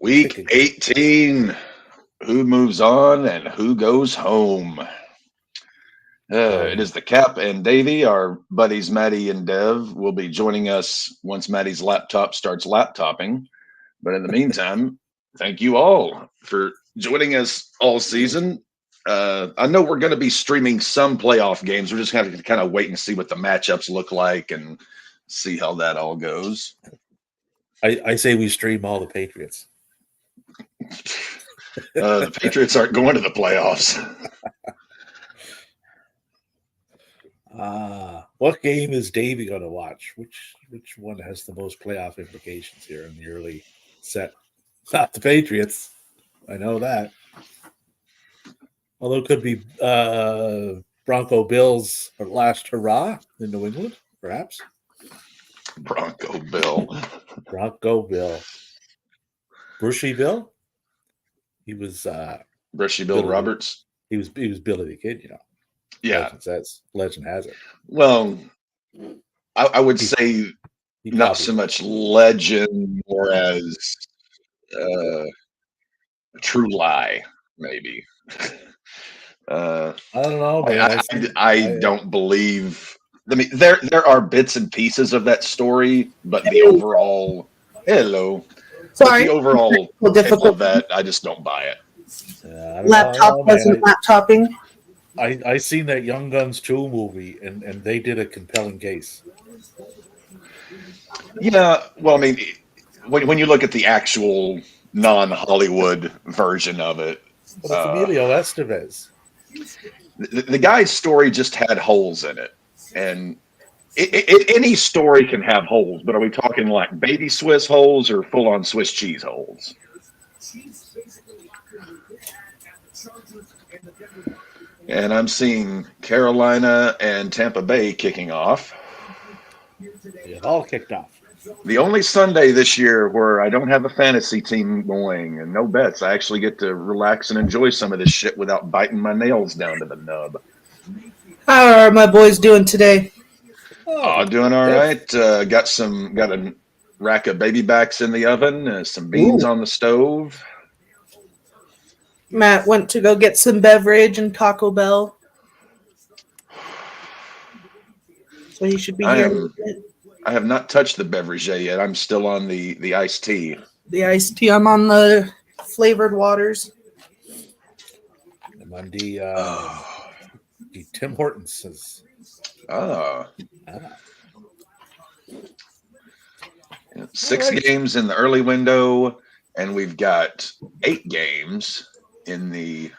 Week 18. Who moves on and who goes home? It is the Cap and Davey. Our buddies Maddie and Dev will be joining us once Maddie's laptop starts laptopping. But in the meantime, thank you all for joining us all season. I know we're going to be streaming some playoff games. We're just going to kind of wait and see what the matchups look like and see how that all goes. I say we stream all the Patriots. The Patriots aren't going to the playoffs. What game is Davey going to watch? Which one has the most playoff implications here in the early set? Not the Patriots. I know that. Although it could be Bronco Bills' last hurrah in New England, perhaps. Bronco Bill. Brushy Bill? He was Brushy Bill Billy, Roberts. He was Billy the Kid, Yeah. Legend has it. Well, I would say not so much legend, more as a true lie, maybe. I don't know, man. I don't believe. I mean, there are bits and pieces of that story, but the overall Sorry. the overall of that, I just don't buy it. Laptop wasn't laptopping. I seen that Young Guns 2 movie, and they did a compelling case. Yeah, well, I mean, when you look at the actual non-Hollywood version of it, well, it's Emilio Estevez. The guy's story just had holes in it, and any story can have holes, but are we talking like baby Swiss holes or full-on Swiss cheese holes? And I'm seeing Carolina and Tampa Bay kicking off. It all kicked off. The only Sunday this year where I don't have a fantasy team going and no bets. I actually get to relax and enjoy some of this shit without biting my nails down to the nub. How are my boys doing today? Doing all right. Got a rack of baby backs in the oven, some beans on the stove. Matt went to go get some beverage and Taco Bell. So he should be here. I have not touched the beverage yet. I'm still on the iced tea. The iced tea. I'm on the flavored waters. I'm on the Tim Hortons says. Six games in the early window, and we've got 8 games in the.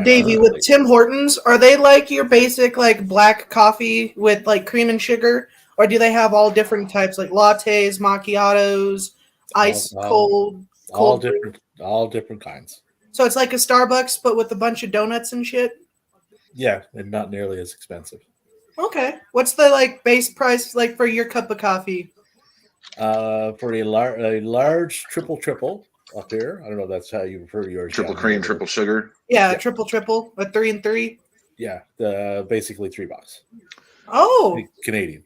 Davey, with Tim Hortons, are they like your basic like black coffee with like cream and sugar, or do they have all different types like lattes, macchiatos, ice cold? All different kinds. So it's like a Starbucks, but with a bunch of donuts and shit. Yeah, and not nearly as expensive. Okay, what's the like base price like for your cup of coffee? For a large triple up here. I don't know if that's how you refer to yours. Triple cream, triple sugar. Yeah, triple, a 3 and 3. Yeah, basically $3. Oh, Canadian.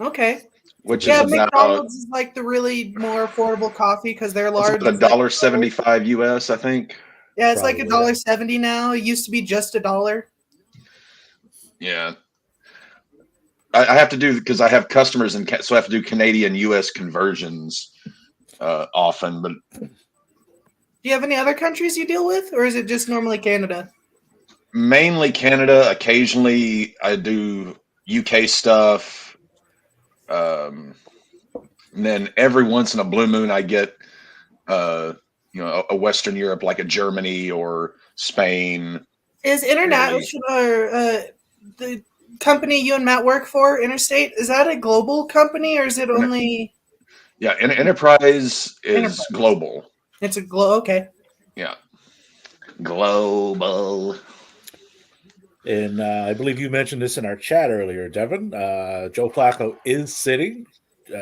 Okay. Which is McDonald's is like the really more affordable coffee because they're large. It's $1.75 US, I think. Yeah, it's probably like $1.70 now. It used to be just $1. Yeah. I have to do because I have customers so I have to do Canadian US conversions often. But do you have any other countries you deal with, or is it just normally Canada? Mainly Canada. Occasionally, I do UK stuff. And then every once in a blue moon, I get a Western Europe like a Germany or Spain. Is international the company you and Matt work for, Interstate, is that a global company or is it only? Yeah, Enterprise is global. It's a okay. Yeah, global. And I believe you mentioned this in our chat earlier, Devin. Joe Flacco is sitting.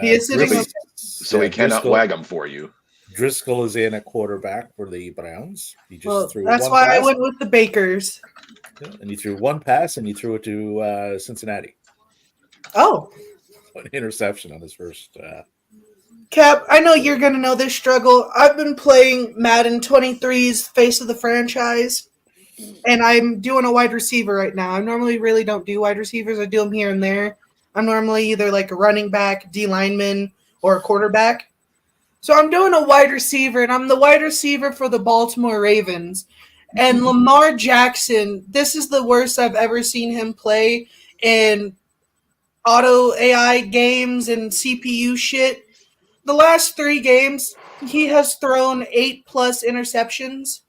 He is sitting. So he cannot wag him for you. Driscoll is in at quarterback for the Browns. He just threw that's one why pass. I went with the Bakers. Yeah, and he threw one pass and he threw it to Cincinnati. Oh. an interception on his first. Cap, I know you're going to know this struggle. I've been playing Madden 23's Face of the Franchise, and I'm doing a wide receiver right now. I normally really don't do wide receivers. I do them here and there. I'm normally either like a running back, D lineman, or a quarterback. So I'm doing a wide receiver, and I'm the wide receiver for the Baltimore Ravens. And Lamar Jackson, this is the worst I've ever seen him play in auto AI games and CPU shit. The last 3 games, he has thrown 8+ interceptions.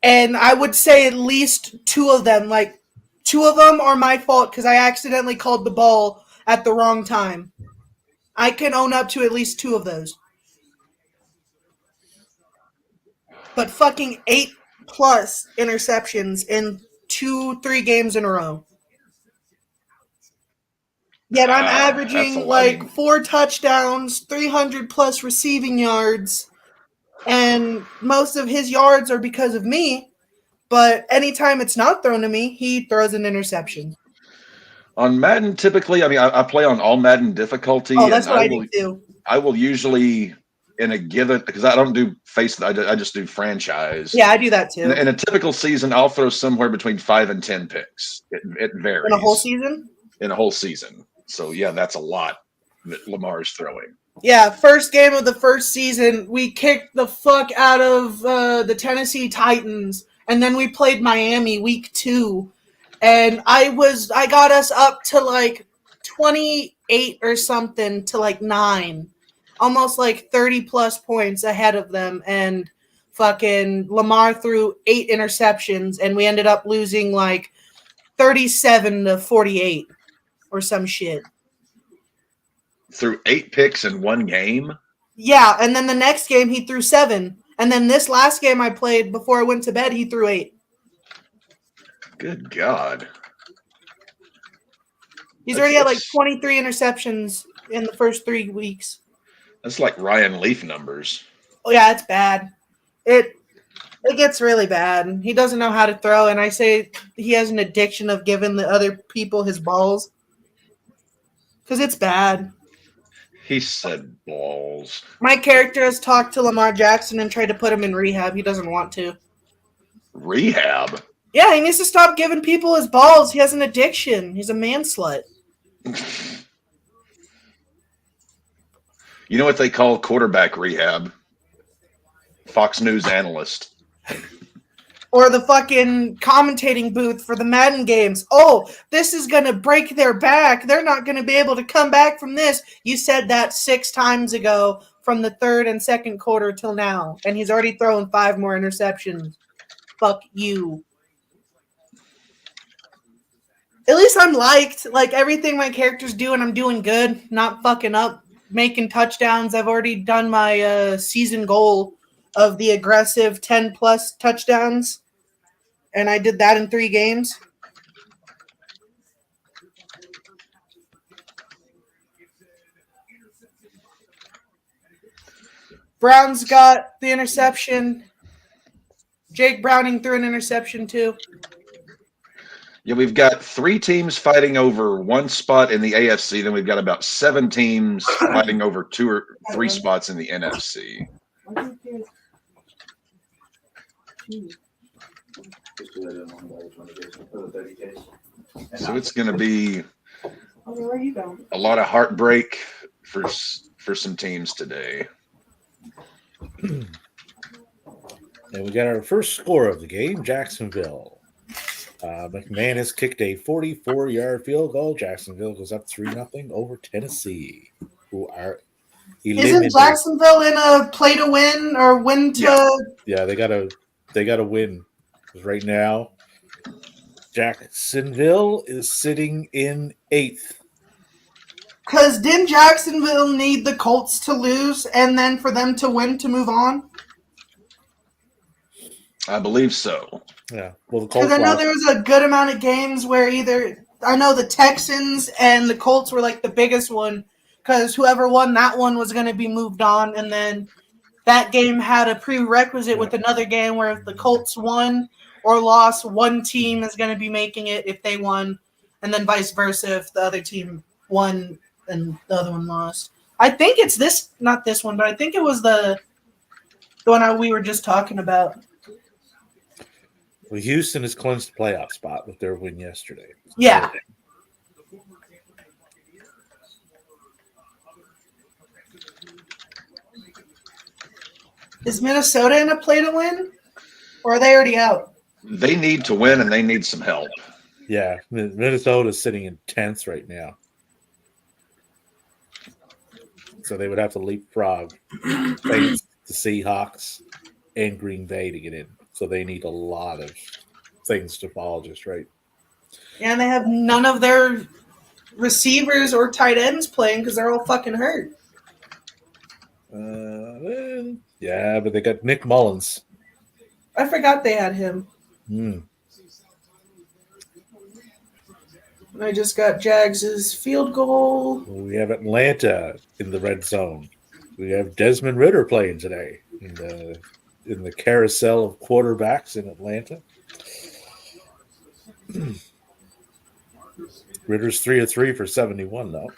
And I would say at least 2 of them, like 2 of them are my fault because I accidentally called the ball at the wrong time. I can own up to at least 2 of those. But fucking 8+ interceptions in 2-3 games in a row. Yet I'm averaging like 4 touchdowns, 300+ receiving yards, and most of his yards are because of me. But anytime it's not thrown to me, he throws an interception. On Madden, typically, I mean, I play on all Madden difficulty. Oh, that's what I do too. I will usually, in a given, because I don't do face, I just do franchise. Yeah, I do that too. In a typical season, I'll throw somewhere between 5 and 10 picks. It varies. In a whole season? In a whole season. So, yeah, that's a lot that Lamar's throwing. Yeah, first game of the first season, we kicked the fuck out of the Tennessee Titans, and then we played Miami week 2, and I got us up to like 28 or something to like 9, almost like 30+ points ahead of them, and fucking Lamar threw 8 interceptions, and we ended up losing like 37-48 or some shit. Threw 8 picks in one game? Yeah, and then the next game he threw 7. And then this last game I played before I went to bed, he threw 8. Good God. He's already had like 23 interceptions in the first 3 weeks. That's like Ryan Leaf numbers. Oh, yeah, it's bad. It gets really bad. He doesn't know how to throw, and I say he has an addiction of giving the other people his balls. Because it's bad. He said balls. My character has talked to Lamar Jackson and tried to put him in rehab. He doesn't want to. Rehab? Yeah, he needs to stop giving people his balls. He has an addiction. He's a man slut. You know what they call quarterback rehab? Fox News analyst. Or the fucking commentating booth for the Madden games. Oh, this is going to break their back. They're not going to be able to come back from this. You said that 6 times ago from the 3rd and 2nd quarter till now. And he's already thrown 5 more interceptions. Fuck you. At least I'm liked. Like, everything my character's doing, I'm doing good. Not fucking up. Making touchdowns. I've already done my season goal of the aggressive 10+ touchdowns. And I did that in 3 games. Brown's got the interception. Jake Browning threw an interception too. Yeah, we've got 3 teams fighting over 1 spot in the AFC. Then we've got about 7 teams fighting over 2 or 3 spots in the NFC. So it's going to be a lot of heartbreak for some teams today. And we got our first score of the game, Jacksonville. McManus kicked a 44-yard field goal. Jacksonville goes up 3-0 over Tennessee, who are eliminated. Isn't Jacksonville in a play to win or win to? Yeah, they gotta win. Right now, Jacksonville is sitting in 8th. Because didn't Jacksonville need the Colts to lose and then for them to win to move on? I believe so. Yeah. Well, the Colts. Because I know there was a good amount of games where I know the Texans and the Colts were like the biggest one because whoever won that one was going to be moved on. And then that game had a prerequisite with another game where if the Colts won or lost, one team is going to be making it if they won, and then vice versa if the other team won and the other one lost. I think it's this, not this one, but I think it was the one we were just talking about. Well, Houston has clinched the playoff spot with their win yesterday. Yeah. Is Minnesota in a play to win? Or are they already out? They need to win, and they need some help. Yeah, Minnesota's sitting in 10th right now. So they would have to leapfrog the Seahawks and Green Bay to get in. So they need a lot of things to fall just right. And they have none of their receivers or tight ends playing because they're all fucking hurt. Yeah, but they got Nick Mullins. I forgot they had him. I just got Jags' field goal. We have Atlanta in the red zone. We have Desmond Ridder playing today in the carousel of quarterbacks in Atlanta. Ritter's 3 of 3 for 71, though.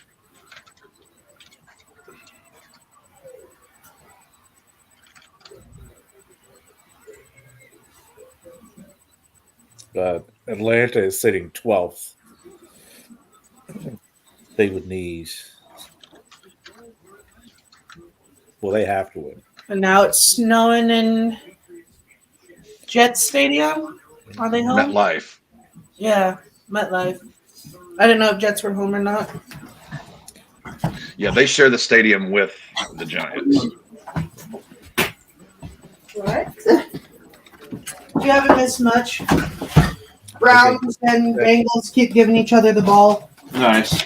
But Atlanta is sitting 12th. They would need. Well, they have to win. And now it's snowing in Jets Stadium. Are they home? MetLife. Yeah, MetLife. I didn't know if Jets were home or not. Yeah, they share the stadium with the Giants. What? You haven't missed much. Browns and Bengals keep giving each other the ball. Nice.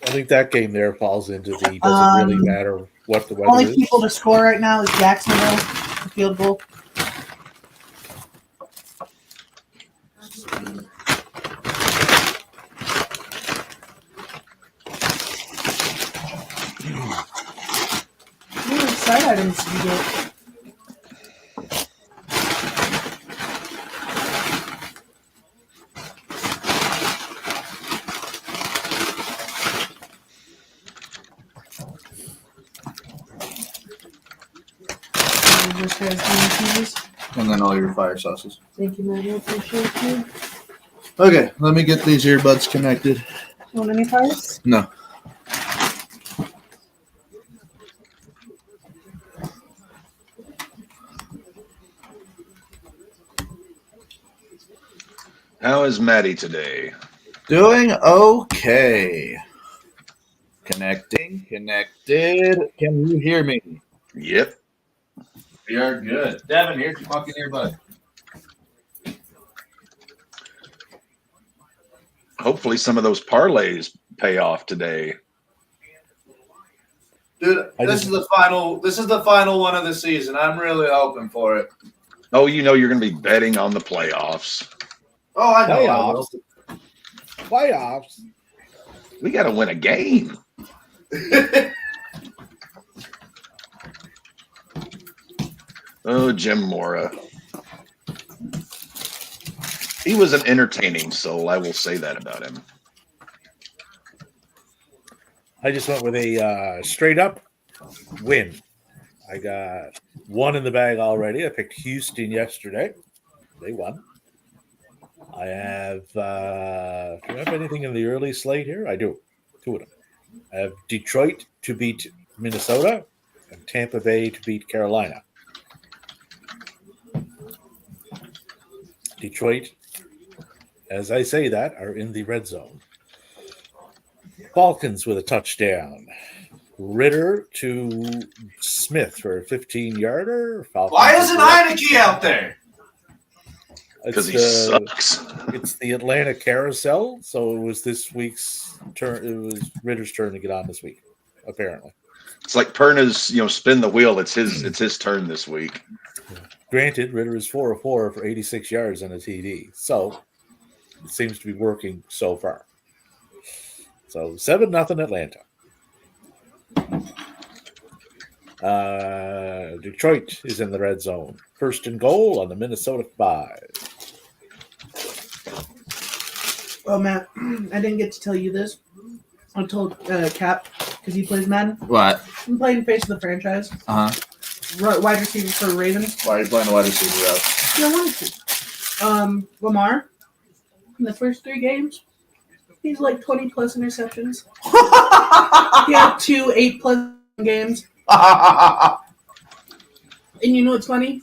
I think that game there falls into the doesn't really matter what the weather Only is. people to score right now is Jacksonville, the field goal. What are side items do you get? Just guys green cheese. And then all your fire sauces. Thank you, man. I appreciate you. Okay, let me get these earbuds connected. Want any fires? No. How is Maddie today? Doing okay. Connecting. Connected. Can you hear me? Yep. We are good. Devin, here's your fucking earbud. Hopefully some of those parlays pay off today. Dude, this is the final one of the season. I'm really hoping for it. Oh, you know you're going to be betting on the playoffs. Oh, I know. Playoffs. We got to win a game. Oh, Jim Mora. He was an entertaining soul. I will say that about him. I just went with a straight up win. I got one in the bag already. I picked Houston yesterday. They won. I have, do I have anything in the early slate here? I do. Two of them. I have Detroit to beat Minnesota and Tampa Bay to beat Carolina. Detroit, as I say that, are in the red zone. Falcons with a touchdown. Ritter to Smith for a 15-yarder. Why isn't Heineke out there? Because he sucks. It's the Atlanta carousel, so it was this week's turn. It was Ritter's turn to get on this week, apparently. It's like Perna's, spin the wheel. It's his turn this week. Granted, Ritter is 4 of 4 for 86 yards and a TD, so it seems to be working so far. So 7-0 Atlanta. Detroit is in the red zone. First and goal on the Minnesota 5. Well, Matt, I didn't get to tell you this. I told Cap because he plays Madden. What? I'm playing Face of the Franchise. Wide receiver for Ravens. Why are you playing the wide receiver out? Yeah, I wanted to. Lamar. In the first 3 games, he's like 20 plus interceptions. He had 2 8+ games. And you know what's funny?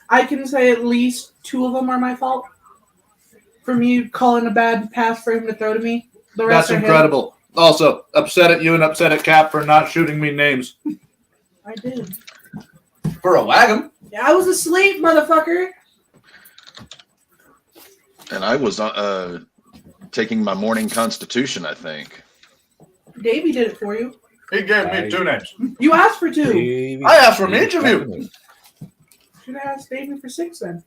I can say at least 2 of them are my fault. For me calling a bad pass for him to throw to me. The rest That's are incredible. Also, upset at you and upset at Cap for not shooting me names. I did. For a wagon. Yeah, I was asleep, motherfucker. And I was taking my morning constitution, I think. Davey did it for you. He gave me 2 names. You asked for 2. I asked from each of you. Should have asked Davey for 6 then.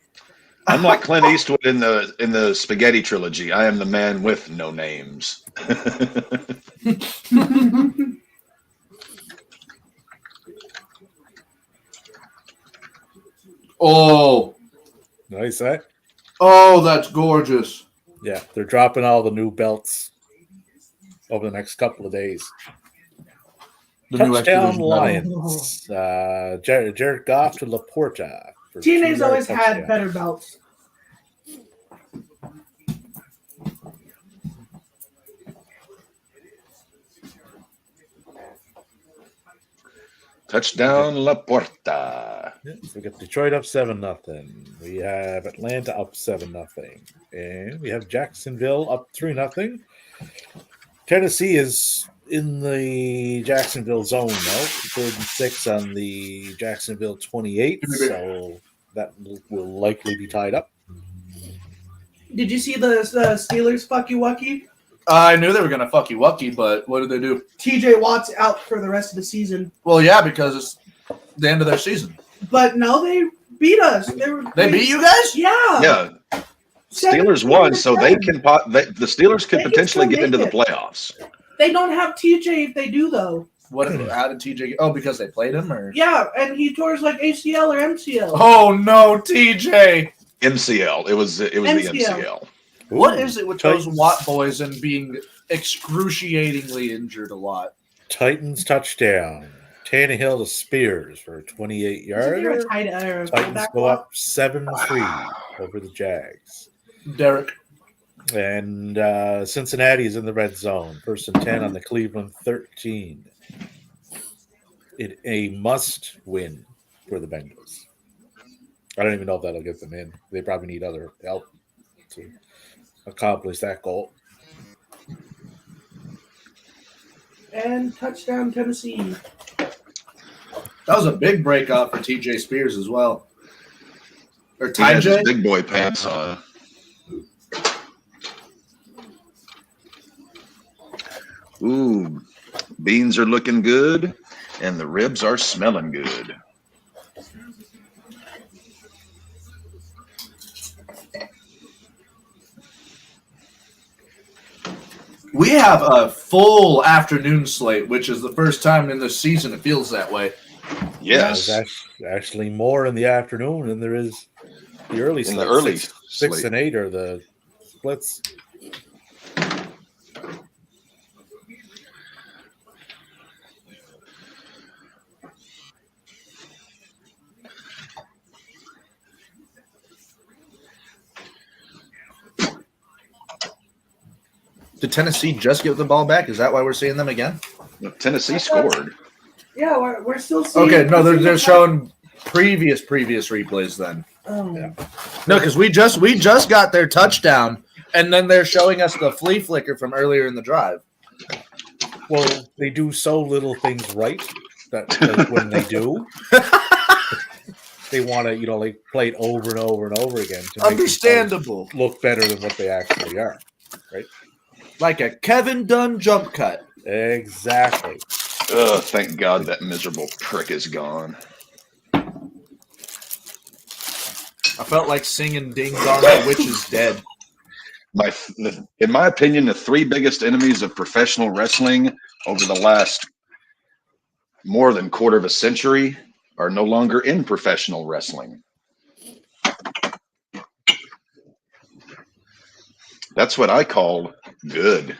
I'm like Clint Eastwood in the Spaghetti trilogy. I am the man with no names. Oh. Nice, eh? Oh, that's gorgeous. Yeah, they're dropping all the new belts over the next couple of days. The new Touchdown Expedition Lions. Jared Goff to Laporta. for TNA's 2-yard always had touchdown. better belts. Touchdown Laporta. Yeah, so we got Detroit up 7-0. We have Atlanta up 7-0. And we have Jacksonville up 3-0. Tennessee is in the Jacksonville zone now. 3rd and 6 on the Jacksonville 28. So that will likely be tied up. Did you see the Steelers fucky wucky? I knew they were going to fucky wucky, but what did they do? TJ Watt's out for the rest of the season. Well, yeah, because it's the end of their season. But no, they beat us. They beat you guys? Yeah. Yeah. Steelers won, so they can. The Steelers could They can potentially still get into the make it. playoffs. They don't have TJ if they do, though. What? How did TJ get? Oh, because they played him, or? Yeah, and he tore his like ACL or MCL. Oh no, TJ! MCL. It was the MCL. MCL. What is it with those Titans. Watt boys and being excruciatingly injured a lot? Titans touchdown. Tannehill to Spears for a 28-yarder. Titans go up 7-3 over the Jags. Derek. And Cincinnati is in the red zone. 1st and 10 on the Cleveland 13. A must win for the Bengals. I don't even know if that'll get them in. They probably need other help to accomplish that goal. And touchdown Tennessee. That was a big breakout for TJ Spears as well. Or He has his TJ? big boy pants on. Ooh, beans are looking good, and the ribs are smelling good. We have a full afternoon slate, which is the first time in this season it feels that way. Yes, There's actually more in the afternoon than there is the early in slate. the early 6 slate. and 8 are the splits. Did Tennessee just get the ball back? Is that why we're seeing them again? Tennessee scored. Yeah, we're still seeing. Okay, no, they're showing previous replays then. Oh. Yeah. No, because we just got their touchdown, and then they're showing us the flea flicker from earlier in the drive. Well, they do so little things right that like, when they do, they want to, like play it over and over and over again to make Understandable. themselves look better than what they actually are. Right? Like a Kevin Dunn jump cut. Exactly. Ugh, thank God that miserable prick is gone. I felt like singing Ding Dong, the Witch is Dead. In my opinion, the 3 biggest enemies of professional wrestling over the last more than quarter of a century are no longer in professional wrestling. That's what I call good.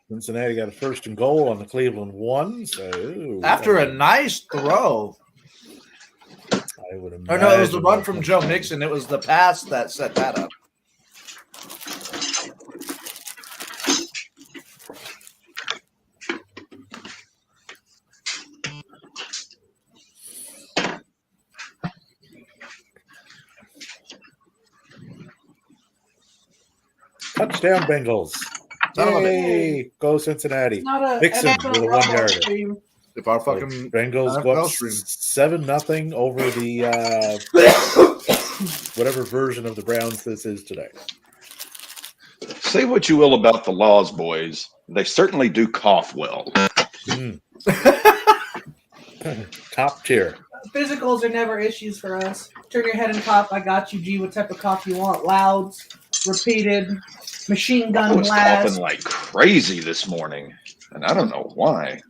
Cincinnati got a first and goal on the Cleveland 1. So After a nice throw. I would imagine. Or no, it was the run from Joe Mixon. It was the pass that set that up. Touchdown Bengals. Yay! Go Cincinnati. Not a Mixon NFL with a RAWBall 1-yarder. stream. If our fucking Bengals NFL go up stream. 7-0 over the whatever version of the Browns this is today. Say what you will about the Laws boys. They certainly do cough well. Top tier. Physicals are never issues for us. Turn your head and cough. I got you, G. What type of cough you want? Louds, repeated, machine I gun was blast. coughing like crazy this morning, and I don't know why.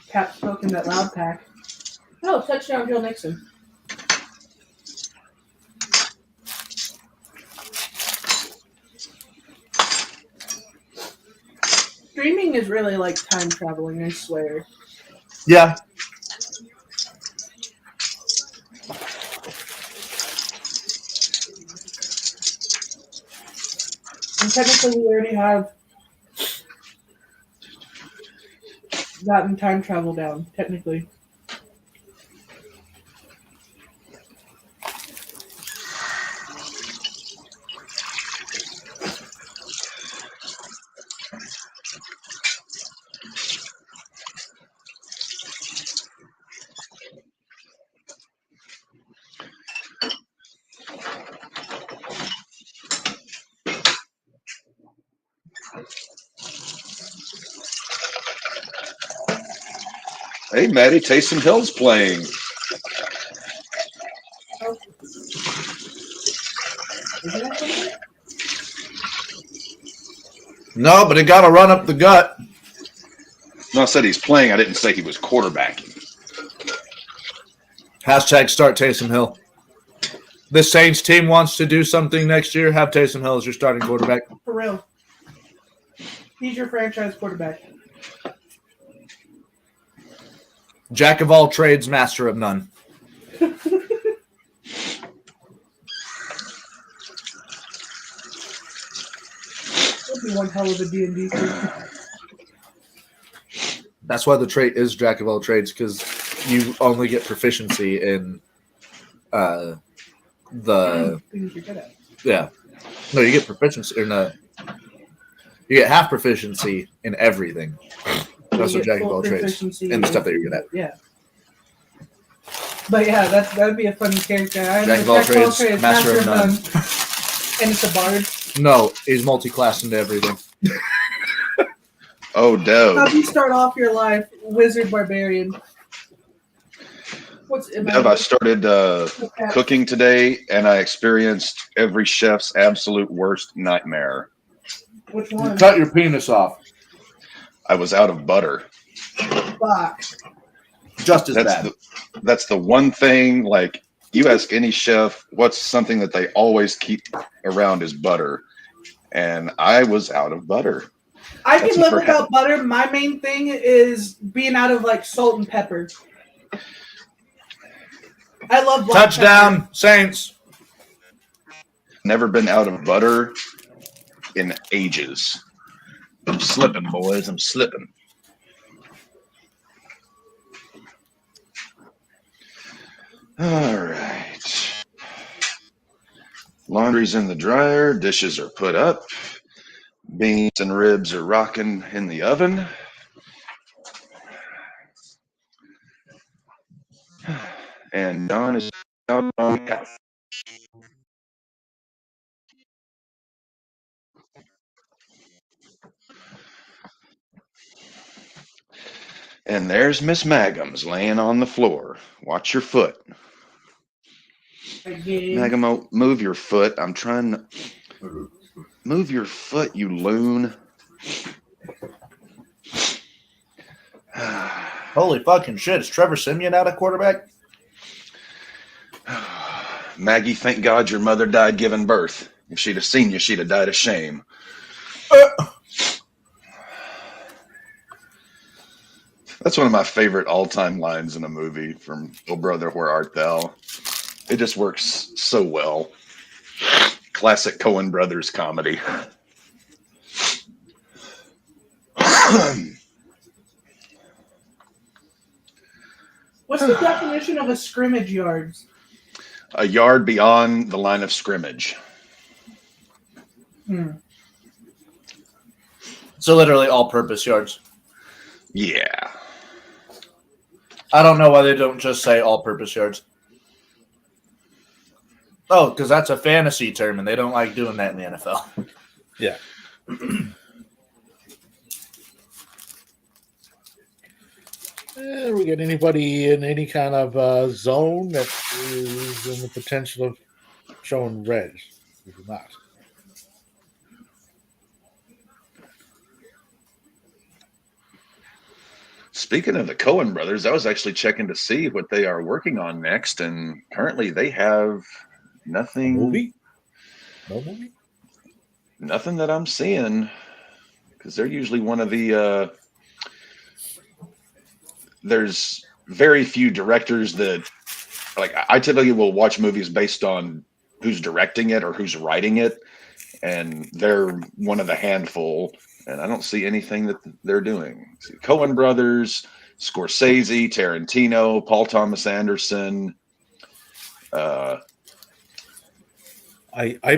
Cap smoking that loud pack. Oh, touchdown, Joe Mixon. Streaming is really like time traveling, I swear. Yeah. And technically, we already have gotten time travel down, technically. Hey, Maddie, Taysom Hill's playing. Oh. Isn't that something? No, but it got a run up the gut. No, I said he's playing. I didn't say he was quarterbacking. Hashtag start Taysom Hill. The Saints team wants to do something next year. Have Taysom Hill as your starting quarterback. For real. He's your franchise quarterback. Jack of all trades, master of none. Would be one hell of a D&D game. That's why the trait is Jack of all trades, because you only get proficiency in the Things you're good at. yeah. No, you get proficiency in you get half proficiency in everything. That's You what get Jack of full all trades proficiency and the stuff that you're good at. Yeah. But yeah, that would be a funny character. Jack of all trades, master of none. And it's a bard. No, he's multi-class into everything. Oh, How Dev. do you start off your life? Wizard, barbarian. Dev, I started cooking today, and I experienced every chef's absolute worst nightmare. Which one? Cut your penis off. I was out of butter. Fuck. Just as bad. That's the one thing, like, you ask any chef, what's something that they always keep around is butter. And I was out of butter. I can live without butter. My main thing is being out of like salt and pepper. I love black Touchdown, pepper. Saints. Never been out of butter in ages. I'm slipping, boys. I'm slipping. All right. Laundry's in the dryer. Dishes are put up. Beans and ribs are rocking in the oven. And Don is out on the couch. And there's Miss Maggums laying on the floor. Watch your foot. Again. Magamo, move your foot. I'm trying to move your foot, you loon. Holy fucking shit. Is Trevor Siemian out of quarterback? Maggie, thank God your mother died giving birth. If she'd have seen you, she'd have died of shame. That's one of my favorite all-time lines in a movie from Oh Brother, Where Art Thou? It just works so well. Classic Coen Brothers comedy. What's the definition of a scrimmage yard? A yard beyond the line of scrimmage. So literally all-purpose yards. Yeah. I don't know why they don't just say all-purpose yards. Oh, because that's a fantasy term, and they don't like doing that in the NFL. Yeah. We get anybody in any kind of zone that is in the potential of showing red? We do not. Speaking of the Coen brothers, I was actually checking to see what they are working on next, and currently they have nothing. Movie? No movie? Nothing that I'm seeing, because they're usually one of the. There's very few directors that, like, I typically will watch movies based on who's directing it or who's writing it, and they're one of the handful. And I don't see anything that they're doing. See, Coen brothers, Scorsese, Tarantino, Paul Thomas Anderson. I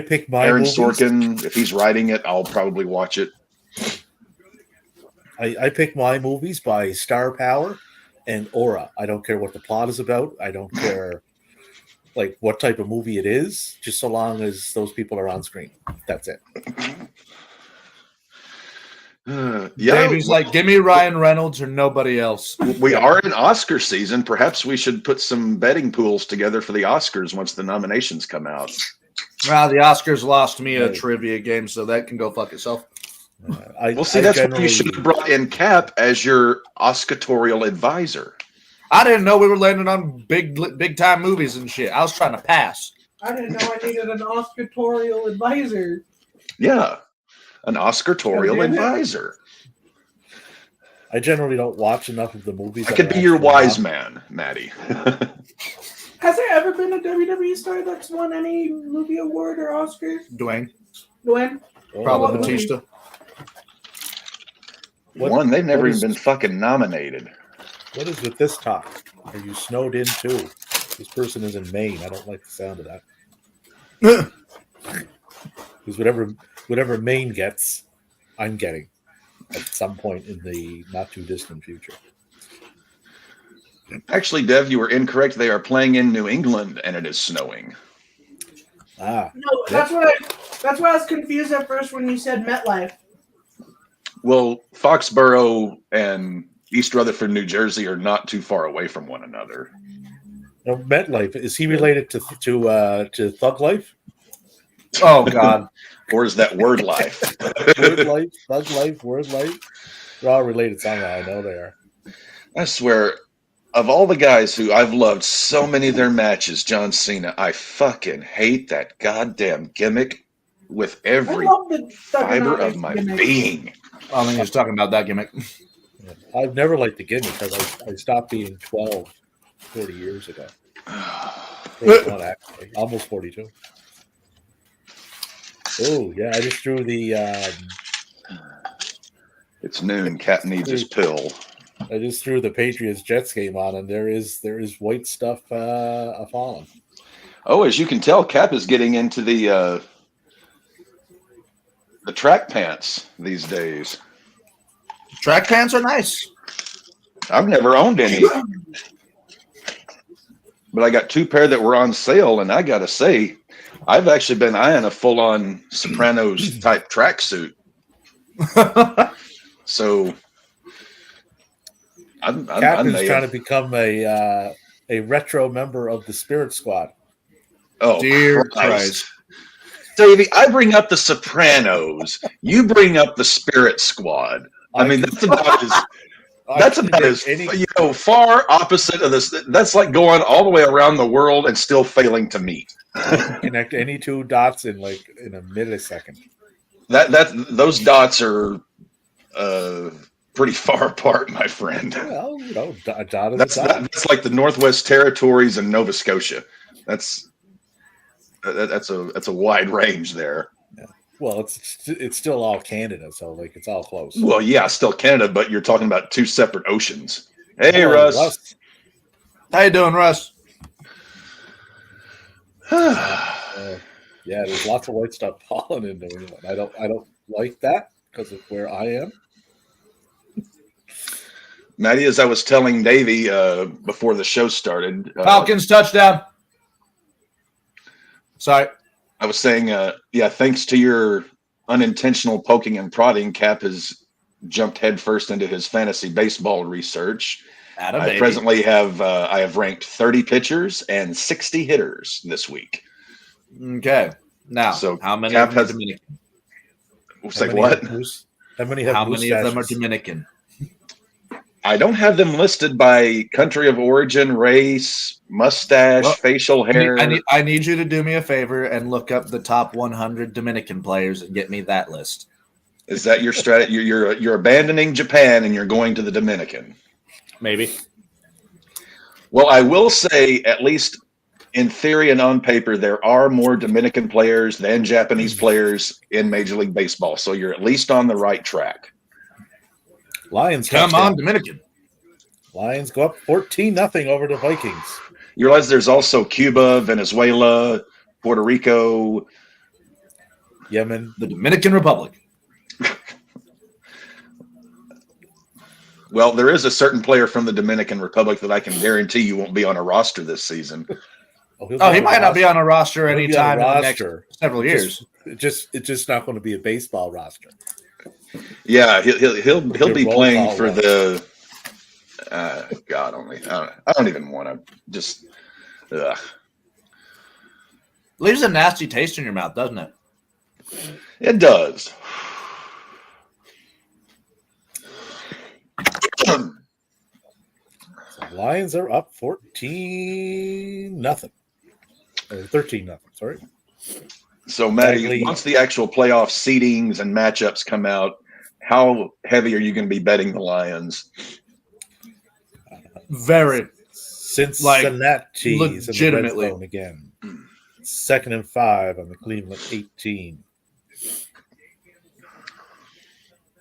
pick my Aaron movies. Sorkin. If he's writing it, I'll probably watch it. I pick my movies by star power and aura. I don't care what the plot is about. I don't care like what type of movie it is, just so long as those people are on screen. That's it. Yeah, Davey's like, give me Ryan Reynolds or nobody else. we are in Oscar season. Perhaps we should put some betting pools together for the Oscars once the nominations come out. Well, the Oscars lost me a trivia game, so that can go fuck itself. That's why you should have brought in Cap as your Oscatorial advisor. I didn't know we were landing on big time movies and shit. I was trying to pass. I didn't know I needed an Oscatorial advisor. Yeah, an Oscatorial advisor. I generally don't watch enough of the movies. I could be your wise man, Maddie. Has there ever been a WWE star that's won any movie award or Oscar? Dwayne. What Probably Batista. One, they've never even been fucking nominated. What is with this talk? Are you snowed in too? This person is in Maine. I don't like the sound of that. Because whatever Maine gets, I'm getting at some point in the not too distant future. Actually, Dev, you were incorrect. They are playing in New England, and it is snowing. Ah, No, that's why I was confused at first when you said MetLife. Well, Foxborough and East Rutherford, New Jersey, are not too far away from one another. no, MetLife. Is he related to Thug Life? Oh God. Or is that Word Life? Word Life, Thug Life, Word Life. They're all related somehow. I know they are. I swear, of all the guys who I've loved so many of their matches, John Cena, I fucking hate that goddamn gimmick with every fiber of my being. I think he was talking about that gimmick. Yeah. I've never liked the gimmick because I stopped being 12 40 years ago. 41, actually. Almost 42. Oh, yeah. I just threw the... It's noon. Cat needs his pill. I just threw the Patriots Jets game on, and there is white stuff falling. Oh, as you can tell, Cap is getting into the track pants these days. Track pants are nice. I've never owned any, but I got 2 pair that were on sale, and I gotta say, I've actually been eyeing a full-on Sopranos type tracksuit. So Cap is trying to become a retro member of the Spirit Squad. Oh, dear Christ. Davey, I bring up the Sopranos. You bring up the Spirit Squad. I mean, that's about as That's about as far opposite of this. That's like going all the way around the world and still failing to meet. I can connect any two dots in a millisecond. Those dots are pretty far apart, my friend. Well, a dot is a dot. That's like the Northwest Territories and Nova Scotia. That's a wide range there. Yeah. Well, it's still all Canada, so it's all close. Well, yeah, still Canada, but you're talking about two separate oceans. Hey, Russ. How you doing, Russ? Yeah, there's lots of white stuff falling in New England. I don't like that because of where I am. Maddie, as I was telling Davey before the show started, Falcons touchdown. Sorry. I was saying, thanks to your unintentional poking and prodding, Cap has jumped headfirst into his fantasy baseball research. I presently have I have ranked 30 pitchers and 60 hitters this week. Okay. Now, so how many Cap of them are Dominican? How many of them are Dominican? I don't have them listed by country of origin, race, mustache, facial hair. I need you to do me a favor and look up the top 100 Dominican players and get me that list. Is that your strategy? You're abandoning Japan and you're going to the Dominican? Maybe. Well, I will say, at least in theory and on paper, there are more Dominican players than Japanese players in Major League Baseball. So you're at least on the right track. Lions come on, Dominican. Lions go up 14-0 over the Vikings. You realize there's also Cuba, Venezuela, Puerto Rico, Yemen, the Dominican Republic. Well, there is a certain player from the Dominican Republic that I can guarantee you won't be on a roster this season. He might not be on a roster anytime in the next several years. It's just not going to be a baseball roster. Yeah, he'll be playing for the God only. I don't even want to just. Leaves a nasty taste in your mouth, doesn't it? It does. Lions are up 14-0. 13-0, sorry. So, Maddie, once the actual playoff seedings and matchups come out, how heavy are you going to be betting the Lions? Very. Cincinnati legitimately. In the RedZone again. 2nd and 5 on the Cleveland 18.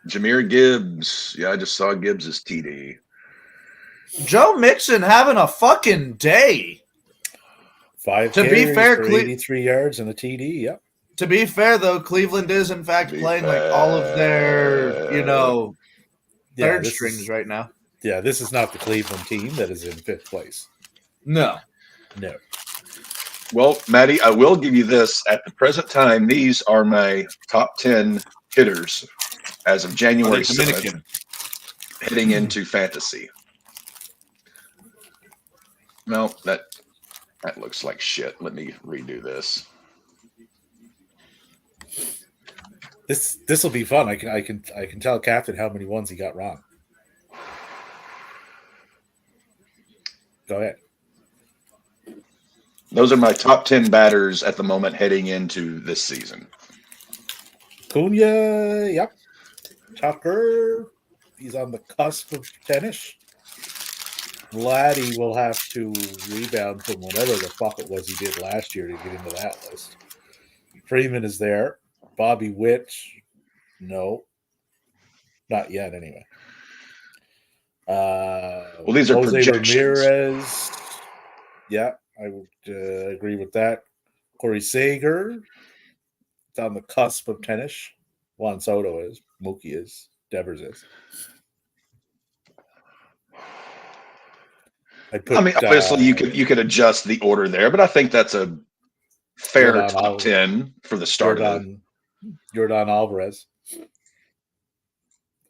Jahmyr Gibbs. Yeah, I just saw Gibbs' TD. Joe Mixon having a fucking day. 5 to be fair, 83 yards and a TD. Yep. To be fair, though, Cleveland is in fact playing like all of their, third strings right now. Yeah, this is not the Cleveland team that is in 5th place. No. Well, Maddie, I will give you this. At the present time, these are my top 10 hitters as of January 7th, heading into fantasy. No, that looks like shit. Let me redo this. This will be fun. I can tell Captain how many ones he got wrong. Go ahead. Those are my top 10 batters at the moment heading into this season. Cunha, yep. Tucker, he's on the cusp of tennis. Vladdy will have to rebound from whatever the fuck it was he did last year to get into that list. Freeman is there. Bobby Witt, no. Not yet, anyway. Well, these are Jose projections. Ramirez. Yeah, I would agree with that. Corey Seager. It's on the cusp of tennis. Juan Soto is. Mookie is. Devers is. Obviously, you could adjust the order there, but I think that's a fair top 10 for the start of it. Yordan Alvarez.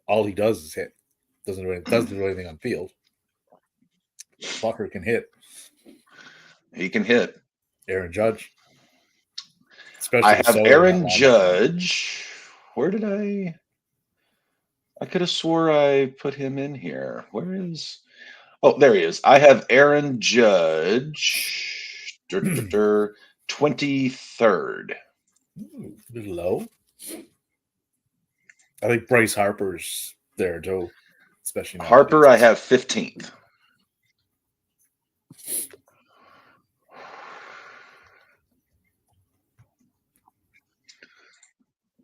All he does is hit. Doesn't do anything on field. Fucker can hit. He can hit. Aaron Judge. I have Aaron Judge. Where did I? I could have swore I put him in here. Where is? Oh, there he is. I have Aaron Judge, 23rd. Ooh, a little low. I think Bryce Harper's there too, especially now. Harper, I have 15th.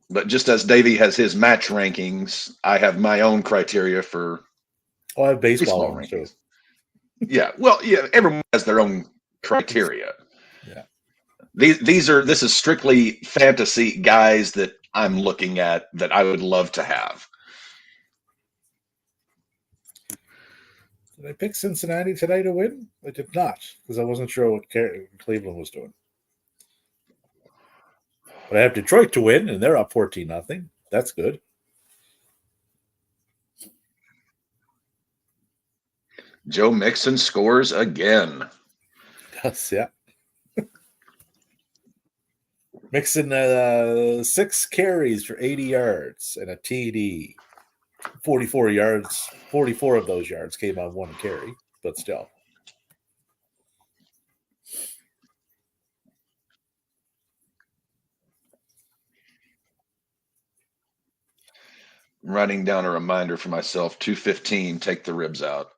But just as Davey has his match rankings, I have my own criteria for I have baseball baseball ones too. rankings. Yeah, well, yeah, everyone has their own criteria. Yeah. This is strictly fantasy guys that I'm looking at that I would love to have. Did I pick Cincinnati today to win? I did not, because I wasn't sure what Cleveland was doing. But I have Detroit to win, and they're up 14-0. That's good. Joe Mixon scores again. Yes, yeah. Mixon 6 carries for 80 yards and a TD. 44 yards. 44 of those yards came on one carry, but still. I'm writing down a reminder for myself. 2:15. Take the ribs out.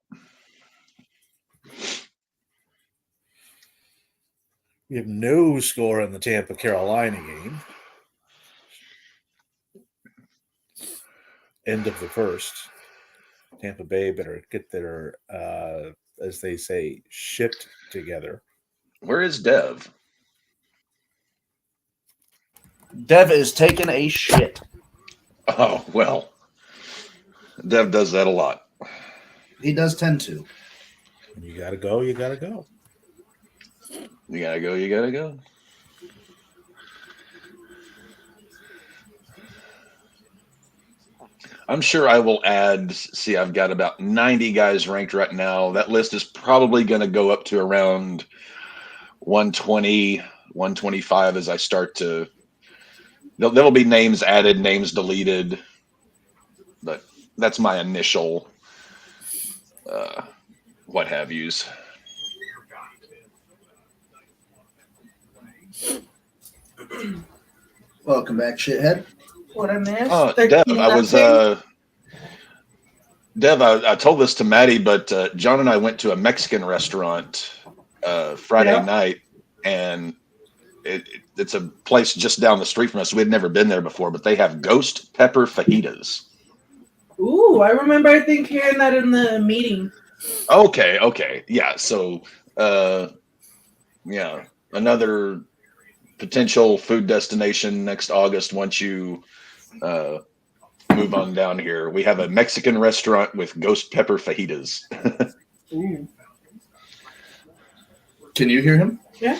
We have no score in the Tampa Carolina game. End of the first. Tampa Bay better get their, as they say, shit together. Where is Dev? Dev is taking a shit. Oh, well. Dev does that a lot. He does tend to. You gotta go, you gotta go. You gotta go, you gotta go. I'm sure I will add, see, I've got about 90 guys ranked right now. That list is probably going to go up to around 120, 125 as I start to, there'll be names added, names deleted, but that's my initial what have yous. Welcome back, shithead. What I missed? Dev, 13 I was Dev, I told this to Maddie, but John and I went to a Mexican restaurant Friday night, and it's a place just down the street from us. We had never been there before, but they have ghost pepper fajitas. Ooh, I remember, I think, hearing that in the meeting. Okay. Yeah, so, yeah, another potential food destination next August once you move on down here. We have a Mexican restaurant with ghost pepper fajitas. Ooh. Can you hear him? Yeah.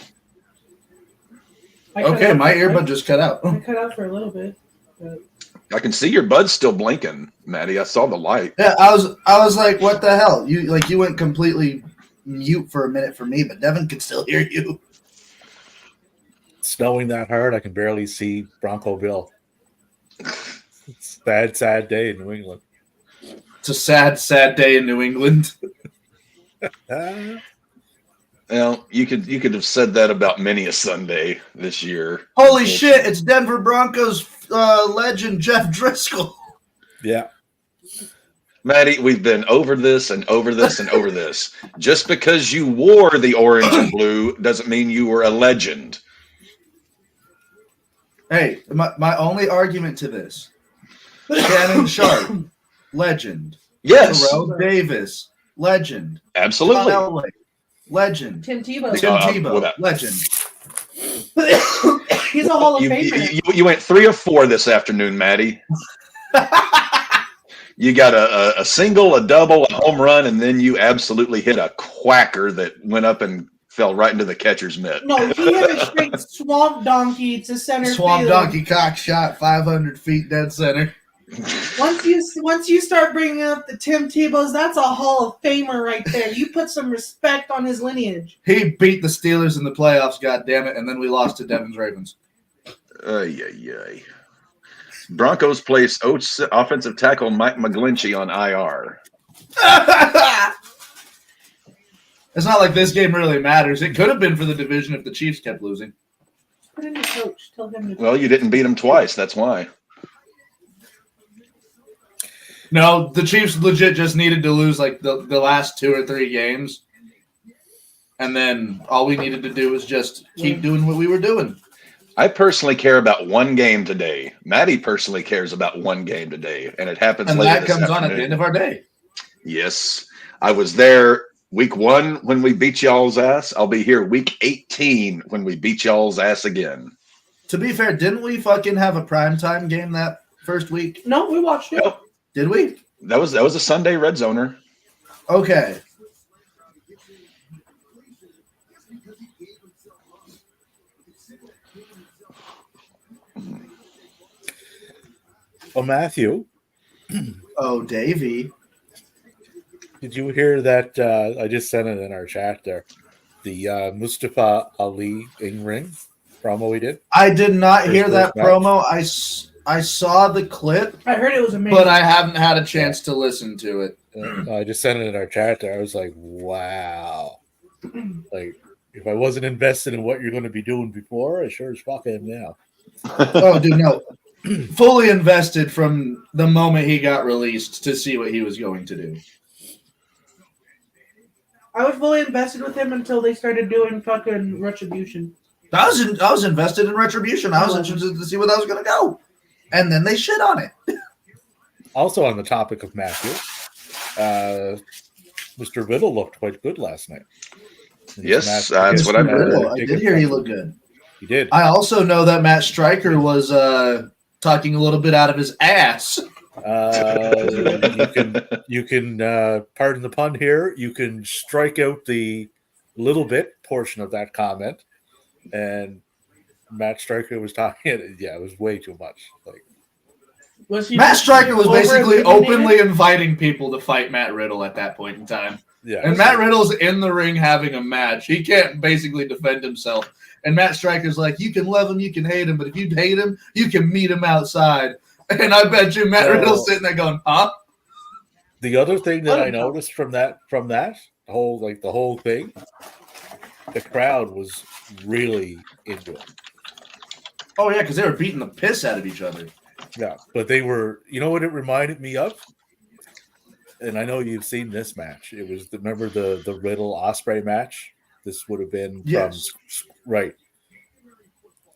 Okay, my earbud just cut out. I cut out for a little bit. But... I can see your bud's still blinking, Maddie. I saw the light. Yeah, I was like, what the hell? You went completely mute for a minute for me, but Devin can still hear you. Snowing that hard, I can barely see Bronco Bill. It's a bad, sad day in New England. It's a sad, sad day in New England. Well, you could have said that about many a Sunday this year. Holy shit! It's Denver Broncos legend Jeff Driscoll. Yeah. Maddie, we've been over this and over this and over this. Just because you wore the orange and blue doesn't mean you were a legend. Hey, my only argument to this: Shannon Sharp, legend. Yes, Terrell Davis, legend. absolutely. John Elway, legend. Tim Tebow. Tim Tebow, legend. He's a Hall of Famer. You went 3 of 4 this afternoon, Maddie. You got a single, a double, a home run, and then you absolutely hit a quacker that went up and fell right into the catcher's mitt. No, he hit a straight swamp donkey to center Swamp field. donkey cock shot, 500 feet dead center. Once you start bringing up the Tim Tebows, that's a Hall of Famer right there. You put some respect on his lineage. He beat the Steelers in the playoffs, goddammit, and then we lost to Devin's Ravens. Ay. Broncos place Oats offensive tackle Mike McGlinchey on IR. It's not like this game really matters. It could have been for the division if the Chiefs kept losing. Put in the coach. Tell him to. Well, you didn't beat him twice. That's why. No, the Chiefs legit just needed to lose like the last 2 or 3 games. And then all we needed to do was just keep doing what we were doing. I personally care about one game today. Maddie personally cares about one game today, and it happens And later that this comes on at afternoon. the end of our day. Yes. I was there week 1 when we beat y'all's ass. I'll be here week 18 when we beat y'all's ass again. To be fair, didn't we fucking have a primetime game that first week? No, we watched it. Nope. Did we? That was a Sunday red zoner. Okay. Oh, Matthew, Oh, Davey. did you hear that? I just sent it in our chat there. The Mustafa Ali in-ring promo we did. I did not hear First that match. promo. I saw the clip, I heard it was amazing. but I haven't had a chance to listen to it. I just sent it in our chat there. I was like, wow. Like, if I wasn't invested in what you're going to be doing before, I sure as fuck am now. Oh, dude, no. Fully invested from the moment he got released to see what he was going to do. I was fully invested with him until they started doing fucking Retribution. I was invested in Retribution. I was interested to see where that was going to go. And then they shit on it. Also on the topic of Matthew, Mr. Riddle looked quite good last night. In his Yes, match that's against, what I've heard. Riddle, I did hear he looked good. He did. I also know that Matt Stryker was talking a little bit out of his ass. You can pardon the pun here. You can strike out the little bit portion of that comment, and Matt Stryker was talking. Yeah, it was way too much. Like, Was he Matt Stryker was basically over-opinionated? openly inviting people to fight Matt Riddle at that point in time. yeah, And Matt Riddle's in the ring having a match. He can't basically defend himself. And Matt Stryker's like, you can love him, you can hate him, but if you hate him, you can meet him outside. And I bet you Matt Riddle's sitting there going, huh? The other thing that I noticed from that the whole thing, the crowd was really into it. Oh, yeah, because they were beating the piss out of each other. Yeah, but they were. You know what it reminded me of? And I know you've seen this match. It was remember the Riddle Osprey match. This would have been Yes. right.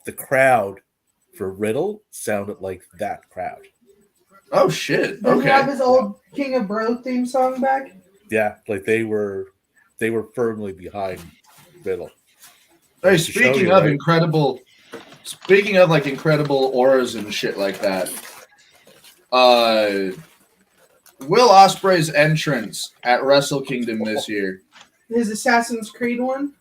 The crowd for Riddle sounded like that crowd. Oh, shit. Does he have Okay. his old King of Bro theme song back? Yeah, like they were firmly behind Riddle. Hey, To show speaking you, of right? incredible auras and shit like that, Will Ospreay's entrance at Wrestle Kingdom this year. His Assassin's Creed one?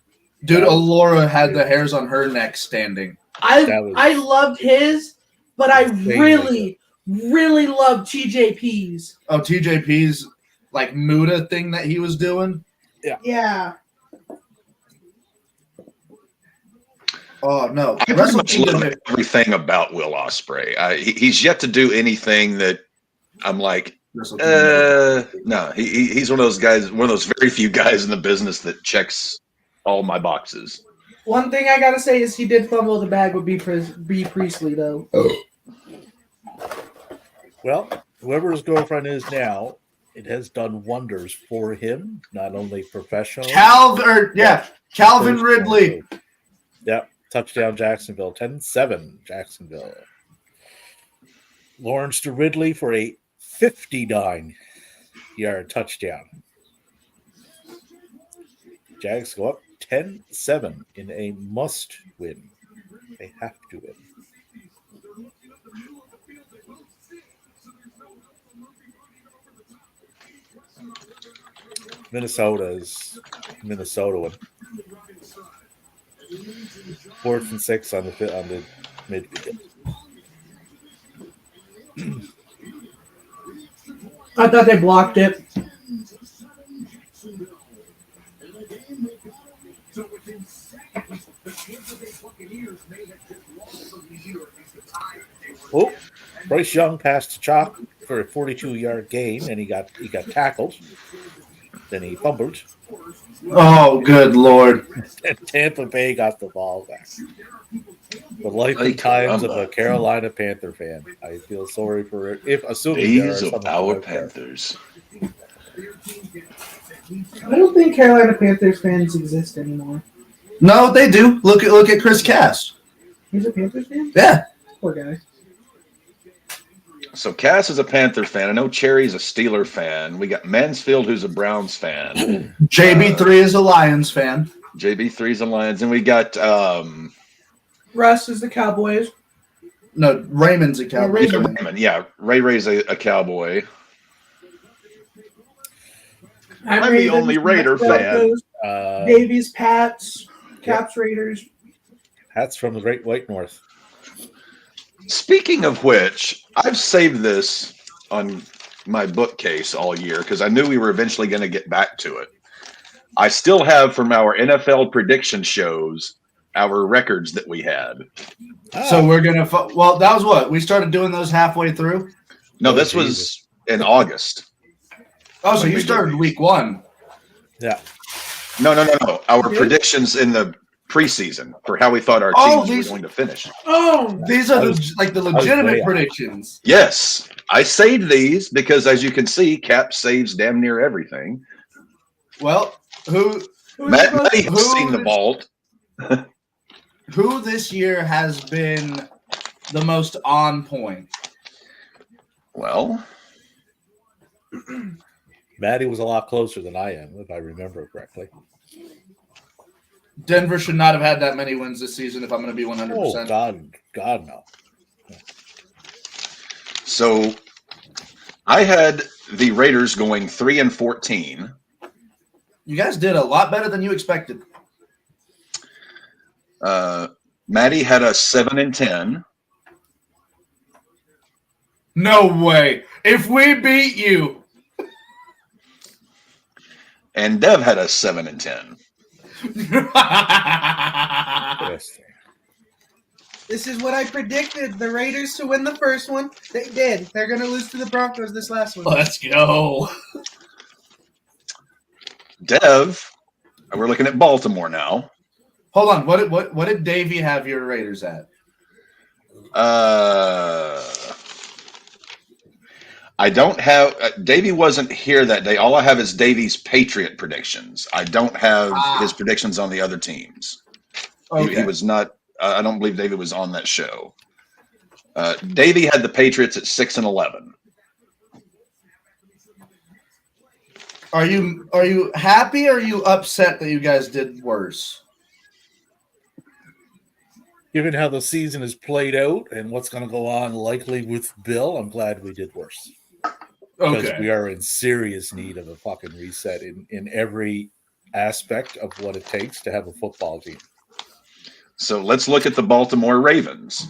Dude, That was- Allura had the hairs on her neck standing. I loved his, but I Insane, really loved TJP's. Oh, TJP's like Muda thing that he was doing. Yeah. Oh no, I pretty Wrestle much love Kingdom. everything about Will Ospreay. He's yet to do anything that I'm like, Wrestle Kingdom. no. He's one of those guys, one of those very few guys in the business that checks all my boxes. One thing I gotta say is he did fumble the bag with B. Priestley, though. Well, whoever his girlfriend is now, it has done wonders for him, not only professionally. Calvin Ridley. Yep. Touchdown Jacksonville. 10-7 Jacksonville. Lawrence to Ridley for a 59-yard touchdown. Jags go up 10-7 in a must win. They have to win. Minnesota one. 4th and 6 on the midfield. I thought they blocked it. Oh, Bryce Young passed to Chalk for a 42-yard gain, and he got tackled. Then he fumbled. Oh, good Lord. And Tampa Bay got the ball back. The life Ay, and times of a caramba. Carolina Panther fan. I feel sorry for it. Assuming there are Days some of them our out there. Panthers. I don't think Carolina Panthers fans exist anymore. No, they do. Look at Chris Cass. He's a Panthers fan? Yeah. Poor guy. So Cass is a Panther fan. I know Cherry's a Steeler fan. We got Mansfield, who's a Browns fan. JB3 is a Lions fan. JB3's a Lions. And we got Russ is the Cowboys. No, Raymond's a Cowboys fan. Raymond. Yeah, Ray's a Cowboy. I'm the only Raider fan. Davies, Pats, Caps, Raiders. Hats from the Great White North. Speaking of which, I've saved this on my bookcase all year because I knew we were eventually going to get back to it. I still have from our NFL prediction shows our records that we had. So we're going to – well, that was what? We started doing those halfway through? No, this was in August. Oh, so you started week 1. Yeah. No. Our predictions in the preseason for how we thought our teams were going to finish. Oh, these are the legitimate predictions. Yes. I saved these because, as you can see, Cap saves damn near everything. Well, Matty has seen the vault. Who this year has been the most on point? Well, Matty was a lot closer than I am, if I remember correctly. Denver should not have had that many wins this season, if I'm going to be 100%. Oh, God, no. So I had the Raiders going 3-14. You guys did a lot better than you expected. Matty had us 7-10. No way. If we beat you. And Dev had us 7-10. This is what I predicted. The Raiders to win the first one. They did. They're going to lose to the Broncos this last one. Let's go. Dev, we're looking at Baltimore now. Hold on. What did Davey have your Raiders at? I don't have Davey wasn't here that day. All I have is Davey's Patriot predictions. I don't have his predictions on the other teams. Okay. He was not. I don't believe Davey was on that show. Davey had the Patriots at 6-11. Are you happy or are you upset that you guys did worse? Given how the season is played out and what's going to go on likely with Bill, I'm glad we did worse. Because we are in serious need of a fucking reset in every aspect of what it takes to have a football team. So let's look at the Baltimore Ravens.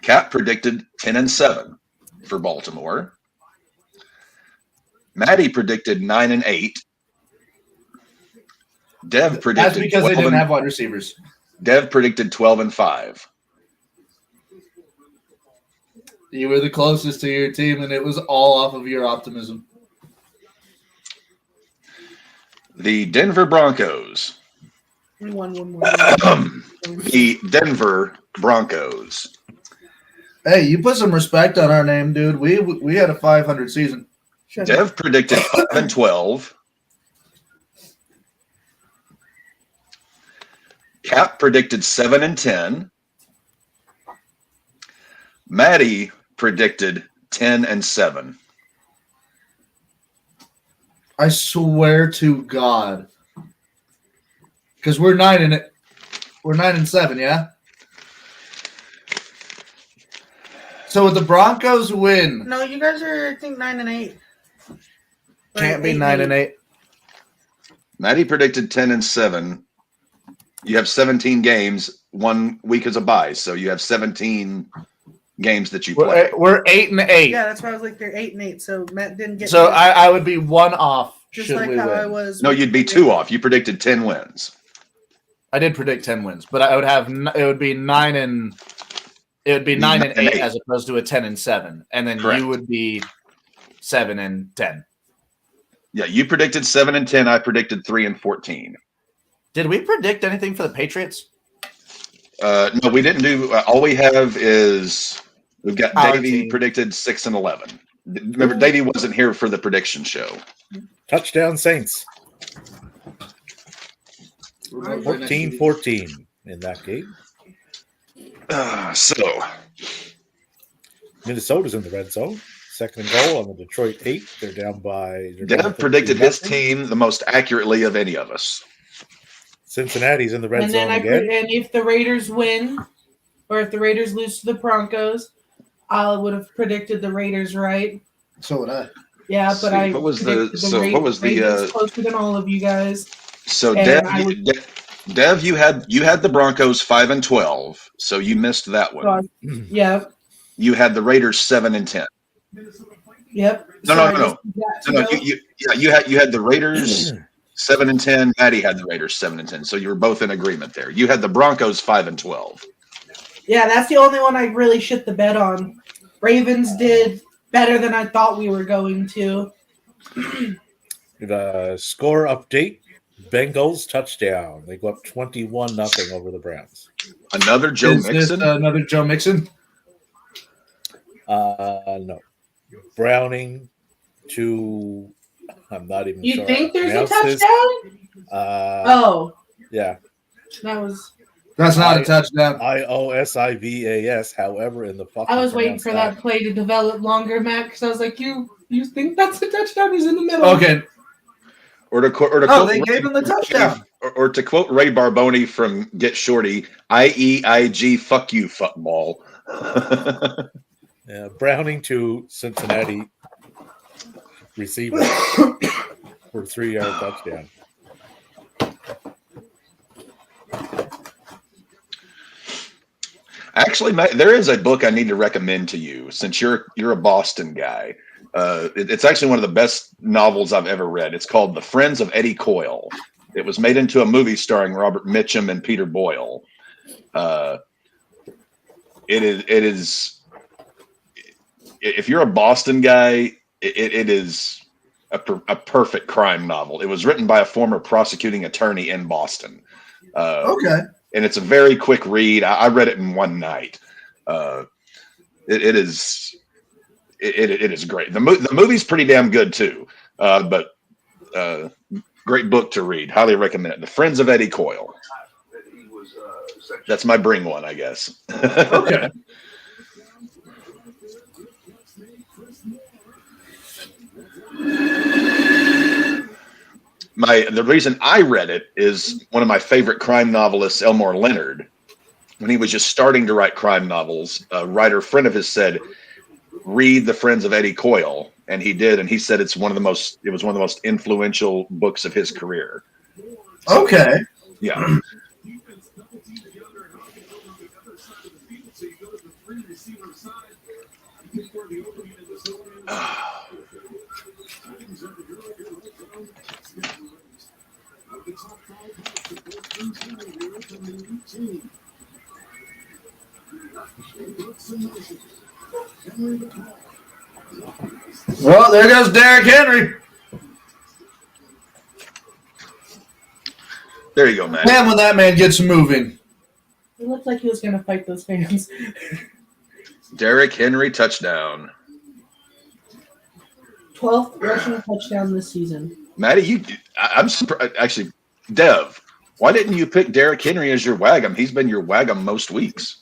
Cap predicted 10-7 for Baltimore. Matty predicted 9-8. Dev predicted. That's because they didn't have wide receivers. Dev predicted 12-5. You were the closest to your team, and it was all off of your optimism. The Denver Broncos. The Denver Broncos. Hey, you put some respect on our name, dude. We had a 500 season. Dev predicted 5-12. Cap predicted 7-10. Matty predicted 10-7. I swear to God. Because we're 9-7, yeah? So would the Broncos win? No, you guys are, I think, 9-8. Can't be 9-8. Matty predicted 10-7. You have 17 games. 1 week is a bye, so you have 17 games that you play. We're 8-8. Yeah, that's why I was like, they're 8-8. So Matt didn't get. So I would be 1 off. Just should like we how win. I was. No, you'd be 2 off. You predicted 10 wins. I did predict 10 wins, but I would have it would be 9-8. It would be 9 and 8 8. as opposed to a 10 and 7, and then Correct. you would be 7 and 10. Yeah, you predicted 7 and 10. I predicted 3 and 14. Did we predict anything for the Patriots? No, we didn't do. All we have is we've got Our Davey team. predicted 6 and 11. Remember, Davey wasn't here for the prediction show. Touchdown Saints. 14-14 in that game. So Minnesota's in the red zone. Second and goal on the Detroit 8. They're down by. Dev predicted his team the most accurately of any of us. Cincinnati's in the red And zone then again. and if the Raiders win, or if the Raiders lose to the Broncos, I would have predicted the Raiders right. So would I. Yeah, but See, I what was predicted the Ravens closer than all of you guys. So And Dev, you had the Broncos 5 and 12, so you missed that one. Yeah. You had the Raiders 7 and 10. Yep. No. You had the Raiders 7 and 10. Maddie had the Raiders 7 and 10. So you were both in agreement there. You had the Broncos 5 and 12. Yeah, that's the only one I really shit the bed on. Ravens did better than I thought we were going to. The score update: Bengals touchdown. They go up 21-0 over the Browns. Another Joe Is this Mixon. another Joe Mixon? No. Browning to. I'm not even You sure. think there's a Pronounce this. touchdown? Yeah. That was. That's not a touchdown. IOSIVAS. However, in the fucking. I was waiting for that play to develop longer, Matt, because I was like, you think that's a touchdown? He's in the middle. Okay. Or to quote they gave him the touchdown. Or to quote Ray Barboni from Get Shorty, IEIG, fuck you, fuckball. Yeah, Browning to Cincinnati receiver for a 3-yard touchdown. Actually, there is a book I need to recommend to you since you're a Boston guy. It's actually one of the best novels I've ever read. It's called The Friends of Eddie Coyle. It was made into a movie starring Robert Mitchum and Peter Boyle. It is. If you're a Boston guy, it is a perfect crime novel. It was written by a former prosecuting attorney in Boston. Okay. And it's a very quick read. I read it in one night. It is great. The movie's pretty damn good too. But great book to read. Highly recommend it. The Friends of Eddie Coyle. That's my bring one, I guess. Okay. The reason I read it is one of my favorite crime novelists, Elmore Leonard. When he was just starting to write crime novels, a writer friend of his said, "Read The Friends of Eddie Coyle," and he did, and he said it was one of the most influential books of his career. Okay. Yeah. Well, there goes Derrick Henry. There you go, man. Man, when that man gets moving. It looked like he was going to fight those fans. Derrick Henry touchdown. 12th rushing touchdown this season. Maddie, I'm surprised. Actually, Dev, why didn't you pick Derrick Henry as your wag'em? He's been your wag'em most weeks.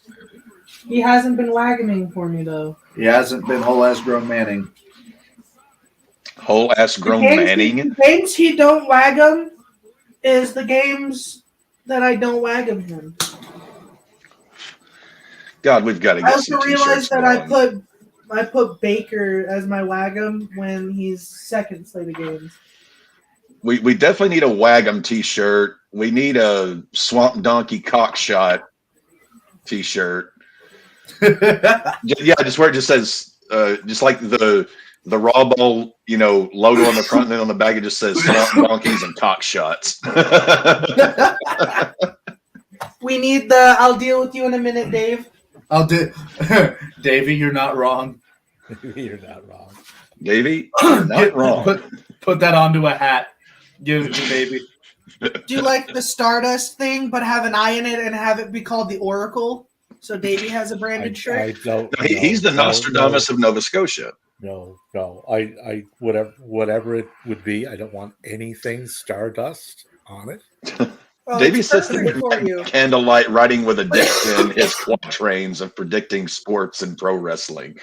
He hasn't been wagging for me, though. He hasn't been whole ass grown Manning. Whole ass grown Manning. The games he don't wag him is the games that I don't wag him. God, we've got to I get also some realized t-shirts that going. I put Baker as my wag'em when he's second slate of games. We definitely need a wag'em t-shirt. We need a Swamp Donkey Cockshot t-shirt. Yeah, just where it just says, just like the RAWBall, logo on the front, and then on the back it just says Swamp Donkeys and Cockshots. We need the "I'll deal with you in a minute, Dave." I'll do. Davey, you're not wrong. You're not wrong. Davey, you're not wrong. Put that onto a hat. Give it to Davey. Do you like the Stardust thing, but have an eye in it and have it be called the Oracle? So Davey has a branded shirt. I don't. No, he's the Nostradamus of Nova Scotia. No. I whatever it would be, I don't want anything Stardust on it. Oh, Davey it's sits there perfect for you. by candlelight writing with a dick in his quatrains of predicting sports and pro wrestling.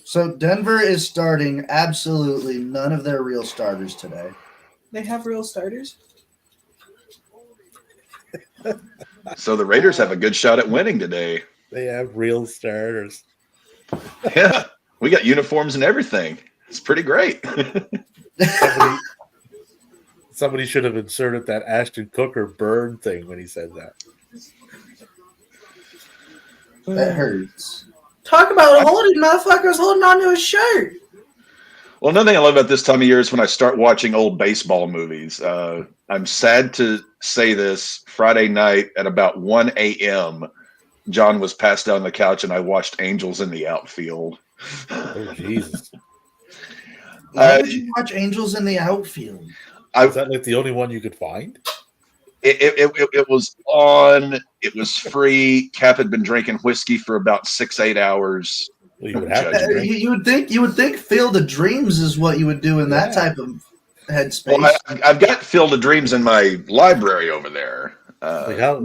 So Denver is starting absolutely none of their real starters today. They have real starters. So the Raiders have a good shot at winning today. They have real starters. Yeah, we got uniforms and everything. It's pretty great. Somebody should have inserted that Ashton Kutcher burn thing when he said that. That hurts. Talk about holding motherfuckers holding onto his shirt. Well, another thing I love about this time of year is when I start watching old baseball movies. I'm sad to say this. Friday night at about 1 a.m., John was passed down the couch and I watched Angels in the Outfield. Oh, Jesus. Why did you watch Angels in the Outfield? Is that like the only one you could find? It was on. It was free. Cap had been drinking whiskey for about 6-8 hours. Well, you would have to drink. You would think Field of Dreams is what you would do in that type of headspace. Well, I've got Field of Dreams in my library over there. I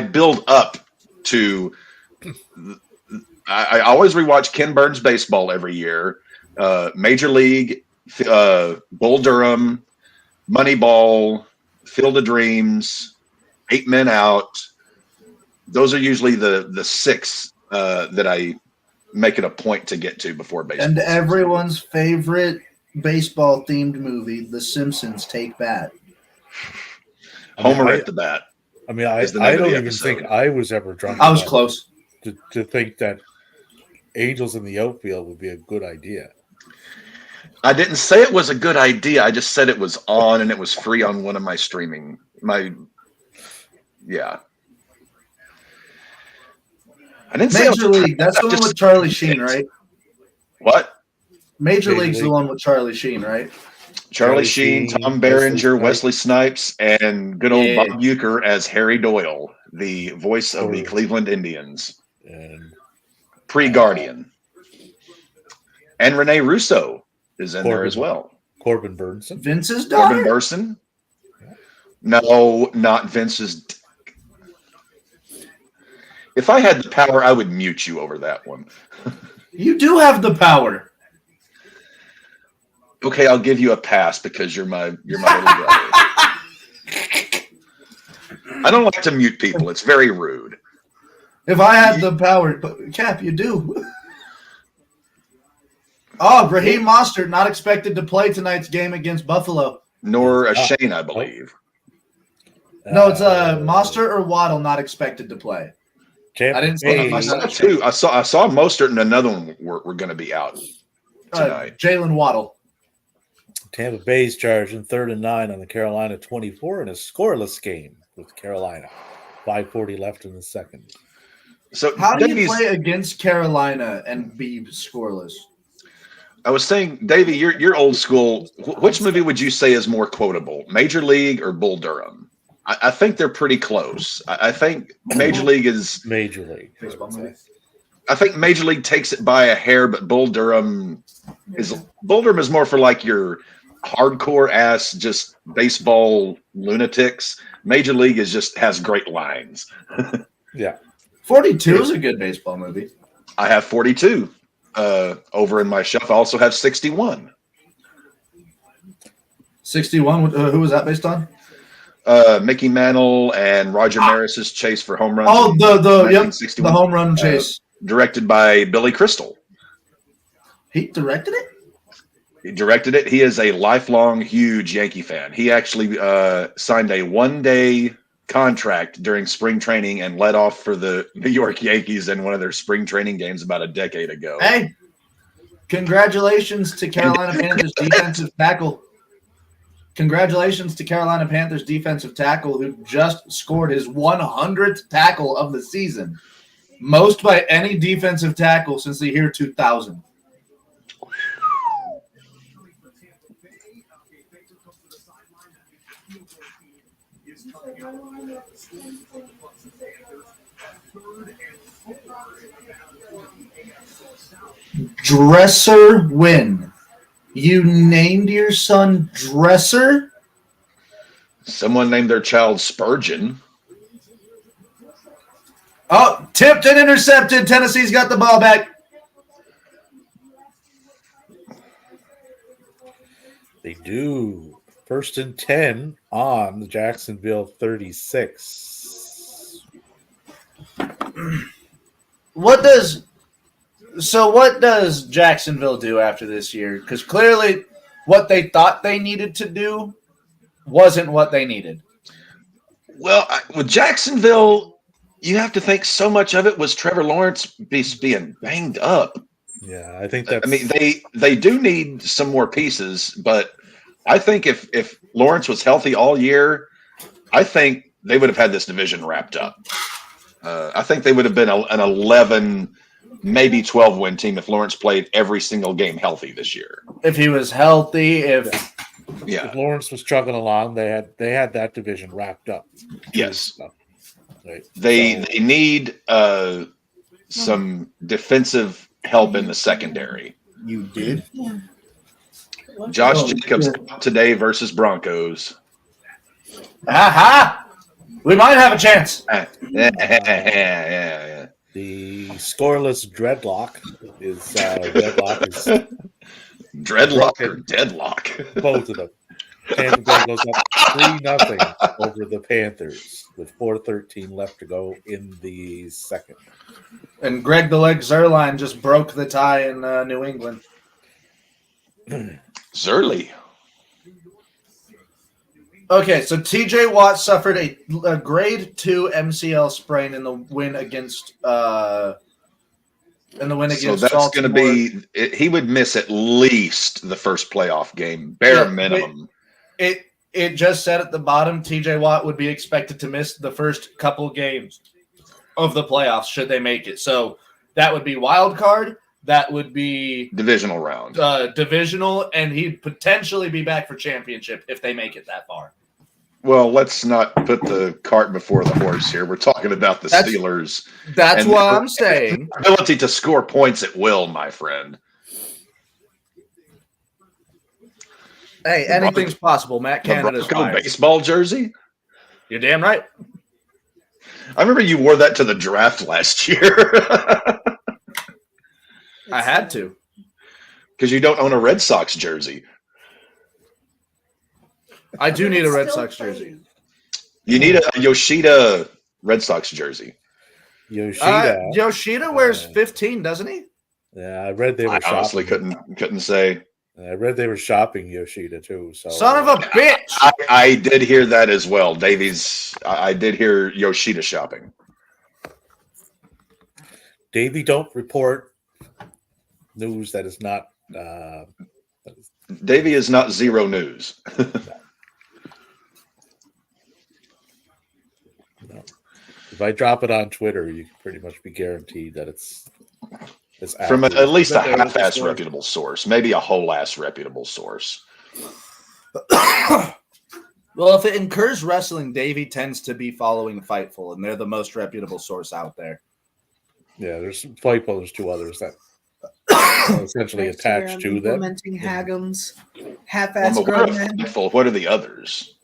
build up to. I always rewatch Ken Burns baseball every year. Major League, Bull Durham, Moneyball, Field of Dreams, 8 Men Out. Those are usually the 6 that I make it a point to get to before baseball. And everyone's favorite baseball themed movie, The Simpsons Take Bat. Homer at the bat. I mean, I don't even think I was ever drunk. I was close to think that Angels in the Outfield would be a good idea. I didn't say it was a good idea. I just said it was on and it was free on one of my streaming. Yeah. I didn't say Major League. That's the one with Charlie Sheen, right? What? Major League's the one with Charlie Sheen, right? Charlie Sheen, Tom Berenger, Wesley Snipes, and good old Bob Uecker as Harry Doyle, the voice of the Cleveland Indians. And Pre-Guardian. And Rene Russo is in there as well. Corbin Burnson. Vince's daughter? Corbin Burnson? No, not Vince's. If I had the power, I would mute you over that one. You do have the power. Okay, I'll give you a pass because you're my little brother. I don't like to mute people. It's very rude. If I had the power, but Cap, you do. Oh, Raheem Mostert not expected to play tonight's game against Buffalo. Nor a Shane, I believe. No, it's Mostert or Waddle not expected to play. I didn't see. I saw two. I saw Mostert and another one were going to be out tonight. Jalen Waddle. Tampa Bay's charging 3rd and 9 on the Carolina 24 in a scoreless game with Carolina. 5:40 left in the second. So how do you play against Carolina and be scoreless? I was saying, Davey, you're old school. Which movie would you say is more quotable, Major League or Bull Durham? I think they're pretty close. I think Major League is Major League. I think Major League takes it by a hair, but Bull Durham is more for like your hardcore ass just baseball lunatics. Major League has great lines. Yeah. 42 is a good baseball movie. I have 42 over in my shelf. I also have 61. 61. Who was that based on? Mickey Mantle and Roger Maris's Chase for Home Runs. Oh, the home run chase. Directed by Billy Crystal. He directed it? He directed it. He is a lifelong huge Yankee fan. He actually signed a 1-day contract during spring training and led off for the New York Yankees in one of their spring training games about a decade ago. Hey, congratulations to Carolina Panthers defensive tackle. Congratulations to Carolina Panthers defensive tackle who just scored his 100th tackle of the season. Most by any defensive tackle since the year 2000. Dresser win. You named your son Dresser? Someone named their child Spurgeon. Oh, tipped and intercepted. Tennessee's got the ball back. They do. 1st and 10 on the Jacksonville 36. What does Jacksonville do after this year? Because clearly what they thought they needed to do wasn't what they needed. Well, with Jacksonville, you have to think so much of it was Trevor Lawrence being banged up. Yeah, I think that's... I mean, they do need some more pieces, but I think if Lawrence was healthy all year, I think they would have had this division wrapped up. I think they would have been an 11, maybe 12-win team if Lawrence played every single game healthy this year. If he was healthy, if Lawrence was chugging along, they had that division wrapped up. Yes. Right. They need some defensive help in the secondary. You did? Josh Jacobs today versus Broncos. Aha! We might have a chance. Yeah. The scoreless dreadlock is Dreadlock or deadlock? both of them. Tampa Bay goes up 3-0 over the Panthers with 4:13 left to go in the second. And Greg the Leg Zerline just broke the tie in New England. Zerly. Okay, so TJ Watt suffered a grade 2 MCL sprain in the win against So that's going to be he would miss at least the first playoff game, bare minimum. It just said at the bottom, TJ Watt would be expected to miss the first couple games of the playoffs should they make it. So that would be wild card. That would be Divisional round. Divisional, and he'd potentially be back for championship if they make it that far. Well, let's not put the cart before the horse here. We're talking about the Steelers. That's what I'm saying. Ability to score points at will, my friend. Hey, anything's possible. Matt Canada's Bronco baseball jersey? You're damn right. I remember you wore that to the draft last year. I had to. Because you don't own a Red Sox jersey. I do need a Red Sox jersey. You need a Yoshida Red Sox jersey. Yoshida wears 15, doesn't he? Yeah, I read they were shopping. Honestly couldn't say. I read they were shopping Yoshida too. So son of a bitch! I did hear that as well, Davies. I did hear Yoshida shopping. Davey, don't report news that is not. Davey is not zero news. No. If I drop it on Twitter, you can pretty much be guaranteed that it's from at least a half-ass reputable source, maybe a whole-ass reputable source. Well, if it incurs wrestling, Davey tends to be following Fightful, and they're the most reputable source out there. Yeah, there's Fightful. There's two others that are essentially attached to them. Implementing Hagums, half-ass grown men. What are the others?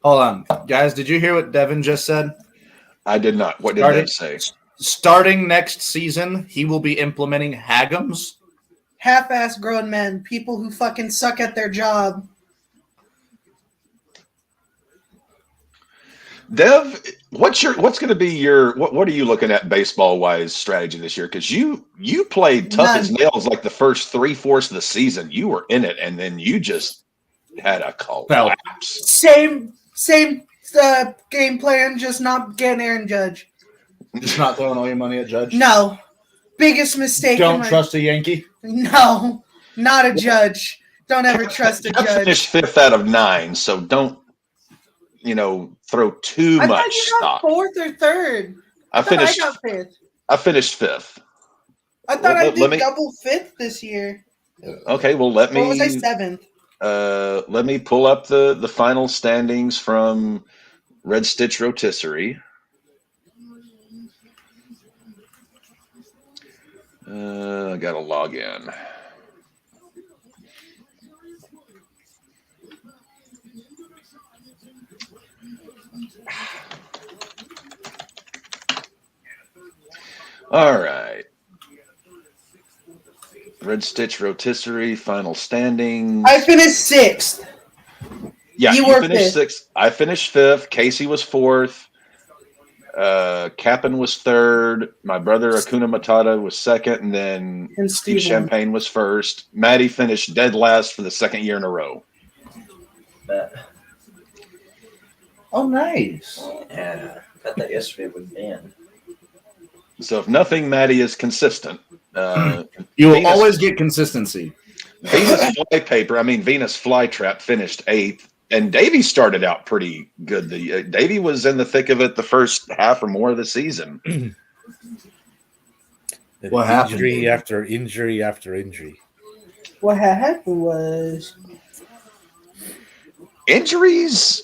Hold on. Guys, did you hear what Devin just said? I did not. What did Dev say? Starting next season, he will be implementing Hagums. Half-ass grown men, people who fucking suck at their job. Dev, what's going to be your what are you looking at baseball-wise strategy this year? Because you played tough as nails like the first 3/4 of the season. You were in it, and then you just had a collapse. Same game plan, just not getting Aaron Judge. Just not throwing all your money at Judge? No. Biggest mistake. Don't trust a Yankee? No. Not a judge. Don't ever trust a Jeff judge. finished 5th out of 9, so don't throw too I much thought you got stock. 4th or 3rd. I finished. I got 5th. I finished 5th. I thought I Let did me- double 5th this year. Okay, well let Or was I me 7th? let me pull up the final standings from Red Stitch Rotisserie. I gotta log in. All right. Red Stitch Rotisserie final standings. I finished 6th. Yeah, You you were finished 5th. 6th. I finished 5th. Casey was 4th. Cap'n was 3rd. My brother Akuna Matata was 2nd, and then And Steve Steve won. Champagne was 1st. Maddie finished dead last for the 2nd year in a row. Oh, nice. Yeah, got that yesterday with Ben. So if nothing, Maddie is consistent. You will Venus- always get consistency. Venus Flytrap finished 8th, and Davey started out pretty good. Davey was in the thick of it the first half or more of the season. What happened, Injury Davey? after injury after injury. What happened was Injuries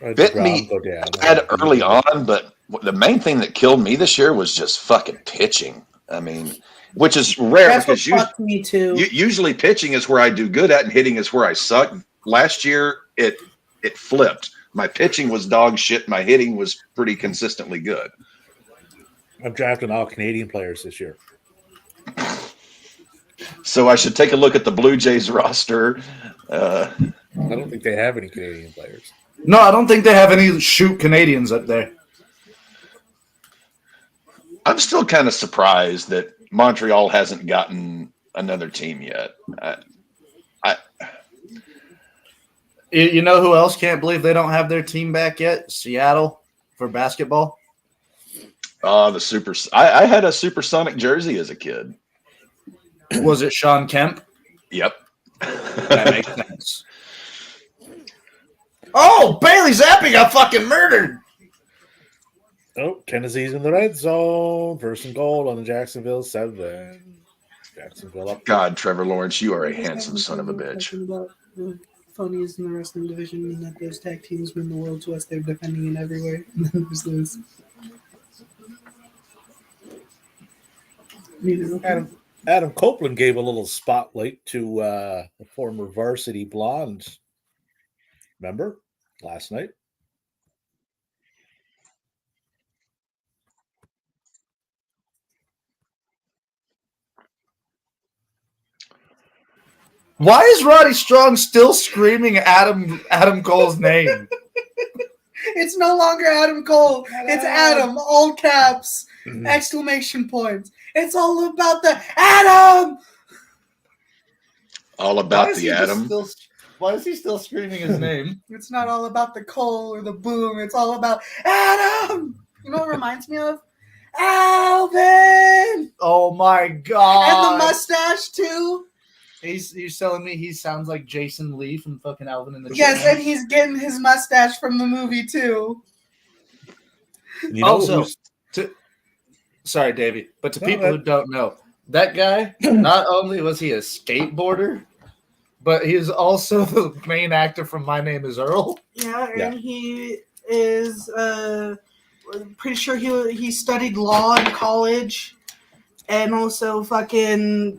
Or Bit the me ground go down. bad early on, but the main thing that killed me this year was just fucking pitching. I mean, which is rare that's what because fucked me too. usually pitching is where I do good at and hitting is where I suck. Last year, it flipped. My pitching was dog shit. My hitting was pretty consistently good. I'm drafting all Canadian players this year. So I should take a look at the Blue Jays roster. I don't think they have any Canadian players. No, I don't think they have any shoot Canadians up there. I'm still kind of surprised that Montreal hasn't gotten another team yet. You know who else can't believe they don't have their team back yet? Seattle for basketball. The super. I had a supersonic jersey as a kid. Was it Sean Kemp? Yep. That makes sense. Oh, Bailey Zappi got fucking murdered. Oh, Tennessee's in the red zone. First and goal on the Jacksonville 7. Jacksonville up. God, Trevor Lawrence, you are a handsome son of a bitch. About the funniest in the wrestling division, and that those tag teams win the world's West. They're defending it everywhere. And then there's those. Adam Copeland gave a little spotlight to a former varsity blonde. Remember? Last night. Why is Roddy Strong still screaming Adam Cole's name? It's no longer Adam Cole. It's Adam, all caps, exclamation points. It's all about the Adam. All about the Adam. Why is he still screaming his name? It's not all about the Cole or the boom. It's all about Adam. You know what it reminds me of? Alvin. Oh my god! And the mustache too. He's telling me he sounds like Jason Lee from fucking Alvin and the Yes, Chipmunks. and he's getting his mustache from the movie too. You know Also, who's- sorry, Davey, but to No, people who don't know, that guy, not only was he a skateboarder, but he is also the main actor from My Name is Earl. Yeah, and Yeah. he is pretty sure he studied law in college, and also fucking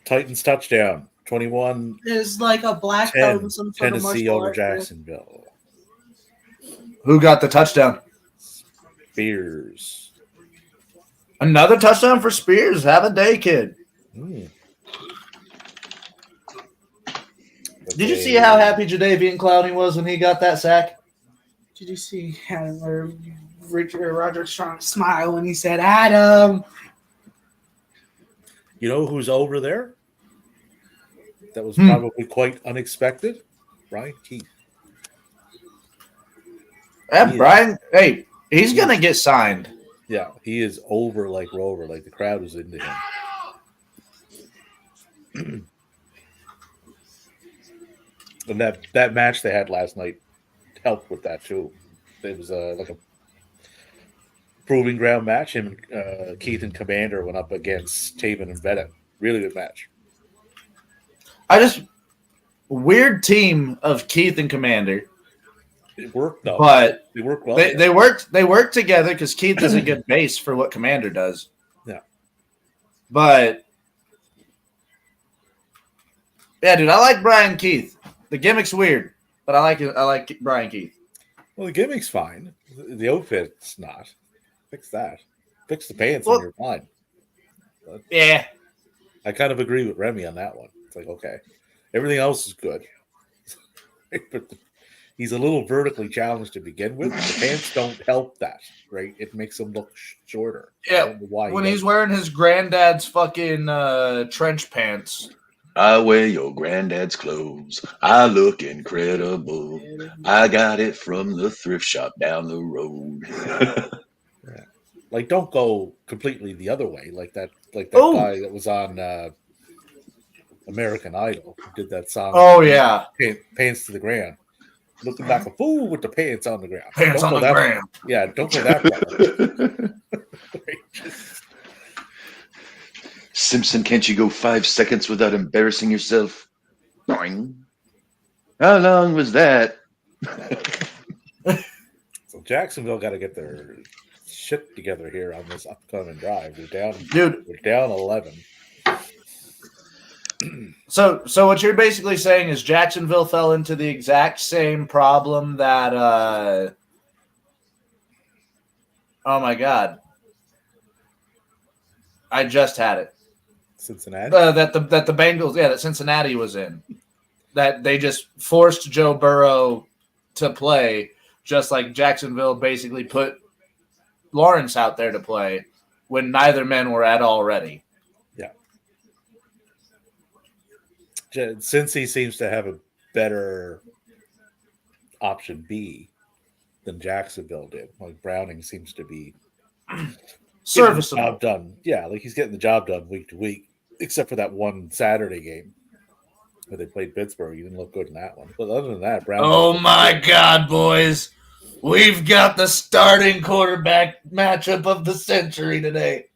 Titans touchdown. 21-10 is like a black belt in some sort of Tennessee martial over art. Jacksonville. Who got the touchdown? Spears. Another touchdown for Spears. Have a day, kid. Hmm. Did you see how happy Jadeveon Clowney was when he got that sack? Did you see Adam or Roger Strong smile when he said Adam? You know who's over there? That was probably quite unexpected. Brian Keith. Yeah, Brian. Hey, he's gonna get signed. Yeah, he is over like Rover. Like the crowd is into him. And that match they had last night helped with that too. It was like a proving ground match. Him and Keith and Commander went up against Taven and Bennett. Really good match. Weird team of Keith and Commander. It worked though. But they worked well. They worked together because Keith is a good base for what Commander does. Yeah. But yeah, dude, I like Brian Keith. The gimmick's weird, but I like Brian Keith. Well, the gimmick's fine. The outfit's not. Fix that. Fix the pants Well, and you're fine. But yeah. I kind of agree with Remy on that one. It's like, okay. Everything else is good. But he's a little vertically challenged to begin with. The pants don't help that, right? It makes him look shorter. Yeah, when he's wearing his granddad's fucking trench pants. I wear your granddad's clothes. I look incredible. I got it from the thrift shop down the road. Yeah. Like, don't go completely the other way. Like that guy that was on American Idol who did that song. Oh yeah, pants to the ground. Looking like a fool with the pants on the ground. Pants on the ground. Yeah, don't go that far. Simpson, can't you go 5 seconds without embarrassing yourself? Boing. How long was that? So Jacksonville got to get their shit together here on this upcoming drive. We're down 11. So what you're basically saying is Jacksonville fell into the exact same problem that oh my god, I just had it. Cincinnati. That the Bengals, that Cincinnati was in. That they just forced Joe Burrow to play, just like Jacksonville basically put Lawrence out there to play when neither men were at all ready. Cincy seems to have a better option B than Jacksonville did. Like Browning seems to be serviceable. Job done. Yeah, like he's getting the job done week to week, except for that one Saturday game where they played Pittsburgh. He didn't look good in that one. But other than that, Browning. Oh my God, boys. We've got the starting quarterback matchup of the century today.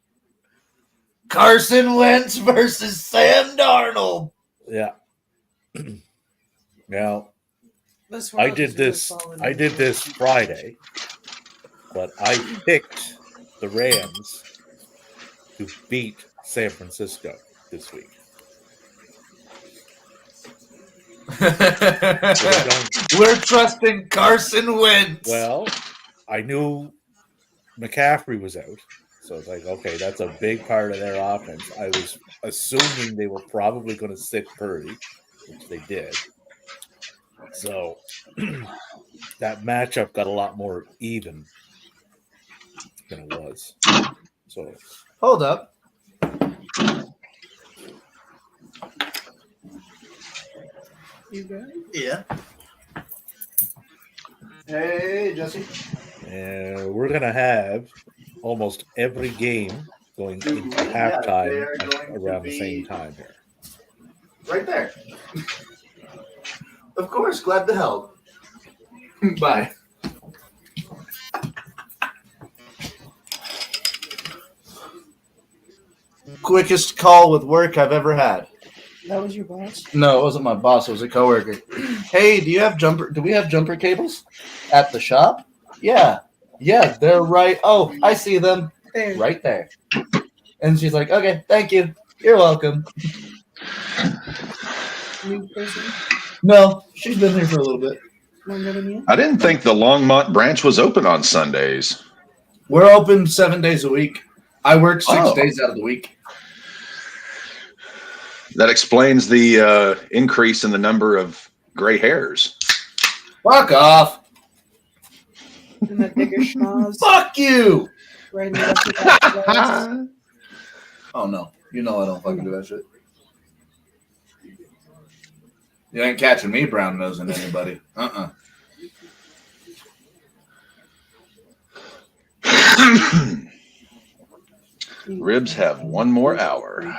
Carson Wentz versus Sam Darnold. Yeah. Now, I did this Friday, but I picked the Rams to beat San Francisco this week. We're trusting Carson Wentz. Well, I knew McCaffrey was out. So it's like, okay, that's a big part of their offense. I was assuming they were probably going to sit Purdy, which they did. So that matchup got a lot more even than it was. So hold up. You got it? Yeah. Hey, Jesse. And we're going to have almost every game going into halftime around the same time here. Right there. Of course, glad to help. Bye. Quickest call with work I've ever had. That was your boss? No, it wasn't my boss. It was a coworker. Hey, do we have jumper cables at the shop? Yeah, they're right. Oh, I see them right there. And she's like, okay, thank you. You're welcome. New person? No, she's been here for a little bit. Longer than you? I didn't think the Longmont branch was open on Sundays. We're open 7 days a week. I work 6 days out of the week. That explains the increase in the number of gray hairs. Fuck off. And that bigger schnoz. Fuck you. Right now, that's what that was. Oh, no. You know I don't fucking do that shit. You ain't catching me brown nosing anybody. Ribs have one more hour.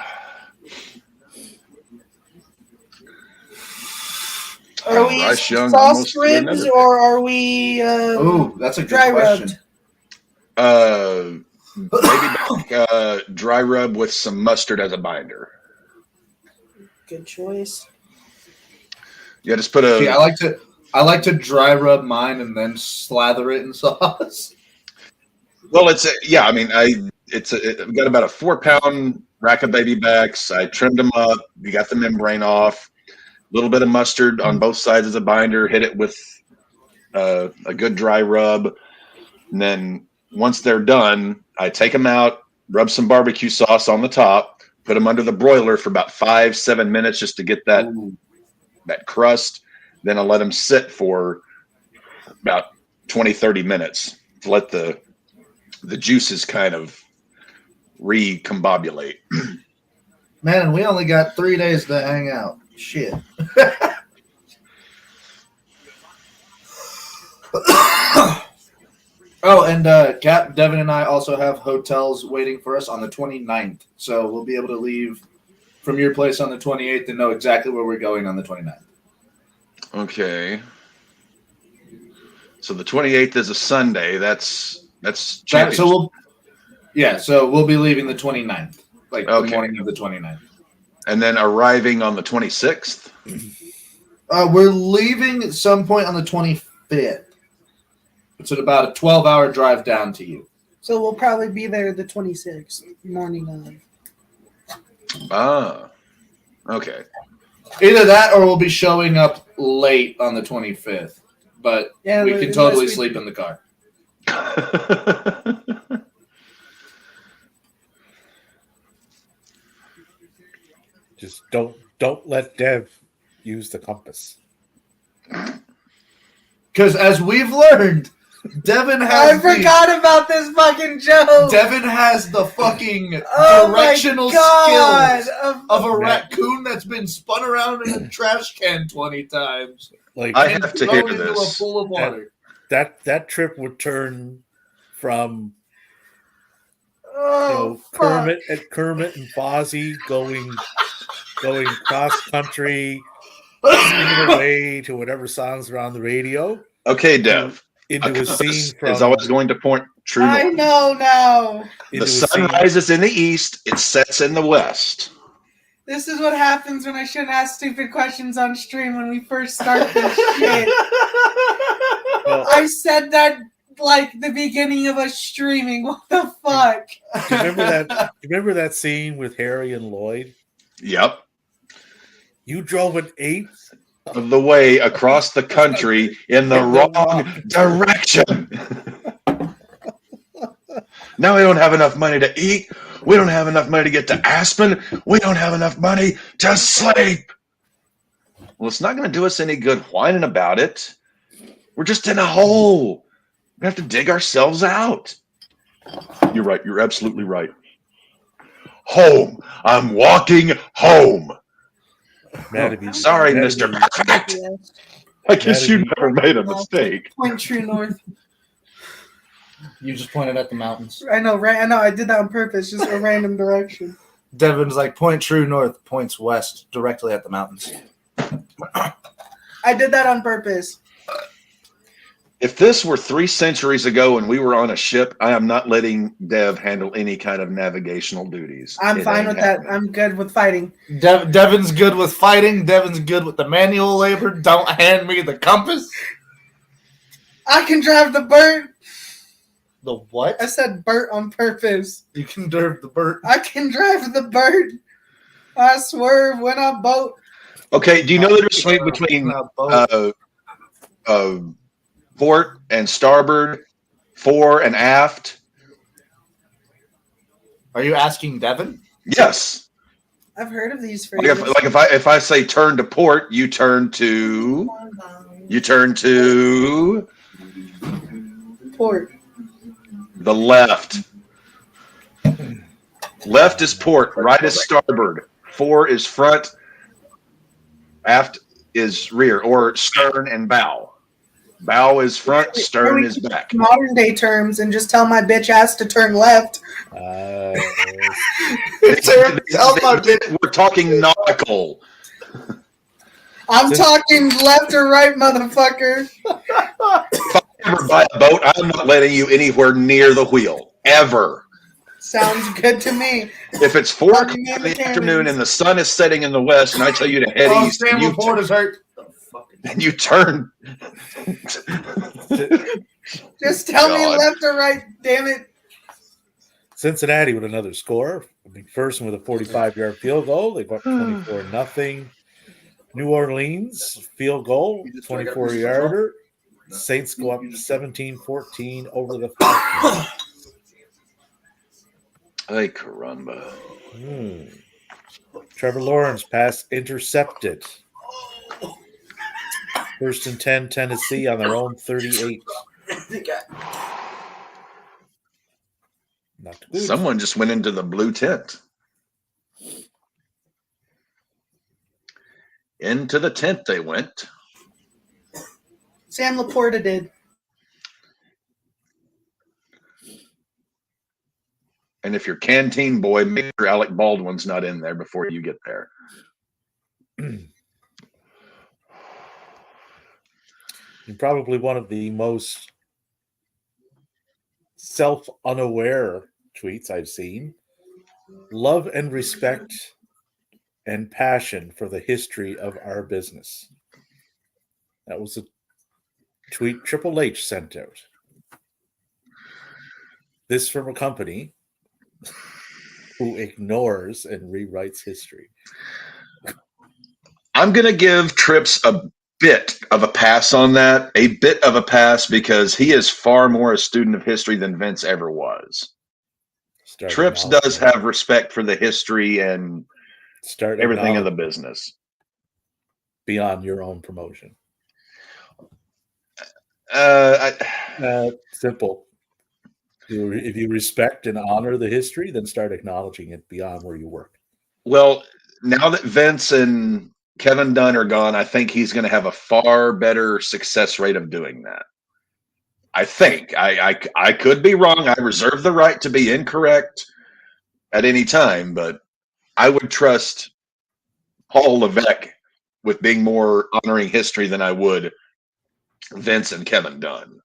Are we Bryce Young sauce almost threw ribs another or are we Ooh, that's a good dry question. rubbed? Maybe dry rub with some mustard as a binder. Good choice. Yeah, just put See, a. I like to dry rub mine and then slather it in sauce. Well, I've got about a 4-pound rack of baby backs. I trimmed them up. You got the membrane off. A little bit of mustard on both sides as a binder. Hit it with a good dry rub, and then once they're done, I take them out, rub some barbecue sauce on the top, put them under the broiler for about 5-7 minutes just to get that crust. Then I let them sit for about 20-30 minutes to let the juices kind of recombobulate. Man, we only got 3 days to hang out. Shit. Oh, and Cap, Devin, and I also have hotels waiting for us on the 29th. So we'll be able to leave from your place on the 28th and know exactly where we're going on the 29th. Okay. So the 28th is a Sunday. That's So championship. we'll be leaving the 29th, like the Okay. morning of the 29th. And then arriving on the 26th. We're leaving at some point on the 25th. It's at about a 12-hour drive down to you. So we'll probably be there the 26th morning of. Ah. Okay. Either that or we'll be showing up late on the 25th. But Yeah, we but can unless totally we- sleep in the car. Just don't let Dev use the compass. Because as we've learned, Devin has I forgot about this fucking joke. Devin has the fucking Oh my directional God. skills of a raccoon that's been spun around in a trash can 20 times. Like I and have to hear thrown into this. a pool of water. that trip would turn from Oh, fuck. Kermit and Fozzie going cross country, singing away to whatever songs are on the radio, Okay, Dev. into a scene Is from always going to point true I north. know now. into The a sun scene. rises in the east, it sets in the west. This is what happens when I shouldn't ask stupid questions on stream when we first start this shit. Well, I said that like the beginning of us streaming. What the fuck? do you remember that scene with Harry and Lloyd? Yep. You drove an 8. Of the way across the country in the wrong direction. Now we don't have enough money to eat. We don't have enough money to get to Aspen. We don't have enough money to sleep. Well, it's not going to do us any good whining about it. We're just in a hole. We have to dig ourselves out. You're right. You're absolutely right. Home. I'm walking home. Sorry, Mr. Perfect. Yes. I guess you That'd be- never made a mistake. Point true north. You just pointed at the mountains. I know, right? I know. I did that on purpose, just a random direction. Devin's like, point true north, points west, directly at the mountains. I did that on purpose. If this were 3 centuries ago and we were on a ship, I am not letting Dev handle any kind of navigational duties. I'm It fine ain't with that. happening. I'm good with fighting. Devin's good with fighting. Devin's good with the manual labor. Don't hand me the compass. I can drive the Burt. The what? I said Burt on purpose. You can drive the bird. I can drive the Burt. I swerve when I boat. Okay, do you know the difference between port and starboard, fore and aft? Are you asking Devin? Yes. I've heard of these Like phrases. if I say turn to port, you turn to Port. the left. Left is port, right is starboard, fore is front, aft is rear, or stern and bow. Bow is front, stern is back. Modern day terms and just tell my bitch ass to turn left. We're talking nautical. I'm talking left or right, motherfucker. If I ever buy a boat, I'm not letting you anywhere near the wheel ever. Sounds good to me. If it's 4 Love o'clock you, in man, the afternoon and the sun is setting in the west, and I tell you to head Oh, east, Sam and you, Laporte is hurt. and you turn. Just tell me God. left or right, damn it. Cincinnati with another score. McPherson with a 45-yard field goal. They go up 24-0. New Orleans field goal, 24-yarder. Saints go up 17-14 over the Falcons. Ay, caramba. Trevor Lawrence pass intercepted. 1st and 10, Tennessee on their own 38. Not good. Someone just went into the blue tent. Into the tent they went. Sam Laporta did. And if you're canteen boy, make sure Alec Baldwin's not in there before you get there. And probably one of the most self-unaware tweets I've seen. Love and respect and passion for the history of our business. That was a tweet Triple H sent out. This from a company who ignores and rewrites history. I'm going to give Trips a bit of a pass on that, because he is far more a student of history than Vince ever was. Trips does have respect for the history and everything of the business. Beyond your own promotion. Simple. If you respect and honor the history, then start acknowledging it beyond where you work. Well, now that Vince and Kevin Dunn are gone, I think he's going to have a far better success rate of doing that. I think. I could be wrong. I reserve the right to be incorrect at any time, but I would trust Paul Levesque with being more honoring history than I would Vince and Kevin Dunn.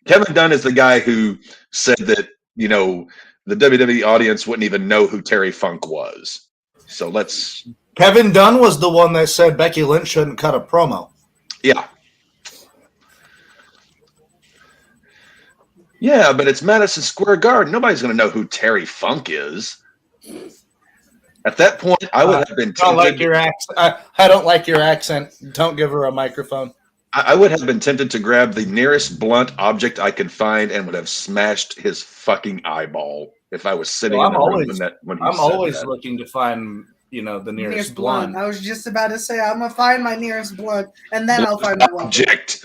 Kevin Dunn is the guy who said that, the WWE audience wouldn't even know who Terry Funk was. So let's... Kevin Dunn was the one that said Becky Lynch shouldn't cut a promo. Yeah. Yeah, but it's Madison Square Garden. Nobody's going to know who Terry Funk is. At that point, I would have been tempted. I don't like your accent. I don't like your accent. Don't give her a microphone. I would have been tempted to grab the nearest blunt object I could find and would have smashed his fucking eyeball if I was sitting in the room when he I'm said always that. looking to find, the nearest blunt. I was just about to say, I'm going to find my nearest blunt, and then I'll find my weapon. Object.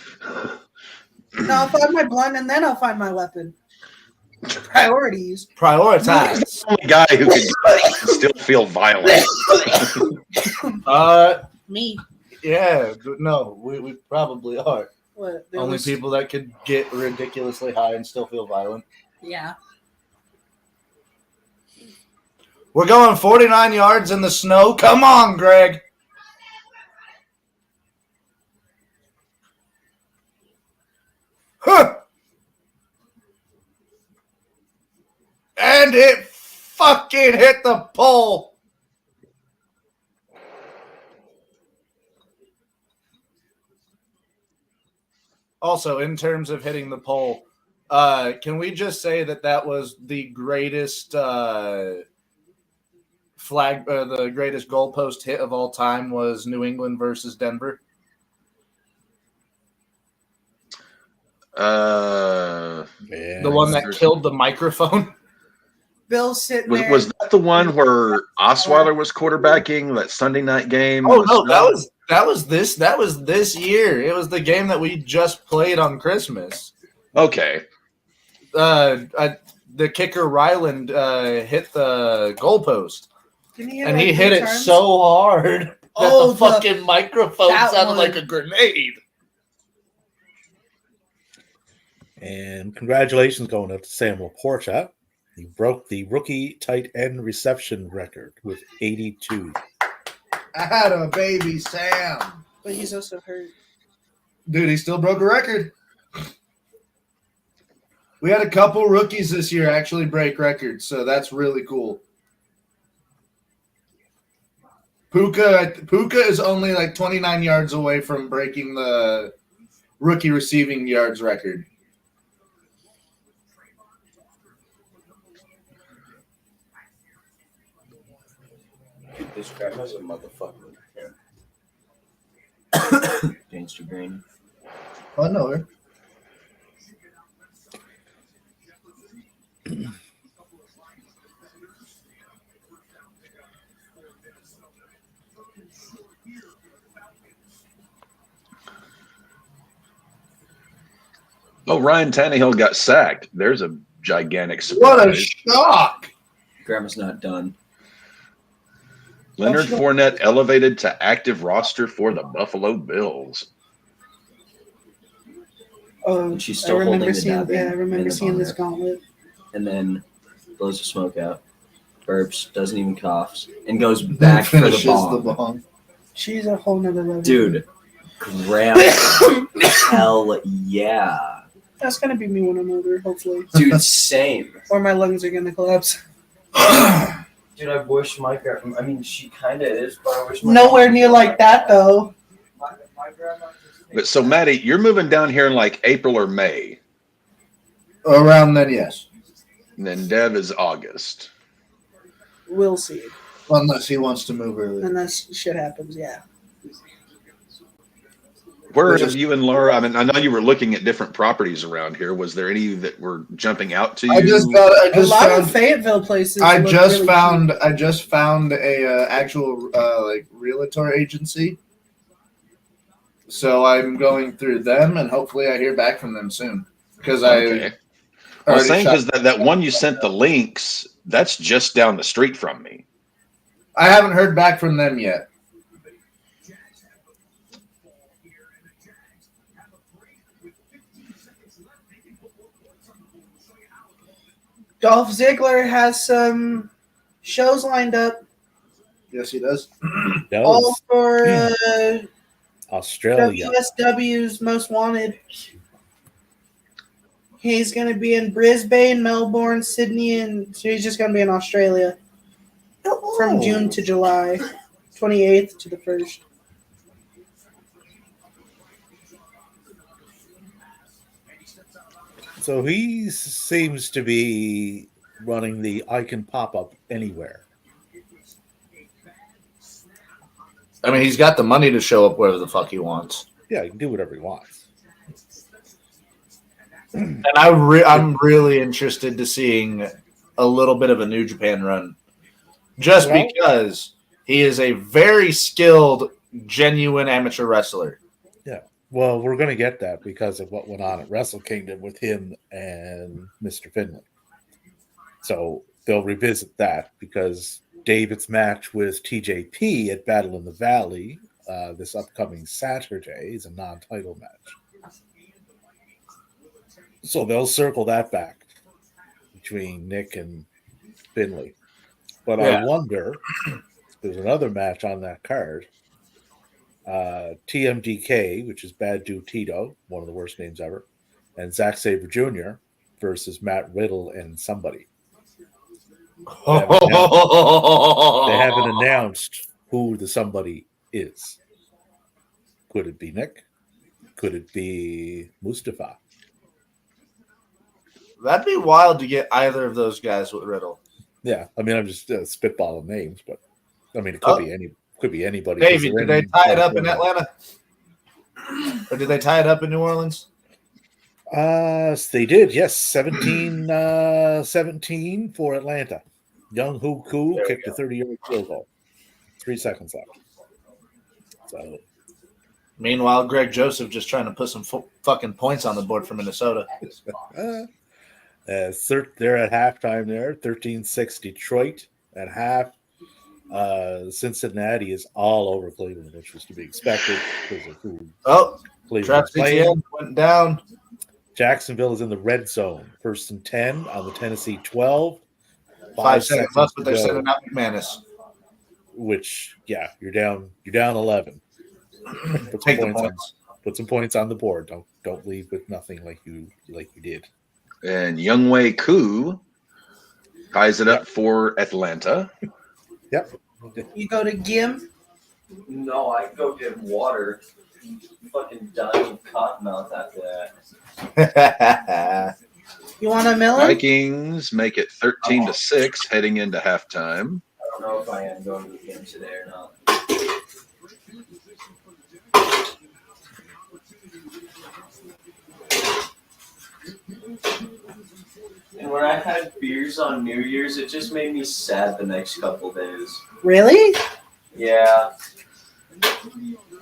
No, I'll find my blunt, and then I'll find my weapon. Priorities. Prioritize. He's the only guy who can still feel violent. Me. Yeah, no, we probably are. What? Only people that could get ridiculously high and still feel violent. Yeah. We're going 49 yards in the snow. Come on, Greg. Huh. And it fucking hit the pole. Also, in terms of hitting the pole, can we just say that was the greatest the greatest goalpost hit of all time was New England versus Denver? The one that killed the microphone. Bill's sitting there. Was that the one where Osweiler was quarterbacking that Sunday night game? Oh no, that was this year. It was the game that we just played on Christmas. Okay. The kicker Ryland hit the goalpost, and he hit it so hard that the fucking microphone sounded like a grenade. And congratulations going up to Sam Laporta. He broke the rookie tight end reception record with 82. I had a baby Sam. But he's also hurt. Dude, he still broke a record. We had a couple rookies this year actually break records, so that's really cool. Puka is only like 29 yards away from breaking the rookie receiving yards record. This crap has a motherfucker. Gangster Green. I know her. Oh, Ryan Tannehill got sacked. There's a gigantic surprise. What a shock! Grandma's not done. Leonard Fournette elevated to active roster for the Buffalo Bills. Oh, And she's still holding the dab I in remember the seeing this bonnet. gauntlet. And then blows the smoke out. Burps, doesn't even coughs, and goes back for the Finishes bomb. She's a whole nother level. Dude, grandma. Hell yeah. That's gonna be me when I'm older, hopefully. Dude, same. Or my lungs are gonna collapse. Dude, I wish my grandma, I mean, she kind of is, but I wish my Nowhere near like that though. My grandma just But so, Maddie, you're moving down here in like April or May, Around then, yes. and then Dev is August. We'll see. Unless he wants to move early. Unless shit happens, yeah. Where Which have is- you and Laura? I mean, I know you were looking at different properties around here. Was there any that were jumping out to you? I just A lot found of Fayetteville places. I look just really found cheap. I just found a actual like realtor agency. So I'm going through them, and hopefully I hear back from them soon. Because Okay. I was saying already because that one you sent the links, that's just down the street from me. I haven't heard back from them yet. Dolph Ziggler has some shows lined up, Yes, he does. all for Australia. WSW's Most Wanted. He's going to be in Brisbane, Melbourne, Sydney, and so he's just going to be in Australia from June to July, 28th to the 1st. So he seems to be running the I can pop up anywhere. I mean, he's got the money to show up wherever the fuck he wants. Yeah, he can do whatever he wants. And I'm really interested to seeing a little bit of a New Japan run. Just Well- because he is a very skilled, genuine amateur wrestler. Well, we're going to get that because of what went on at Wrestle Kingdom with him and Mr. Finlay. So they'll revisit that because David's match with TJP at Battle in the Valley this upcoming Saturday is a non-title match. So they'll circle that back between Nick and Finlay. But Yeah. I wonder, there's another match on that card. TMDK, which is Bad Dude Tito, one of the worst names ever, and Zack Sabre Jr. versus Matt Riddle and somebody. They haven't announced who the somebody is. Could it be Nick? Could it be Mustafa? That'd be wild to get either of those guys with Riddle. Yeah, I mean, I'm just spitballing names, but I mean, it could be any. Could be anybody. Davey, Because did they're they tie it up in California. Atlanta? Or did they tie it up in New Orleans? They did, yes. 17 for Atlanta. Young Hoo Koo There we kicked a 30-yard field goal. 3 seconds left. So, Meanwhile, Greg Joseph just trying to put some fucking points on the board for Minnesota. they're at halftime there. 13-6 Detroit at half. Cincinnati is all over Cleveland, which was to be expected because of who Oh, Cleveland Travis was playing. Etienne went down. Jacksonville is in the red zone. 1st and 10 on the Tennessee 12. 5 seconds left, but to they're go. sending out McManus. which you're down 11. Put Take the on, points. put some points on the board. Don't leave with nothing like you did. And Youngwei Koo ties it up for Atlanta. Yep. You go to Gim. No, I go get water. Fucking dying cottonmouth after that. You want a Miller? Vikings make it 13-6 heading into halftime. I don't know if I am going to the game today or not. And when I had beers on New Year's, it just made me sad the next couple days. Really? Yeah.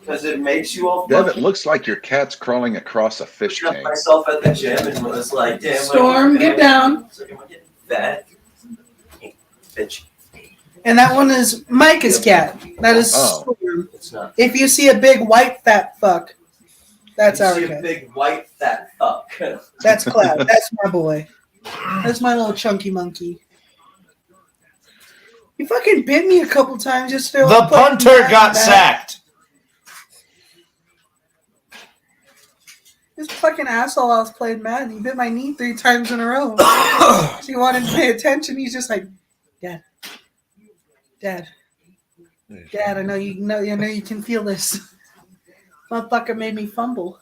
Because it makes you all Dev, it looks like your cat's crawling across a fish I tank. myself at the gym and was like, damn. Storm, get down. It's like, am I getting fat? Bitch. And that one is Micah's cat. That is Oh. Storm. It's not. If you see a big white fat fuck, that's You our see a cat. big white fat fuck. That's Cloud. That's my boy. That's my little chunky monkey. He fucking bit me a couple times just to The punter got sacked. This fucking asshole I was playing Madden. He bit my knee 3 times in a row. He wanted to pay attention. He's just like, Dad, I know you can feel this. Motherfucker made me fumble.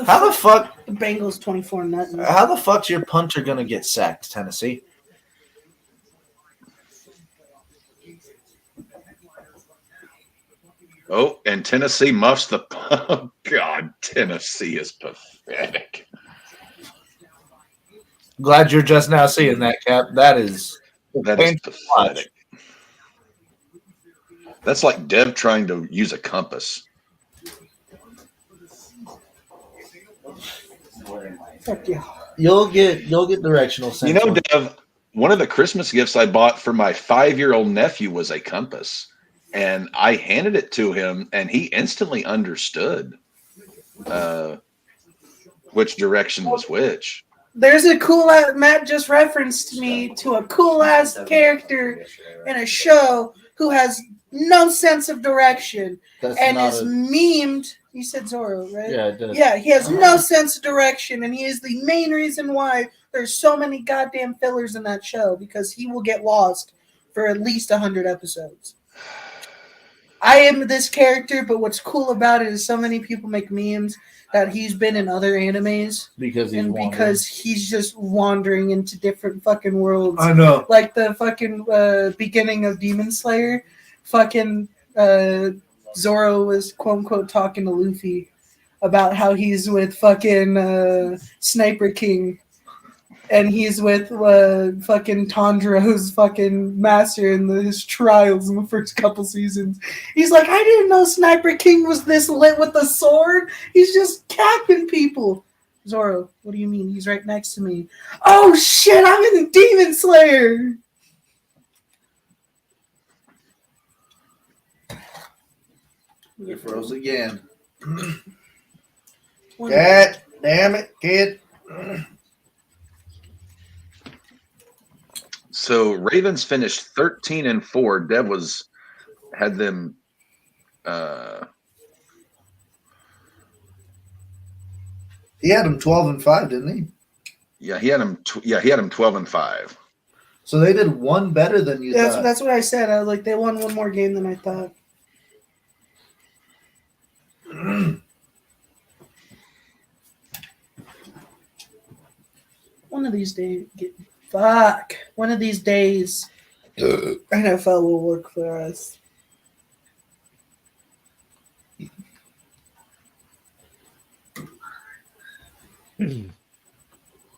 How the fuck? The Bengals 24-0. How the fuck's your punter gonna get sacked, Tennessee? Oh, and Tennessee muffs the. Oh, God, Tennessee is pathetic. Glad you're just now seeing that, Cap. That is That is pathetic. That's like Dev trying to use a compass. Fuck yeah. you'll get directional sense. You know, Dev, one of the Christmas gifts I bought for my 5-year-old nephew was a compass. And I handed it to him, and he instantly understood which direction was which. There's a cool ass, Matt just referenced me to a cool ass character in a show who has no sense of direction and is memed. You said Zorro, right? Yeah, it does. Yeah, he has no sense of direction, and he is the main reason why there's so many goddamn fillers in that show, because he will get lost for at least 100 episodes. I am this character, but what's cool about it is so many people make memes that he's been in other animes because he's just wandering into different fucking worlds. I know. Like the fucking beginning of Demon Slayer, fucking Zoro was quote unquote talking to Luffy about how he's with fucking Sniper King. And he's with fucking Tanjiro's fucking master in his trials in the first couple seasons. He's like, I didn't know Sniper King was this lit with a sword. He's just capping people. Zoro, what do you mean? He's right next to me. Oh shit, I'm in Demon Slayer. It froze again. One- God damn it, kid. So Ravens finished 13-4. Dev had them. He had him 12-5, didn't he? Yeah, he had him. He had him 12-5. So they did one better than you thought. That's what I said. I was like, they won one more game than I thought. One of these days, one of these days, NFL will work for us.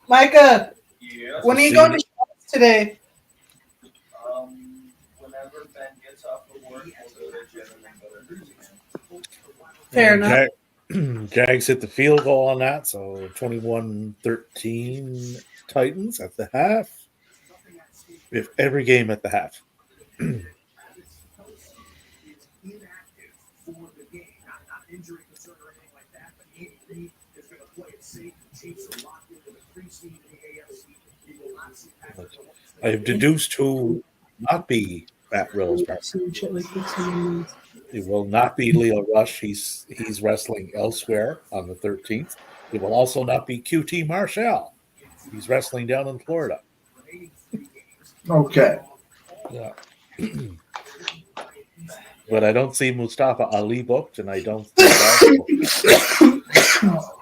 Micah, Yeah. when are you going to shots today? Whenever Ben gets off of work, we'll go to gym and then go to Disney. Fair enough. Jags hit the field goal on that, so 21-13 Titans at the half. We have every game at the half. I have deduced who will not be Matt Riddle's partner. Some shit like this in It will not be Leo Rush. He's wrestling elsewhere on the 13th. It will also not be QT Marshall. He's wrestling down in Florida. Okay. Yeah. But I don't see Mustafa Ali booked, and I don't see that booked.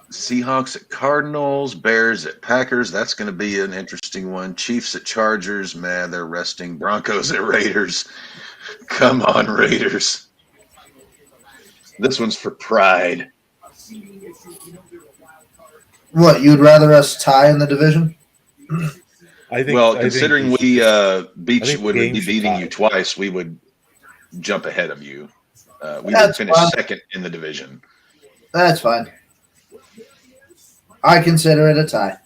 Seahawks at Cardinals, Bears at Packers. That's going to be an interesting one. Chiefs at Chargers. Man, they're resting. Broncos at Raiders. Come on, Raiders. This one's for pride. What, you'd rather us tie in the division? I think. Well, I considering think we would game be should beating tie. you twice, we would jump ahead of you. We would That's finish fine. second in the division. That's fine. I consider it a tie.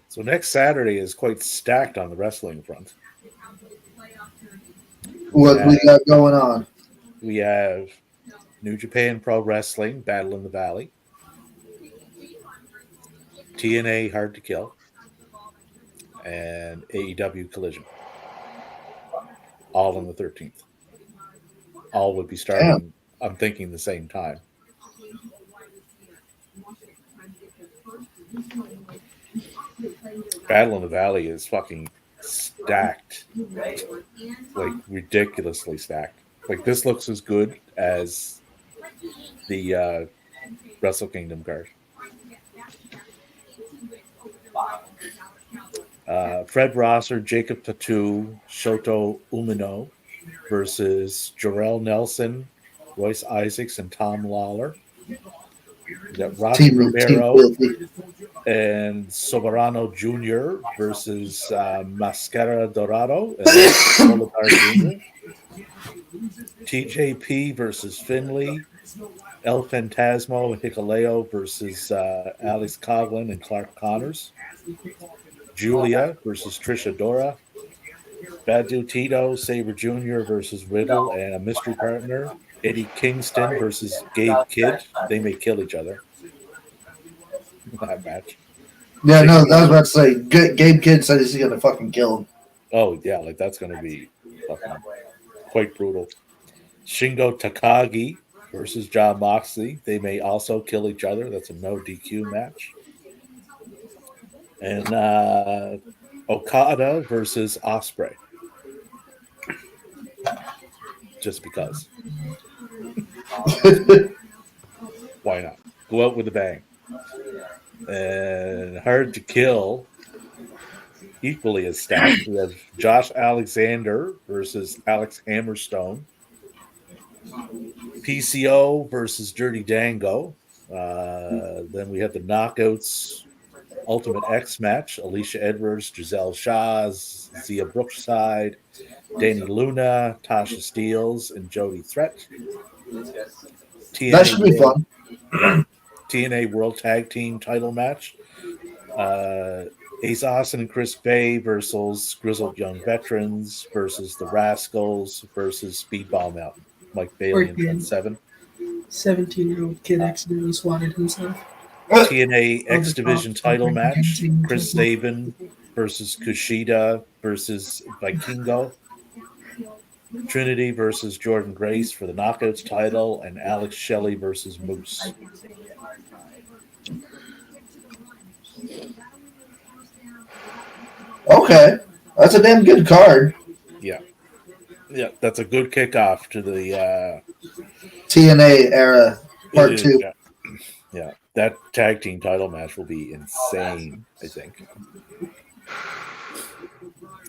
So next Saturday is quite stacked on the wrestling front. What we got going on? We have New Japan Pro Wrestling, Battle in the Valley. TNA Hard to Kill. And AEW Collision. All on the 13th. All would be starting, I'm thinking, the same time. Battle in the Valley is fucking stacked. Like, ridiculously stacked. Like, this looks as good as the Wrestle Kingdom card. Fred Rosser, Jacob Tattoo, Shoto Umino versus Jarrell Nelson, Royce Isaacs, and Tom Lawler. We got Rocky Romero and Soberano Jr. versus Mascara Dorado and Solitar Jr. TJP versus Finley. El Fantasmo and Hikaleo versus Alex Coughlin and Clark Connors. Julia versus Trisha Dora. Badu Tito, Sabre Jr. versus Riddle and a mystery partner. Eddie Kingston versus Gabe Kidd. They may kill each other. That match. Yeah, no, I was about to say, Gabe Kidd said he's going to fucking kill him. Oh, yeah, like that's going to be fucking quite brutal. Shingo Takagi versus John Moxley. They may also kill each other. That's a no DQ match. And Okada versus Ospreay. Just because. Why not? Go out with a bang. And Hard to Kill, equally as stacked. We have Josh Alexander versus Alex Hammerstone. PCO versus Dirty Dango. Then we have the Knockouts Ultimate X match. Alicia Edwards, Giselle Shaw, Zia Brookside, Danny Luna, Tasha Steeles, and Jody Threat. That should be fun. TNA World Tag Team title match. Ace Austin and Chris Bay versus Grizzled Young Veterans versus the Rascals versus Speedball Mountain. Mike Bailey and Trent Seven. 17-year-old kid accidentally swatted himself. TNA X Division title match. Chris Sabin versus Kushida versus Vikingo. Trinity versus Jordan Grace for the Knockouts title, and Alex Shelley versus Moose. Okay. That's a damn good card. Yeah. Yeah, that's a good kickoff to the TNA era part 2. Yeah, that tag team title match will be insane, I think.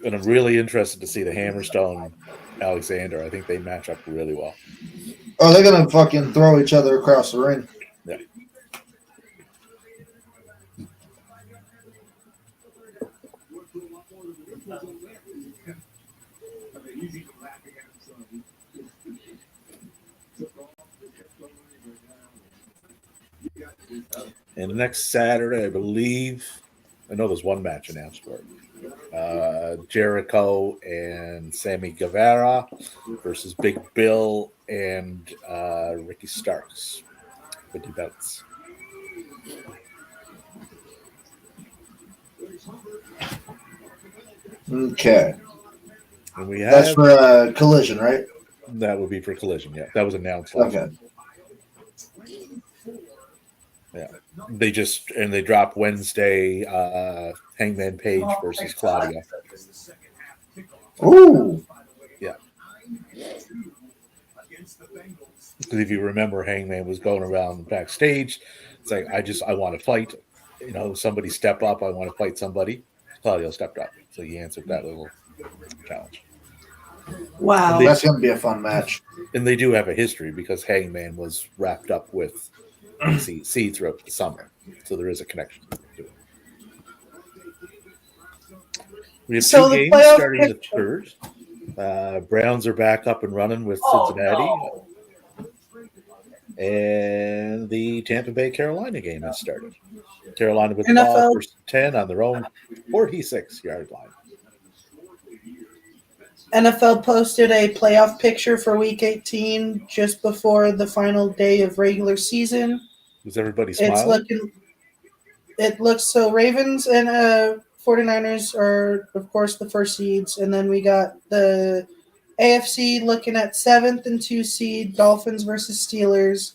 And I'm really interested to see the Hammerstone Alexander. I think they match up really well. Oh, they're going to fucking throw each other across the ring. Yeah. And next Saturday, I believe, I know there's one match announced for it. Jericho and Sammy Guevara versus Big Bill and Ricky Starks with the belts. Okay. And we That's have for Collision, right? that would be for Collision. Yeah, that was announced last Okay. week. Yeah, they dropped Wednesday. Hangman Page versus Claudia. Ooh. Because if you remember, Hangman was going around backstage. It's like I want to fight. Somebody step up. I want to fight somebody. Claudio stepped up, so he answered that little challenge. Wow. They- That's going to be a fun match. And they do have a history because Hangman was wrapped up with ACC throughout the summer, so there is a connection to it. We have So two the games playoff starting the picture- third. Browns are back up and running with Cincinnati. And the Tampa Bay Carolina game has started. Carolina with the ball NFL. first 10 on their own 46-yard line. NFL posted a playoff picture for Week 18 just before the final day of regular season. Was everybody It's smiling? it looks so Ravens and 49ers are, of course, the first seeds. And then we got the AFC looking at 7th and 2 seed, Dolphins versus Steelers.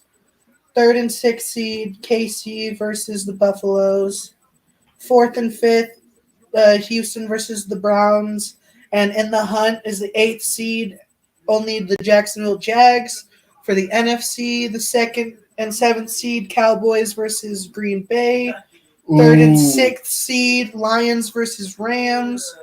3rd and 6th seed, KC versus the Buffaloes. 4th and 5th, Houston versus the Browns. And in the hunt is the 8th seed, only the Jacksonville Jags. For the NFC, the 2nd and 7th seed, Cowboys versus Green Bay. 3rd and 6th seed, Lions versus Rams.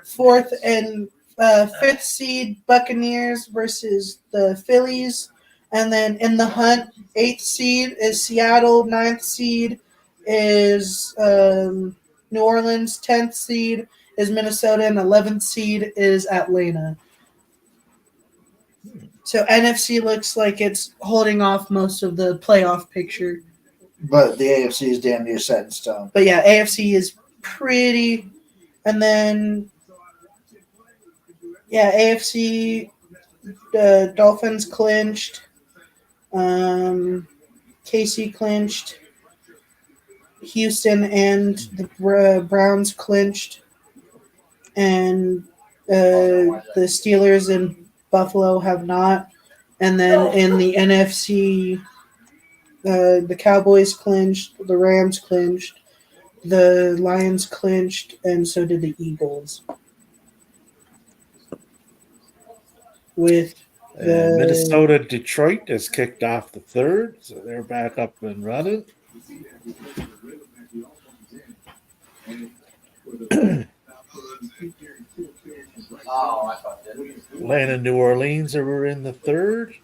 4th and 5th seed, Buccaneers versus the Phillies. And then in the hunt, 8th seed is Seattle. 9th seed is New Orleans. 10th seed is Minnesota. And 11th seed is Atlanta. So NFC looks like it's holding off most of the playoff picture. But the AFC is damn near set in stone. But yeah, AFC is pretty. And then, yeah, AFC, the Dolphins clinched. KC clinched. Houston and the Browns clinched. And the Steelers and Buffalo have not. And then in the NFC, the Cowboys clinched, the Rams clinched, the Lions clinched, and so did the Eagles. With the Minnesota Detroit has kicked off the third, so they're back up and running. Atlanta and New Orleans are in the third.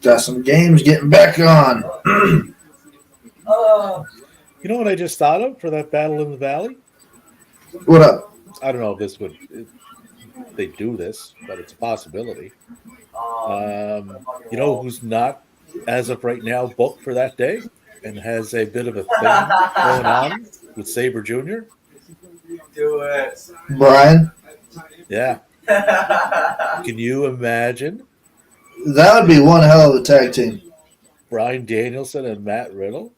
Got some games getting back on. You know what I just thought of for that battle in the Valley? What up? I don't know if they do this, but it's a possibility. You know who's not, as of right now, booked for that day and has a bit of a thing going on with Sabre Jr.? Do it. Brian? Yeah. Can you imagine That would be one hell of a tag team. Bryan Danielson and Matt Riddle?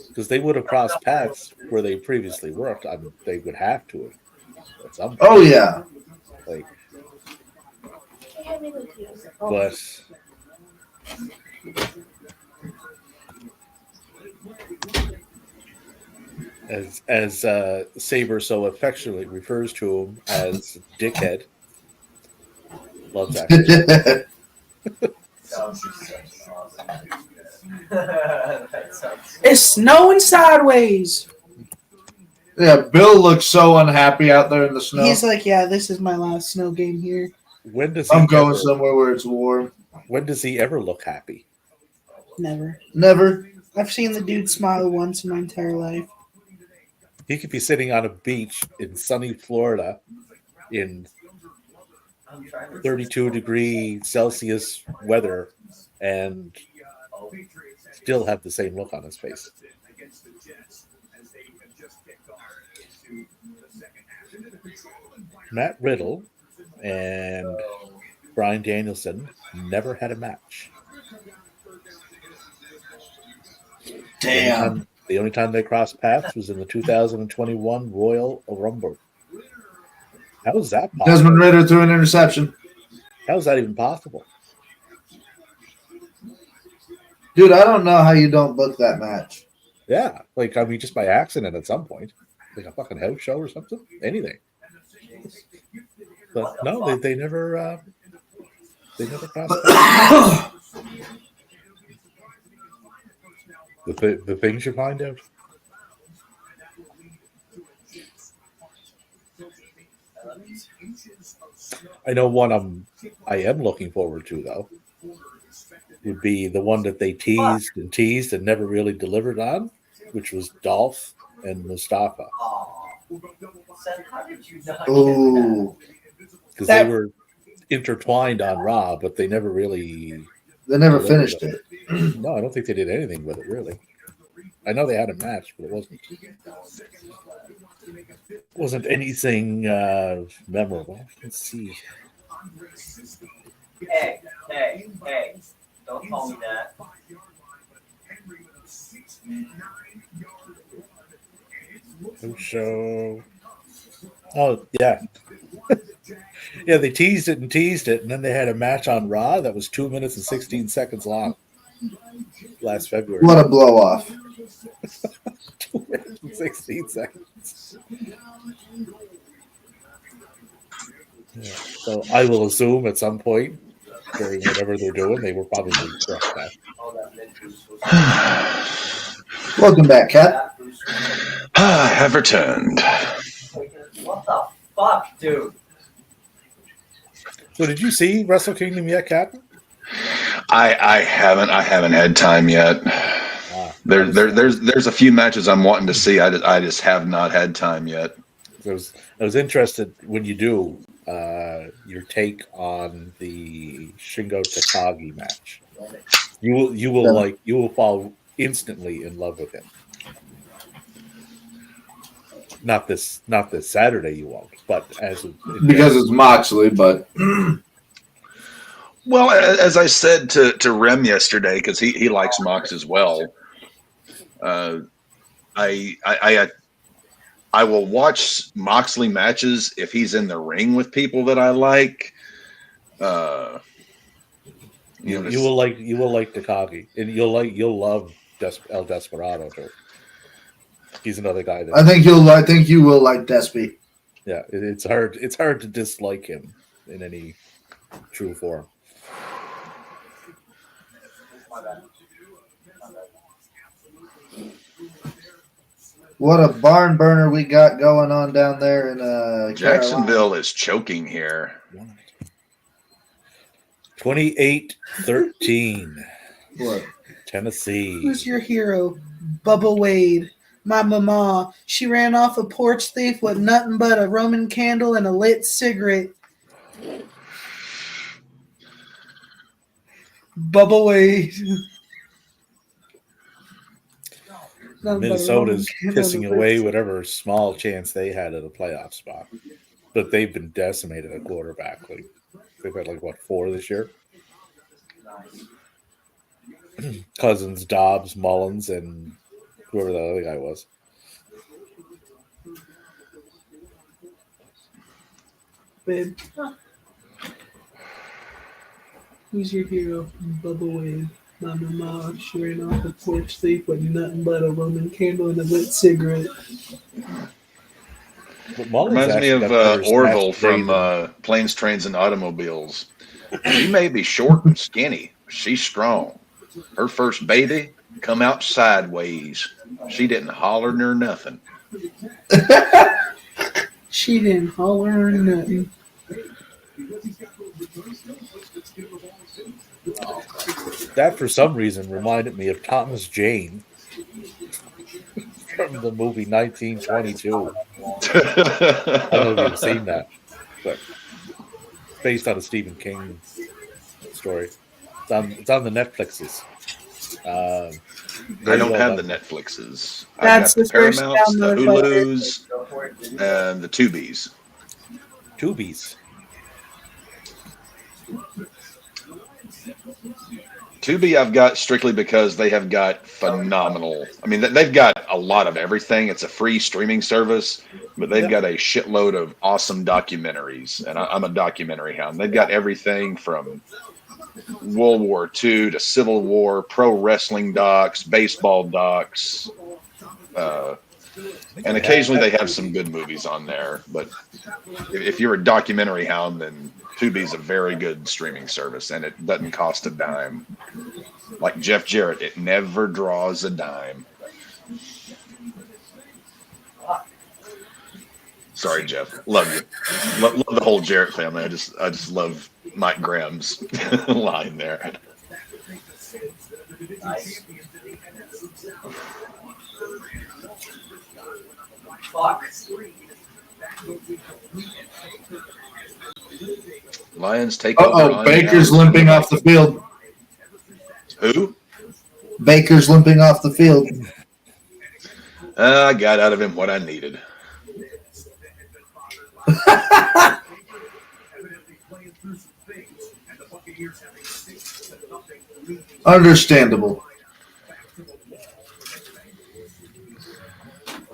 Because they would have crossed paths where they previously worked. I mean, they would have to have. At some point. Oh, yeah. Like, but as Sabre so affectionately refers to him as Dickhead, loves that. it's snowing sideways. Yeah, Bill looks so unhappy out there in the snow. He's like, yeah, this is my last snow game here. When does he I'm going ever, somewhere where it's warm. When does he ever look happy? Never. Never. I've seen the dude smile once in my entire life. He could be sitting on a beach in sunny Florida in 32-degree Celsius weather and still have the same look on his face. Matt Riddle and Bryan Danielson never had a match. Damn. The only time they crossed paths was in the 2021 Royal Rumble. How is that possible? Desmond Ritter threw an interception. How is that even possible? Dude, I don't know how you don't book that match. Yeah, like I mean, just by accident at some point, like a fucking house show or something, anything. But no, they never crossed paths. The things you find out. I know one I am looking forward to though would be the one that they teased and never really delivered on, which was Dolph and Mustafa. Ooh. Because they were intertwined on Raw, but they never really They never finished it. No, I don't think they did anything with it, really. I know they had a match, but it wasn't anything memorable. Let's see. Hey, don't call me that. Who show? Oh, yeah. Yeah, they teased it, and then they had a match on Raw that was 2 minutes and 16 seconds long last February. What a blow off. 2 minutes and 16 seconds. Yeah. So I will assume at some point during whatever they're doing, they were probably correct that. Welcome back, Cap. I have returned. What the fuck, dude? So did you see Wrestle Kingdom yet, Captain? I haven't had time yet. There's a few matches I'm wanting to see. I just have not had time yet. I was interested when you do your take on the Shingo Takagi match. You will fall instantly in love with him. Not this Saturday you won't, but Because it's Moxley, but well, as I said to Rem yesterday, because he likes Mox as well. I will watch Moxley matches if he's in the ring with people that I like. You will like Takagi, and you'll love El Desperado too. He's another guy that I think you will like Despy. Yeah, it's hard to dislike him in any true form. What a barn burner we got going on down there in Jacksonville is choking here. 28-13. What? Tennessee. Who's your hero? Bubba Wade. My mama. She ran off a porch thief with nothing but a Roman candle and a lit cigarette. Bubba Wade. Minnesota's pissing away whatever small chance they had at a playoff spot. But they've been decimated at quarterback. Like, they've had 4 this year? Cousins, Dobbs, Mullins, and whoever the other guy was. Babe. Who's your hero? Bubba Wade. My mama, she ran off a porch thief with nothing but a Roman candle and a lit cigarette. Reminds me of Orville from Planes, Trains, and Automobiles. She may be short and skinny, but she's strong. Her first baby come out sideways. She didn't holler nor nothing. She didn't holler or nothing. That, for some reason, reminded me of Thomas Jane from the movie 1922. I don't know if you've seen that, but based on a Stephen King story. It's on the Netflixes. I Very don't well have done. the Netflixes. That's I've the got the first Paramounts, the download button. Hulus, and the Tubies. Tubies. Tubi I've got strictly because they have got phenomenal. I mean, they've got a lot of everything. It's a free streaming service, but they've got a shitload of awesome documentaries. And I'm a documentary hound. They've got everything from World War II to Civil War, pro wrestling docs, baseball docs, and occasionally they have some good movies on there. But if you're a documentary hound, then Tubi's a very good streaming service, and it doesn't cost a dime. Like Jeff Jarrett, it never draws a dime. Sorry, Jeff. Love you. Love the whole Jarrett family. I just love Mike Graham's line there. Fuck. Lions take over. Uh-oh, Baker's limping off the field. Who? Baker's limping off the field. I got out of him what I needed. Understandable.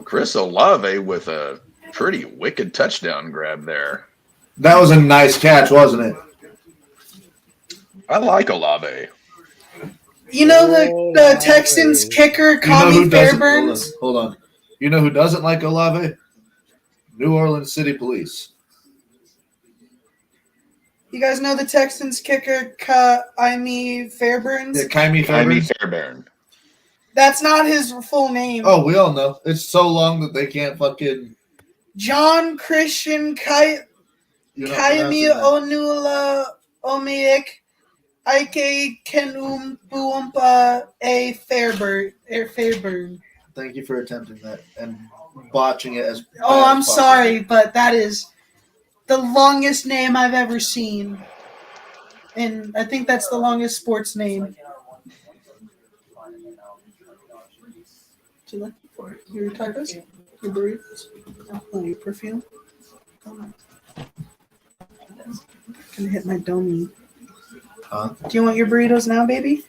Chris Olave with a pretty wicked touchdown grab there. That was a nice catch, wasn't it? I like Olave. You know the Texans kicker, Connie Fairburns? Hold on. You know who doesn't like Olave? New Orleans City Police. You guys know the Texans kicker, Kaimi Fairburns? Yeah, Kaimi Jaime Fairburns. Fairbairn. That's not his full name. Oh, we all know. It's so long that they can't fucking. John Christian You're not Kaimi pronouncing that. Onula Omiik Ike Kenumbuumpa A Fairburn. Thank you for attempting that and botching it as. Oh, bad I'm as possible. sorry, but that is the longest name I've ever seen. And I think that's the longest sports name. What you looking for? Your tacos? Your burritos? Oh, your perfume? Gonna hit my dummy. Huh? Do you want your burritos now, baby?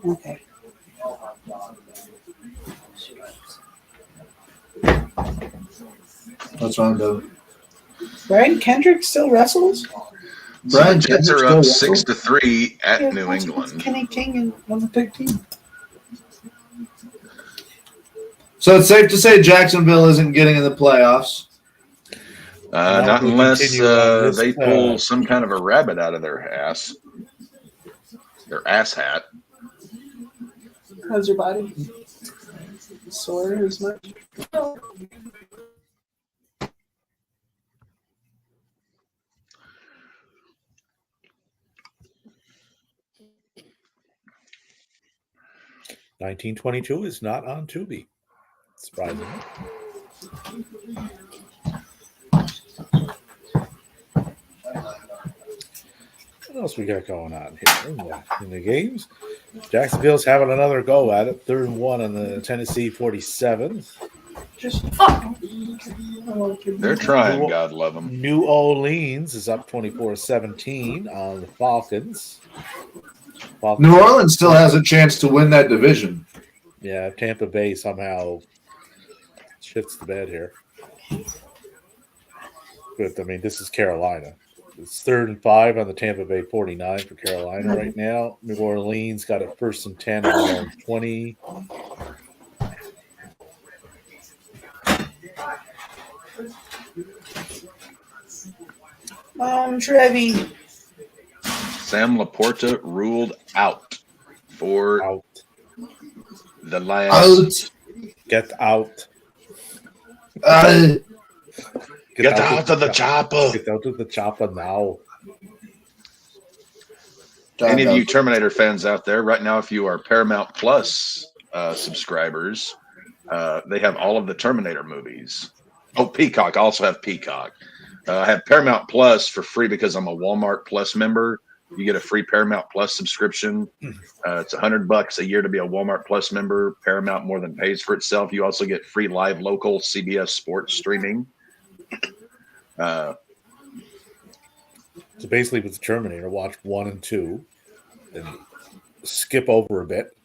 Okay. That's what I'm doing. Brian Kendrick still wrestles? Brian So the Jets Kendrick's are up still 6-3 at Yeah, New that's England. Kenny King and on the 13. So it's safe to say Jacksonville isn't getting in the playoffs. Not we unless continue on this, they pull some kind of a rabbit out of their ass. Their ass hat. How's your body? Sore as much? $19.22 is not on Tubi. Surprising. What else we got going on here in the games? Jacksonville's having another go at it. 3rd and 1 on the Tennessee 47. Just They're trying, God love them. New Orleans is up 24-17 on the Falcons. New Orleans still has a chance to win that division. Yeah, Tampa Bay somehow shits the bed here. But, I mean, this is Carolina. It's 3rd and 5 on the Tampa Bay 49 for Carolina right now. New Orleans got a 1st and 10 on their own 20. Trevi. Sam Laporta ruled out for Out. the Lions. Get out. Get out of the chopper. Get out of the chopper now. Any of you Terminator fans out there, right now, if you are Paramount Plus subscribers, they have all of the Terminator movies. Oh, Peacock. I also have Peacock. I have Paramount Plus for free because I'm a Walmart Plus member. You get a free Paramount Plus subscription. It's $100 a year to be a Walmart Plus member. Paramount more than pays for itself. You also get free live local CBS sports streaming. So basically, with the Terminator, watch 1 and 2, and skip over a bit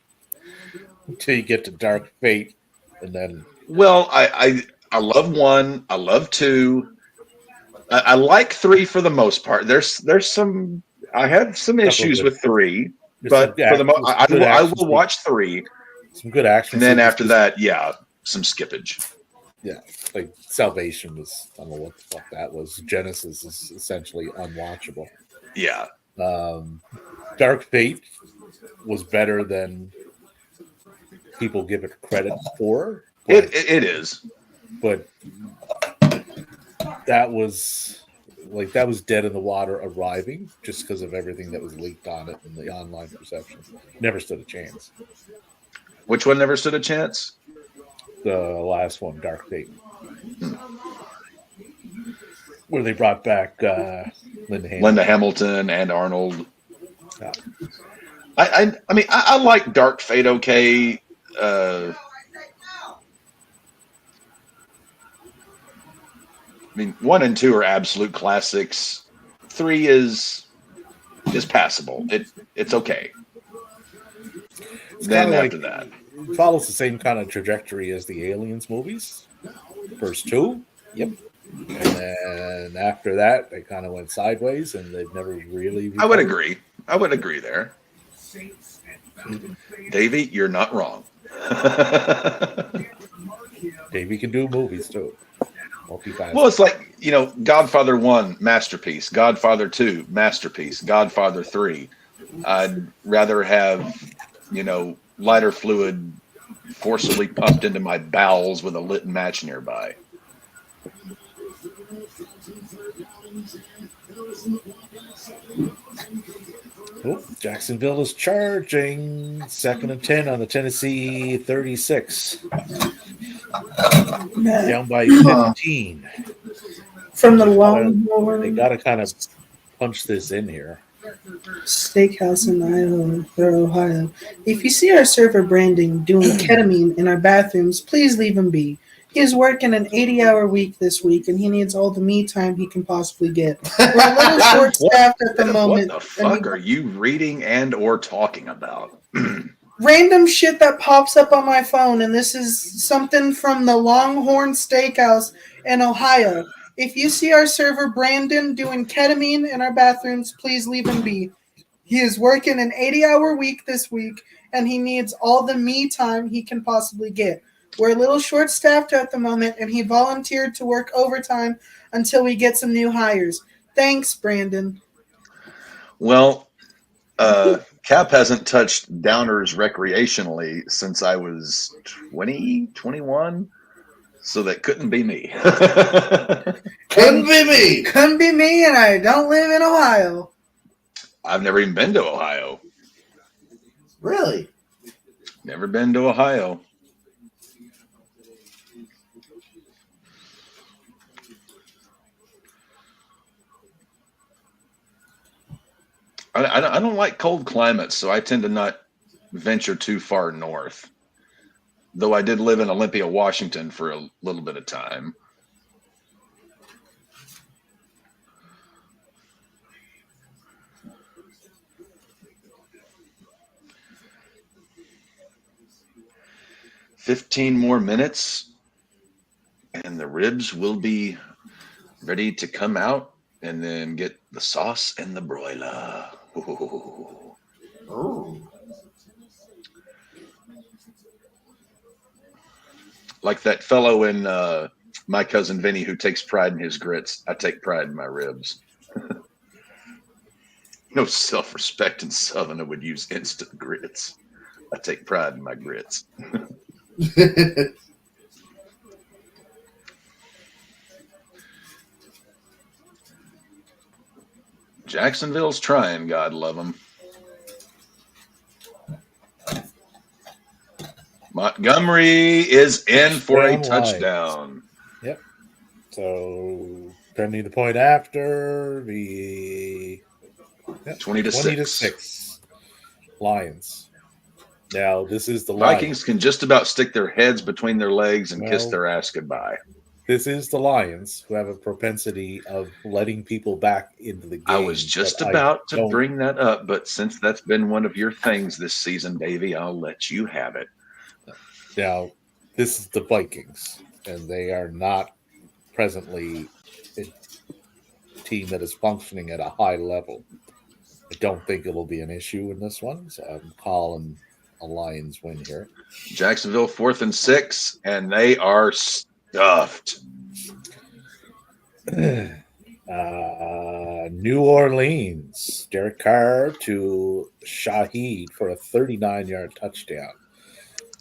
until you get to Dark Fate, and then. Well, I love 1. I love 2. I like 3 for the most part. There's some. I have some issues with 3, but for the most, I will watch 3. Some good action. And then after that, yeah, some skippage. Yeah, like Salvation was. I don't know what the fuck that was. Genesis is essentially unwatchable. Yeah. Dark Fate was better than people give it credit for. It is. But that was dead in the water arriving just because of everything that was leaked on it and the online perception. Never stood a chance. Which one never stood a chance? The last one, Dark Fate. Where they brought back Linda Hamilton and Arnold. Yeah. I mean, I like Dark Fate okay. I mean, 1 and 2 are absolute classics. 3 is passable. It's okay. Then after that, it follows the same kind of trajectory as the Aliens movies. First 2, yep. And then after that, they kind of went sideways, and they've never really recovered. I would agree there. Davey, you're not wrong. Davey can do movies too. Well, it's like, Godfather 1, masterpiece. Godfather 2, masterpiece. Godfather 3. I'd rather have, lighter fluid forcibly pumped into my bowels with a lit match nearby. Oh, Jacksonville is charging 2nd and 10 on the Tennessee 36. Down by 15. From the Longhorn. They got to kind of punch this in here. Steakhouse in Ohio. If you see our server Brandon doing ketamine in our bathrooms, please leave him be. He is working an 80-hour week this week, and he needs all the me time he can possibly get. We're a little short-staffed at the moment. What the fuck are you reading and or talking about? Random shit that pops up on my phone, and this is something from the Longhorn Steakhouse in Ohio. If you see our server Brandon doing ketamine in our bathrooms, please leave him be. He is working an 80-hour week this week, and he needs all the me time he can possibly get. We're a little short-staffed at the moment, and he volunteered to work overtime until we get some new hires. Thanks, Brandon. Well, Cap hasn't touched downers recreationally since I was 20, 21, so that couldn't be me. Couldn't be me. Couldn't be me, and I don't live in Ohio. I've never even been to Ohio. Really? Never been to Ohio. I don't like cold climates, so I tend to not venture too far north. Though I did live in Olympia, Washington for a little bit of time. "15 more minutes, and the ribs will be ready to come out, and then get the sauce and the broiler." Ooh. Oh. Like that fellow in My Cousin Vinny who takes pride in his grits. I take pride in my ribs. No self-respecting Southerner would use instant grits. I take pride in my grits. Jacksonville's trying, God love them. Montgomery is in for a touchdown. Yep. So Defending the point after the 20 to 20 to 6. 6. Lions. Now, this is the Vikings Lions. can just about stick their heads between their legs and kiss Well, their ass goodbye. This is the Lions, who have a propensity of letting people back into the game. I was just but I about to don't- bring that up, but since that's been one of your things this season, Davey, I'll let you have it. Now, this is the Vikings, and they are not presently a team that is functioning at a high level. I don't think it'll be an issue in this one, so I'm calling a Lions win here. Jacksonville 4th and 6, and they are stuffed. New Orleans, Derek Carr to Shaheed for a 39-yard touchdown.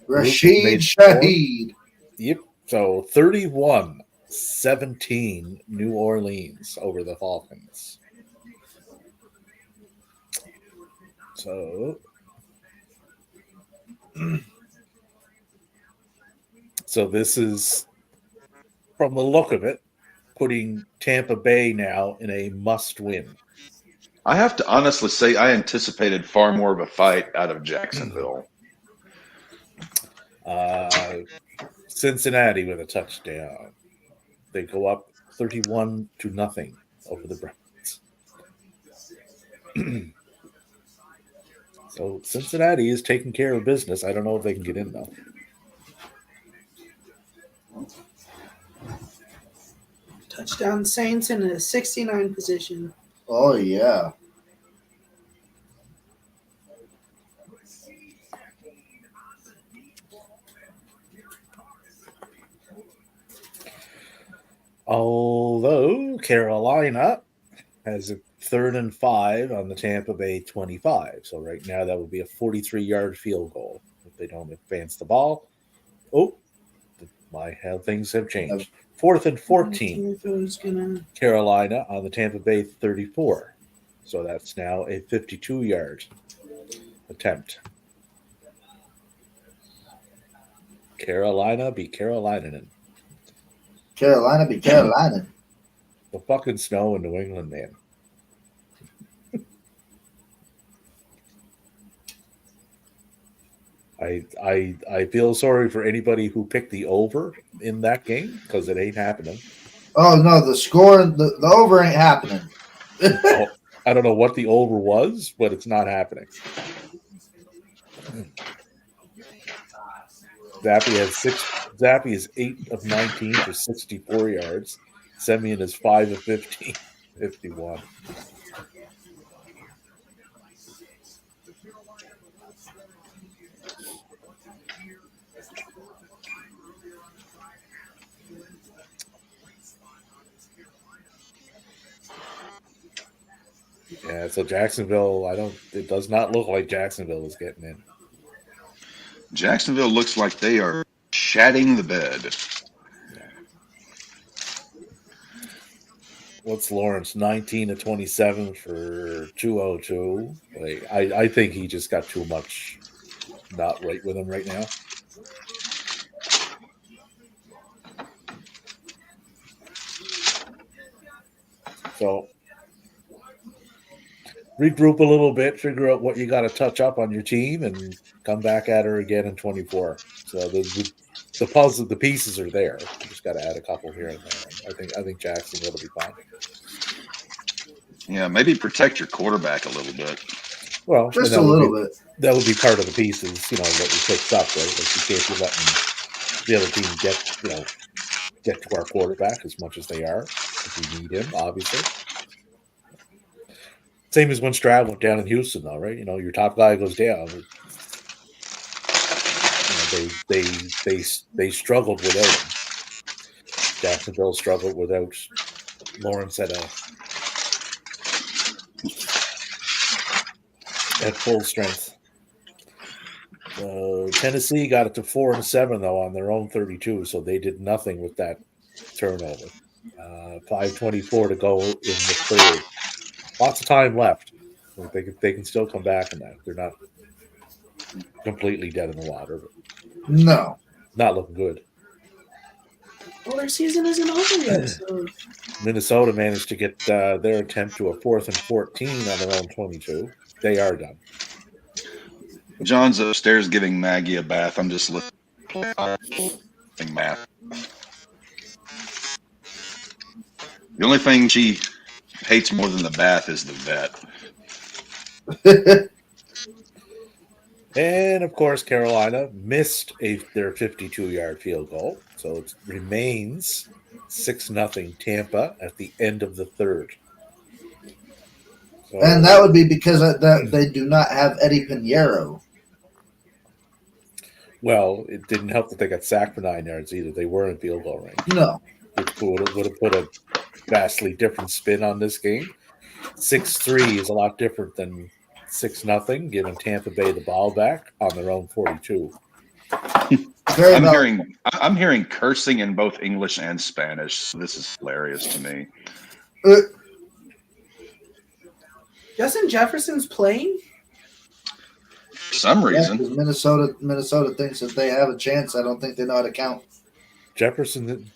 Rashid Made Shaheed. Yep. So 31-17 New Orleans over the Falcons. So this is, from the look of it, putting Tampa Bay now in a must-win. I have to honestly say I anticipated far more of a fight out of Jacksonville. Cincinnati with a touchdown. They go up 31-0 over the Browns. So Cincinnati is taking care of business. I don't know if they can get in, though. Touchdown Saints in a 69 position. Oh, yeah. Although Carolina has a 3rd and 5 on the Tampa Bay 25. So right now that would be a 43-yard field goal if they don't advance the ball. Oh, how things have changed. 4th and 14. If it was gonna... Carolina on the Tampa Bay 34. So that's now a 52-yard attempt. Carolina be Carolina. Carolina be Carolina. The fucking snow in New England, man. I feel sorry for anybody who picked the over in that game because it ain't happening. Oh, no, the score, the over ain't happening. I don't know what the over was, but it's not happening. Zappy is 8 of 19 for 64 yards. Semyon is 5 of 15, 51. Yeah, so Jacksonville, it does not look like Jacksonville is getting in. Jacksonville looks like they are shatting the bed. What's Lawrence? 19 of 27 for 202. I think he just got too much not right with him right now. So regroup a little bit, figure out what you got to touch up on your team, and come back at her again in 24. So the puzzle, the pieces are there. You just got to add a couple here and there. I think Jacksonville will be fine. Yeah, maybe protect your quarterback a little bit. Well, Just a little bit. That would be part of the pieces, that you picked up, right? Like you can't be letting the other team get to our quarterback as much as they are. If we need him, obviously. Same as when Stroud went down in Houston, though, right? Your top guy goes down. They struggled without him. Jacksonville struggled without Lawrence at full strength. Tennessee got it to 4-7 though on their own 32, so they did nothing with that turnover. 5:24 to go in the third. Lots of time left. They can still come back in that. They're not completely dead in the water, but No. not looking good. Well, their season isn't over yet. So. Minnesota managed to get their attempt to a 4th and 14 on their own 22. They are done. John's upstairs giving Maggie a bath. I'm just looking math. The only thing she hates more than the bath is the vet. And of course, Carolina missed their 52-yard field goal, so it remains 6-0 Tampa at the end of the third. So, And that would be because they do not have Eddie Pinheiro. well, it didn't help that they got sacked for 9 yards either. They were in field goal range, No. which would have put a vastly different spin on this game. 6-3 is a lot different than 6-0, giving Tampa Bay the ball back on their own 42. I'm hearing cursing in both English and Spanish. So this is hilarious to me. Justin Jefferson's playing? For some reason. Yeah, Minnesota thinks that they have a chance. I don't think they know how to count. Jefferson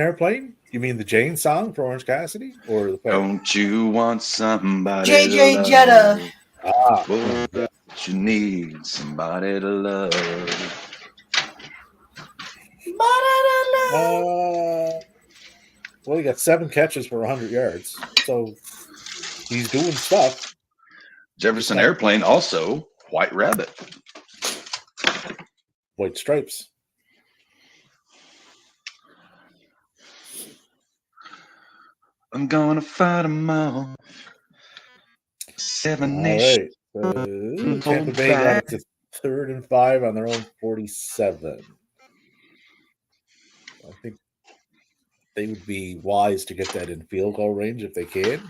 Airplane? You mean the Jane song for Orange Cassidy? Or the play? Don't you want somebody JJ to love? Jetta. Well, that you need somebody to love. Well, he got 7 catches for 100 yards, so he's doing stuff. Jefferson Airplane also White Rabbit. White stripes. I'm gonna fight them all. 7 All nations. right. Tampa Bay got it to 3rd and 5 on their own 47. I think they would be wise to get that in field goal range if they can.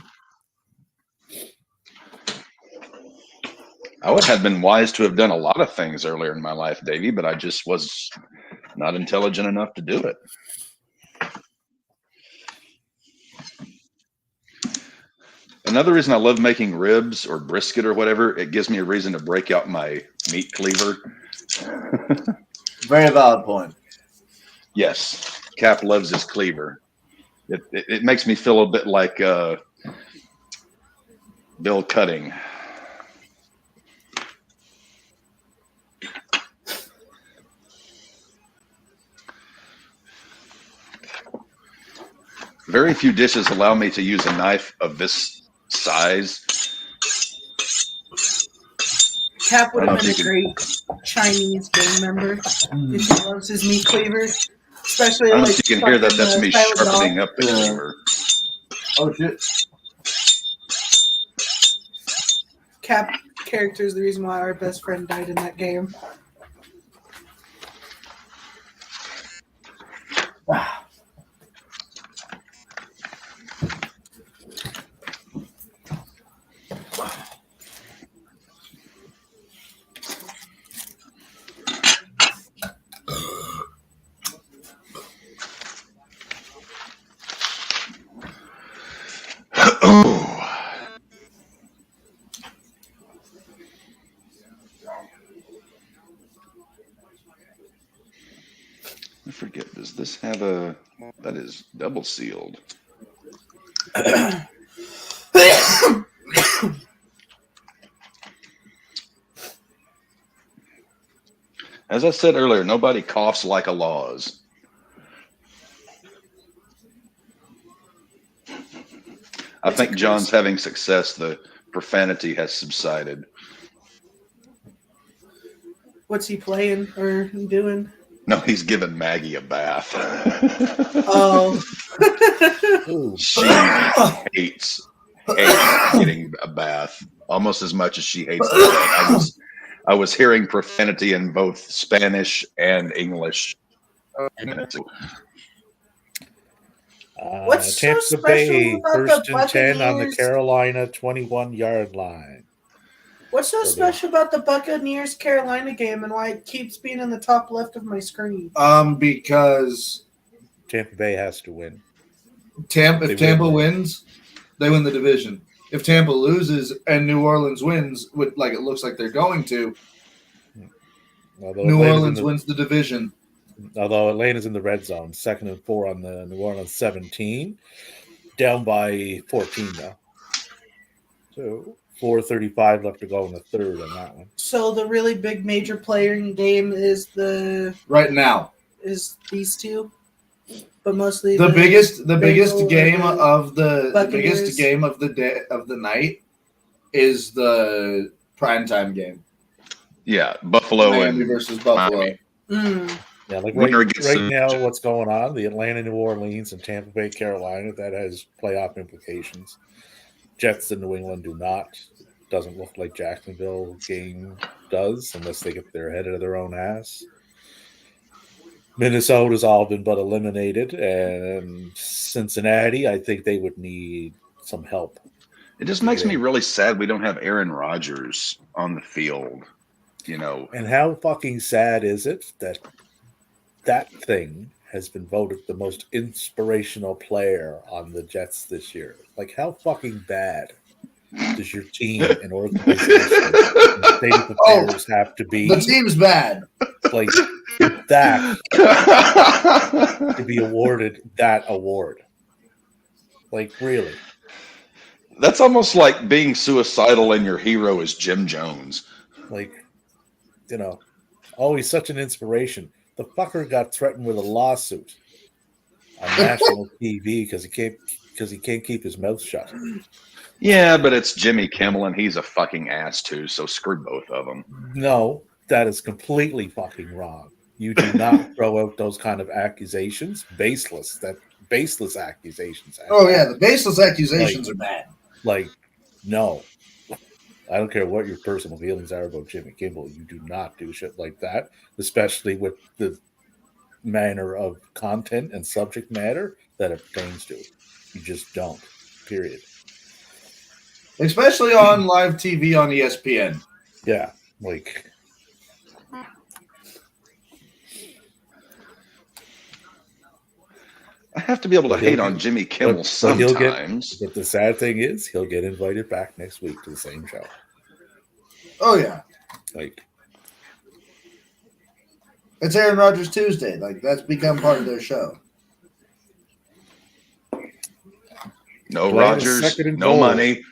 I would have been wise to have done a lot of things earlier in my life, Davey, but I just was not intelligent enough to do it. Another reason I love making ribs or brisket or whatever, it gives me a reason to break out my meat cleaver. Very valid point. Yes, Cap loves his cleaver. It makes me feel a bit like Bill Cutting. Very few dishes allow me to use a knife of this size. Cap would I have don't know been if a you great Chinese gang member if he loves his meat cleaver. Especially I don't know like if you can hear that. That's me Silent sharpening Dog. up the cleaver. Oh shit! Cap character is the reason why our best friend died in that game. I forget, does this have a, that is double sealed. As I said earlier, nobody coughs like a Laws. I think John's having success. The profanity has subsided. What's he playing or doing? No, he's giving Maggie a bath. Oh. She hates getting a bath almost as much as she hates the bed. I was hearing profanity in both Spanish and English. What's so Tampa special Bay, about first the and 10 on the Buccaneers? Carolina 21-yard line. What's so special about the Buccaneers Carolina game and why it keeps being in the top left of my screen? Because Tampa Bay has to win. if Tampa wins, they win the division. If Tampa loses and New Orleans wins, like it looks like they're going to, Although New Orleans wins the division. Although Atlanta's in the red zone, 2nd and 4 on the New Orleans 17, down by 14 now. So 4:35 left to go in the third on that one. So the really big major player in the game is Right now. these two, but mostly The biggest Bengals game and of the Buccaneers. biggest game of the day of the night is the primetime game. Yeah, Buffalo Miami and versus Buffalo. Miami. Yeah, like Winner right gets now, the- what's going on? The Atlanta, New Orleans, and Tampa Bay, Carolina, that has playoff implications. Jets and New England do not. Doesn't look like Jacksonville game does unless they get their head out of their own ass. Minnesota's all been but eliminated, and Cincinnati, I think they would need some help. It just makes me really sad we don't have Aaron Rodgers on the field. You know, And how fucking sad is it that that thing has been voted the most inspirational player on the Jets this year? Like, how fucking bad does your team and organization and state of affairs have to be? The team's bad. Like that to be awarded that award. Like, really? That's almost like being suicidal and your hero is Jim Jones. Like, you know, oh, he's such an inspiration. The fucker got threatened with a lawsuit on national TV because he can't keep his mouth shut. Yeah, but it's Jimmy Kimmel and he's a fucking ass too, so screw both of them. No, that is completely fucking wrong. You do not throw out those kind of accusations. Baseless accusations. Oh yeah, the baseless accusations are bad. Like, no. I don't care what your personal feelings are about Jimmy Kimmel. You do not do shit like that, especially with the manner of content and subject matter that it pertains to. You just don't. Period. Especially on live TV on ESPN. Yeah, like. I have to be able to hate on Jimmy Kimmel sometimes. But the sad thing is, he'll get invited back next week to the same show. Oh yeah, Like, it's Aaron Rodgers Tuesday. Like that's become part of their show. No Atlanta's Rodgers, second and no goal. money.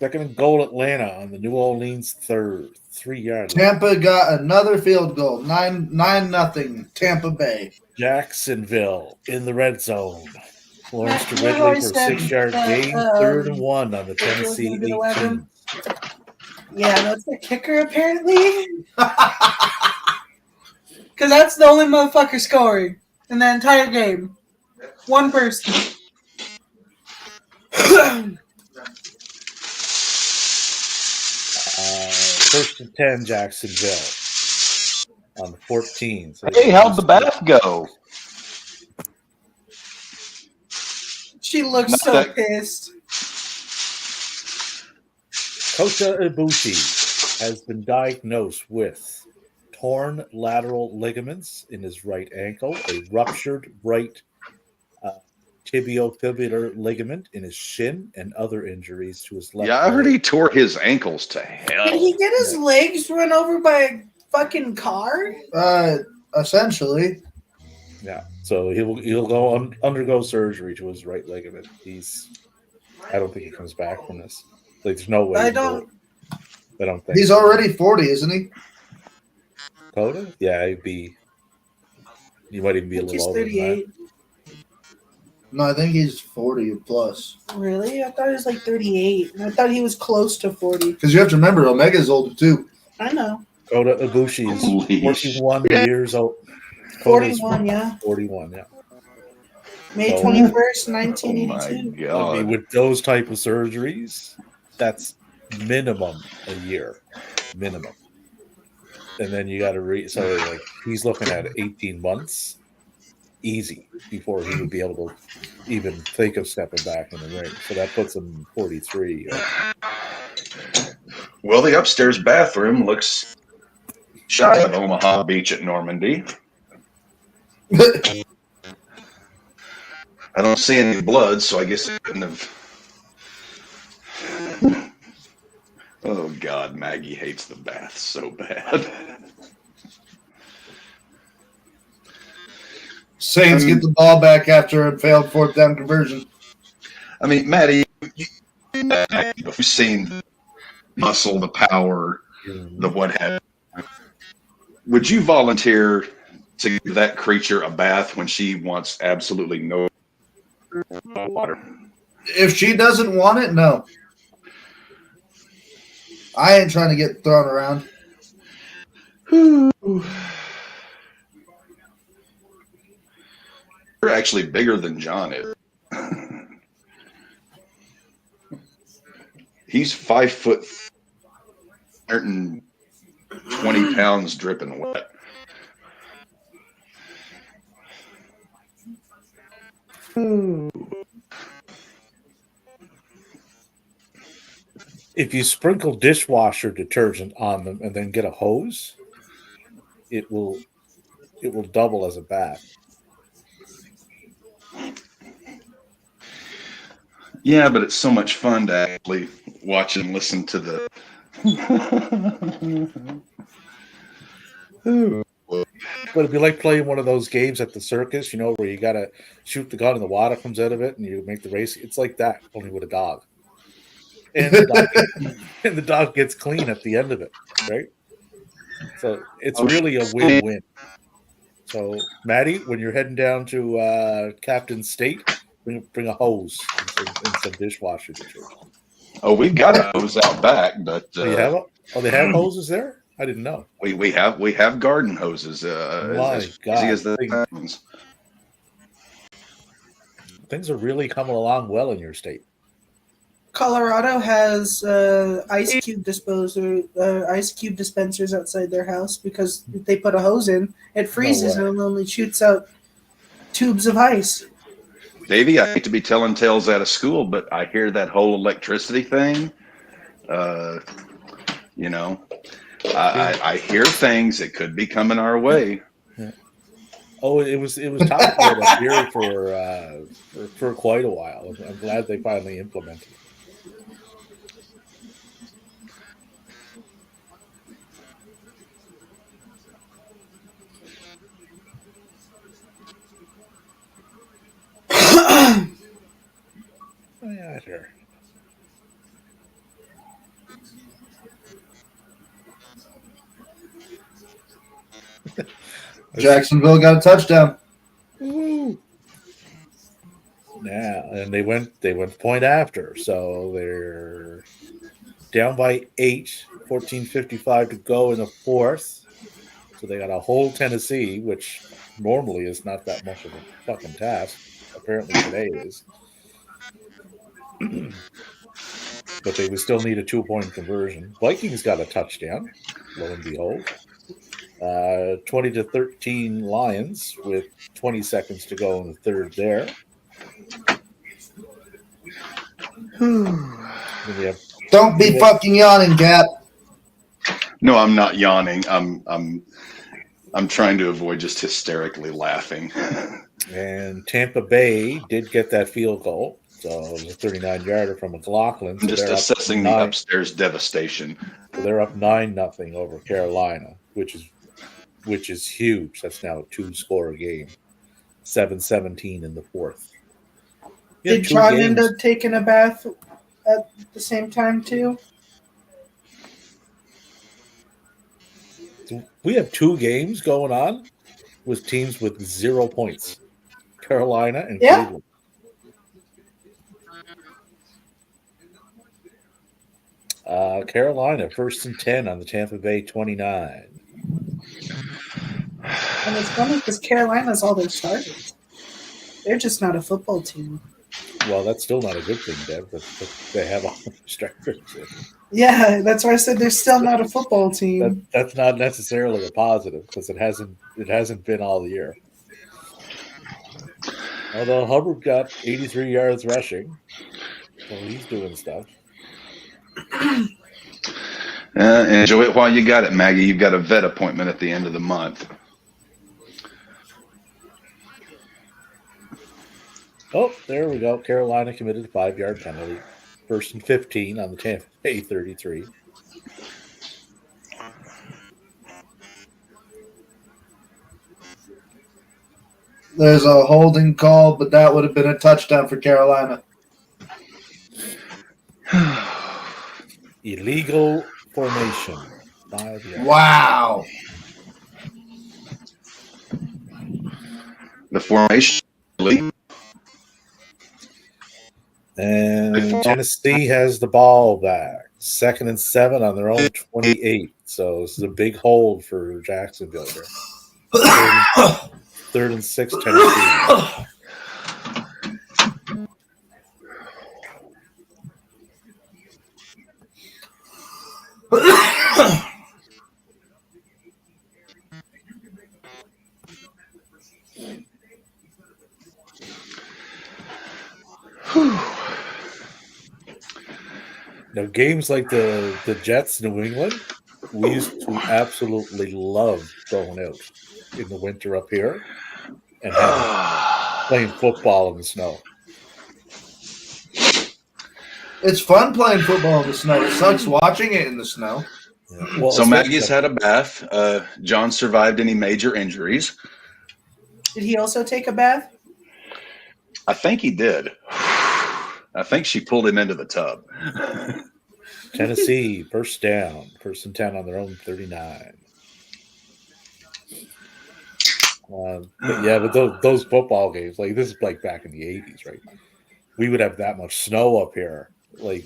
2nd and goal Atlanta on the New Orleans 3-yard line. Tampa got another field goal. 9-0. Tampa Bay. Jacksonville in the red zone. Lawrence to Matt, Ridley always for a said 6-yard that, gain, 3rd and 1 on the Kicker was Tennessee gonna be the 18. weapon. Yeah, that's the kicker apparently. Because that's the only motherfucker scoring in the entire game. One person. 1st and 10, Jacksonville on the 14. So Hey, how'd the bath go? She looks Not so that- pissed. Kota Ibushi has been diagnosed with torn lateral ligaments in his right ankle, a ruptured right tibiofibular ligament in his shin, and other injuries to his left Yeah, I heard leg. he tore his ankles to Did hell. he get his legs run over by a fucking car? Essentially. Yeah, so he'll go undergo surgery to his right ligament. I don't think he comes back from this. Like, there's no way. I don't think He's already 40, isn't he? Kota. Yeah, he might even be a He's little older than that. 38. No, I think he's 40 plus. Really? I thought he was like 38. And I thought he was close to 40. Because you have to remember, Omega's older too. I know. Kota Ibushi is Holy 41 shit. years old. Kota's 41, yeah. 41, yeah. May Oh. 21st, Oh my 1982. I god. mean, with those type of surgeries, that's minimum a year. Minimum. And then you got to so like he's looking at 18 months easy before he would be able to even think of stepping back in the ring. So that puts him 43. Well, the upstairs bathroom looks shy of Omaha Beach at Normandy. I don't see any blood, so I guess it couldn't have. Oh God, Maggie hates the bath so bad. Saints get the ball back after a failed fourth down conversion. I mean, Maddie, you've seen the muscle, the power, the what have you. Would you volunteer to give that creature a bath when she wants absolutely no water? If she doesn't want it, no. I ain't trying to get thrown around. You're actually bigger than John is. He's 5 foot, 120 pounds, dripping wet. If you sprinkle dishwasher detergent on them and then get a hose, it will double as a bath. Yeah, but it's so much fun to actually watch and listen to the. But it'd be like playing one of those games at the circus, where you gotta shoot the gun and the water comes out of it and you make the race. It's like that, only with a dog. And the dog gets clean at the end of it, right? So it's really a win-win. So, Maddie, when you're heading down to Captain State, bring a hose and some dishwasher detergent. Oh, we've got a hose out back, but They have hoses there? I didn't know. we have garden hoses. My God. Easy as that sounds. Things are really coming along well in your state. Colorado has ice cube dispensers outside their house because if they put a hose in, it freezes and it only shoots out tubes of ice. Davey, I hate to be telling tales out of school, but I hear that whole electricity thing. I hear things that could be coming our way. Yeah. Oh, it was talked about up here for quite a while. I'm glad they finally implemented it. Oh, yeah, sure. Jacksonville got a touchdown. Woo. Yeah, and they went point after, so they're down by 8, 14:55 to go in the fourth. So they got a whole Tennessee, which normally is not that much of a fucking task. Apparently today is. But they would still need a 2-point conversion. Vikings got a touchdown, lo and behold. 20-13 Lions with 20 seconds to go in the third there. Don't be fucking yawning, Cap. No, I'm not yawning. I'm trying to avoid just hysterically laughing. And Tampa Bay did get that field goal. So it was a 39-yarder from McLaughlin. So I'm just assessing the upstairs devastation. So they're up 9-0 over Carolina, which is huge. That's now a 2-score game. 7-17 in the fourth. Did John end up taking a bath at the same time too? We have 2 games going on with teams with 0 points. Carolina and Cleveland. Carolina, 1st and 10 on the Tampa Bay 29. And it's funny because Carolina's all their starters. They're just not a football team. Well, that's still not a good thing, Deb, but they have all their starters. Yeah, that's why I said they're still not a football team. That's not necessarily a positive because it hasn't been all year. Although Hubbard got 83 yards rushing, so he's doing stuff. Enjoy it while you got it, Maggie. You've got a vet appointment at the end of the month. Oh, there we go. Carolina committed a 5-yard penalty. 1st and 15 on the Tampa Bay 33. There's a holding call, but that would have been a touchdown for Carolina. Illegal formation. 5 yards. Wow. The formation league. And Tennessee has the ball back. 2nd and 7 on their own 28. So this is a big hold for Jacksonville here. 3rd and 6, Tennessee. Now, games like the Jets, New England, we used to absolutely love going out in the winter up here and playing football in the snow. It's fun playing football in the snow. It sucks watching it in the snow. Yeah. Well, So Maggie's had a bath. John survived any major injuries. Did he also take a bath? I think he did. I think she pulled him into the tub. Tennessee, first down. 1st and 10 on their own 39. But those football games, like this is like back in the 80s, right? We would have that much snow up here. Like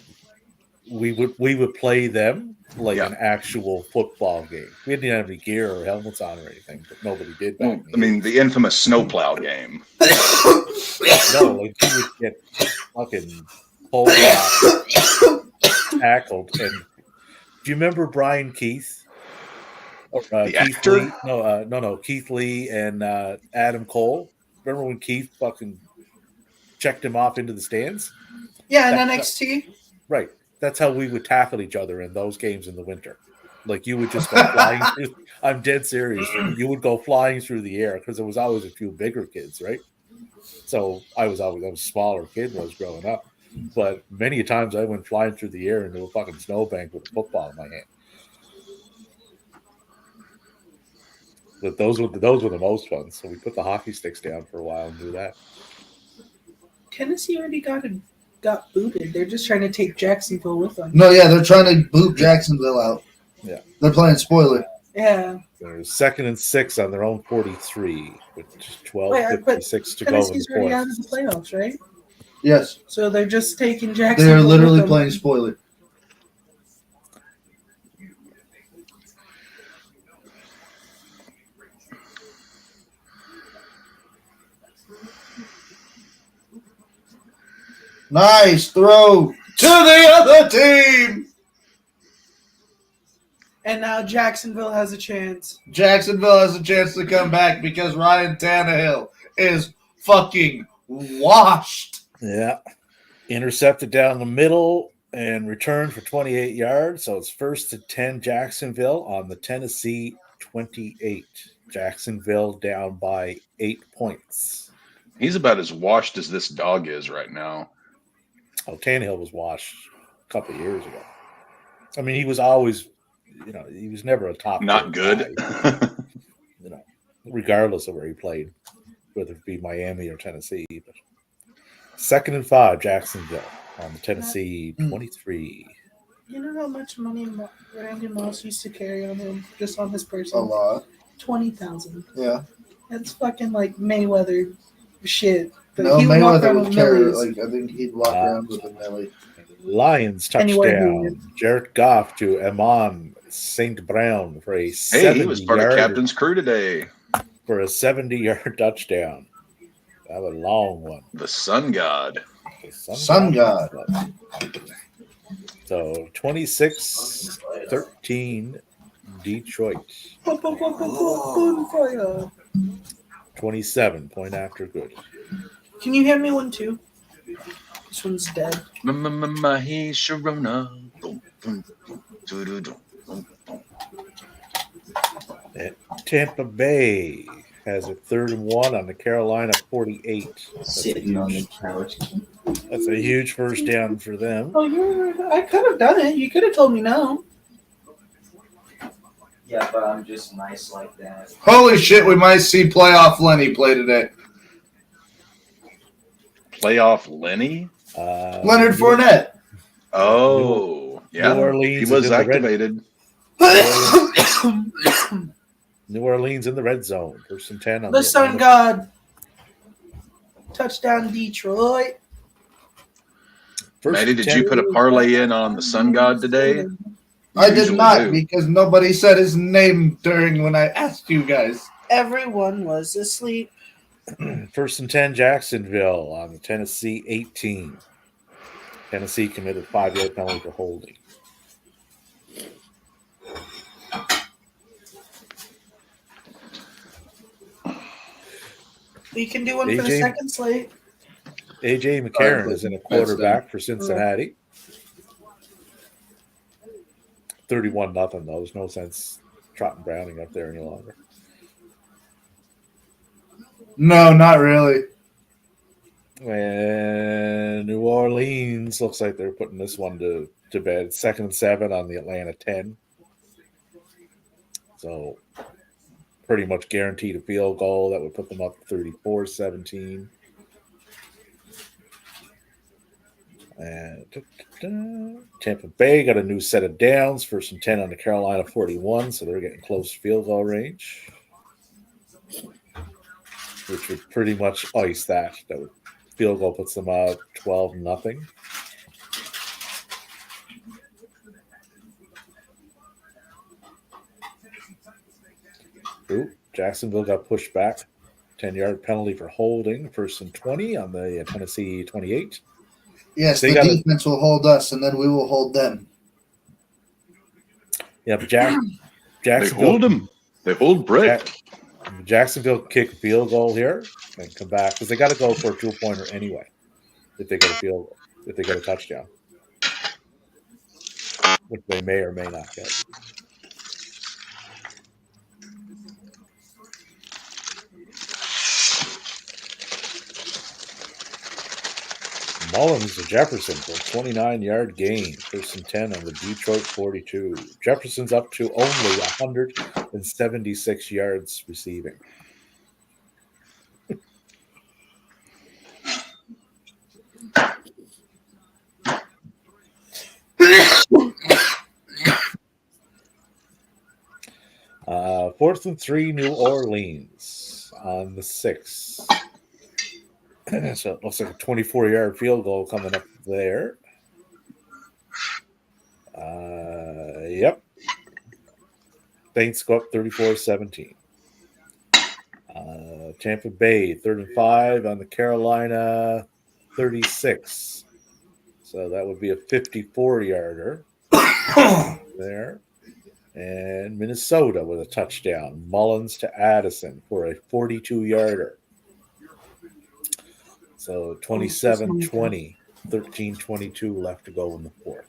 we would play them like an actual football game. We didn't have any gear or helmets on or anything, but nobody did back in the 80s. The infamous snowplow game. No, like you would get fucking pulled out, tackled. And do you remember Brian Keith? Or, The Keith actor? Lee? No. Keith Lee and Adam Cole. Remember when Keith fucking checked him off into the stands? Yeah, in NXT. Right. That's how we would tackle each other in those games in the winter. Like you would just go flying through. I'm dead serious. You would go flying through the air because there was always a few bigger kids, right? So I was a smaller kid when I was growing up. But many times I went flying through the air into a fucking snowbank with a football in my hand. But those were the most fun. So we put the hockey sticks down for a while and do that. Tennessee already got booted. They're just trying to take Jacksonville with them. No, yeah, they're trying to boot Jacksonville out. Yeah. They're playing spoiler. Yeah. There's 2nd and 6 on their own 43 with 12:56 to go in Tennessee's the already out fourth. of the playoffs, right? Yes. So they're just taking Jacksonville. They're literally with them. playing spoiler. Nice throw to the other team. And now Jacksonville has a chance. Jacksonville has a chance to come back because Ryan Tannehill is fucking washed. Yeah. Intercepted down the middle and returned for 28 yards. So it's 1st and 10 Jacksonville on the Tennessee 28. Jacksonville down by 8 points. He's about as washed as this dog is right now. Oh, Tannehill was washed a couple of years ago. I mean, he was always, he was never a top. Not good. Guy, regardless of where he played, whether it be Miami or Tennessee. But 2nd and 5, Jacksonville on the Tennessee 23. You know how much money Randy Moss used to carry on him, just on his person? A lot. 20,000. Yeah. That's fucking like Mayweather shit. But No, he would walk Mayweather around would with carry, millies. I think he'd walk around with a millie. Lions Anywhere touchdown. Jared Goff to Amon St. Brown for a Hey, he was part of captain's crew today. For a 70-yard touchdown. That was a long one. The sun god. The Sun God. So 26-13 Detroit. 27 point after good. Can you hand me one too? This one's dead. Mahi Sharona. Tampa Bay has a 3rd and 1 on the Carolina 48. Sitting on the couch. That's a huge first down for them. Oh, I could have done it. You could have told me no. Yeah, but I'm just nice like that. Holy shit, we might see playoff Lenny play today. Playoff Lenny? Leonard Fournette. Oh, yeah. New Orleans He is was in the red- activated. New Orleans in the red zone. 1st and 10 on The the Sun God. Touchdown, Detroit. Matty, did you put a parlay in on the Sun God today? I did Usually not do. because nobody said his name during when I asked you guys. Everyone was asleep. 1st and 10, Jacksonville on the Tennessee 18. Tennessee committed 5-yard penalty for holding. We can do one for the AJ? second slate. A.J. McCarron is in a quarterback for Cincinnati. 31-0, though. There's no sense trotting Browning up there any longer. No, not really. And New Orleans looks like they're putting this one to bed. 2nd and 7 on the Atlanta 10. So pretty much guaranteed a field goal. That would put them up 34-17. And Tampa Bay got a new set of downs. 1st and 10 on the Carolina 41, so they're getting close to field goal range, which would pretty much ice that. That would field goal puts them up 12-0. Ooh, Jacksonville got pushed back. 10-yard penalty for holding. 1st and 20 on the Tennessee 28. Yes, They the gotta- defense will hold us, and then we will hold them. Yeah, but They Jacksonville hold him. They hold Brick. Jacksonville kick a field goal here and come back because they got to go for a 2-pointer anyway. If they get a field goal, if they get a touchdown, which they may or may not get. Mullins to Jefferson for a 29-yard gain. 1st and 10 on the Detroit 42. Jefferson's up to only 176 yards receiving. Fourth and 3, New Orleans on the 6. So it looks like a 24-yard field goal coming up there. Yep. Saints go up 34-17. Tampa Bay, 3rd and 5 on the Carolina 36. So that would be a 54-yarder there. And Minnesota with a touchdown. Mullins to Addison for a 42-yarder. So 27-20, 13-22 left to go in the 4th.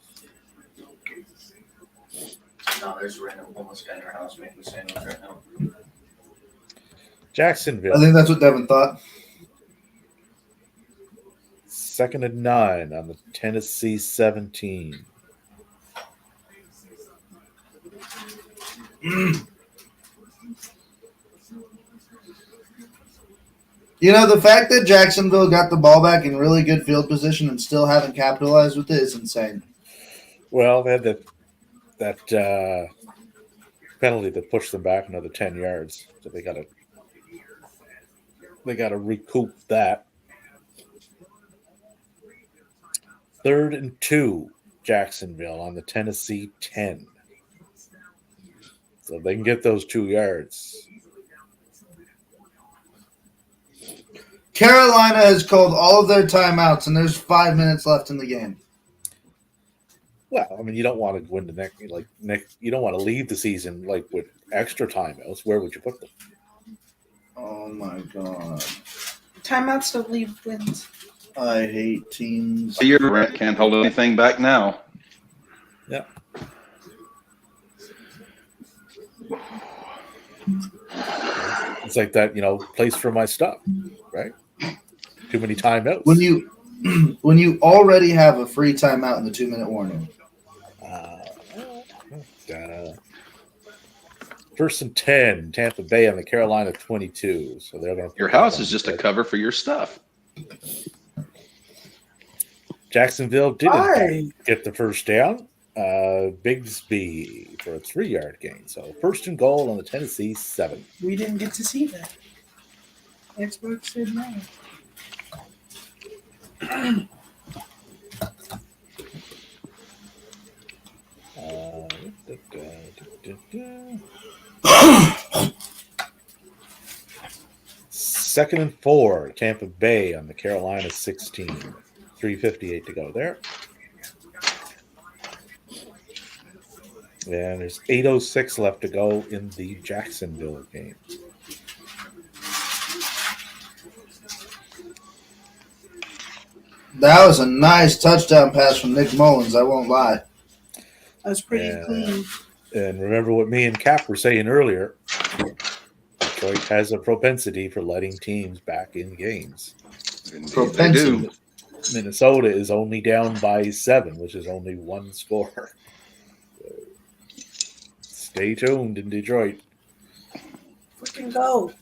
No, there's a random homeless guy in our house making sandwich right now. Jacksonville. I think that's what Devin thought. 2nd and 9 on the Tennessee 17. You know, the fact that Jacksonville got the ball back in really good field position and still haven't capitalized with it is insane. Well, they had that penalty that pushed them back another 10 yards. So they got to recoup that. 3rd and 2, Jacksonville on the Tennessee 10. So they can get those 2 yards. Carolina has called all of their timeouts, and there's 5 minutes left in the game. Well, I mean, you don't want to win the next. You don't want to leave the season like with extra timeouts. Where would you put them? Oh my god. Timeouts don't leave wins. I hate teams. Your rent can't hold anything back now. Yeah. It's like that, place for my stuff, right? Too many timeouts. When you already have a free timeout in the 2-minute warning. 1st and 10, Tampa Bay on the Carolina 22. So they're going. Your house is just a cover for your stuff. Jacksonville did in fact Hi. get the first down. Bigsby for a 3-yard gain. So first and goal on the Tennessee 7. We didn't get to see that. Xbox said no. Second and 4, Tampa Bay on the Carolina 16. 3:58 to go there. And there's 8:06 left to go in the Jacksonville game. That was a nice touchdown pass from Nick Mullins. I won't lie. That's pretty Yeah. clean. And remember what me and Cap were saying earlier. Detroit has a propensity for letting teams back in games. Indeed, they Propensity. do. Minnesota is only down by 7, which is only one score. Stay tuned in Detroit. Freaking go.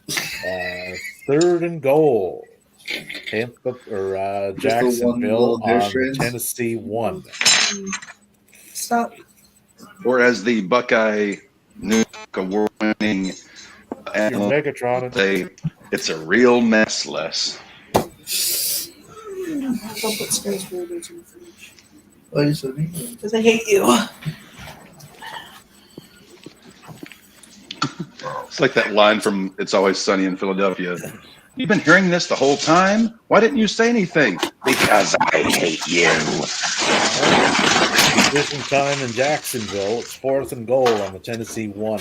Third and goal. Tampa or Jacksonville one little on difference. Tennessee 1. Stop. Or as the Buckeye New award-winning Your analyst Megatron. say, it's a real mess less. Don't put skyscrapers in the fridge. What you said? Because I hate you. It's like that line from It's Always Sunny in Philadelphia. You've been hearing this the whole time? Why didn't you say anything? Because I hate you. Position time in Jacksonville. It's 4th and goal on the Tennessee 1.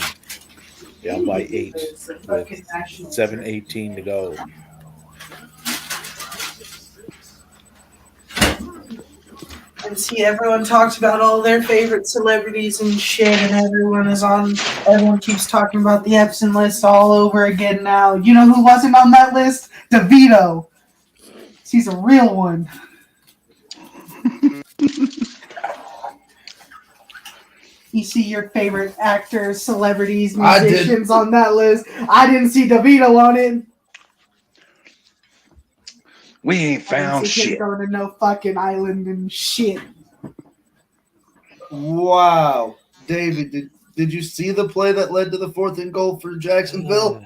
Down by 8 with 7:18 to go. And see, everyone talks about all their favorite celebrities and shit, and everyone keeps talking about the Epson list all over again now. You know who wasn't on that list? DeVito. He's a real one. You see your favorite actors, celebrities, I did. musicians on that list. I didn't see DeVito on it. We ain't I didn't found see him shit. going to no fucking island and shit. Wow. David, did you see the play that led to the 4th and goal for Jacksonville?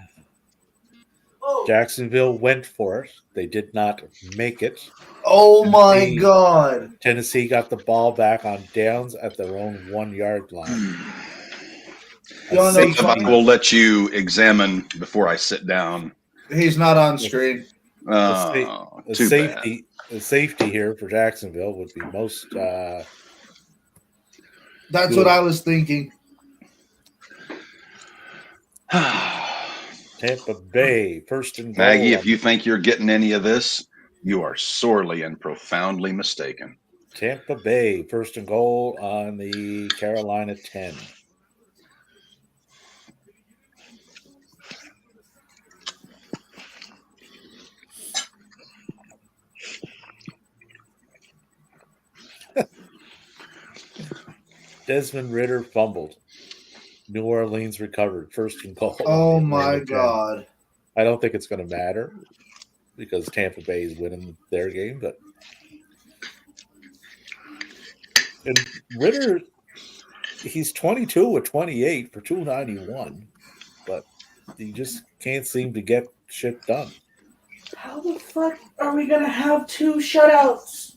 Jacksonville went for it. They did not make it. Oh my Tennessee- God. Tennessee got the ball back on downs at their own 1-yard line. You wanna know I will let you examine before I sit down. He's not on screen. Oh, The too bad. safety here for Jacksonville would be most That's what I was thinking. Tampa Bay, 1st and goal. Maggie, if you think you're getting any of this, you are sorely and profoundly mistaken. Tampa Bay, 1st and goal on the Carolina 10. Desmond Ridder fumbled. New Orleans recovered. 1st and goal. Oh on the my Atlanta 10. God. I don't think it's going to matter because Tampa Bay is winning their game, but and Ridder, he's 22 with 28 for 291, but he just can't seem to get shit done. How the fuck are we gonna have 2 shutouts?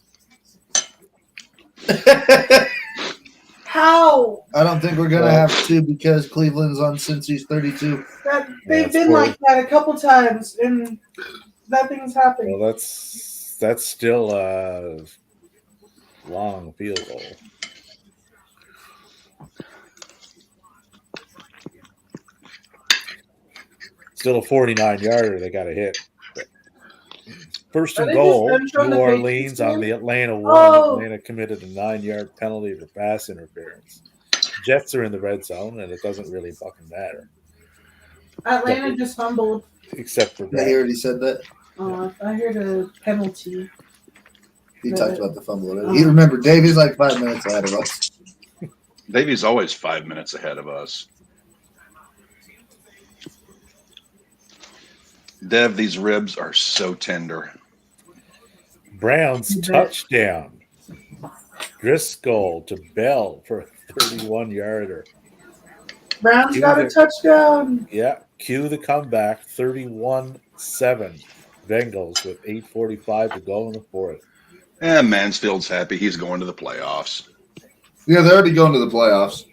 How? I don't think we're gonna have to because Cleveland's on Cincy's 32. They've it's been for- like that a couple times, and nothing's happened. Well, that's still a long field goal. Still a 49-yarder they got to hit. But 1st Are and they goal, just showing New the Orleans Patriots on game? the Atlanta 1. Oh. Atlanta committed a 9-yard penalty for pass interference. Jets are in the red zone, and it doesn't really fucking matter, Atlanta just fumbled. except for Yeah, he that. already said that. I heard a penalty. He talked about the fumble already. He remembered Davey's like 5 minutes ahead of us. Davey's always 5 minutes ahead of us. Dev, these ribs are so tender. Browns You bet. touchdown. Driscoll to Bell for a 31-yarder. Brown's got a touchdown. Yeah, cue the comeback, 31-7. Bengals with 8:45 to go in the fourth. And Mansfield's happy he's going to the playoffs. Yeah, they're already going to the playoffs.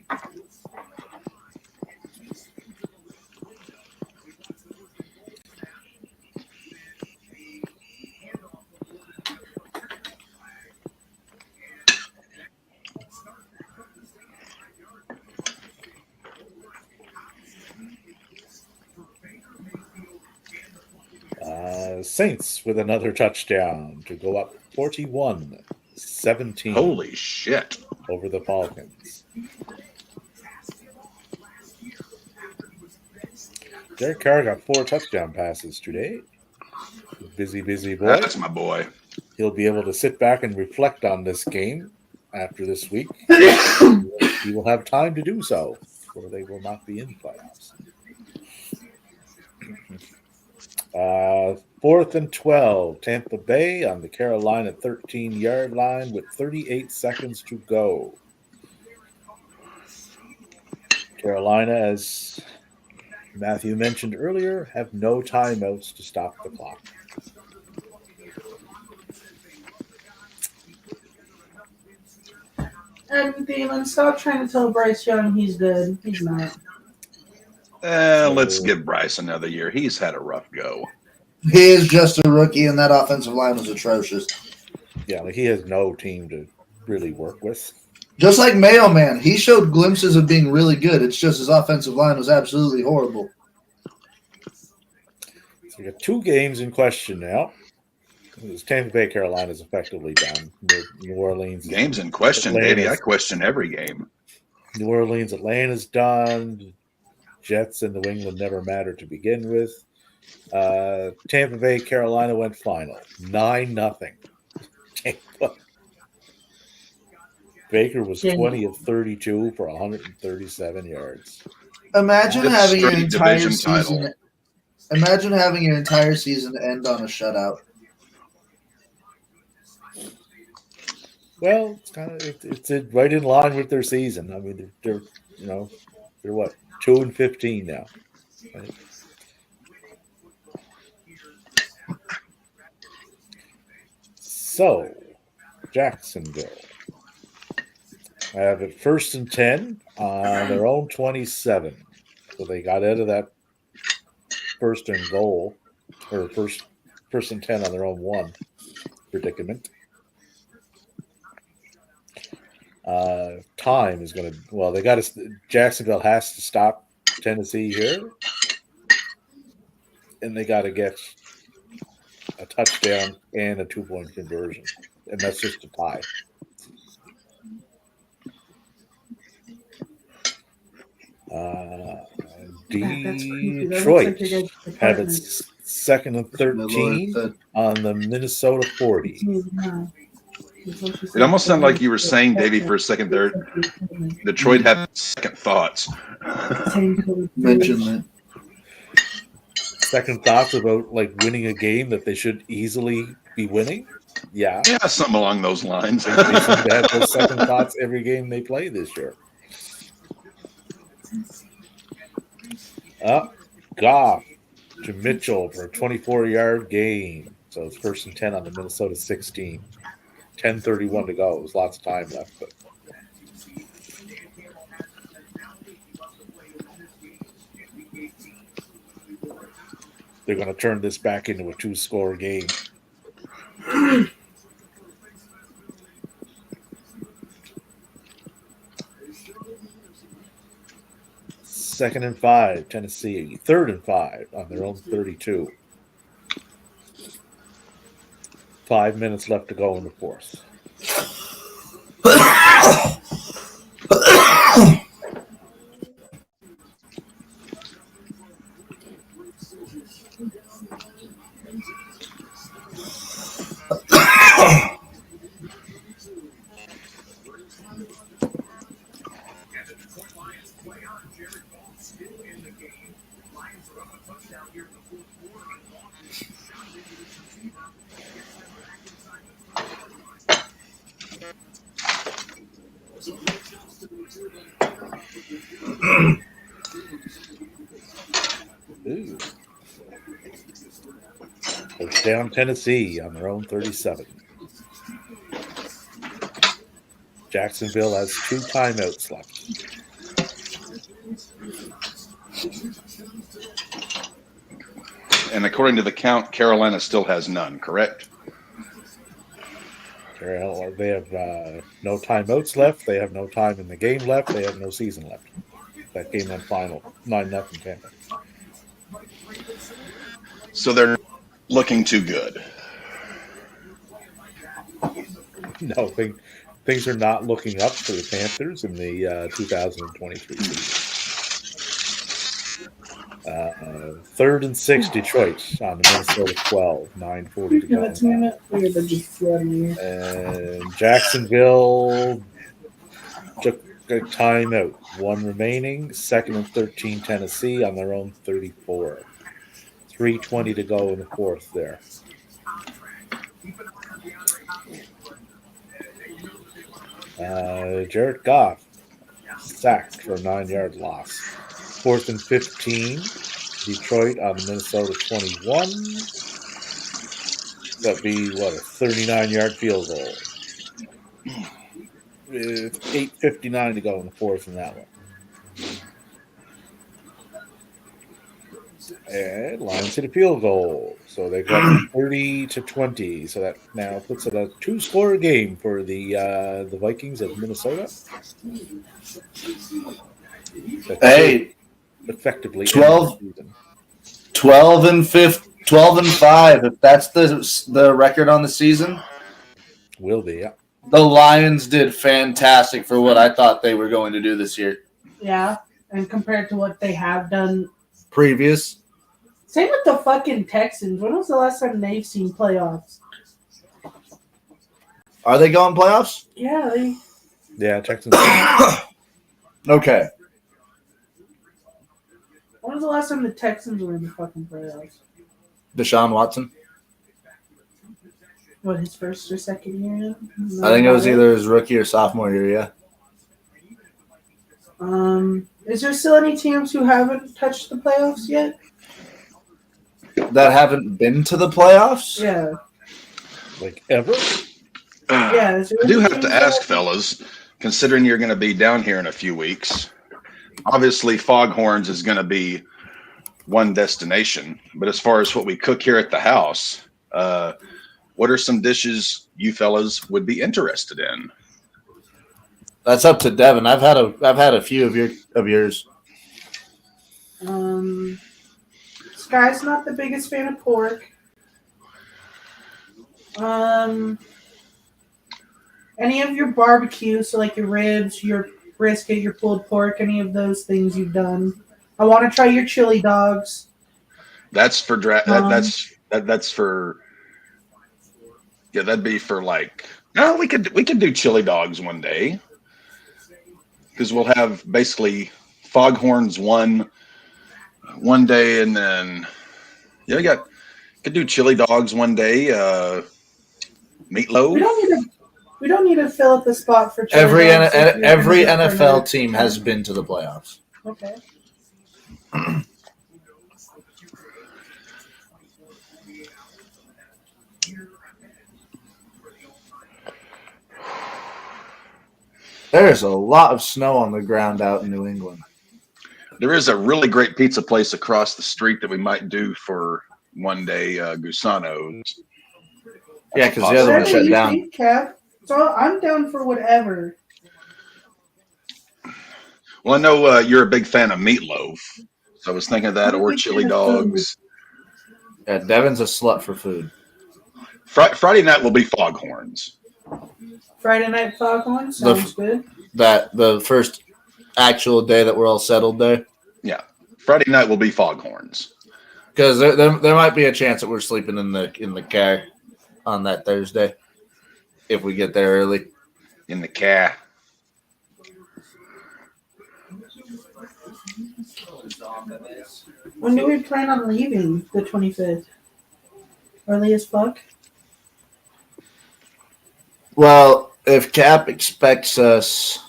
Saints with another touchdown to go up 41-17. Holy shit. Over the Falcons. Derek Carr got 4 touchdown passes today. Busy boy. That's my boy. He'll be able to sit back and reflect on this game after this week. He will have time to do so, or they will not be in the playoffs. 4th and 12. Tampa Bay on the Carolina 13-yard line with 38 seconds to go. Carolina, as Matthew mentioned earlier, have no timeouts to stop the clock. Adam Thielen, stop trying to tell Bryce Young he's good. He's not. Let's give Bryce another year. He's had a rough go. He is just a rookie, and that offensive line was atrocious. Yeah, like he has no team to really work with. Just like Mayo Man, he showed glimpses of being really good. It's just his offensive line was absolutely horrible. So we got 2 games in question now. This Tampa Bay, Carolina is effectively done. New Orleans games in question, baby. I question every game. New Orleans, Atlanta's done. Jets and New England never mattered to begin with. Tampa Bay, Carolina went final. 9-0. Tampa. Baker was 20 of 32 for 137 yards. Imagine It's having an straight entire division season. title. Imagine having your entire season end on a shutout. Well, it's kind of it's right in line with their season. I mean, they're what 2-15 now. Right? So, Jacksonville. I have it 1st and 10 on their own 27. So they got out of that 1st and goal, or first and 10 on their own 1 predicament. Time is going to, they got to, Jacksonville has to stop Tennessee here. And they got to get a touchdown and a 2-point conversion. And that's just a tie. Detroit have its 2nd and 13 on the Minnesota 40. It almost sounded like you were saying, Davey, for a second there, Detroit had second thoughts. Mention that. Second thoughts about like winning a game that they should easily be winning? Yeah. Yeah, something along those lines. They seem to have those second thoughts every game they play this year. Goff to Mitchell for a 24-yard gain. So it's 1st and 10 on the Minnesota 16. 10:31 to go. There's lots of time left, but they're going to turn this back into a 2-score game. Second and 5, Tennessee. 3rd and 5 on their own 32. 5 minutes left to go in the 4th. down Tennessee on their own 37. Jacksonville has 2 timeouts left. And according to the count, Carolina still has none, correct? They have no timeouts left. They have no time in the game left. They have no season left. That game went final 9-0 Tampa. So they're looking too good. No, things are not looking up for the Panthers in the 2023 season. 3rd and 6, Detroit on the Minnesota 12, 9:40 to go. And Jacksonville took a timeout, 1 remaining. 2nd and 13, Tennessee on their own 34. 3:20 to go in the 4th there. Jared Goff sacked for a 9-yard loss. 4th and 15, Detroit on the Minnesota 21. That'd be, a 39-yard field goal. 8:59 to go in the 4th in that one. And Lions hit a field goal. So they got 30-20. So that now puts it a 2-score game for the Vikings of Minnesota. Hey, effectively 12 and 5. If that's the record on the season, will be. Yeah. The Lions did fantastic for what I thought they were going to do this year. Yeah, and compared to what they have done previous. Same with the fucking Texans. When was the last time they've seen playoffs? Are they going playoffs? Yeah, Texans. Okay. When was the last time the Texans were in the fucking playoffs? Deshaun Watson. What, his first or second year in? I think it was either his rookie or sophomore year, yeah. Is there still any teams who haven't touched the playoffs yet? That haven't been to the playoffs? Yeah. Like ever? Yeah. I do have to ask, fellas, considering you're going to be down here in a few weeks, obviously Foghorns is going to be one destination, but as far as what we cook here at the house, what are some dishes you fellas would be interested in? That's up to Devin. I've had a few of yours. Sky's not the biggest fan of pork. Any of your barbecue, so like your ribs, your brisket, your pulled pork, any of those things you've done. I want to try your chili dogs. That's for that's for. Yeah, that'd be for like. No, we could do chili dogs one day, because we'll have basically Foghorns one day, and then could do chili dogs one day. Meatloaf. We don't need to fill up the spot for chili Every dogs every NFL team has been to the playoffs. Okay. There's a lot of snow on the ground out in New England. There is a really great pizza place across the street that we might do for one day, Gusano's. Yeah, because the other one shut down. Kev? So I'm down for whatever. Well, I know you're a big fan of meatloaf, so I was thinking of that, or chili dogs. Yeah, Devin's a slut for food. Friday night will be Foghorns. Friday night Foghorns sounds good. The first actual day that we're all settled there. Yeah, Friday night will be Foghorns. Because there might be a chance that we're sleeping in the car on that Thursday if we get there early. In the car. When do we plan on leaving? The 25th. Early as fuck. Well, if Cap expects us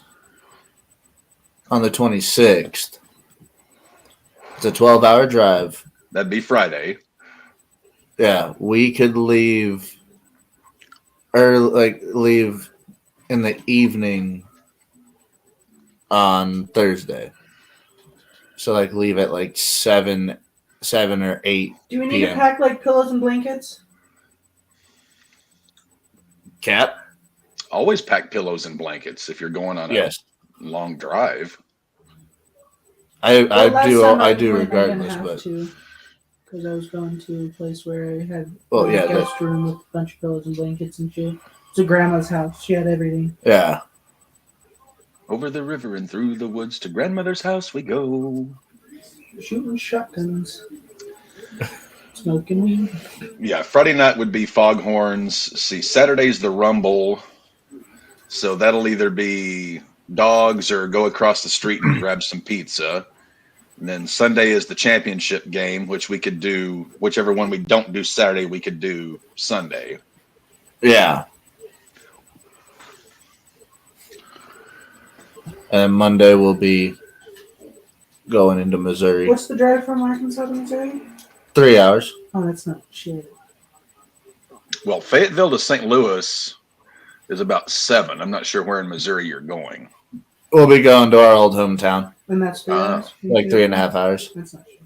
on the 26th, it's a 12-hour drive. That'd be Friday. Yeah, we could leave early, leave in the evening on Thursday. So leave at 7 or 8 Do we need p.m. to pack pillows and blankets? Cap? Always pack pillows and blankets if you're going on Yes. a long drive. I Last do time I do went, I didn't regardless, have but to, because I was going to a place where I had Well, a yeah, guest room with a bunch of pillows and blankets and shit. It's a grandma's house. She had everything. yeah. Over the river and through the woods to grandmother's house we go. Shooting shotguns. Smoking weed. Yeah, Friday night would be Foghorns. See, Saturday's the Rumble. So that'll either be dogs or go across the street and grab some pizza. And then Sunday is the championship game, which we could do, whichever one we don't do Saturday, we could do Sunday. Yeah. And Monday will be going into Missouri. What's the drive from Arkansas to Missouri? 3 hours. Oh, that's not shit. Well, Fayetteville to St. Louis is about 7. I'm not sure where in Missouri you're going. We'll be going to our old hometown. And that's 3 hours? 3.5 hours. That's not shit.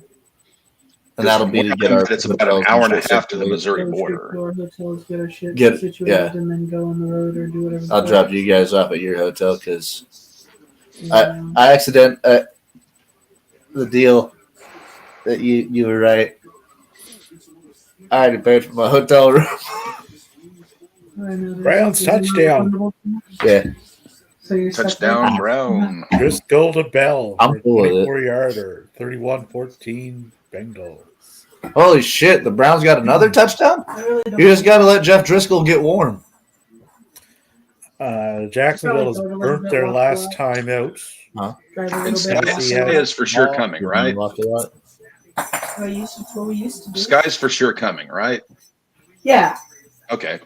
And that'll be to get our. It's about an hour and a half to the Missouri Go straight border. to our hotels, get our shit Get- situated, yeah. and then go on the road or do whatever. I'll drop you guys off at your hotel because Yeah. I the deal that you were right. I already paid for my hotel room. I know that. Browns touchdown. Yeah. So you're Touchdown, Brown. Driscoll to Bell. I'm cool with it. 24-yarder. 31-14 Bengals. Holy shit! The Browns got another touchdown. I really don't You just got to let Jeff Driscoll get warm. Jacksonville has Probably go a little burnt bit their off last the time out. drive a And little bit. Sky is for sure coming, right? After that. It's what we used to do. Sky's for sure coming, right? Yeah. Okay.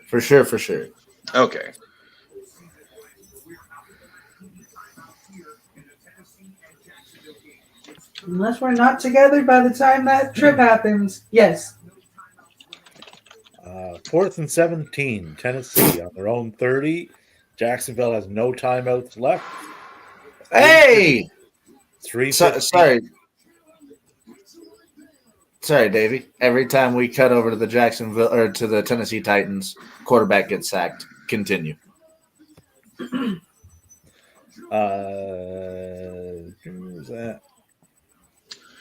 For sure, for sure. Okay. Unless we're not together by the time that trip happens. Yes. 4th and 17. Tennessee on their own 30. Jacksonville has no timeouts left. Hey, 3. sorry, Davey. Every time we cut over to the Jacksonville or to the Tennessee Titans, quarterback gets sacked. Continue. Who was that?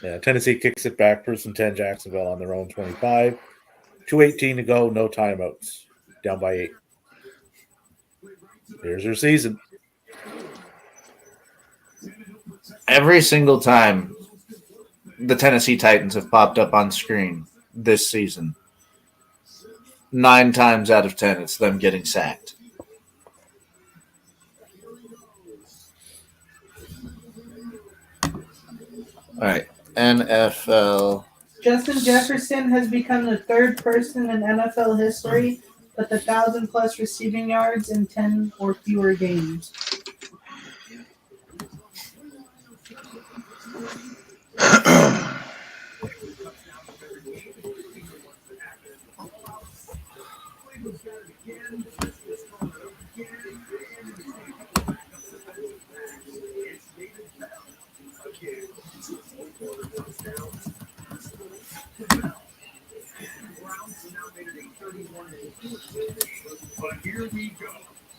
Yeah, Tennessee kicks it back. 1st and 10. Jacksonville on their own 25. 2:18 to go. No timeouts. Down by 8. Here's your season. Every single time the Tennessee Titans have popped up on screen this season, 9 times out of 10, it's them getting sacked. All right, NFL. Justin Jefferson has become the 3rd person in NFL history with 1,000+ receiving yards in 10 or fewer games. But here we go.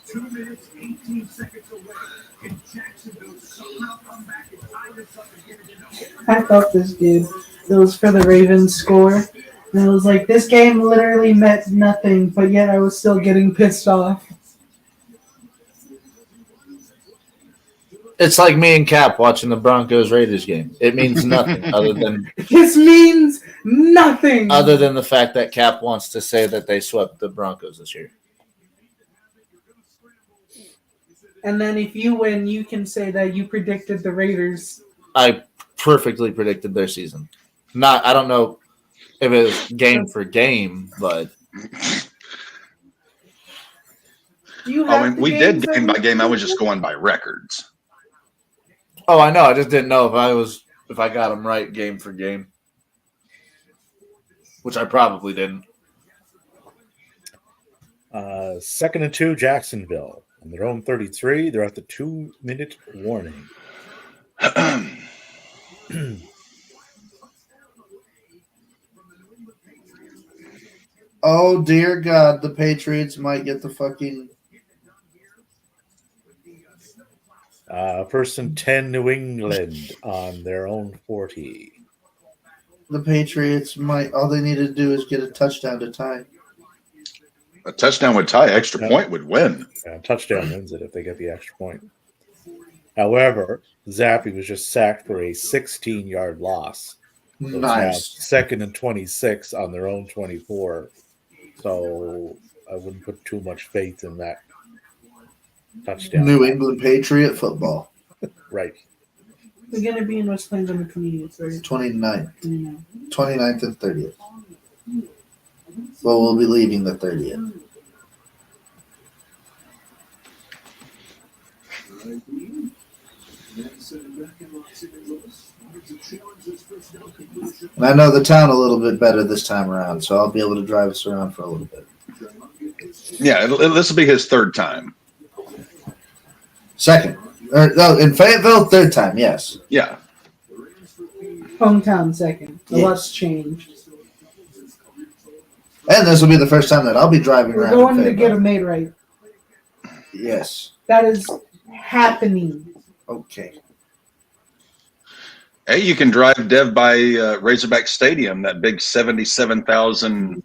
2 minutes, 18 seconds away. Can Jacksonville somehow come back and tie this up again? I felt this, dude. It was for the Ravens score. And it was like, this game literally meant nothing, but yet I was still getting pissed off. It's like me and Cap watching the Broncos Raiders game. It means nothing other than This means nothing. the fact that Cap wants to say that they swept the Broncos this year. And then if you win, you can say that you predicted the Raiders. I perfectly predicted their season. I don't know if it was game for game, but Do you have the we games did game that by we game. I was predicted? just going by records. oh, I know. I just didn't know if I got them right game for game. which I probably didn't. 2nd and 2, Jacksonville. On their own 33, they're at the 2-minute warning. Oh dear God, the Patriots might get the fucking. 1st and 10, New England on their own 40. The Patriots might. All they need to do is get a touchdown to tie. A touchdown would tie. Extra point would win. Touchdown wins it if they get the extra point. However, Zappy was just sacked for a 16-yard loss. So Nice. it's now 2nd and 26 on their own 24. So I wouldn't put too much faith in that touchdown. New England Patriot football. Right. We're going to be in West Plains on the 20th, right? 29th. 29th. 29th and 30th. Well, we'll be leaving the 30th. And I know the town a little bit better this time around, so I'll be able to drive us around for a little bit. Yeah, this will be his 3rd time. Second. In Fayetteville, 3rd time, yes. Yeah. Hometown second. A lot's changed. And this will be the first time that I'll be driving We're around. going in to get Fayetteville. them made right. Yes. That is happening. Okay. Hey, you can drive Dev by Razorback Stadium, that big 77,000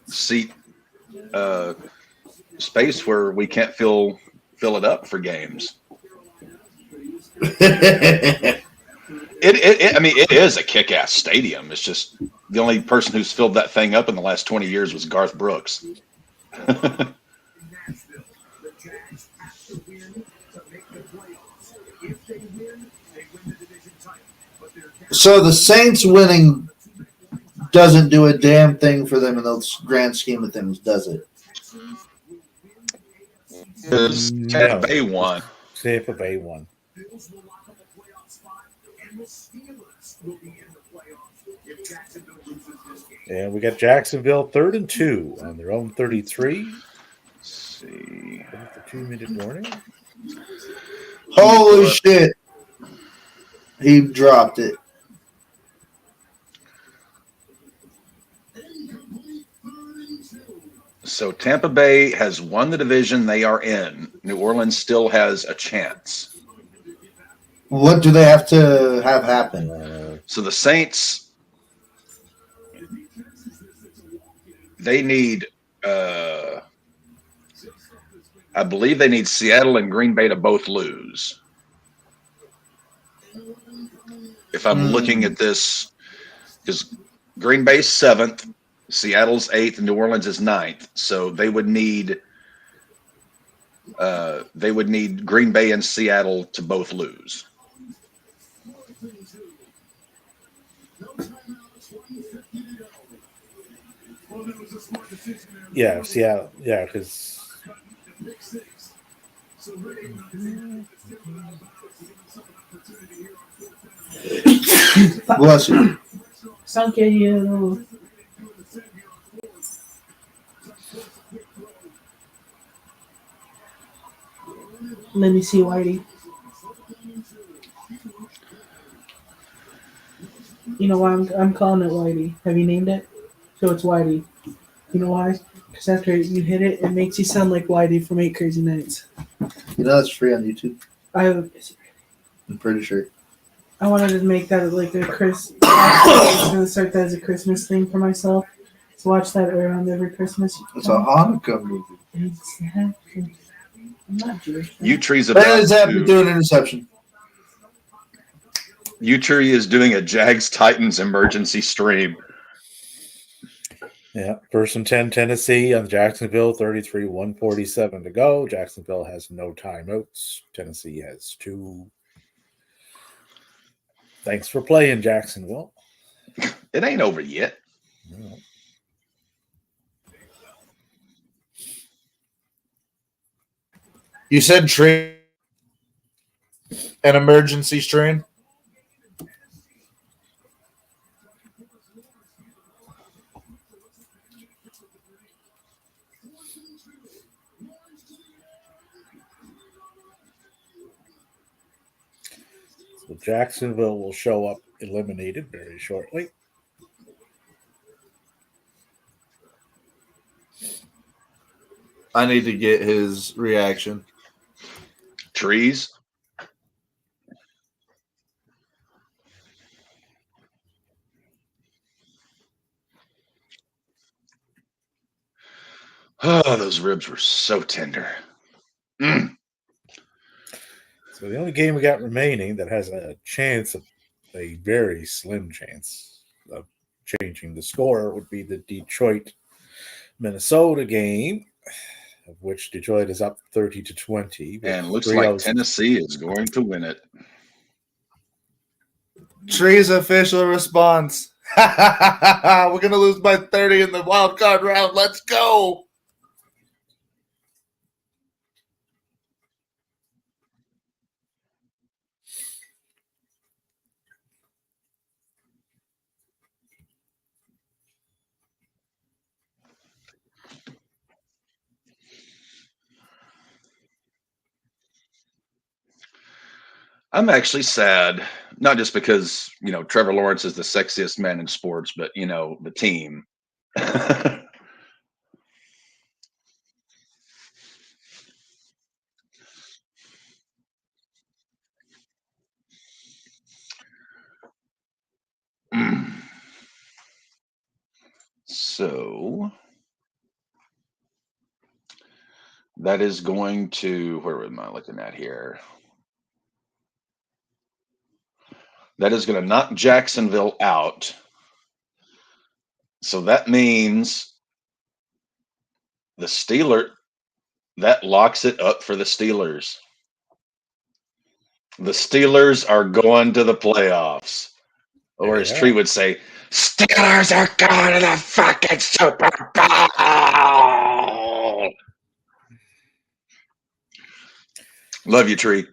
seat space where we can't fill it up for games. I mean, it is a kick-ass stadium. It's just the only person who's filled that thing up in the last 20 years was Garth Brooks. So the Saints winning doesn't do a damn thing for them in the grand scheme of things, does it? Because Tampa Bay won. Tampa Bay won. And we got Jacksonville 3rd and 2 on their own 33. Let's see. The 2-minute warning. Holy shit. He dropped it. So Tampa Bay has won the division they are in. New Orleans still has a chance. What do they have to have happen? So the Saints, they need, I believe they need Seattle and Green Bay to both lose. If I'm looking at this, because Green Bay's 7th, Seattle's 8th, and New Orleans is 9th. So they would need Green Bay and Seattle to both lose. Yeah, Seattle. Yeah, because Bless you. Thank you. Let me see, Whitey. You know why I'm calling it Whitey? Have you named it? So it's Whitey. You know why? Because after you hit it, it makes you sound like Whitey from 8 Crazy Nights. You know that's free on YouTube. I'm pretty sure. I wanted to make that like a I was going to start that as a Christmas thing for myself. So watch that around every Christmas. It's a Hanukkah movie. Exactly. I'm not Jewish. U-Tree's What about is that to, doing interception? U-Tree is doing a Jags Titans emergency stream. yeah, 1st and 10 Tennessee on Jacksonville 33, 147 to go. Jacksonville has no timeouts. Tennessee has 2. Thanks for playing, Jacksonville. It ain't over yet. No. You said train an emergency strain? So Jacksonville will show up eliminated very shortly. I need to get his reaction. Trees. Oh, those ribs were so tender. Mm. So the only game we got remaining that has a chance of a very slim chance of changing the score would be the Detroit Minnesota game, of which Detroit is up 30-20. And looks like Tennessee is going to win it. Tree's official response. We're going to lose by 30 in the wild card round. Let's go. I'm actually sad, not just because, Trevor Lawrence is the sexiest man in sports, but, the team. So that is going to, where am I looking at here? That is going to knock Jacksonville out. So that means that locks it up for the Steelers. The Steelers are going to the playoffs. Or as Tree would say, Steelers are going to the fucking Super Bowl. Love you, Tree.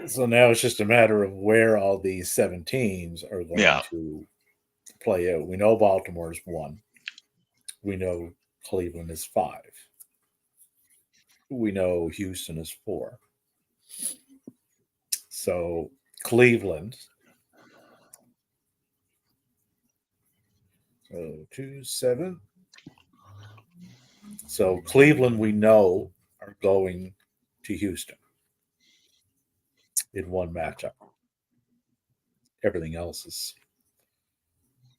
So now it's just a matter of where all these 7 teams are going to play out. We know Baltimore's 1. We know Cleveland is 5. We know Houston is 4. So Cleveland. So 2, 7. So Cleveland, we know, are going to Houston in one matchup. Everything else is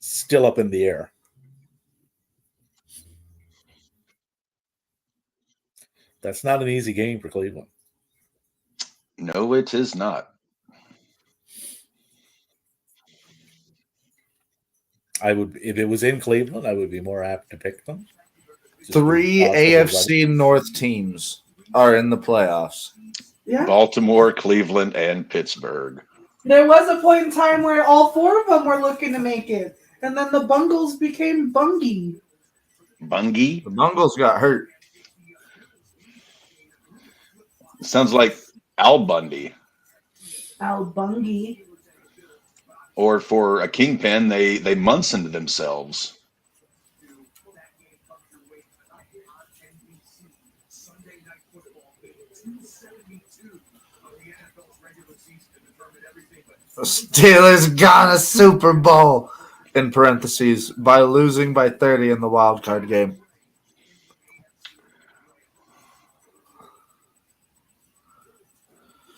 still up in the air. That's not an easy game for Cleveland. No, it is not. If it was in Cleveland, I would be more apt to pick them. 3 AFC North teams are in the playoffs. Yeah. Baltimore, Cleveland, and Pittsburgh. There was a point in time where all 4 of them were looking to make it, and then the Bungles became Bungie. Bungie? The Bungles got hurt. Sounds like Al Bundy. Al Bungie. Or for a kingpin, they Munsoned themselves. The Steelers got a Super Bowl, in parentheses, by losing by 30 in the wild card game.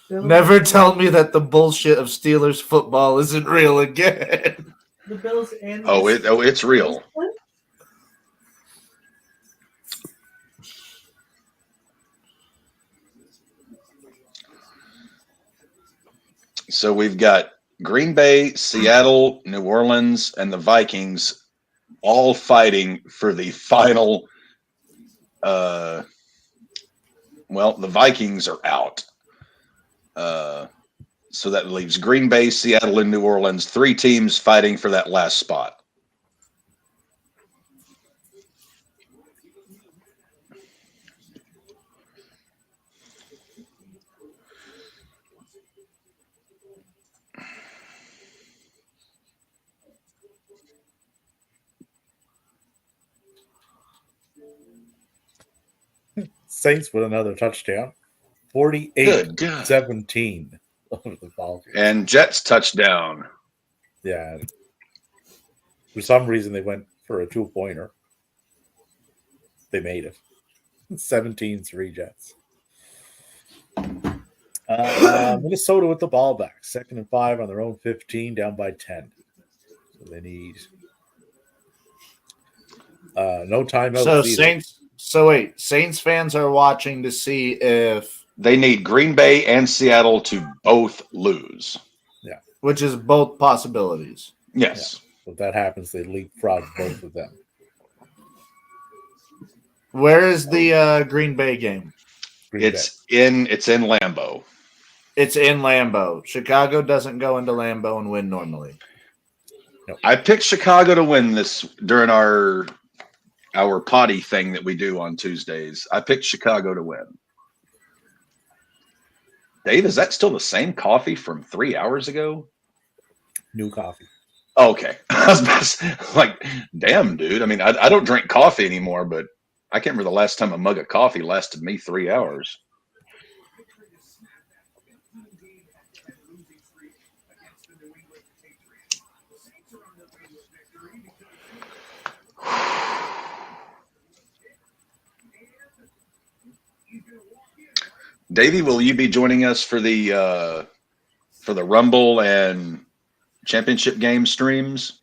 Never tell me that the bullshit of Steelers football isn't real again. The Bills and it's real. So we've got Green Bay, Seattle, New Orleans, and the Vikings all fighting for the final. The Vikings are out. So that leaves Green Bay, Seattle, and New Orleans, 3 teams fighting for that last spot. Saints with another touchdown. Good God. 48-17 over the Falcons. And Jets touchdown. Yeah. For some reason, they went for a 2-pointer. They made it. 17-3 Jets. Minnesota with the ball back. 2nd and 5 on their own 15, down by 10. So they need no timeouts. So either. Saints fans are watching to see if, They need Green Bay and Seattle to both lose. which is both possibilities. Yes. If that happens, they leapfrog both of them. Where is the Green Bay game? Green It's in Lambeau. It's in Lambeau. Chicago doesn't go into Lambeau and win normally. I picked Chicago to win this during our potty thing that we do on Tuesdays. I picked Chicago to win. Dave, is that still the same coffee from 3 hours ago? New coffee. Oh, okay. I was about to say, like, damn, dude. I mean, I don't drink coffee anymore, but I can't remember the last time a mug of coffee lasted me 3 hours. Davey, will you be joining us for the Rumble and championship game streams?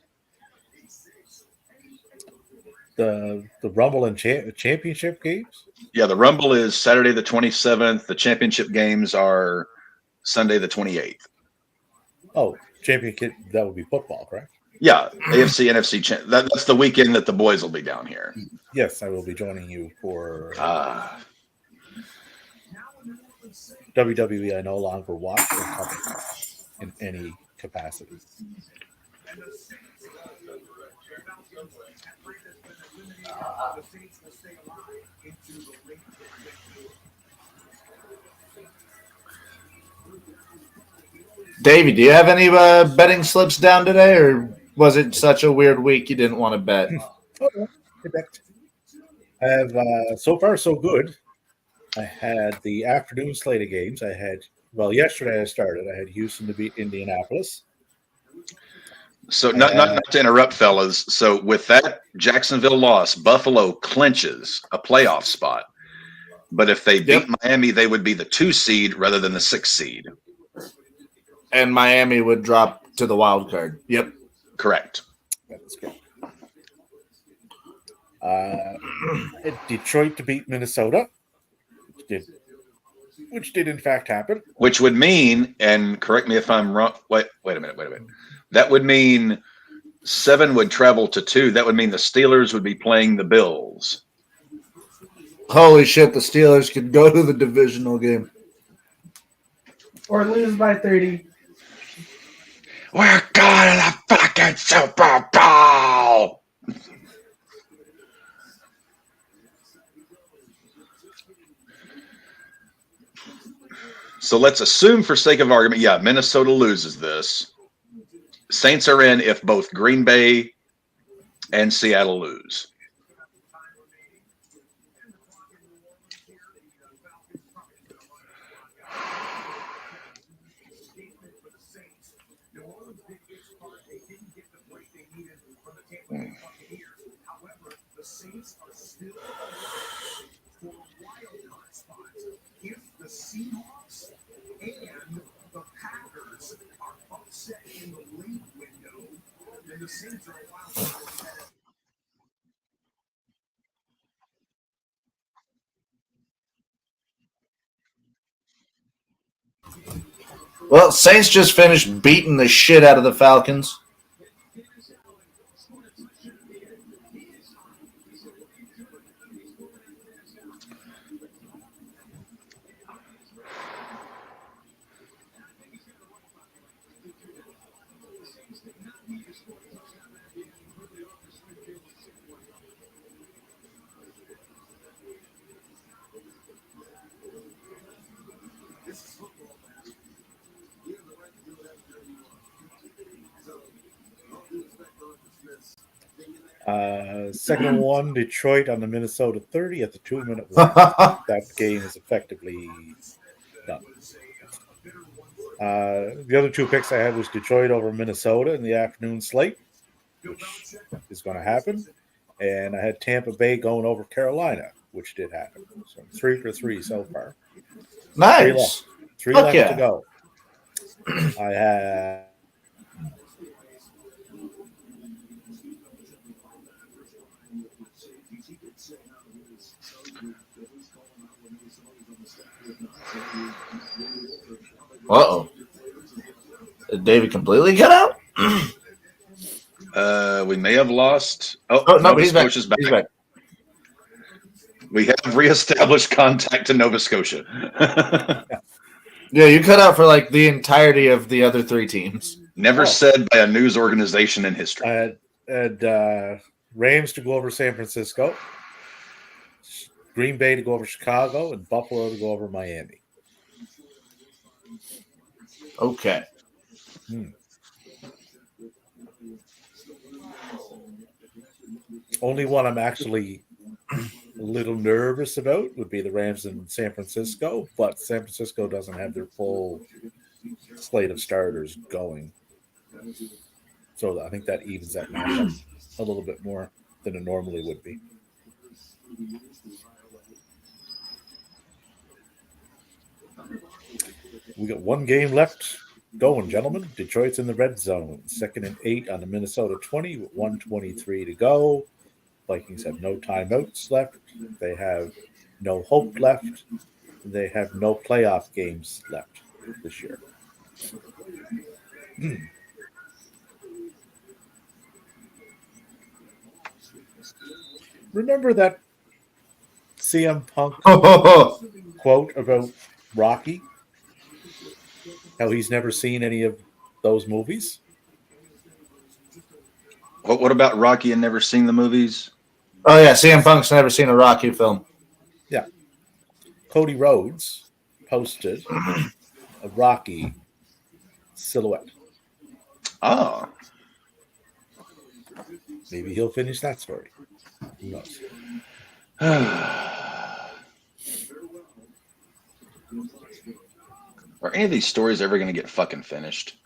The Rumble and championship games? Yeah, the Rumble is Saturday the 27th. The championship games are Sunday the 28th. Oh, championship, that would be football, correct? Yeah, AFC, NFC. That's the weekend that the boys will be down here. Yes, I will be joining you for WWE. I no longer watch or cover in any capacity. Davey, do you have any betting slips down today, or was it such a weird week you didn't want to bet? I have so far so good. I had the afternoon slate of games. Yesterday I started. I had Houston to beat Indianapolis. So not to interrupt, fellas. So with that Jacksonville loss, Buffalo clinches a playoff spot. But if they beat Miami, they would be the 2 seed rather than the 6 seed. And Miami would drop to the wild card. Yep. Correct. That's good. Detroit to beat Minnesota, which did in fact happen. Which would mean, and correct me if I'm wrong. Wait a minute. That would mean 7 would travel to 2. That would mean the Steelers would be playing the Bills. Holy shit, the Steelers could go to the divisional game. Or lose by 30. We're going to the fucking Super Bowl. So let's assume, for sake of argument, Minnesota loses this. Saints are in if both Green Bay and Seattle lose. Seahawks and the Packers are upset in the late window, then the Saints are a wild card. Well, Saints just finished beating the shit out of the Falcons. Second one, Detroit on the Minnesota 30 at the 2-minute warning. That game is effectively done. The other two picks I had was Detroit over Minnesota in the afternoon slate, which is going to happen. And I had Tampa Bay going over Carolina, which did happen. So 3 for 3 so far. Nice. Three Fuck left yeah. to go. I had Uh-oh. Did David completely cut out? We may have lost. Oh, Oh, no, Nova he's back. Scotia's back. He's back. We have reestablished contact to Nova Scotia. Yeah, you cut out for like the entirety of the other three teams. Never said by a news organization in history. I had Rams to go over San Francisco, Green Bay to go over Chicago, and Buffalo to go over Miami. Okay. Only one I'm actually a little nervous about would be the Rams in San Francisco, but San Francisco doesn't have their full slate of starters going. So I think that evens that matchup a little bit more than it normally would be. We got one game left going, gentlemen. Detroit's in the red zone. 2nd and 8 on the Minnesota 20 with 1:23 to go. Vikings have no timeouts left. They have no hope left. They have no playoff games left this year. Remember that CM Punk quote about Rocky? How he's never seen any of those movies? What about Rocky and never seen the movies? Oh, yeah. CM Punk's never seen a Rocky film. Yeah. Cody Rhodes posted a Rocky silhouette. Oh. Maybe he'll finish that story. Who knows? Are any of these stories ever going to get fucking finished?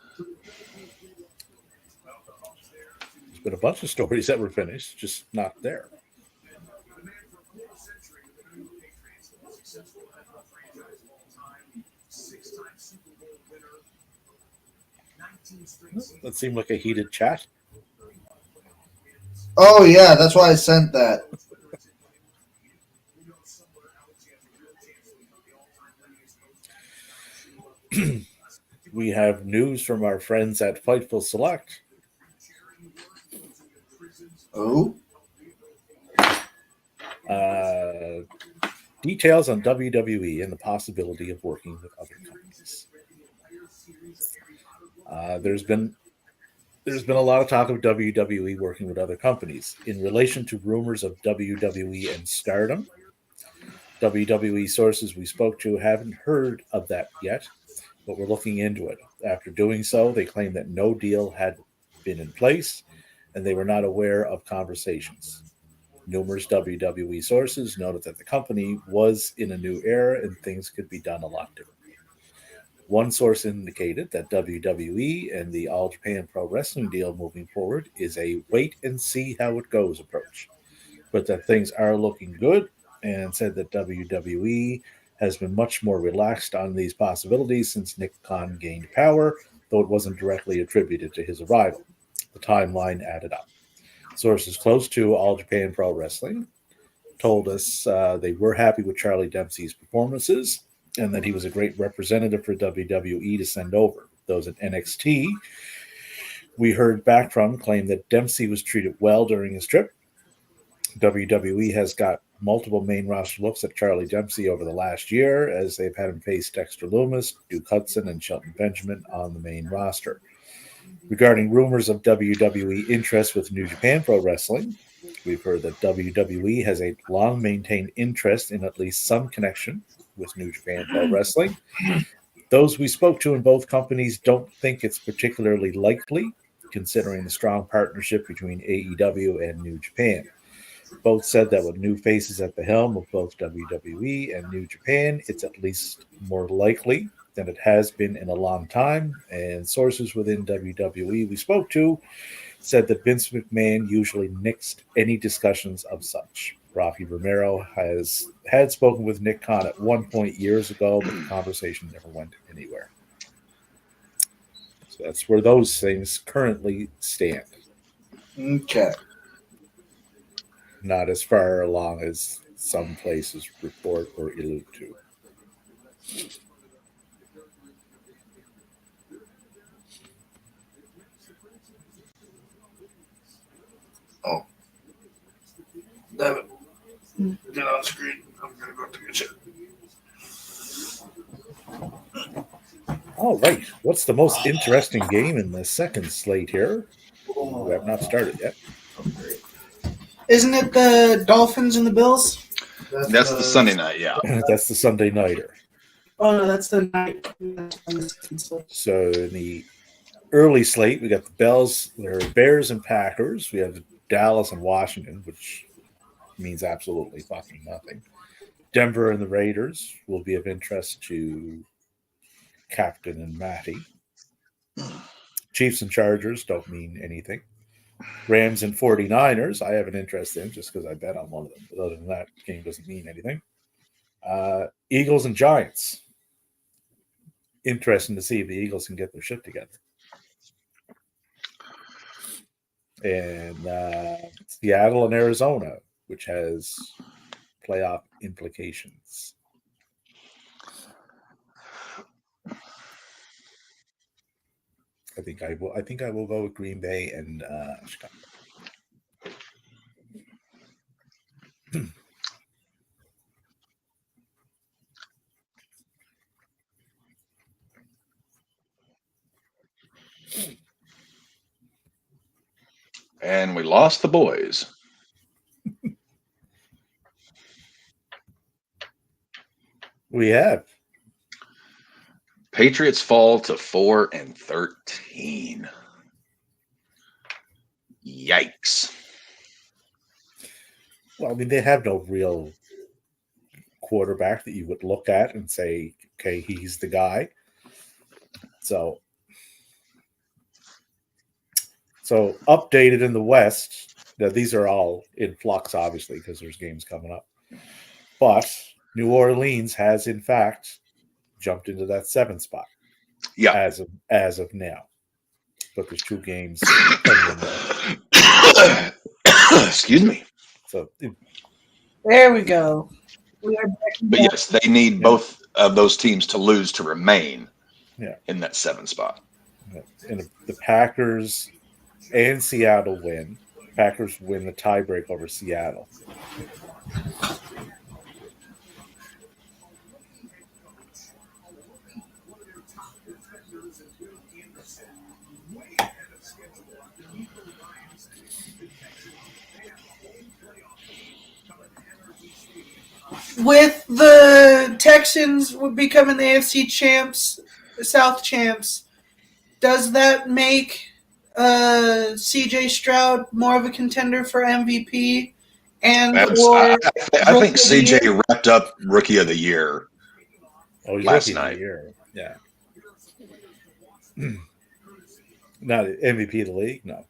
There's been a bunch of stories that were finished, just not there. That seemed like a heated chat. Oh yeah, that's why I sent that. We have news from our friends at Fightful Select. Oh, Details on WWE and the possibility of working with other companies. There's been a lot of talk of WWE working with other companies in relation to rumors of WWE and Stardom. WWE sources we spoke to haven't heard of that yet, but we're looking into it. After doing so, they claim that no deal had been in place and they were not aware of conversations. Numerous WWE sources noted that the company was in a new era and things could be done a lot differently. One source indicated that WWE and the All Japan Pro Wrestling deal moving forward is a wait and see how it goes approach, but that things are looking good, and said that WWE has been much more relaxed on these possibilities since Nick Khan gained power, though it wasn't directly attributed to his arrival. The timeline added up. Sources close to All Japan Pro Wrestling told us they were happy with Charlie Dempsey's performances and that he was a great representative for WWE to send over. Those at NXT we heard back from claim that Dempsey was treated well during his trip. WWE has got multiple main roster looks at Charlie Dempsey over the last year, as they've had him face Dexter Lumis, Duke Hudson, and Shelton Benjamin on the main roster. Regarding rumors of WWE interest with New Japan Pro Wrestling, we've heard that WWE has a long-maintained interest in at least some connection with New Japan Pro Wrestling. Those we spoke to in both companies don't think it's particularly likely considering the strong partnership between AEW and New Japan. Both said that with new faces at the helm of both WWE and New Japan, it's at least more likely than it has been in a long time. And sources within WWE we spoke to said that Vince McMahon usually nixed any discussions of such. Rocky Romero had spoken with Nick Khan at one point years ago, but the conversation never went anywhere. So that's where those things currently stand. Okay. Not as far along as some places report or allude to. Oh. Damn it. Get on screen. I'm going to go take a shit. All right. What's the most interesting game in the second slate here? We have not started yet. Isn't it the Dolphins and the Bills? That's the Sunday night, yeah. That's the Sunday nighter. Oh no, that's the night. So in the early slate, we got the Bears and Packers. We have Dallas and Washington, which means absolutely fucking nothing. Denver and the Raiders will be of interest to Captain and Matty. Chiefs and Chargers don't mean anything. Rams and 49ers, I have an interest in just because I bet on one of them. But other than that, the game doesn't mean anything. Eagles and Giants. Interesting to see if the Eagles can get their shit together. And Seattle and Arizona, which has playoff implications. I think I will go with Green Bay and Chicago. And we lost the boys. We have. Patriots fall to 4-13. Yikes. Well, I mean, they have no real quarterback that you would look at and say, okay, he's the guy. So updated in the West. Now, these are all in flux, obviously, because there's games coming up. But New Orleans has, in fact, jumped into that 7th spot. Yeah. As of now. But there's 2 games. Excuse me. So There we go. We are back. But yes, they need both of those teams to lose to remain in that 7th spot. And the Packers and Seattle win. Packers win the tiebreak over Seattle. With the Texans becoming the AFC champs, South champs, does that make CJ Stroud more of a contender for MVP? And I think CJ wrapped up Rookie of the Year last night. Yeah. Not MVP of the league, no.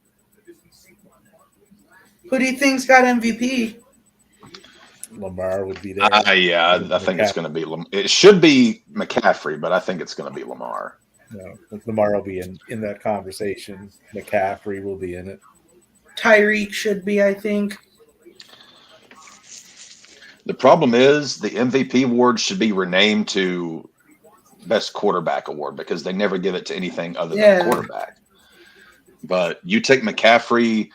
Who do you think's got MVP? Lamar would be there. Yeah, I think it's going to be. It should be McCaffrey, but I think it's going to be Lamar. No, Lamar will be in that conversation. McCaffrey will be in it. Tyreek should be, I think. The problem is the MVP award should be renamed to Best Quarterback Award because they never give it to anything other than quarterback. But you take McCaffrey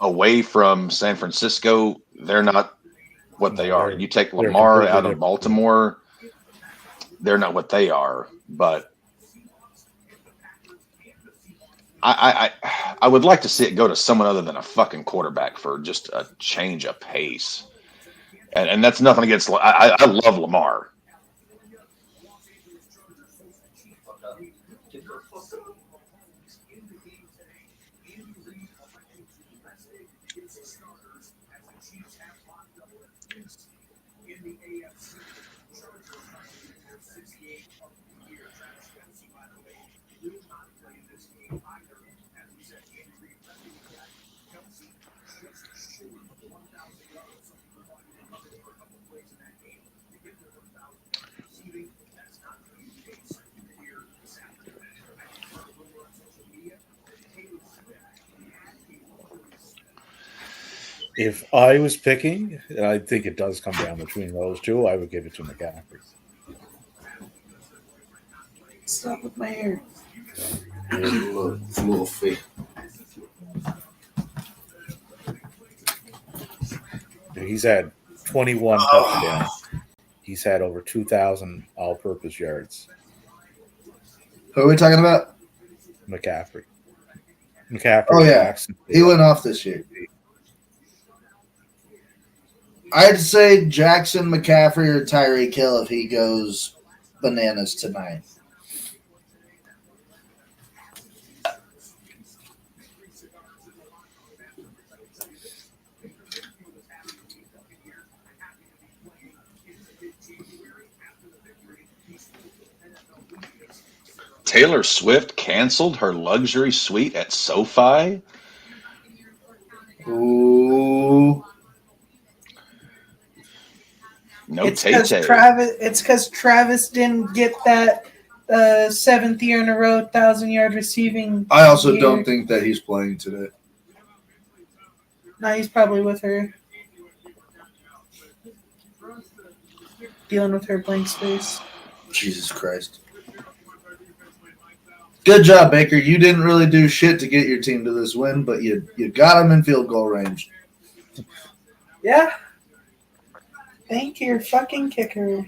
away from San Francisco, they're not what they are. You take Lamar out of Baltimore, they're not what they are. But I would like to see it go to someone other than a fucking quarterback for just a change of pace. And that's nothing against. I love Lamar. If I was picking, and I think it does come down between those two, I would give it to McCaffrey. Stop with my hair. Little fake. He's had 21 touchdowns. He's had over 2,000 all-purpose yards. Who are we talking about? McCaffrey. Oh, yeah. Jackson. He went off this year. I'd say Jackson, McCaffrey, or Tyreek Hill if he goes bananas tonight. Taylor Swift canceled her luxury suite at SoFi. Ooh. No It's because Tay-Tay. Travis didn't get that 7th year in a row 1,000-yard receiving. I also year. don't think that he's playing today. No, he's probably with her, dealing with her blank space. Jesus Christ. Good job, Baker. You didn't really do shit to get your team to this win, but you got them in field goal range. Yeah. Thank your fucking kicker.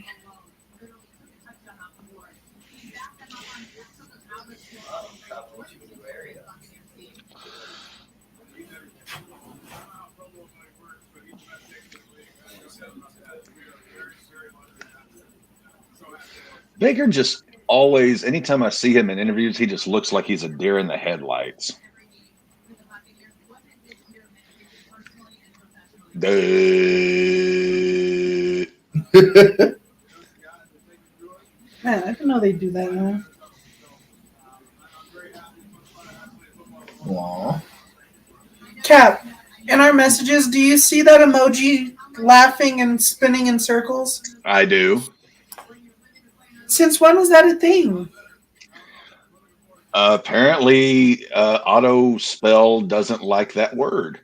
Baker just always, anytime I see him in interviews, he just looks like he's a deer in the headlights. Man, I didn't know they do that now. Aw. Cap, in our messages, do you see that emoji laughing and spinning in circles? I do. Since when was that a thing? Apparently, auto spell doesn't like that word.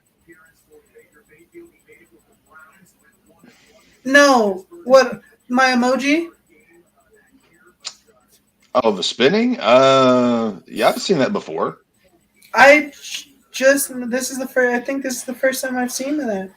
No. What? My emoji? Oh, the spinning? Yeah, I've seen that before. I think this is the first time I've seen that.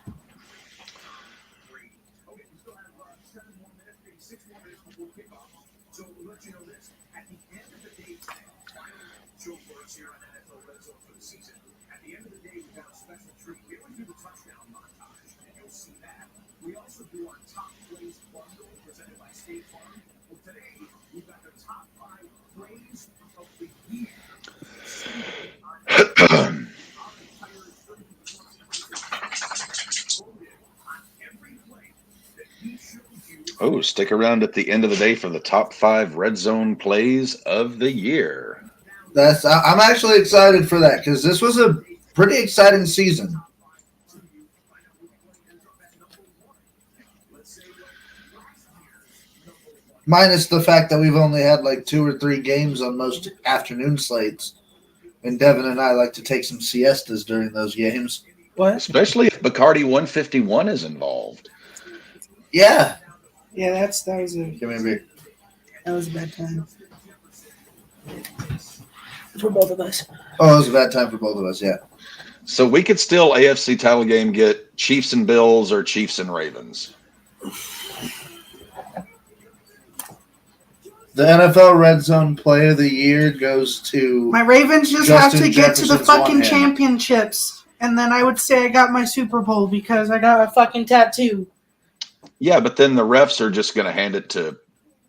Oh, stick around at the end of the day for the top 5 RedZone plays of the year. I'm actually excited for that because this was a pretty exciting season. Minus the fact that we've only had like 2 or 3 games on most afternoon slates. And Devin and I like to take some siestas during those games. What? Especially if Bacardi 151 is involved. Yeah. Yeah, that was a Give me a beer. that was a bad time for both of us. Oh, it was a bad time for both of us, yeah. So we could still AFC title game get Chiefs and Bills or Chiefs and Ravens. The NFL Red Zone Play of the Year goes to My Ravens just Justin have to get to the Jefferson's fucking one hand. championships, and then I would say I got my Super Bowl because I got a fucking tattoo. Yeah, but then the refs are just going to hand it to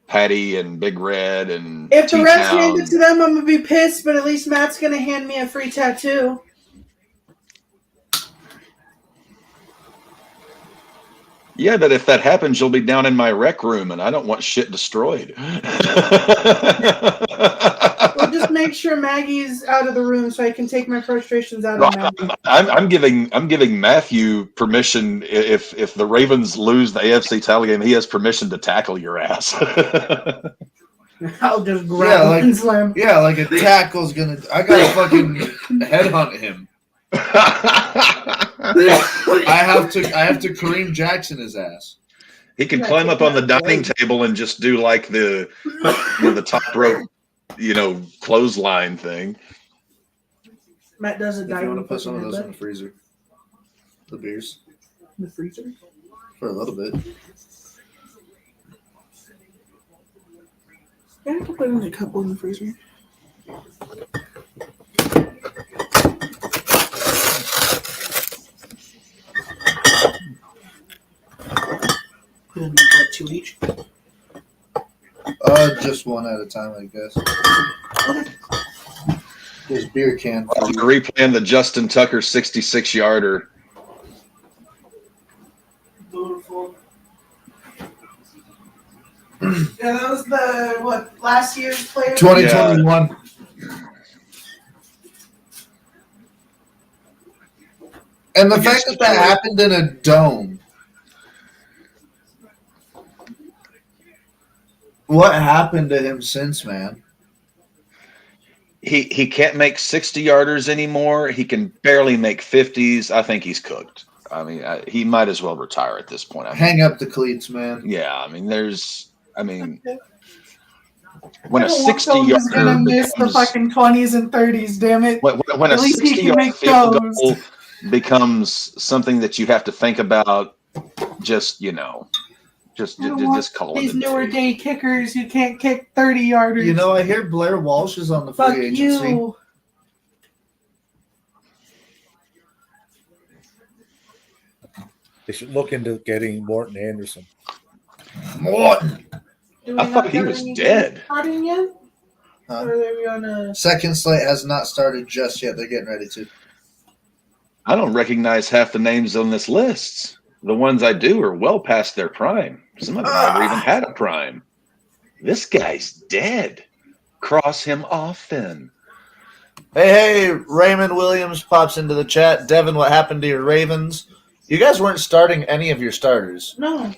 Patty and Big Red and If the refs T-Town. hand it to them, I'm gonna be pissed. But at least Matt's gonna hand me a free tattoo. Yeah, but if that happens, you'll be down in my rec room, and I don't want shit destroyed. Well, just make sure Maggie's out of the room so I can take my frustrations out No, on Maggie. I'm giving Matthew permission. If the Ravens lose the AFC title game, he has permission to tackle your ass. I'll just grab and slam. Yeah, like a tackle's gonna. I gotta fucking headhunt him. I have to Kareem Jackson his ass. He can climb up on the dining table and just do like the top rope, clothesline thing. Matt does it. If you want to put some of those in the freezer, the beers. In the freezer? For a little bit. Yeah, I can put in a couple in the freezer. Put in about 2 each. Just one at a time, I guess. There's beer can. We're replaying the Justin Tucker 66-yarder. Beautiful. Yeah, that was last year's player? 2021. Yeah. And the fact that happened in a dome. What happened to him since, man? He can't make 60-yarders anymore. He can barely make 50s. I think he's cooked. I mean, he might as well retire at this point. Hang up the cleats, man. Yeah, I mean, when a 60-yarder is gonna miss the fucking 20s and 30s, damn it. When a 60-yard field goal becomes something that you have to think about, just call it. These newer day kickers who can't kick 30-yarders. I hear Blair Walsh is on the free agency. You. They should look into getting Morton Anderson. Morton. I thought he was dead. Starting yet? Or are they on Second slate has not started just yet. They're getting ready to. I don't recognize half the names on this list. The ones I do are well past their prime. Some of them never even had a prime. This guy's dead. Cross him off then. Hey, Raymond Williams pops into the chat. Devin, what happened to your Ravens? You guys weren't starting any of your starters. No.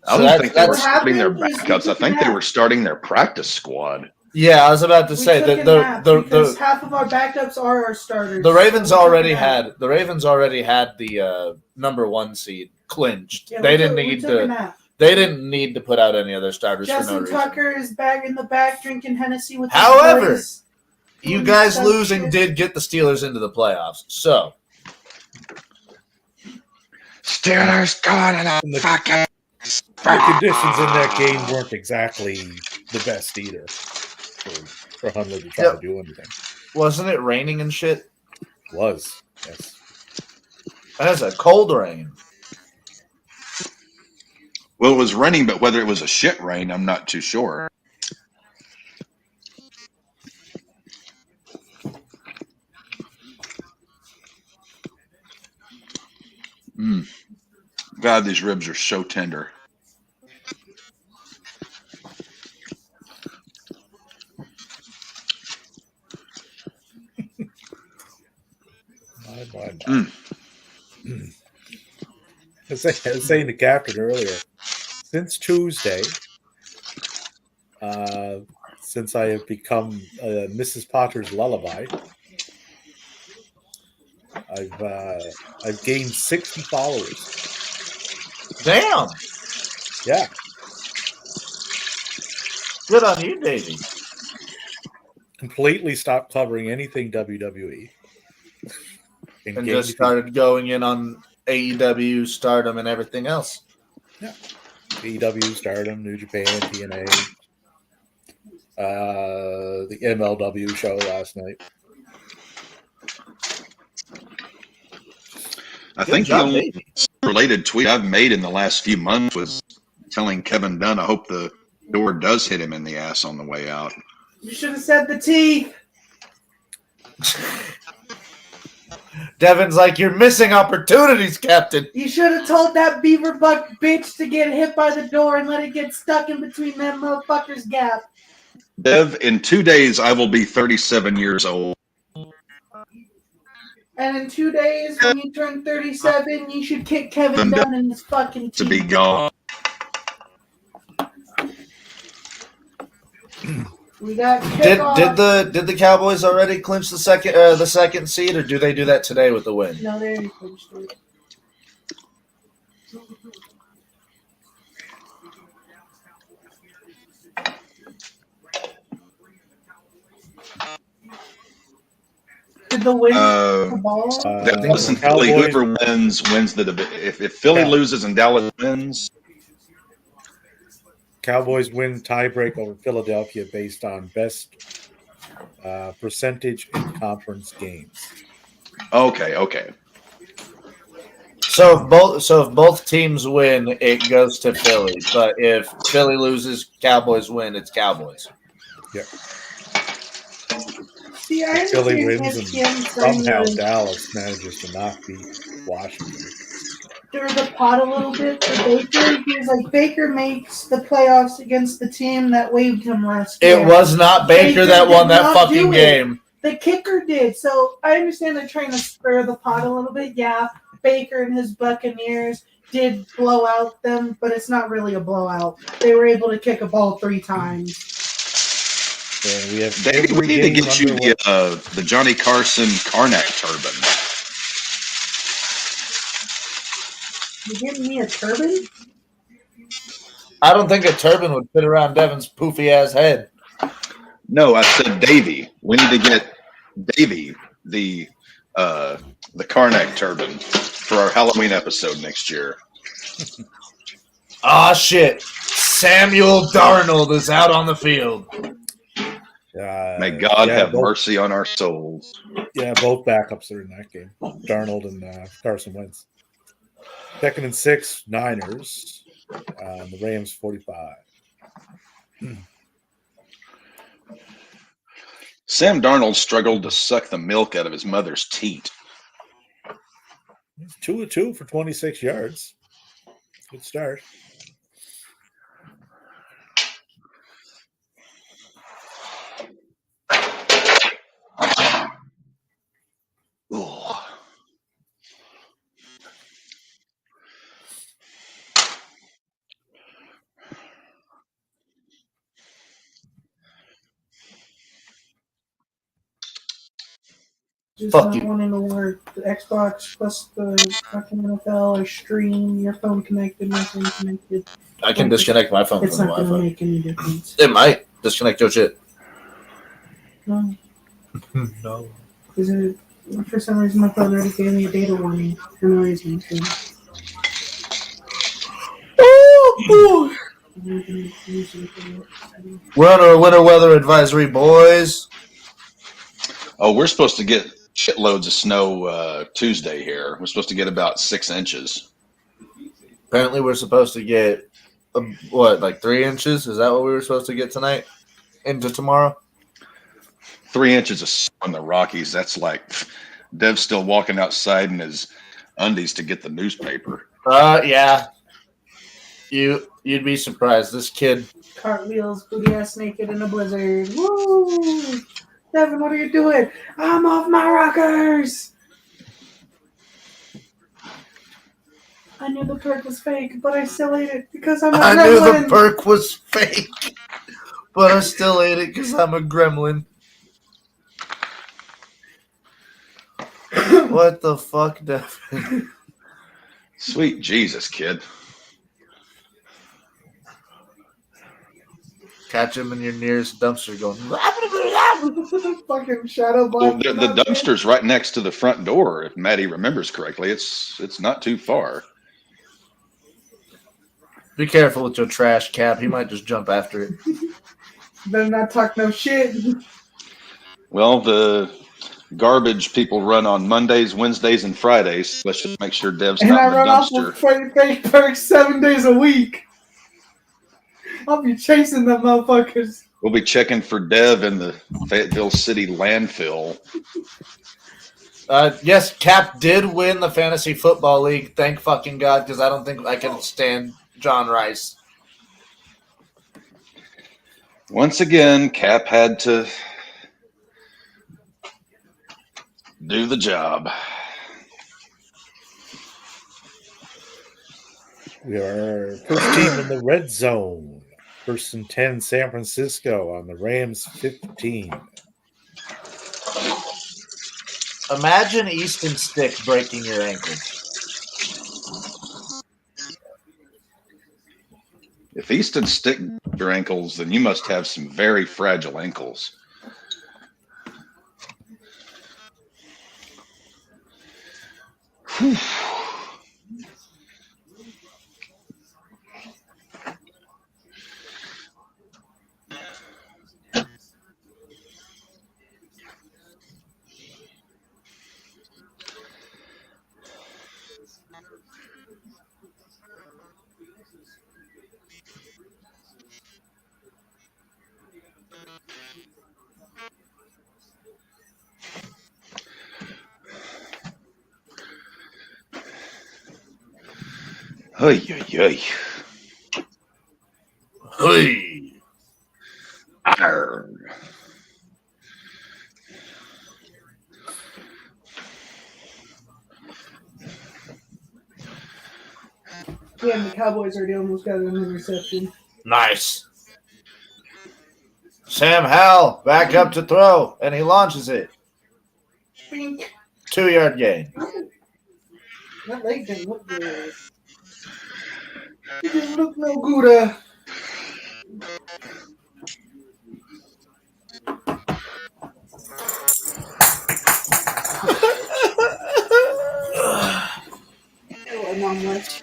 I don't think they were starting their backups. I think they were starting their practice squad. Yeah, I was about to say that because half of our backups are our starters. The Ravens already had the number 1 seed clinched. Yeah, they didn't need to put out any other starters for no Justin reason. Tucker is back in the back drinking Hennessy with However, his boys. You guys losing did get the Steelers into the playoffs. So Steelers going in a fucking. The conditions in that game weren't exactly the best either for Hundley to try to do anything. Wasn't it raining and shit? It was, yes. That's a cold rain. Well, it was raining, but whether it was a shit rain, I'm not too sure. God, these ribs are so tender. I was saying to Captain earlier, since Tuesday, since I have become Mrs. Potter's lullaby, I've gained 60 followers. Damn. Yeah. Good on you, Davey. Completely stopped covering anything WWE. And just started going in on AEW, Stardom, and everything else. Yeah. AEW, Stardom, New Japan, TNA, the MLW show last night. I think the only related tweet I've made in the last few months was telling Kevin Dunn, I hope the door does hit him in the ass on the way out. You should have said the teeth. Devin's like, you're missing opportunities, Captain. You should have told that beaver buck bitch to get hit by the door and let it get stuck in between them motherfuckers' gap. Dev, in 2 days, I will be 37 years old. And in 2 days, when you turn 37, you should kick Kevin Dunn in his fucking To be teeth. gone. We got Did kickoff. the Cowboys already clinch the second seed, or do they do that today with the win? No, they already clinched it. Did the win the ball? Dallas and Philly, whoever wins the division. If Philly loses and Dallas wins, Cowboys win tiebreak over Philadelphia based on best percentage in conference games. okay. So if both teams win, it goes to Philly. But if Philly loses, Cowboys win, it's Cowboys. Yep. See, I If Philly understand wins and ESPN trying somehow to Dallas manages to not beat Washington. stir the pot a little bit for Baker. He was like, Baker makes the playoffs against the team that waived him last year. It was not Baker that won that fucking game. The kicker did. So I understand they're trying to stir the pot a little bit. Yeah, Baker and his Buccaneers did blow out them, but it's not really a blowout. They were able to kick a ball 3 times. And we have David, we need to get you the Johnny Carson Karnak turban. You giving me a turban? I don't think a turban would fit around Devin's poofy ass head. No, I said Davey. We need to get Davey the Karnak turban for our Halloween episode next year. Ah, shit. Samuel Darnold is out on the field. May God have mercy on our souls. Yeah, both backups are in that game. Darnold and Carson Wentz. 2nd and 6, Niners. The Rams 45. Sam Darnold struggled to suck the milk out of his mother's teat. He's 2 of 2 for 26 yards. Good start. Ooh. Just Fuck not you. wanting to work. The Xbox plus the fucking NFL or stream, your phone connected, my phone connected. I can disconnect my phone It's from the not going to Wi-Fi. make any difference. It might. Disconnect your shit. No. No. Because for some reason my phone already gave me a data warning for no reason. So. We're under a winter weather advisory, boys. Oh, we're supposed to get shitloads of snow Tuesday here. We're supposed to get about 6 inches. Apparently, we're supposed to get, like 3 inches? Is that what we were supposed to get tonight? Into tomorrow? 3 inches of snow in the Rockies. That's like Dev's still walking outside in his undies to get the newspaper. Yeah. You'd be surprised. This kid. Cartwheels, booty ass naked in a blizzard. Woo! Devin, what are you doing? I'm off my rockers! I knew the perk was fake, but I still ate it because I'm a gremlin. I knew the perk was fake, but I still ate it because I'm a gremlin. What the fuck, Devin? Sweet Jesus, kid. Catch him in your nearest dumpster going. Fucking shadow Well, box. the dumpster's right next to the front door. If Maddie remembers correctly, it's not too far. Be careful with your trash, Cap. He might just jump after it. Better not talk no shit. Well, the garbage people run on Mondays, Wednesdays, and Fridays. Let's just make sure Dev's And not I in the run off dumpster. with fake perks 7 days a week. I'll be chasing them motherfuckers. We'll be checking for Dev in the Fayetteville City landfill. Yes, Cap did win the fantasy football league. Thank fucking God, because I don't think I can stand John Rice. Once again, Cap had to do the job. We are first team in the red zone. First and 10, San Francisco on the Rams 15. Imagine Easton Stick breaking your ankles. If Easton stick your ankles, then you must have some very fragile ankles. Whew. Ay, ay, ay. Hey. Arr. Yeah, the Cowboys already almost got an interception. Nice. Sam Howell back up to throw, and he launches it. Bink. 2-yard gain. That leg didn't look good. It didn't look no good. Oh, Mom left.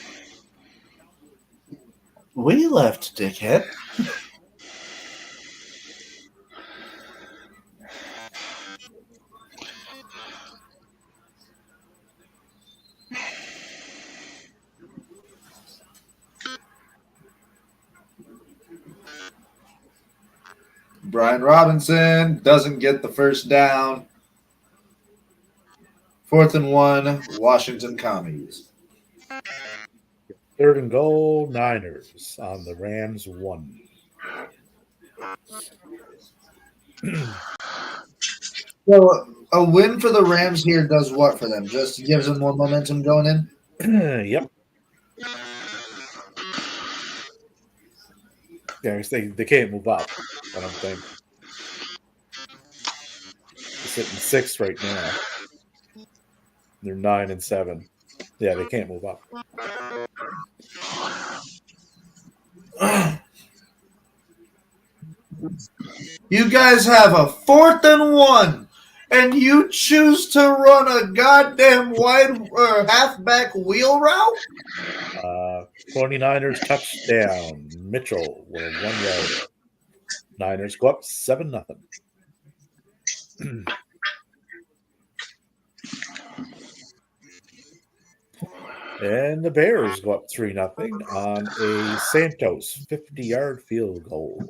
We left, dickhead. Brian Robinson doesn't get the first down. 4th and 1, Washington Commies. Third and goal, Niners on the Rams 1. So a win for the Rams here does what for them? Just gives them more momentum going in? Yep. Yeah, they can't move up, I don't think. They're sitting 6th right now. They're 9 and 7. Yeah, they can't move up. You guys have a 4th and 1, and you choose to run a goddamn wide halfback wheel route? 49ers touchdown. Mitchell with a 1-yarder. Niners go up 7-0. And the Bears go up 3-0 on a Santos 50-yard field goal.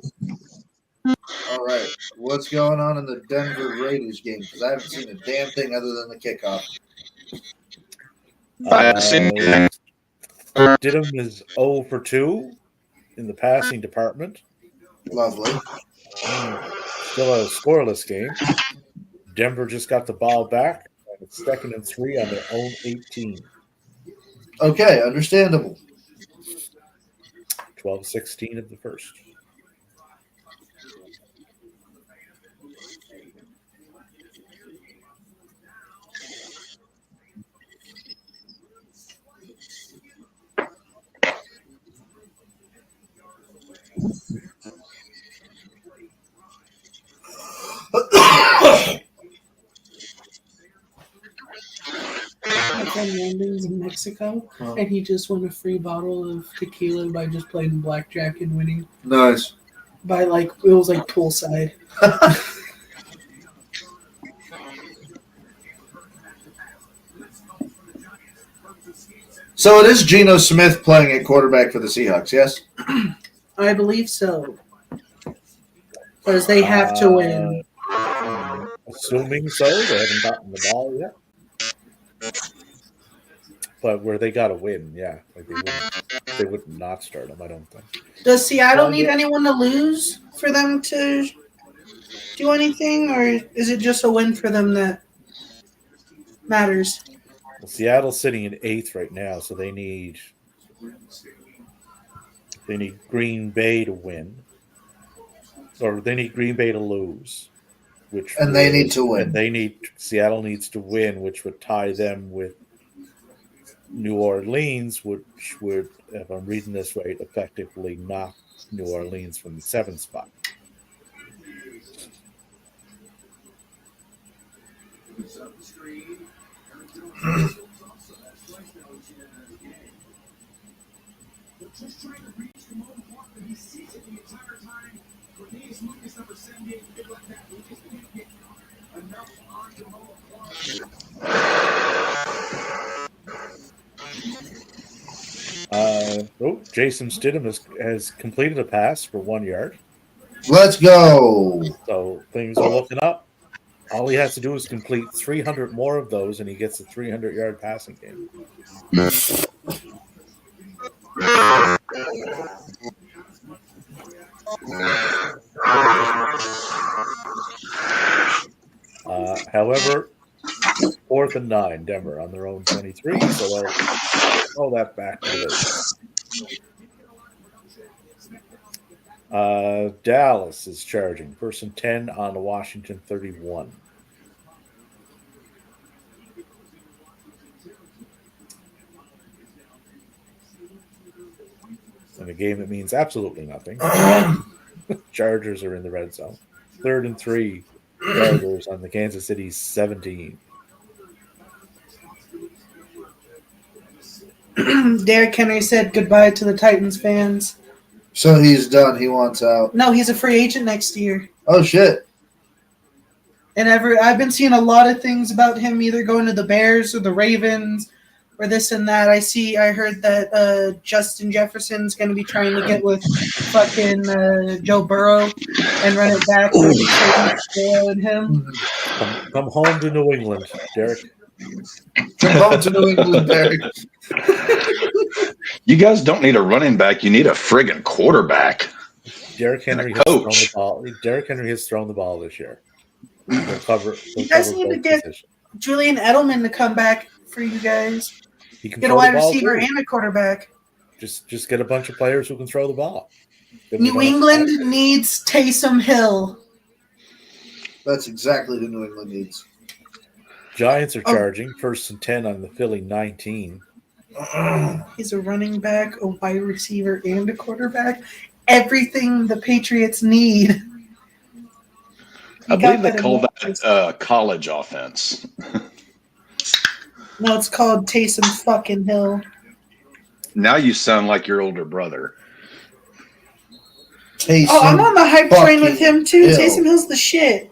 All right. What's going on in the Denver Raiders game? Because I haven't seen a damn thing other than the kickoff. Didham is 0 for 2 in the passing department. Lovely. Still a scoreless game. Denver just got the ball back. And it's 2nd and 3 on their own 18. Okay, understandable. 12-16 of the first. My friend Landon's in Mexico, and he just won a free bottle of tequila by just playing blackjack and winning. Nice. By it was like poolside. So it is Geno Smith playing at quarterback for the Seahawks, yes? I believe so. Because they have to win. Assuming so. They haven't gotten the ball yet. but where they got to win, yeah. Like they wouldn't not start him, I don't think. Does Seattle Well, need yeah. anyone to lose for them to do anything, or is it just a win for them that matters? Well, Seattle's sitting in 8th right now, so they need Green Bay to win, or they need Green Bay to lose, And they need to win. And Seattle needs to win, which would tie them with New Orleans, which would, if I'm reading this right, effectively knock New Orleans from the 7th spot. Just trying to reach the moment mark that he sees it the entire time. Cornelius Lucas, number 78, did like that. Lucas didn't get enough on the moment. Jason Stidham has completed a pass for 1 yard. Let's go. So things are looking up. All he has to do is complete 300 more of those, and he gets a 300-yard passing game. However, 4th and 9, Denver on their own 23, so they'll throw that back to the Dallas is charging. 1st and 10 on the Washington 31. In a game that means absolutely nothing. Chargers are in the red zone. 3rd and 3, Chargers on the Kansas City 17. Derrick Henry said goodbye to the Titans fans. So he's done. He wants out. No, he's a free agent next year. Oh, shit. And I've been seeing a lot of things about him either going to the Bears or the Ravens or this and that. I heard that Justin Jefferson's going to be trying to get with fucking Joe Burrow and run it back and him. Come home to New England, Derek. Come home to New England, Derek. You guys don't need a running back. You need a friggin' quarterback. Derrick Henry has thrown the ball. Derrick Henry has thrown the ball this year. They'll cover. You guys need to get Julian Edelman to come back for you guys. He can get a wide receiver and a quarterback. Just get a bunch of players who can throw the ball. New England needs Taysom Hill. That's exactly who New England needs. Giants are charging 1st and 10 on the Philly 19. He's a running back, a wide receiver, and a quarterback. Everything the Patriots need. I believe they call that college offense. No, it's called Taysom fucking Hill. Now you sound like your older brother. Taysom I'm on the hype train with him too. Hill. Taysom Hill's the shit.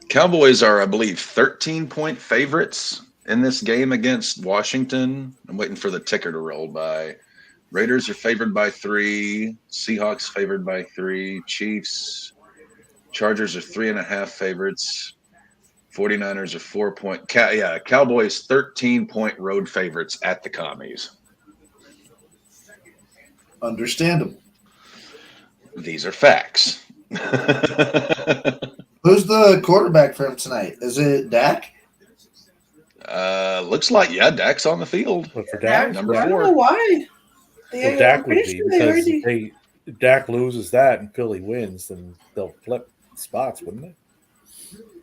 Cowboys are, I believe, 13-point favorites in this game against Washington. I'm waiting for the ticker to roll by. Raiders are favored by 3. Seahawks favored by 3. Chiefs. Chargers are 3.5 favorites. 49ers are 4-point. Cowboys 13-point road favorites at the Commies. Understandable. These are facts. Who's the quarterback for him tonight? Is it Dak? Looks like, Dak's on the field. But for Dak, number 4. I don't know why. Well, Dak would be because if Dak loses that and Philly wins, then they'll flip spots, wouldn't they?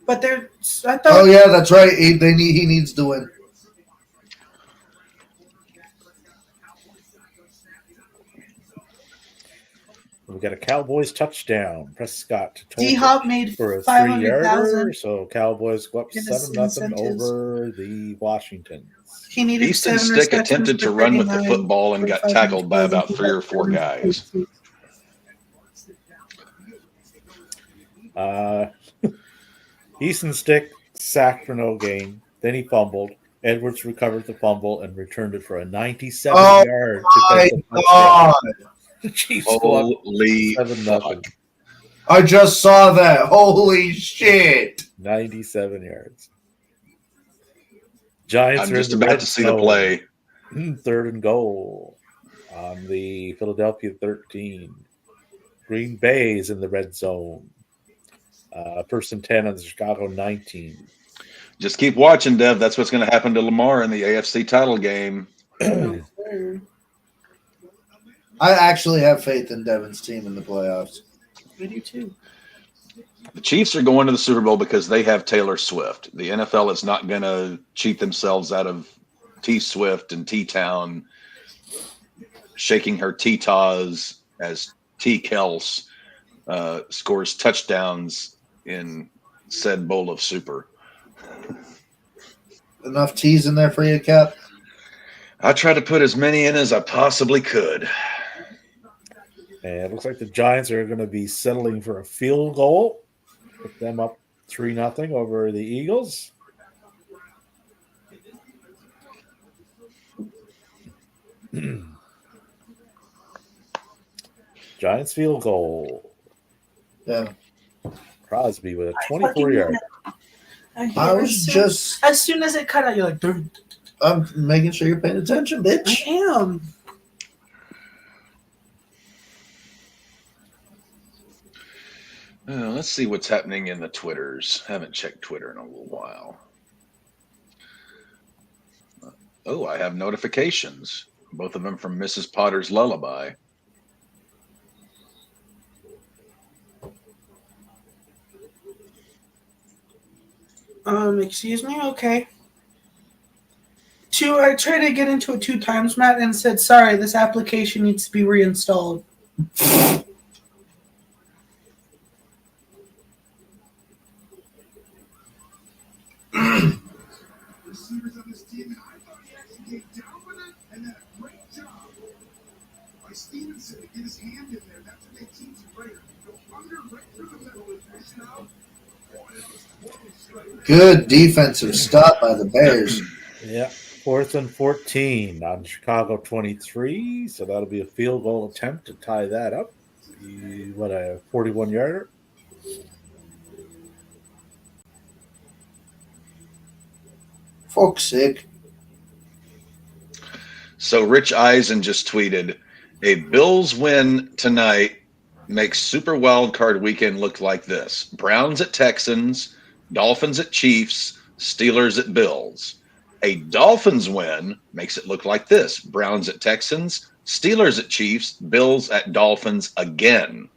But I thought. Oh yeah, that's right. He needs to win. We got a Cowboys touchdown. Prescott to D-Hop made for a 500,000. So Cowboys go up 7-0 over the Washingtons. He needed Easton Stick attempted to run with the football and got tackled by about 3 or 4 guys. Easton Stick sacked for no gain. Then he fumbled. Edwards recovered the fumble and returned it for a 97-yard. Oh my God! The Chiefs Holy fuck. I just saw that. Holy shit. 97 yards. Giants I'm are just in the about red to see the zone. play. 3rd and goal on the Philadelphia 13. Green Bay is in the red zone. 1st and 10 on the Chicago 19. Just keep watching, Dev. That's what's going to happen to Lamar in the AFC title game. Oh, I actually have faith in Devin's team in the playoffs. I do too. The Chiefs are going to the Super Bowl because they have Taylor Swift. The NFL is not going to cheat themselves out of T Swift and T Town shaking her T-Taws as T Kels scores touchdowns in said bowl of super. Enough T's in there for you, Cap? I tried to put as many in as I possibly could. And it looks like the Giants are going to be settling for a field goal. Put them up 3-0 over the Eagles. Giants field goal. Yeah. Crosby with a 24-yard. I was just. As soon as it cut out, you're like, dude, I'm making sure you're paying attention, I bitch. am. Let's see what's happening in the Twitters. Haven't checked Twitter in a little while. Oh, I have notifications. Both of them from Mrs. Potter's Lullaby. Excuse me? Okay. I tried to get into it 2 times, Matt, and said, sorry, this application needs to be reinstalled. Receivers of this team, and I thought he actually came down with it, and then a great job by Stevenson to get his hand in there. That's what they teach players. Go under, right through the middle, and push it out. Good defensive stop by the Bears. Yeah. 4th and 14 on Chicago 23. So that'll be a field goal attempt to tie that up. What, a 41-yarder? Fuck's sake. So Rich Eisen just tweeted, a Bills win tonight makes Super Wild Card Weekend look like this. Browns at Texans, Dolphins at Chiefs, Steelers at Bills. A Dolphins win makes it look like this. Browns at Texans, Steelers at Chiefs, Bills at Dolphins again.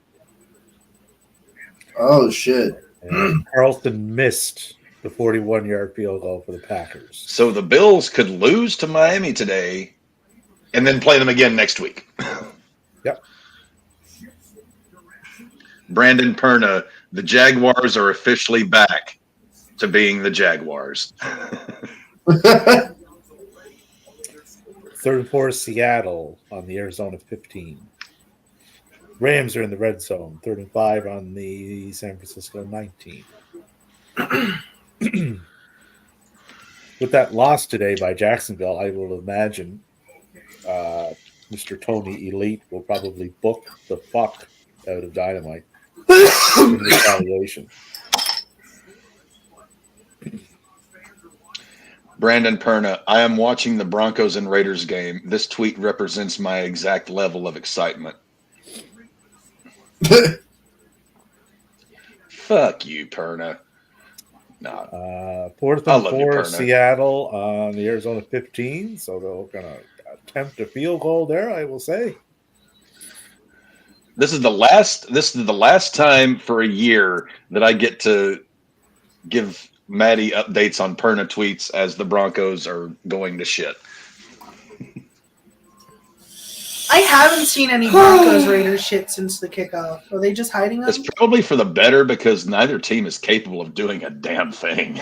Oh, shit. And Carlton missed the 41-yard field goal for the Packers. So the Bills could lose to Miami today and then play them again next week. Yep. Brandon Perna, the Jaguars are officially back to being the Jaguars. 3rd and 4, Seattle on the Arizona 15. Rams are in the red zone. 3rd and 5 on the San Francisco 19. With that loss today by Jacksonville, I will imagine Mr. Tony Elite will probably book the fuck out of Dynamite in retaliation. Brandon Perna, I am watching the Broncos and Raiders game. This tweet represents my exact level of excitement. Fuck you, Perna. No. 4th I and love you, 4, Perna. Seattle on the Arizona 15. So they're going to attempt a field goal there, I will say. This is the last time for a year that I get to give Maddie updates on Perna tweets as the Broncos are going to shit. I haven't seen any Broncos Raiders shit since the kickoff. Are they just hiding them? It's probably for the better because neither team is capable of doing a damn thing.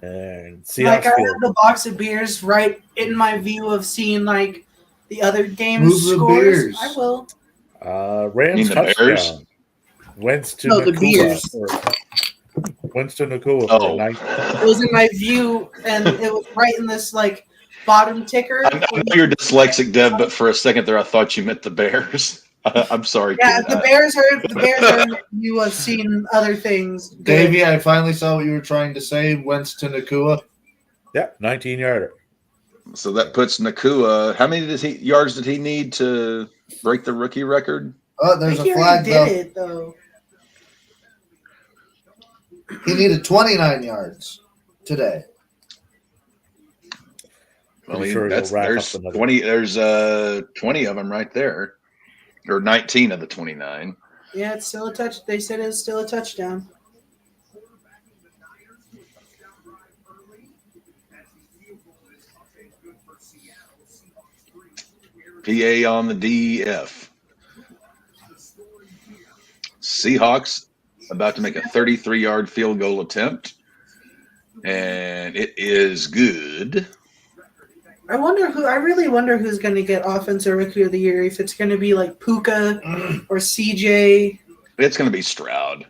And Like, I Seahawks have the box of beers right in my view of seeing, like, the other game's Move the scores. beers. I will. Rams mean the touchdown. Bears? Wentz to No, the Nakua. Bears. Wentz to Nakua. Oh. It was in my view, and it was right in this, like, bottom ticker. I know you're dyslexic, Dev, but for a second there I thought you meant the Bears. I'm sorry. Yeah, kid. the Bears are you have seen other things. Good. Davey, I finally saw what you were trying to say. Wentz to Nakua. Yeah, 19-yarder. So that puts Nakua. How many yards did he need to break the rookie record? Oh, I there's think a he already flag, did though. it though. He needed 29 yards today. Well, Pretty sure he'll rack there's up another. 20. There's 20 of them right there, or 19 of the 29. Yeah, it's still a touch. They said it's still a touchdown. PA on the DEF. Seahawks about to make a 33-yard field goal attempt, and it is good. I really wonder who's going to get offensive rookie of the year. If it's going to be like Puka or CJ. It's going to be Stroud.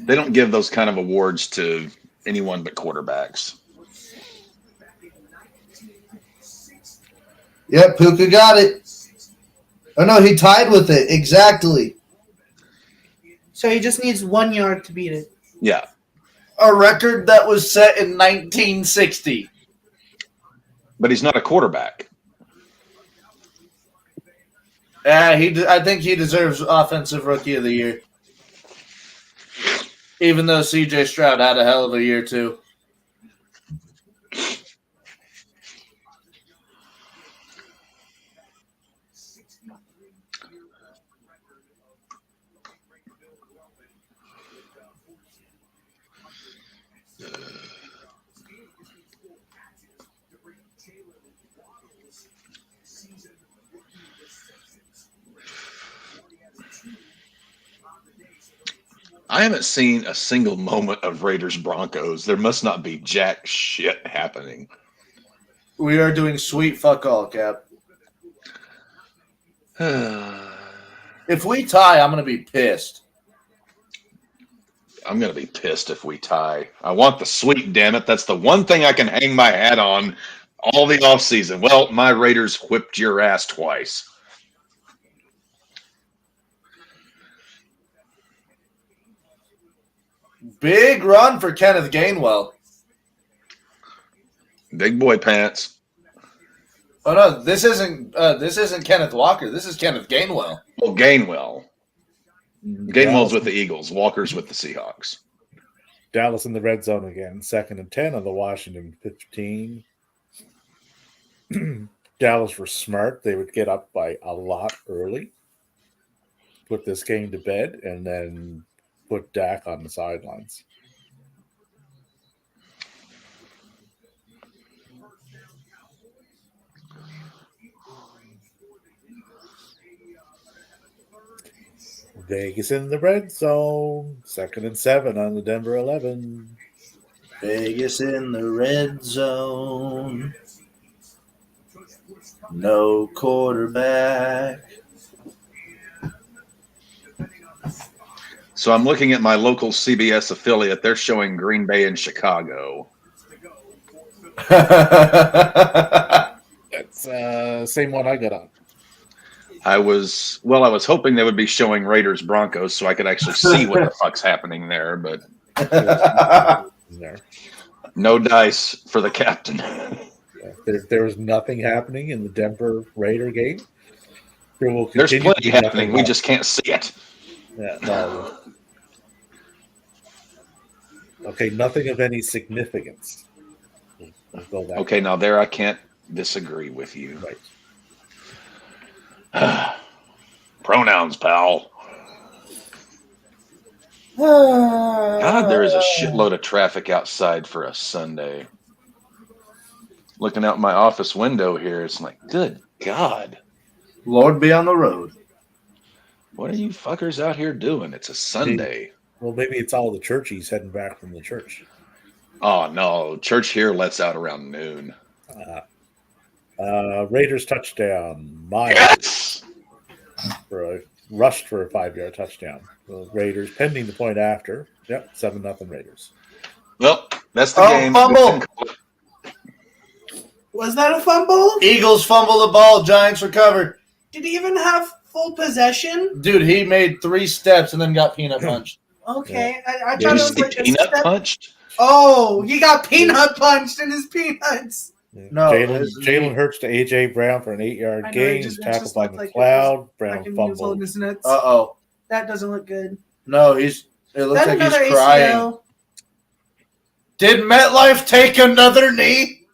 They don't give those kind of awards to anyone but quarterbacks. Yep, Puka got it. Oh, no, he tied with it. Exactly. So he just needs 1 yard to beat it. Yeah. A record that was set in 1960. But he's not a quarterback. I think he deserves offensive rookie of the year. Even though CJ Stroud had a hell of a year too. I haven't seen a single moment of Raiders Broncos. There must not be jack shit happening. We are doing sweet fuck all, Cap. If we tie, I'm going to be pissed. I'm going to be pissed if we tie. I want the sweep, damn it. That's the one thing I can hang my hat on all the offseason. Well, my Raiders whipped your ass twice. Big run for Kenneth Gainwell. Big boy pants. Oh no, this isn't Kenneth Walker. This is Kenneth Gainwell. Well, Gainwell. Gainwell's with the Eagles. Walker's with the Seahawks. Dallas in the red zone again. 2nd and 10 on the Washington 15. Dallas were smart. They would get up by a lot early, put this game to bed, and then put Dak on the sidelines. Vegas in the red zone. 2nd and 7 on the Denver 11. Vegas in the red zone. No quarterback. So I'm looking at my local CBS affiliate. They're showing Green Bay and Chicago. That's same one I got on. I was hoping they would be showing Raiders Broncos so I could actually see what the fuck's happening there, but There. no dice for the captain. There was nothing happening in the Denver Raider game. There's plenty happening. We just can't see it. Yeah, no. Okay, nothing of any significance. We'll go that Okay, now there I can't disagree with you. Right. Pronouns, pal. God, there is a shitload of traffic outside for a Sunday. Looking out my office window here, it's like, good God. Lord be on the road. What are you fuckers out here doing? It's a Sunday. Well, maybe it's all the churchies heading back from the church. Oh, no. Church here lets out around noon. Raiders touchdown. Miles Yes! rushed for a 5-yard touchdown. The Raiders pending the point after. Yep, 7-0 Raiders. Well, that's the Oh, game. fumble. Was that a fumble? Eagles fumble the ball. Giants recover. Did he even have full possession? Dude, he made 3 steps and then got peanut punched. Okay, I Did thought you it was say like a peanut step. punched? Oh, he got peanut punched in his peanuts. No, Jalen Hurts to A.J. Brown for an 8-yard I know, gain. it He's just tackled by looked like it McLeod. Brown Like he was holding fumbled. his nuts. Uh-oh. That doesn't look good. No, it looks That like he's another crying. ACL. Did MetLife take another knee?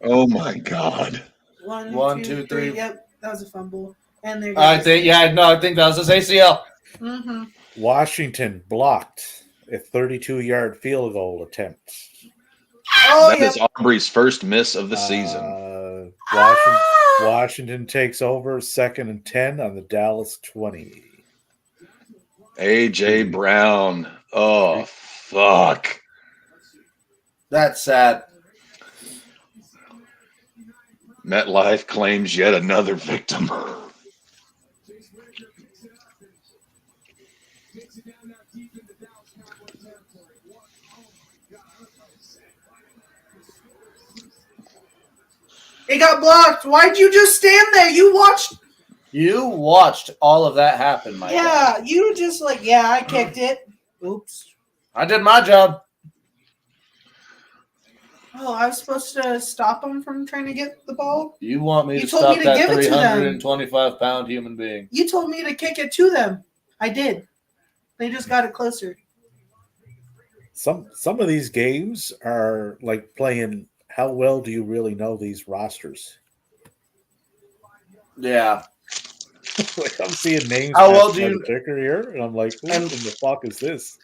Oh my God. One, two, three. Yep, that was a fumble. And there I think that was his ACL. Mm-hmm. Washington blocked a 32-yard field goal attempt. Oh, That yeah. is Aubrey's first miss of the season. Washington takes over 2nd and 10 on the Dallas 20. A.J. Brown. Oh, fuck. That's sad. MetLife claims yet another victim. It got blocked. Why'd you just stand there? You watched all of that happen, Mike. Yeah, you just I kicked it. Oops. I did my job. Oh, I was supposed to stop him from trying to get the ball? You want me You to told stop me to that give it to them. 325-pound human being? You told me to kick it to them. I did. They just got it closer. Some of these games are like playing how well do you really know these rosters? Yeah. Like I'm seeing names How well do you ticker here, and I'm like, who in the fuck is this?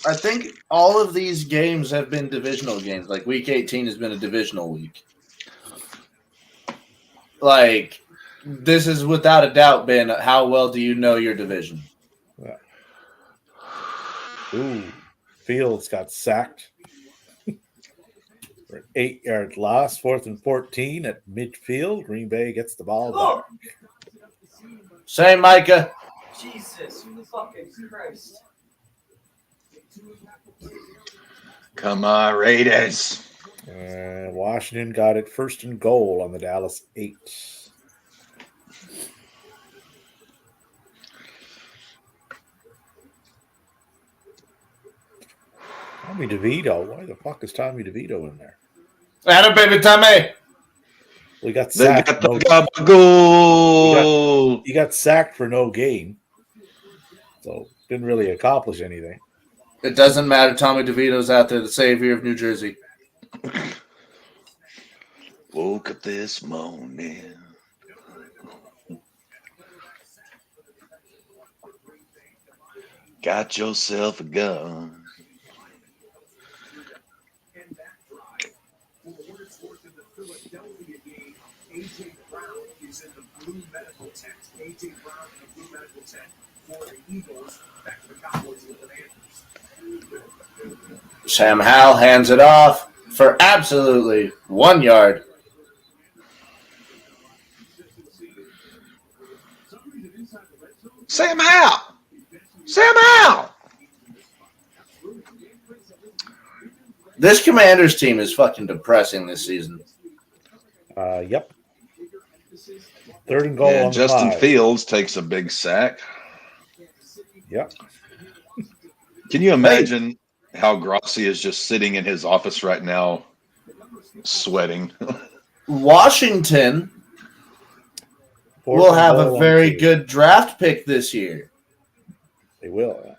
I think all of these games have been divisional games. Like week 18 has been a divisional week. Like this is without a doubt been how well do you know your division? Yeah. Ooh, Fields got sacked for an 8-yard loss, 4th and 14 at midfield. Green Bay gets the ball back. Same, Micah. Jesus, who the fucking Christ. Come on, Raiders. Washington got it 1st and goal on the Dallas 8. Tommy DeVito. Why the fuck is Tommy DeVito in there? Atta baby Tommy. We got They sacked. got the goal. He got sacked for no gain. So didn't really accomplish anything. It doesn't matter. Tommy DeVito's out there, the savior of New Jersey. Woke up this morning. Got yourself a gun. A.J. Brown is in the blue medical tent. A.J. Brown in the blue medical tent for the Eagles. Back to the Cowboys with the Panthers. Sam Howell hands it off for absolutely 1 yard. Sam Howell. Sam Howell. This Commanders team is fucking depressing this season. Yep. 3rd and goal And on Justin the 5. Fields takes a big sack. Yep. Can you imagine how Grossi is just sitting in his office right now, sweating? Washington will have a very good draft pick this year. They will.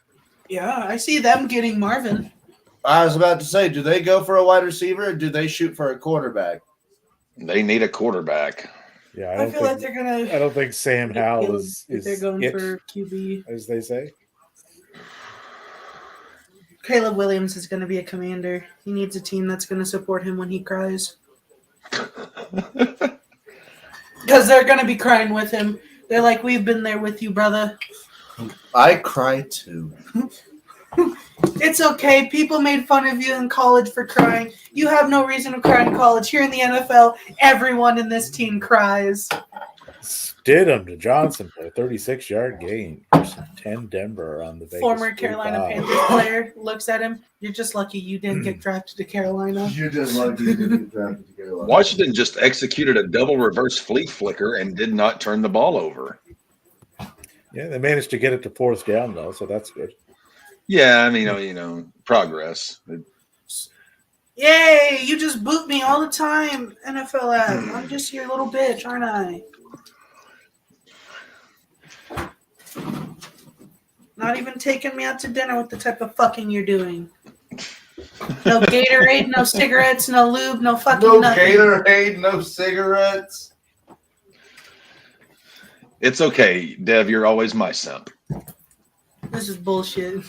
Yeah, I see them getting Marvin. I was about to say, do they go for a wide receiver or do they shoot for a quarterback? They need a quarterback. Yeah, I feel like they're gonna. I don't think Sam Howell is They're going it, for QB. as they say. Caleb Williams is going to be a commander. He needs a team that's going to support him when he cries. Because they're going to be crying with him. They're like, we've been there with you, brother. I cry too. It's okay. People made fun of you in college for crying. You have no reason to cry in college. Here in the NFL, everyone in this team cries. Stidham to Johnson for a 36-yard gain. First and 10 Denver on the Vegas Former Carolina 45. Panthers player looks at him. You're just lucky you didn't get drafted to Carolina. You're just lucky you didn't get drafted to Carolina. Washington just executed a double reverse flea flicker and did not turn the ball over. Yeah, they managed to get it to fourth down though, so that's good. Yeah, I mean, progress. Yay! You just boot me all the time, NFL app. I'm just your little bitch, aren't I? Not even taking me out to dinner with the type of fucking you're doing. No Gatorade, no cigarettes, no lube, no fucking No nothing. Gatorade, no cigarettes. It's okay, Dev. You're always my simp. This is bullshit.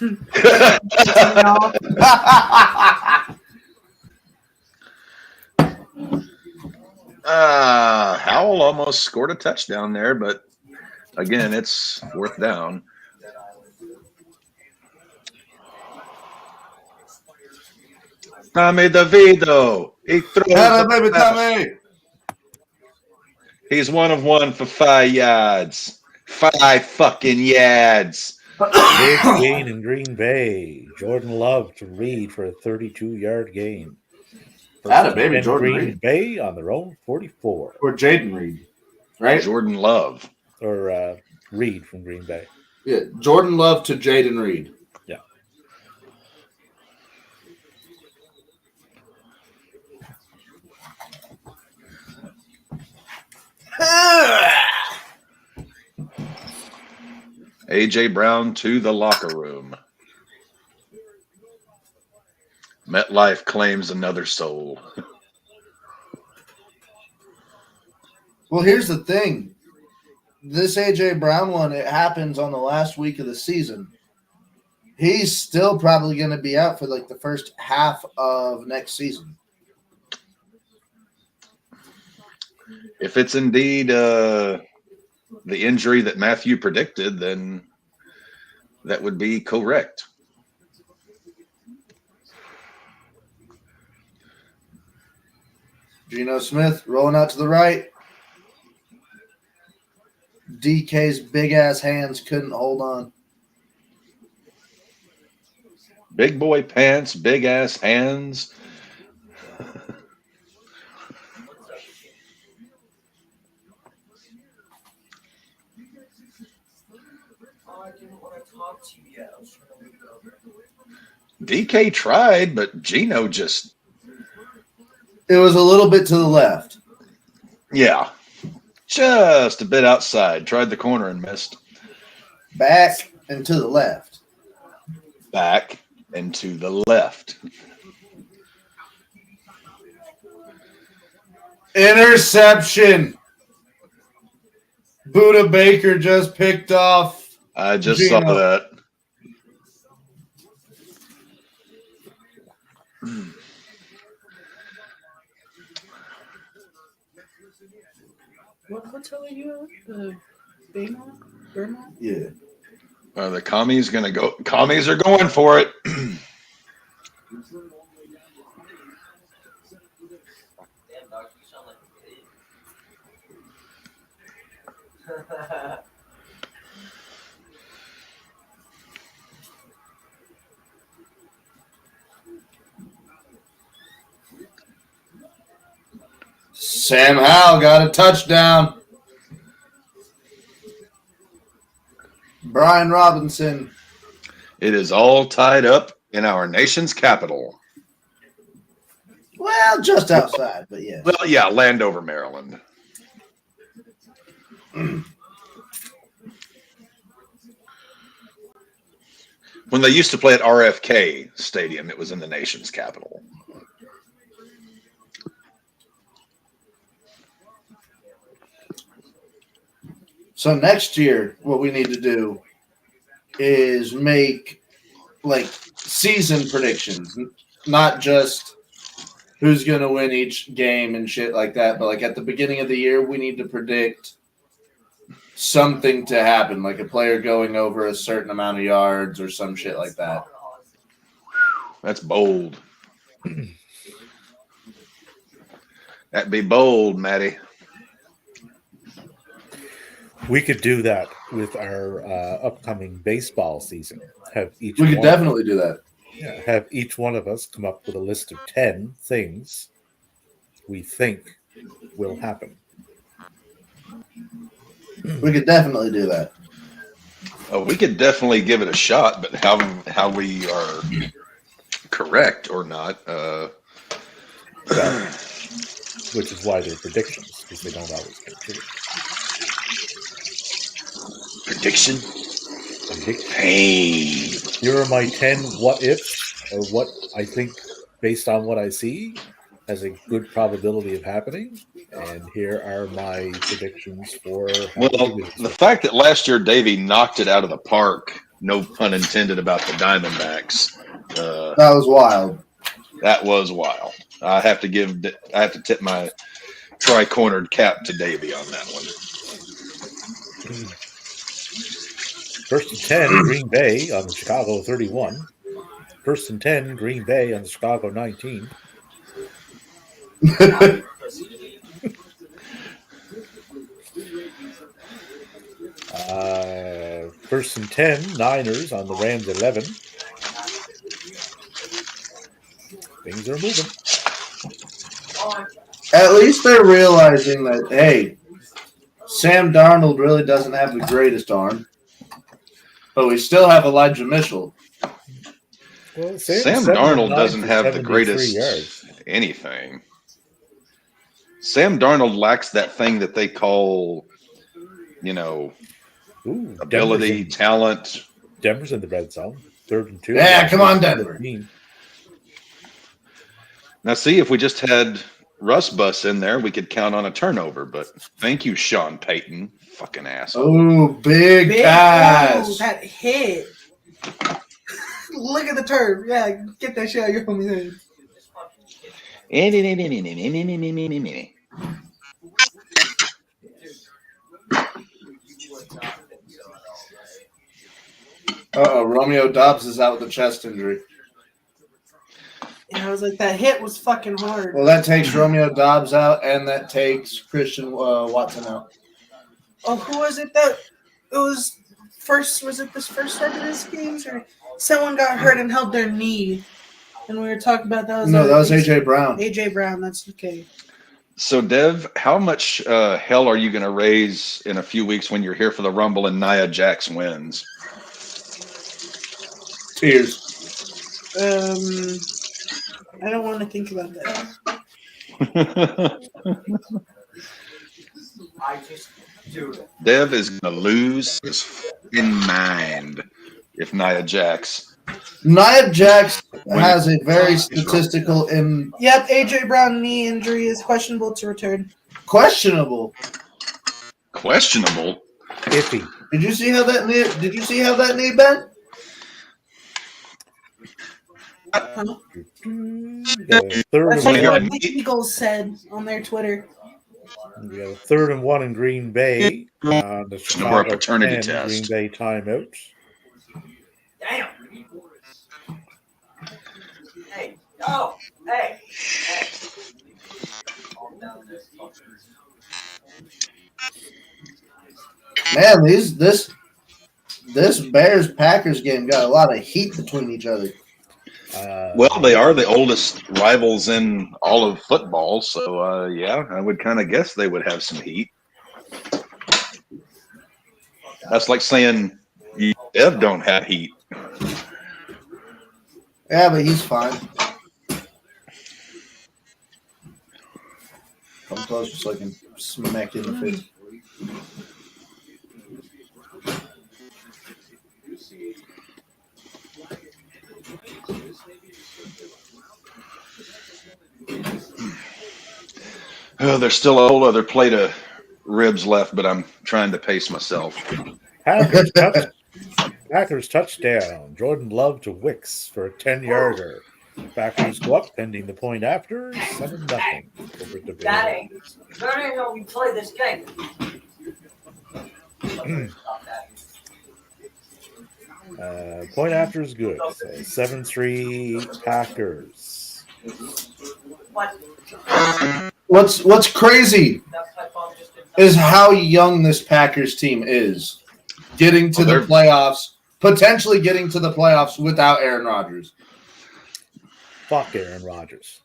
Howell almost scored a touchdown there, but again, it's fourth down. Tommy DeVito. He throws. Hello, baby Tommy. He's 1 of 1 for 5 yards. 5 fucking yards. Big gain in Green Bay. Jordan Love to Reed for a 32-yard gain. Atta baby, And Jordan Green Reed. Bay on their own 44. Or Jaden Reed, right? Jordan Love. Or Reed from Green Bay. Yeah, Jordan Love to Jaden Reed. Yeah. A.J. Brown to the locker room. MetLife claims another soul. Well, here's the thing. This AJ Brown one, it happens on the last week of the season. He's still probably going to be out for like the first half of next season. If it's indeed the injury that Matthew predicted, then that would be correct. Geno Smith rolling out to the right. DK's big ass hands couldn't hold on. Big boy pants, big ass hands. DK tried, but Geno just, It was a little bit to the left. yeah, just a bit outside. Tried the corner and missed. Back and to the left. Back and to the left. Interception. Buda Baker just picked off. I just Geno. saw that. What hotel are you at? The Baymont? Vermont? Yeah. The commies gonna go. Commies are going for it. Sam Howell got a touchdown. Brian Robinson. It is all tied up in our nation's capital. Well, just outside, but yeah. Well, yeah, Landover, Maryland. When they used to play at RFK Stadium, it was in the nation's capital. So next year, what we need to do is make like season predictions, not just who's going to win each game and shit like that, but like at the beginning of the year, we need to predict something to happen, like a player going over a certain amount of yards or some shit like that. That's bold. That'd be bold, Matty. We could do that with our upcoming baseball season. Have each We could one, definitely do that. have each one of us come up with a list of 10 things we think will happen. We could definitely do that. We could definitely give it a shot, but how we are correct or not, Well, which is why they're predictions, because they don't always come true. prediction. Prediction. Pain. Here are my 10 what ifs, or what I think, based on what I see, has a good probability of happening. And here are my predictions for how Well, the divisions the look. fact that last year Davey knocked it out of the park, no pun intended about the Diamondbacks, That was wild. that was wild. I have to tip my tri-cornered cap to Davey on that one. First and 10, Green Bay on the Chicago 31. First and 10, Green Bay on the Chicago 19. First and 10, Niners on the Rams 11. Things are moving. At least they're realizing that, hey, Sam Darnold really doesn't have the greatest arm, but we still have Elijah Mitchell. Well, Sam 7 Darnold 9 doesn't for have the 73 greatest yards. anything. Sam Darnold lacks that thing that they call, Ooh, ability, talent. Denver's in the red zone. 3rd and 2. Yeah, come on, Denver. 15. Now, see, if we just had Russ Bus in there, we could count on a turnover. But thank you, Sean Payton. Fucking asshole. Oh, big Oh, pass. that hit. Look at the turf. Yeah, get that shit out of your homie's head. Uh-oh, Romeo Dobbs is out with a chest injury. And I was like, that hit was fucking hard. Well, that takes Romeo Dobbs out, and that takes Christian Watson out. Oh, who was it that it was first? Was it this first start of this game? Or someone got hurt and held their knee, and we were talking about that. No, that was A.J. Brown. A.J. Brown, that's okay. So, Dev, how much hell are you going to raise in a few weeks when you're here for the Rumble and Nia Jax wins? Tears. I don't want to think about that. Dev is going to lose his fucking mind if Nia Jax. Nia Jax has a very statistical and Yep, A.J. Brown knee injury is questionable to return. questionable. Questionable. Iffy. Did you see how that knee? Did you see how that knee bent? Third That's and what one. the Eagles said on their Twitter. We got a 3rd and 1 in Green Bay. The Or a Chicago paternity 10, test. Green Bay timeout. Damn. Hey, oh, hey, hey. Man, this Bears Packers game got a lot of heat between each other. Well, they are the oldest rivals in all of football, so yeah, I would kind of guess they would have some heat. That's like saying Dev don't have heat. Yeah, but he's fine. Come closer so I can smack you in the face. Oh, there's still a whole other plate of ribs left, but I'm trying to pace myself. Packers touchdown. Jordan Love to Wicks for a 10-yarder. Packers go up, pending the point after 7-0 over the Daddy, Bears. learning how we play this game. Point after is good. So 7-3 Packers. What? What's crazy is how young this Packers team is. Getting to Well, the playoffs, potentially getting to the playoffs without Aaron Rodgers. Fuck Aaron Rodgers.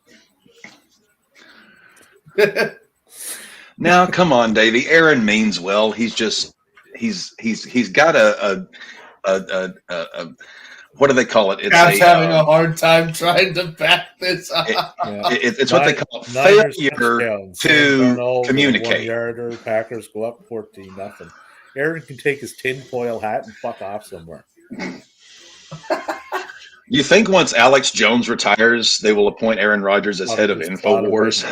Now, come on, Davey. Aaron means well. He's got a what do they call it? It's Cap's having a hard time trying to back this up. It's what they call Niners failure touchdown. Sam to Darnold, communicate. 1-yarder. Packers go up 14-0. Aaron can take his tinfoil hat and fuck off somewhere. You think once Alex Jones retires, they will appoint Aaron Rodgers as head of InfoWars?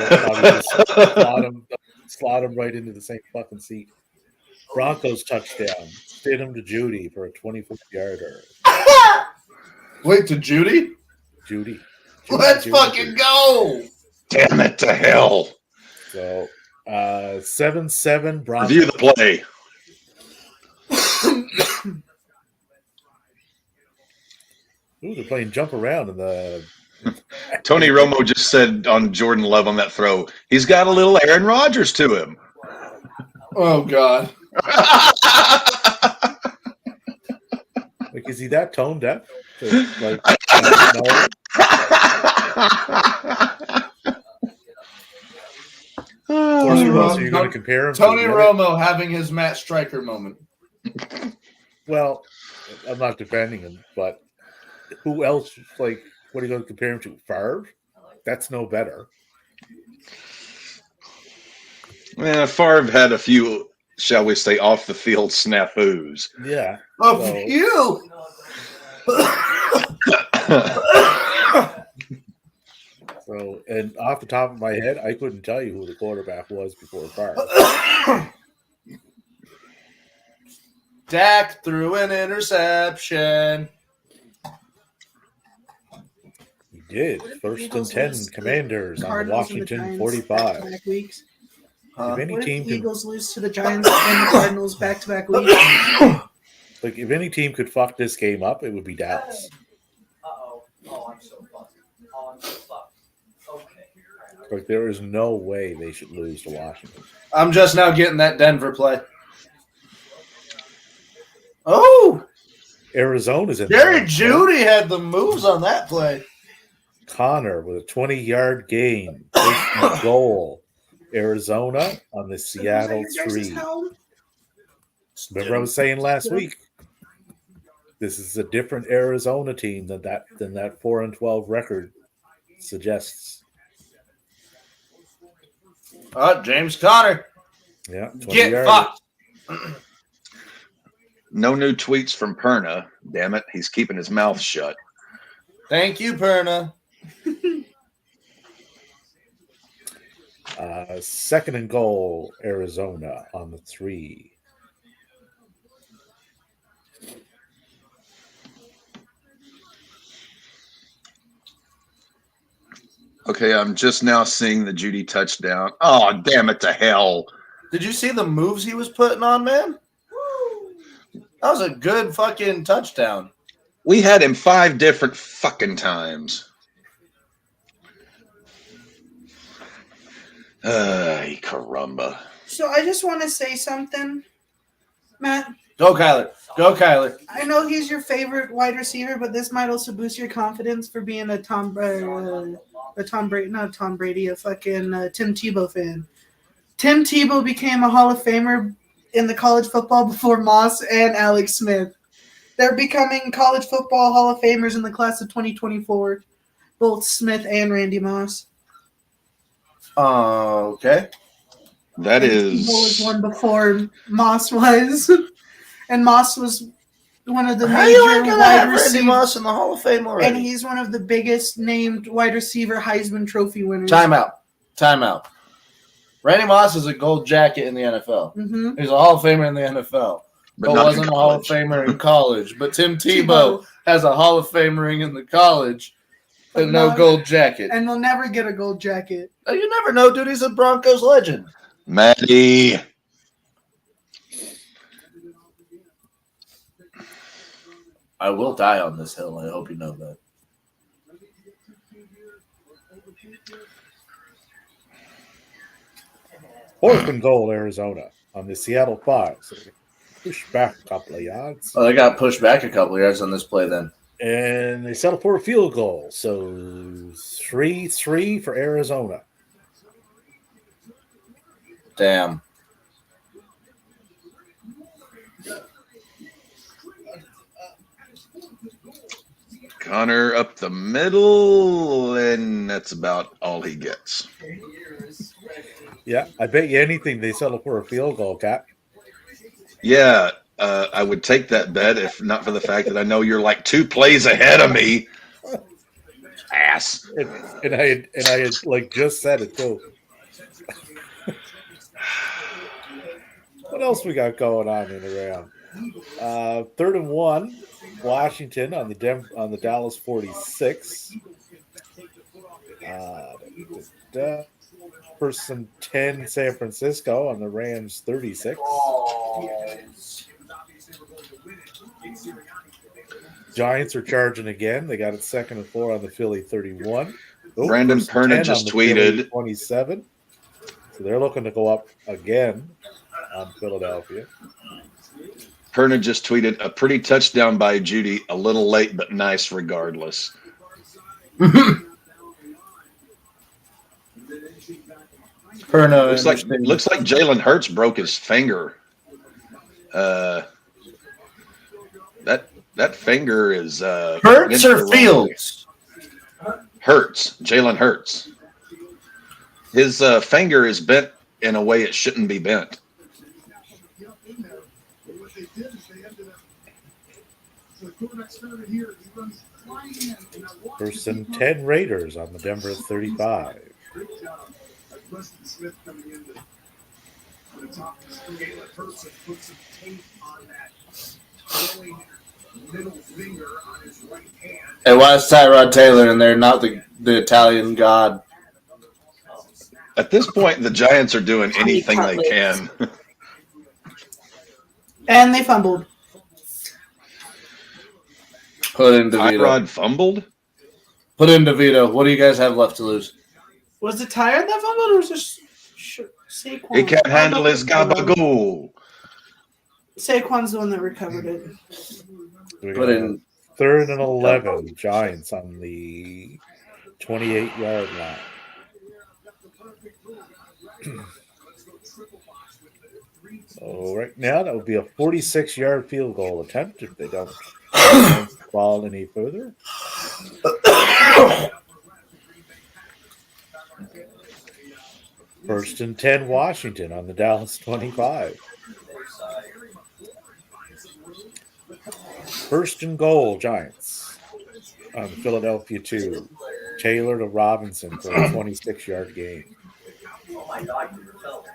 Slot him right into the same fucking seat. Broncos touchdown. Stidham to Judy for a 24-yarder. Wait, to Judy? Judy. Let's fucking go! Damn it to hell. So, 7-7 Broncos. Review the play. Ooh, they're playing jump around in the. Tony Romo just said on Jordan Love on that throw, he's got a little Aaron Rodgers to him. Oh, God. Like, is he that tone deaf? Like, no. Of course, who else are you going to compare him Tony to? Romo having his Matt Stryker moment. Well, I'm not defending him, but who else? Like, what are you going to compare him to? Favre? That's no better. Favre had a few, shall we say, off the field snafus. Yeah. Oh, So- you! So, and off the top of my head, I couldn't tell you who the quarterback was before Favre. Dak threw an interception. He did. First and 10 Commanders on the Cardinals and the Washington Giants 45. back-to-back weeks. If any What if team the could, Eagles lose to the Giants and the Cardinals back-to-back weeks? like, if any team could fuck this game up, it would be Dallas. Uh-oh. Oh, I'm so fucked. Oh, I'm so fucked. Okay. Like, there is no way they should lose to Washington. I'm just now getting that Denver play. Oh! Arizona's in Jerry there. Judy had the moves on that play. Connor with a 20-yard gain. First goal. Arizona on the Seattle So who's at your guys' 3. helm? Remember I was saying last week, this is a different Arizona team than that 4-12 record suggests. James Conner. Yeah, 20 Get yards. fucked. No new tweets from Perna. Damn it. He's keeping his mouth shut. Thank you, Perna. Second and goal, Arizona on the 3. Okay, I'm just now seeing the Judy touchdown. Oh, damn it to hell. Did you see the moves he was putting on, man? That was a good fucking touchdown. We had him 5 different fucking times. Caramba. So I just want to say something, Matt. Go, Kyler. Go, Kyler. I know he's your favorite wide receiver, but this might also boost your confidence for being a Tom Brady, not Tom Brady, a fucking Tim Tebow fan. Tim Tebow became a Hall of Famer in the college football before Moss and Alex Smith. They're becoming college football Hall of Famers in the class of 2024, both Smith and Randy Moss. Okay. That is. Tebow was one before Moss was, and Moss was one of the How you major ain't gonna wide have Randy receivers. Moss in the Hall of Fame already? And he's one of the biggest named wide receiver Heisman Trophy winners. Timeout. Randy Moss is a gold jacket in the NFL. Mm-hmm. He's a Hall of Famer in the NFL. But not in wasn't a Hall of college. Famer in college. But Tim Tebow has a Hall of Fame ring in the college, but no gold jacket. And will never get a gold jacket. You never know, dude. He's a Broncos legend. Maddie. I will die on this hill. I hope you know that. 4th and goal, Arizona on the Seattle 5. So they push back a couple of yards. Oh, they got pushed back a couple of yards on this play then. And they settle for a field goal. So 3-3 for Arizona. Damn. Connor up the middle, and that's about all he gets. Yeah, I bet you anything they settle for a field goal, Cap. Yeah, I would take that bet if not for the fact that I know you're like 2 plays ahead of me. Ass. And I had like just said it too. What else we got going on in the round? 3rd and 1, Washington on the Dallas 46. 1st and 10, San Francisco on the Rams 36. Giants are charging again. They got it 2nd and 4 on the Philly 31. Brandon 1st and Perna 10 just on the Philly tweeted. 27. So they're looking to go up again on Philadelphia. Perna just tweeted a pretty touchdown by Judy, a little late but nice regardless. Perna Looks like Jalen Hurts broke his finger. That finger is Hurts or Fields? Hurts. Jalen Hurts. His finger is bent in a way it shouldn't be bent. First and 10 Raiders on the Denver 35. Preston Smith coming in to the top of Jalen Hurts and put some tape on that throwing middle finger on his right hand. And why is Tyrod Taylor in there, not the Italian god? At this point, the Giants are doing anything they can. And they fumbled. Put in DeVito. Tyrod fumbled? Put in DeVito. What do you guys have left to lose? Was it Tyrod that fumbled, or was it Saquon? He can't handle his gabagool. Saquon's the one that recovered it. Put in 3rd and 11, Giants on the 28-yard line. So right now, that would be a 46-yard field goal attempt if they don't fall any further. First and 10, Washington on the Dallas 25. 1st and goal, Giants on the Philadelphia 2. Taylor to Robinson for a 26-yard gain. Oh my God, you felt.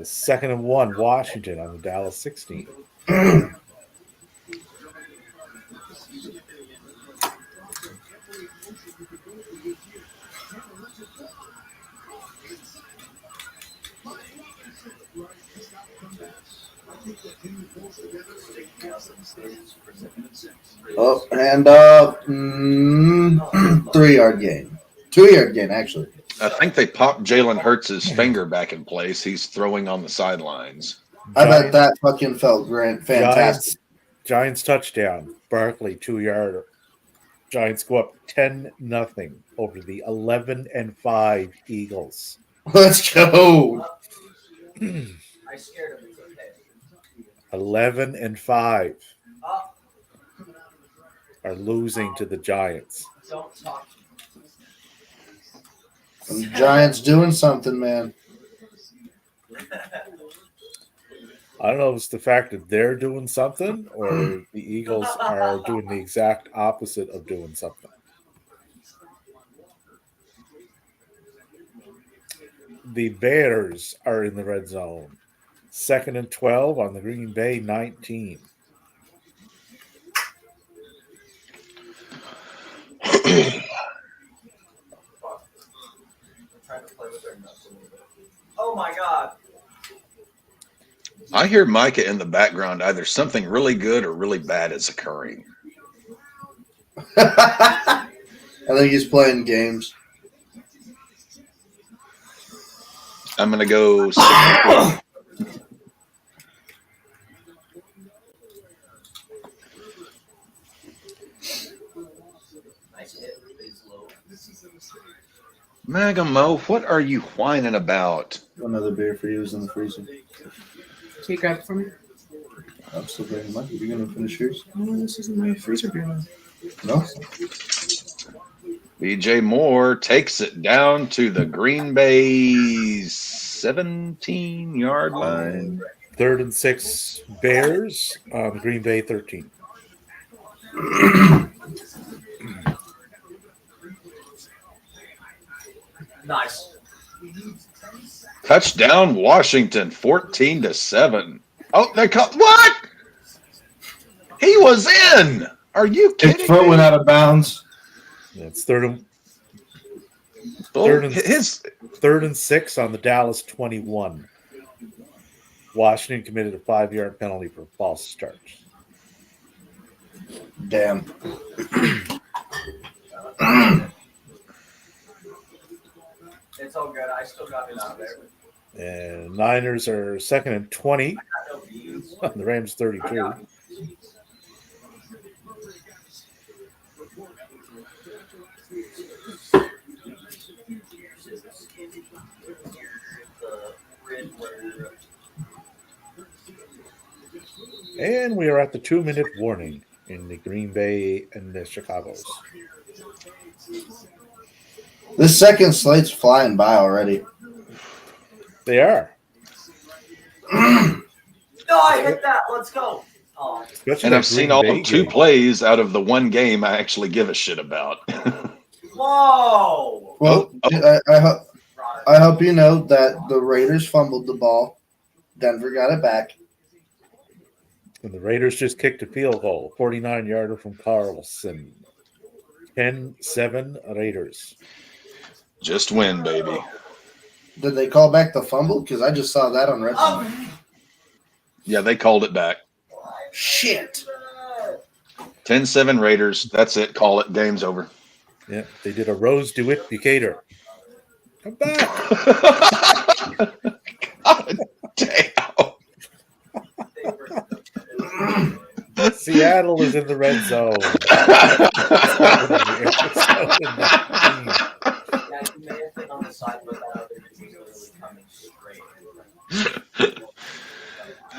2nd and 1, Washington on the Dallas 16. Oh, and 3-yard gain. 2-yard gain, actually. I think they popped Jalen Hurts' finger back in place. He's throwing on the sidelines. I bet that fucking felt great. Fantastic. Giants touchdown. Barkley 2-yarder. Giants go up 10-0 over the 11-5 Eagles. Let's go. I scared him. It's okay. 11-5 are losing to the Giants. Don't talk. The Giants doing something, man. I don't know if it's the fact that they're doing something or the Eagles are doing the exact opposite of doing something. The Bears are in the red zone. 2nd and 12 on the Green Bay 19. Oh my God. I hear Micah in the background. Either something really good or really bad is occurring. I think he's playing games. I'm going to go 6-4. Nice hit. It's low. Magamo, what are you whining about? Another beer for you is in the freezer. Can you grab it for me? I'm still drinking mine. Are you going to finish yours? Oh, this isn't my freezer beer now. No? BJ Moore takes it down to the Green Bay 17-yard line. 3rd and 6 Bears on the Green Bay 13. Nice. Touchdown, Washington, 14-7. Oh, they caught what? He was in. Are you His kidding foot me? went out of bounds. It's third and Oh, third and- his 3rd and 6 on the Dallas 21. Washington committed a 5-yard penalty for false start. Damn. It's all good. I still got it out there. And Niners are 2nd and 20 I got no beans. on the Rams 32. The red where And we are at the 2-minute warning in the Green Bay and the Chicago's. This second slate's flying by already. They are. No, I hit that. Let's go. Oh, Especially and the I've seen Green all Bay 2 game. plays out of the one game I actually give a shit about. whoa. Well, I hope you know that the Raiders fumbled the ball. Denver got it back. And the Raiders just kicked a field goal, 49-yarder from Carlson. 10-7 Raiders. Just win, baby. Did they call back the fumble? Because I just saw that on RedZone. Yeah, they called it back. Shit. 10-7 Raiders. That's it. Call it. Game's over. Yeah, they did a Rose DeWitt Decatur. Come back. God damn. Seattle is in the red zone. Yeah, you may have been on the side, but that other dude was literally coming straight.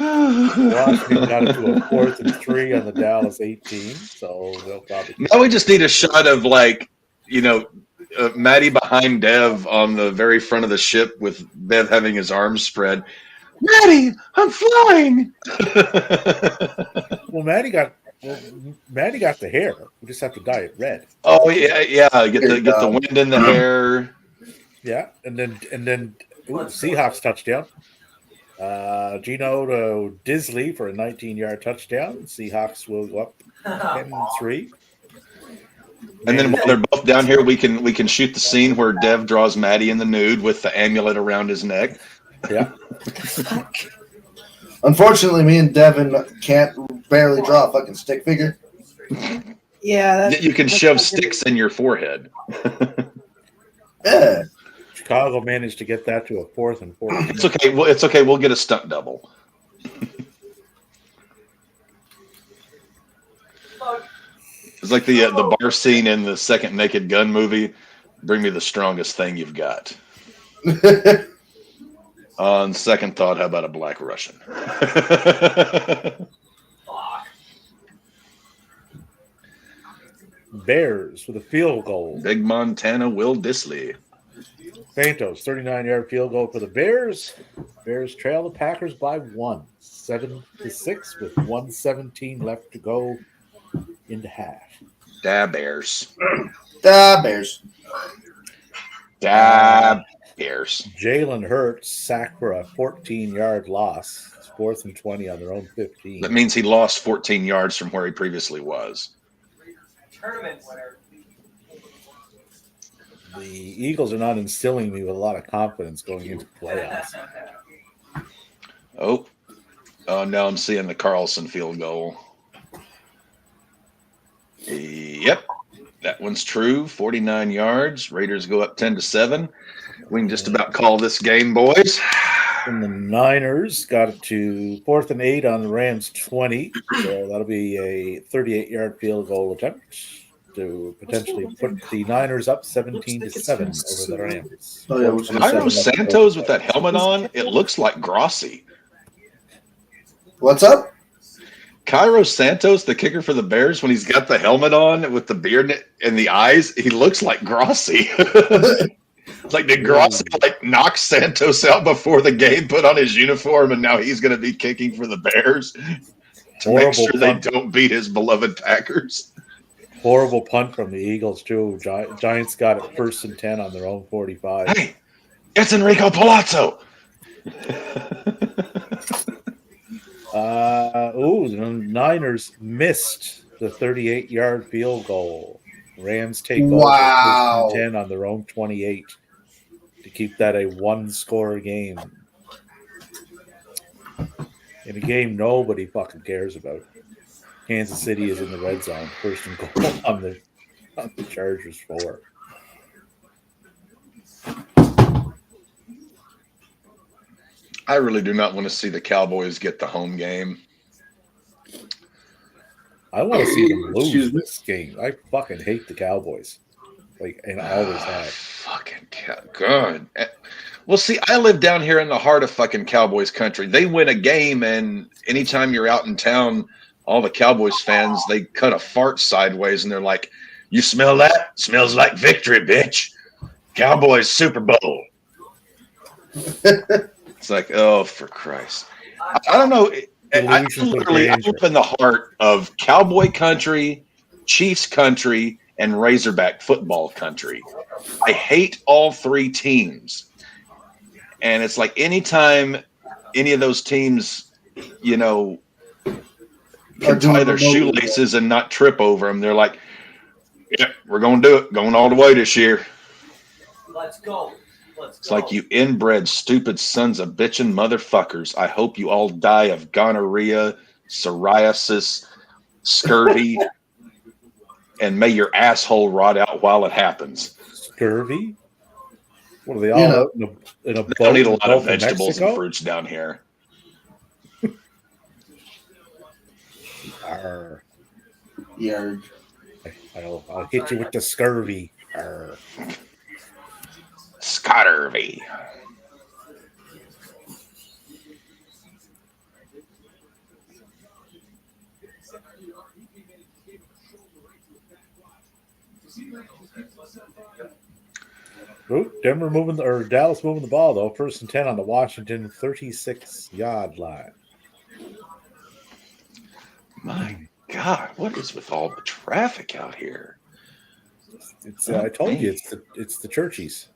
Washington got it to a 4th and 3 on the Dallas 18, so they'll probably. Now we just need a shot of Maddie behind Dev on the very front of the ship with Dev having his arms spread. Maddie, I'm flying. Well, Maddie got the hair. We just have to dye it red. Oh yeah. Get the wind in the hair. Yeah, and then Seahawks touchdown. Gino to Disley for a 19-yard touchdown. Seahawks will go up 10-3. And then while they're both down here, we can shoot the scene where Dev draws Maddie in the nude with the amulet around his neck. Yeah. Unfortunately, me and Devin can't barely draw a fucking stick figure. Yeah. You can shove sticks in your forehead. Yeah. Chicago managed to get that to a 4th and 4. It's okay. Well, it's okay. We'll get a stunt double. It's like the bar scene in the second Naked Gun movie. Bring me the strongest thing you've got. On second thought, how about a Black Russian? Bears with a field goal. Big Montana Will Disley. Fantos, 39-yard field goal for the Bears. Bears trail the Packers by 1, 7-6, with 1:17 left to go into half. Da Bears. Da Bears. Da Bears. Jalen Hurts sacked for a 14-yard loss. It's 4th and 20 on their own 15. That means he lost 14 yards from where he previously was. Tournament winner. The Eagles are not instilling me with a lot of confidence going into playoffs. Oh, now I'm seeing the Carlson field goal. Yep. That one's true. 49 yards. Raiders go up 10-7. We can just about call this game, boys. And the Niners got it to 4th and 8 on the Rams 20. So that'll be a 38-yard field goal attempt to potentially put the Niners up 17-7 over the Rams. Oh, yeah, Cairo Santos with that helmet on, it looks like Grossi. What's up? Cairo Santos, the kicker for the Bears, when he's got the helmet on with the beard and the eyes, he looks like Grossi. Like, did Grossi knock Santos out before the game, put on his uniform, and now he's going to be kicking for the Bears to make sure they don't beat his beloved Packers? Horrible punt from the Eagles, too. Giants got it 1st and 10 on their own 45. Hey, it's Enrico Palazzo. The Niners missed the 38-yard field goal. Rams take over 1st and 10 on their own 28 to keep that a one-score game. In a game nobody fucking cares about. Kansas City is in the red zone, 1st and goal on the Chargers 4. I really do not want to see the Cowboys get the home game. I want to see them lose this game. I fucking hate the Cowboys. And I always have. Fucking God. Well, see, I live down here in the heart of fucking Cowboys country. They win a game, and anytime you're out in town, all the Cowboys fans, they cut a fart sideways, and they're like, "You smell that? Smells like victory, bitch. Cowboys Super Bowl." It's like, oh, for Christ. I don't know. I'm in the heart of Cowboy country, Chiefs country, and Razorback football country. I hate all three teams. And it's like anytime any of those teams, can tie their shoelaces and not trip over them, they're like, "Yep, we're going to do it. Going all the way this year." Let's go. It's like, you inbred, stupid sons of bitchin' motherfuckers. I hope you all die of gonorrhea, psoriasis, scurvy, and may your asshole rot out while it happens. Scurvy? What are they all out in a boat? They don't eat a lot of vegetables and fruits down here. Arr. Yarg. I'll hit you with the scurvy. Arr. Scottervy. Dallas moving the ball though. 1st and 10 on the Washington 36-yard line. My God, what is with all the traffic out here? I told you it's the Churchies.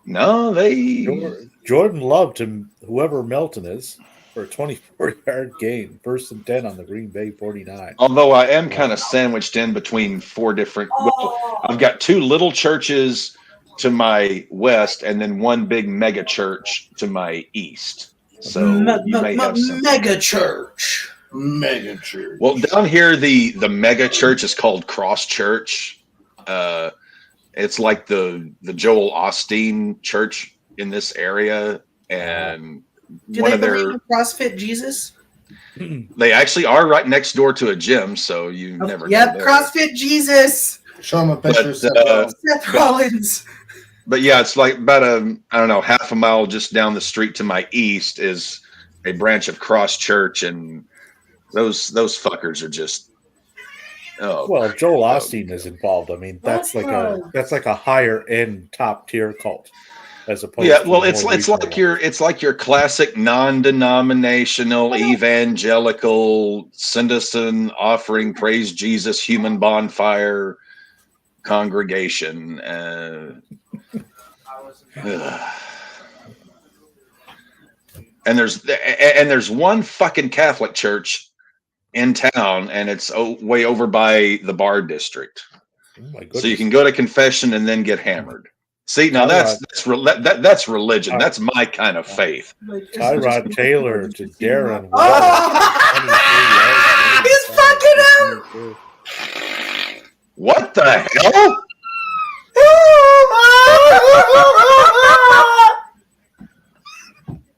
No, Jordan Love to whoever Melton is for a 24-yard gain. 1st and 10 on the Green Bay 49. Although I am kind of sandwiched in between four different. Well, I've got two little churches to my west, and then one big mega church to my east. So you may have some mega church. Mega church. Well, down here the mega church is called Cross Church. It's like the Joel Osteen church in this area, and do they believe in CrossFit Jesus? They actually are right next door to a gym, so you never. Yep, CrossFit Jesus. Show him a picture of Seth Rollins. But yeah, it's like about half a mile just down the street to my east is a branch of Cross Church, and those fuckers are just. Oh, well, if Joel Osteen is involved, I mean that's like a higher end top tier cult, as opposed. Yeah, well, it's like your classic non-denominational evangelical send us an offering, praise Jesus, human bonfire congregation. And there's one fucking Catholic church in town, and it's way over by the bar district. So you can go to confession and then get hammered. See, now that's religion. That's my kind of faith. Tyrod Taylor to Darren. He's fucking him. What? What the hell?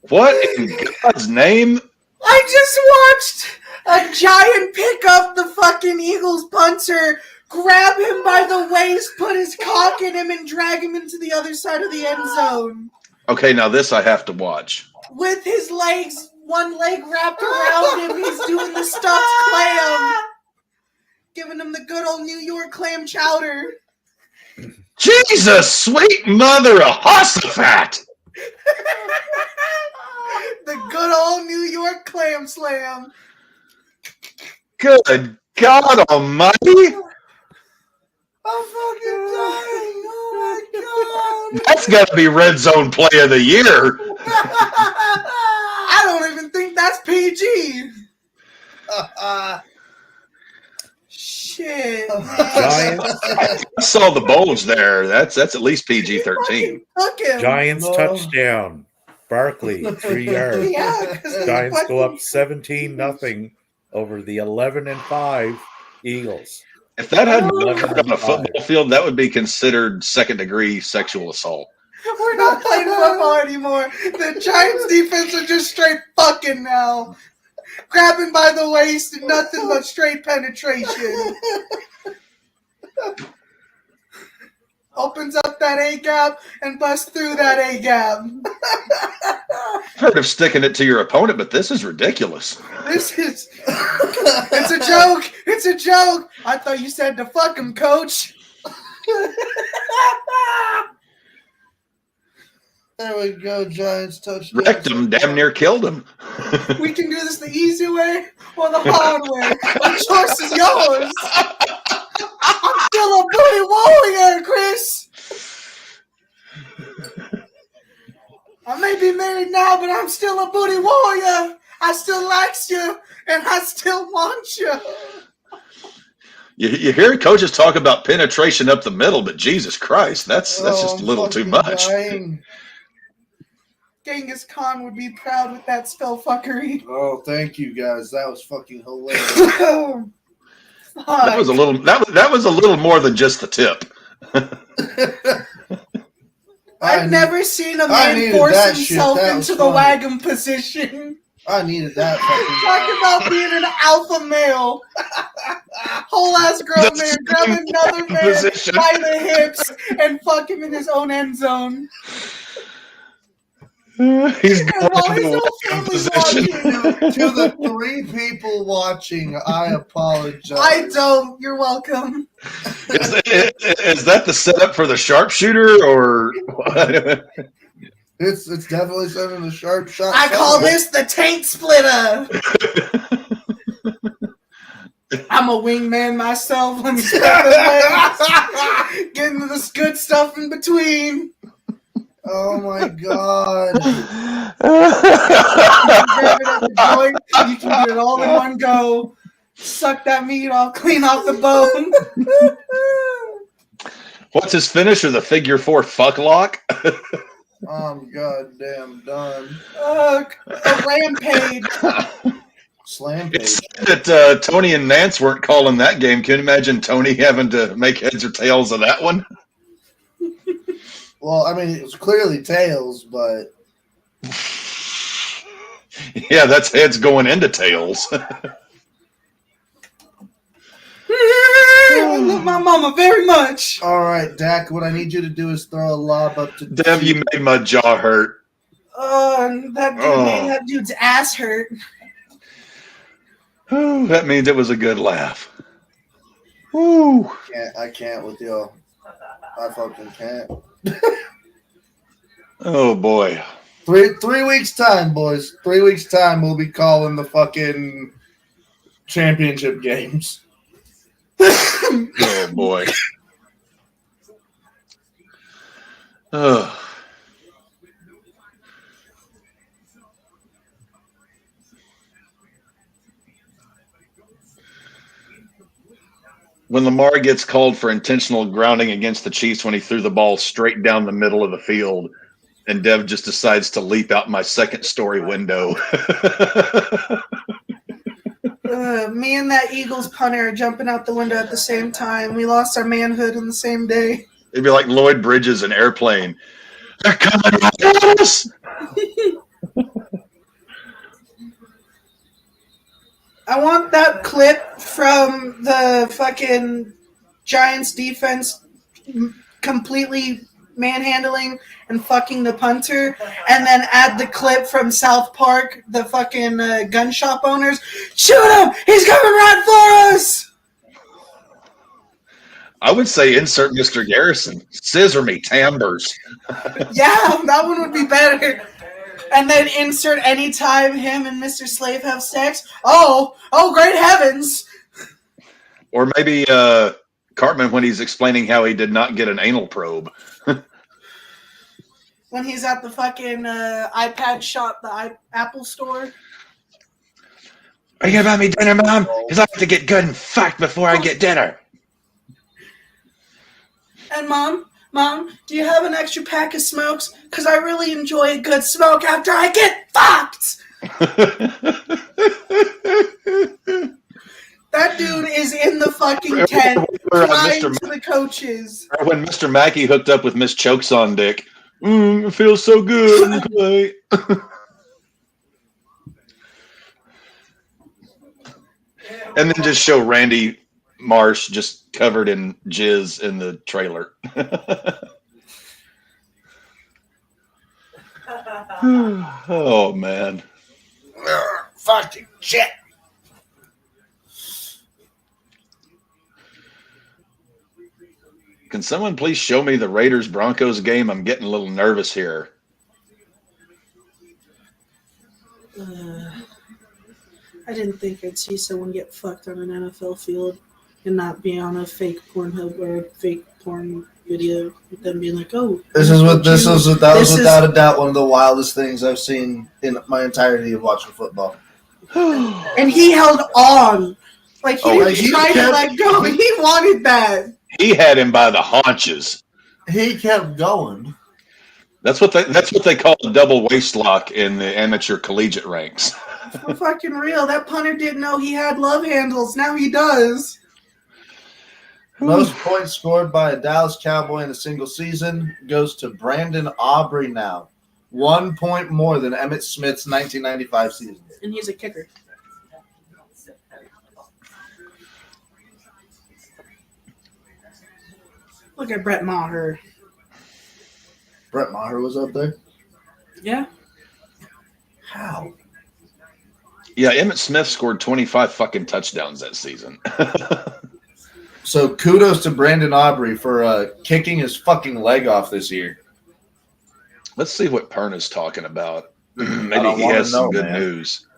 What in God's name? I just watched a giant pick up the fucking Eagles punter, grab him by the waist, put his cock in him, and drag him into the other side of the end zone. Okay, now this I have to watch. With his legs, one leg wrapped around him, he's doing the stuffed clam. Giving him the good old New York clam chowder. Jesus, sweet mother of Hossafat! The good old New York clam slam. Good God Almighty! I'm fucking dying. Oh my God. That's got to be RedZone Play of the Year. I don't even think that's PG. Shit. Giants, I saw the bulge there. That's at least PG-13. Fuck him. Giants No. touchdown. Barkley, 3 yards. Yeah, 'cause Giants go up fucking- 17-0 over the 11-5 Eagles. If that hadn't been 11 on a football field, that would be considered second-degree sexual assault. We're not playing football anymore. The Giants defense are just straight fucking now. Grabbing by the waist and nothing but straight penetration. Opens up that A-gap and busts through that A-gap. Heard of sticking it to your opponent, but this is ridiculous. This is... It's a joke. It's a joke. I thought you said to fuck him, coach. There we go, Giants touchdown. Wrecked him, damn near killed him. We can do this the easy way or the hard way. The choice is yours. I'm still a booty warrior, Chris. I may be married now, but I'm still a booty warrior. I still likes you, and I still want you. You hear coaches talk about penetration up the middle, but Jesus Christ, that's just a little too fucking much. dying. Genghis Khan would be proud with that spell fuckery. Oh, thank you guys. That was fucking hilarious. That was a little. That was a little more than just the tip. I've never seen a I man needed force that shit. himself That was into the funny. wagon position. I needed that fucking. Talk about being an alpha male. Whole ass grown That's man grabbing another man position. by the hips and fuck him in his own end zone. He's And going while his into whole a family's position. watching. To the 3 people watching, I apologize. I don't. You're welcome. Is that the setup for the sharpshooter, or what? It's definitely sending a sharp shot. I call this the taint splitter. I'm a wingman myself. Let me spread the legs. Getting to this good stuff in between. Oh my god. Grab it at the joint. You can get it all in one go. Suck that meat off, clean off the bone. What's his finisher? The figure 4 fuck lock? I'm goddamn done. A rampage. Slam It's page. sad that Tony and Nance weren't calling that game. Can you imagine Tony having to make heads or tails of that one? Well, I mean, it was clearly tails, but Yeah, that's heads going into tails. I love my mama very much. all right, Dak. What I need you to do is throw a lob up to Dev, you made my jaw hurt. That dude made that dude's ass hurt. Ooh, that means it was a good laugh. Ooh. I can't with y'all. I fucking can't. Oh boy. 3 weeks time, boys. 3 weeks time, we'll be calling the fucking championship games. Oh boy. Oh. When Lamar gets called for intentional grounding against the Chiefs when he threw the ball straight down the middle of the field, and Dev just decides to leap out my second story window. Me and that Eagles punter are jumping out the window at the same time. We lost our manhood on the same day. It'd be like Lloyd Bridges in Airplane. They're coming at us. I want that clip from the fucking Giants defense completely manhandling and fucking the punter, and then add the clip from South Park, the fucking gun shop owners. Shoot him! He's coming right for us! I would say insert Mr. Garrison. Scissor me, timbers. Yeah, that one would be better. And then insert anytime him and Mr. Slave have sex. Oh, great heavens! Or maybe Cartman when he's explaining how he did not get an anal probe. When he's at the fucking iPad shop, the Apple store. Are you gonna buy me dinner, Mom? Because I have to get good and fucked before I get dinner. And Mom, do you have an extra pack of smokes? Because I really enjoy a good smoke after I get fucked! That dude is in the fucking tent crying to the coaches. Or when Mr. Mackey hooked up with Miss Chokes on Dick. It feels so good, Clay. And then just show Randy Marsh just covered in jizz in the trailer. Oh, man. Fucking shit. Can someone please show me the Raiders-Broncos game? I'm getting a little nervous here. I didn't think I'd see someone get fucked on an NFL field and not be on a fake Pornhub or a fake porn video with them being like, "Oh, That was without a doubt one of the wildest things I've seen in my entirety of watching football. And he held on. Like, he didn't try to let go. He wanted that. He had him by the haunches. He kept going. That's what they call a double waist lock in the amateur collegiate ranks. For fucking real. That punter didn't know he had love handles. Now he does. Most points scored by a Dallas Cowboy in a single season goes to Brandon Aubrey now. 1 point more than Emmitt Smith's 1995 season. And he's a kicker. Look at Brett Maher. Brett Maher was up there? Yeah. How? Yeah, Emmitt Smith scored 25 fucking touchdowns that season. So kudos to Brandon Aubrey for kicking his fucking leg off this year. Let's see what Perna's talking about. Maybe he has some good news.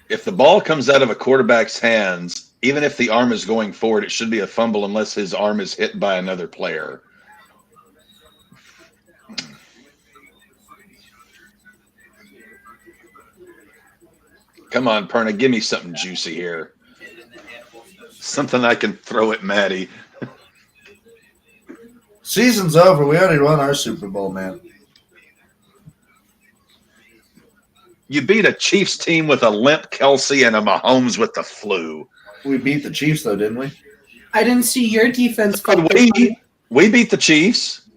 If the ball comes out of a quarterback's hands, even if the arm is going forward, it should be a fumble unless his arm is hit by another player. Come on, Perna, give me something juicy here. Something I can throw at Maddie. Season's over. We already won our Super Bowl, man. You beat a Chiefs team with a limp Kelsey and a Mahomes with the flu. We beat the Chiefs, though, didn't we? I didn't see your defense. We beat the Chiefs.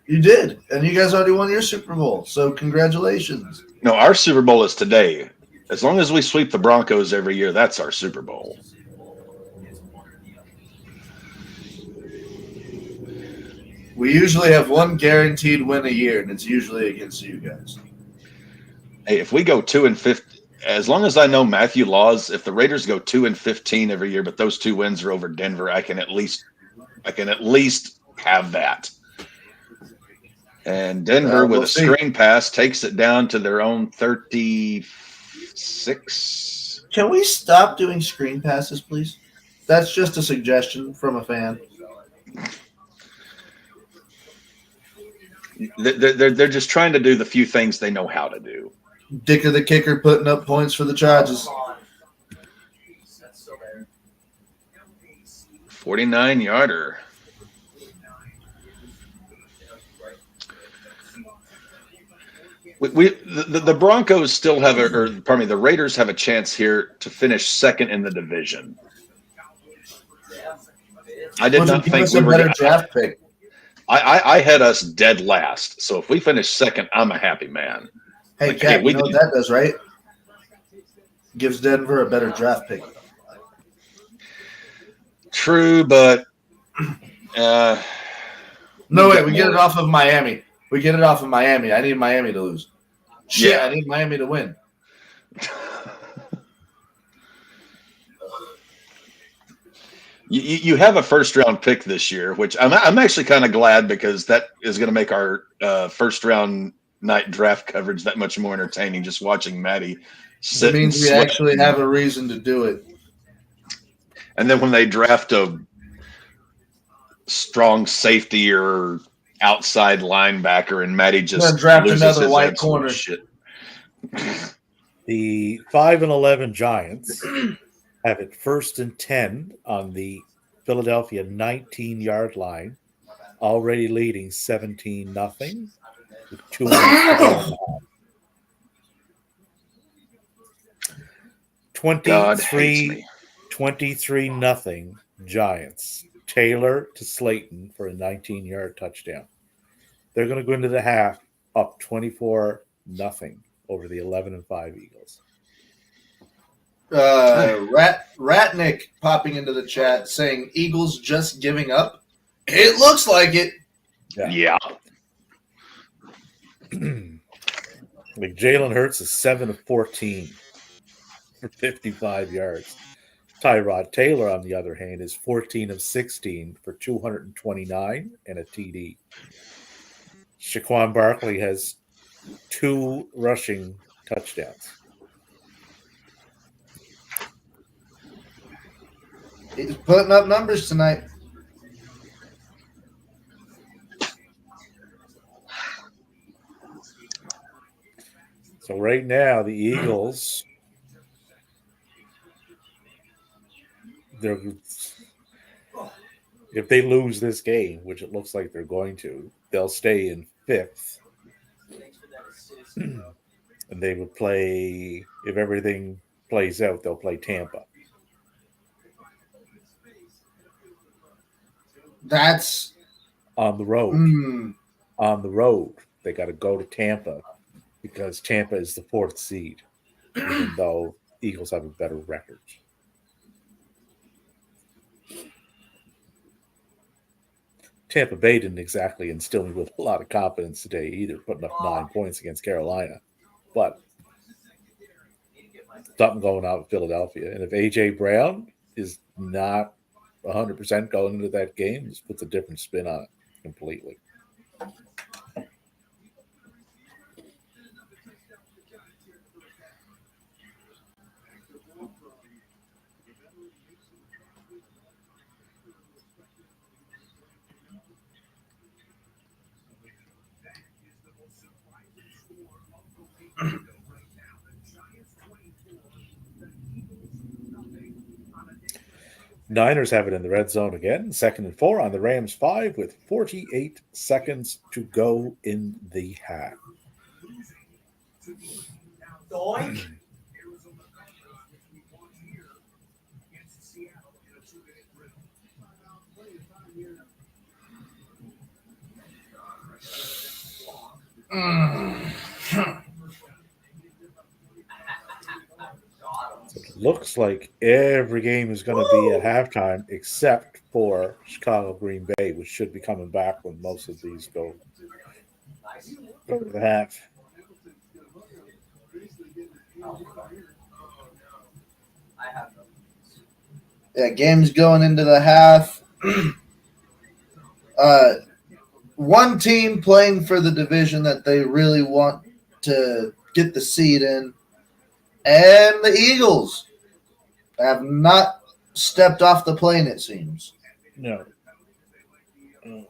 You did. And you guys already won your Super Bowl. So congratulations. No, our Super Bowl is today. As long as we sweep the Broncos every year, that's our Super Bowl. We usually have one guaranteed win a year, and it's usually against you guys. Hey, if we go 2-15, as long as I know Matthew Laws, if the Raiders go 2-15 every year, but those 2 wins are over Denver, I can at least have that. And Denver with a screen pass takes it down to their own 36. Can we stop doing screen passes, please? That's just a suggestion from a fan. They're just trying to do the few things they know how to do. Dicker the kicker putting up points for the Chargers. 49-yarder. The Broncos still have the Raiders have a chance here to finish second in the division. I did Which not would give think us we a were. better draft pick. I had us dead last, so if we finish second, I'm a happy man. Hey, Like, Cap, hey, we you know what did- that does, right? Gives Denver a better draft pick. True, but No, wait, we get it off of Miami. We get it off of Miami. I need Miami to lose. Shit, Yeah. I need Miami to win. You have a first round pick this year, which I'm actually kind of glad because that is going to make our first round night draft coverage that much more entertaining. Just watching Maddie sit It means and we sweat. actually have a reason to do it. And then when they draft a strong safety or outside linebacker, and Maddie just Gonna draft loses another his white absolute corner. shit. The 5-11 Giants have it 1st and 10 on the Philadelphia 19-yard line, already leading 17-0 with 2 minutes to go. God hates 23 me. 0 Giants. Taylor to Slayton for a 19-yard touchdown. They're going to go into the half up 24-0 over the 11-5 Eagles. Ratnick popping into the chat saying Eagles just giving up. It looks like it. Yeah. Like Jalen Hurts is 7 of 14 for 55 yards. Tyrod Taylor, on the other hand, is 14 of 16 for 229 and a TD. Shaquan Barkley has 2 rushing touchdowns. He's putting up numbers tonight. So right now, the Eagles, if they lose this game, which it looks like they're going to, they'll stay in 5th. And they would play, if everything plays out, they'll play Tampa. That's on the road. On the road, they got to go to Tampa because Tampa is the 4th seed, even though Eagles have a better record. Tampa Bay didn't exactly instill me with a lot of confidence today either, putting up 9 points against Carolina. But something going on with Philadelphia. And if A.J. Brown is not 100% going into that game, just puts a different spin on it completely. Niners have it in the red zone again. 2nd and 4 on the Rams 5 with 48 seconds to go in the half. It looks like every game is going to be at halftime except for Chicago Green Bay, which should be coming back when most of these go to the half. Yeah, game's going into the half. One team playing for the division that they really want to get the seed in, and the Eagles have not stepped off the plane, it seems. No.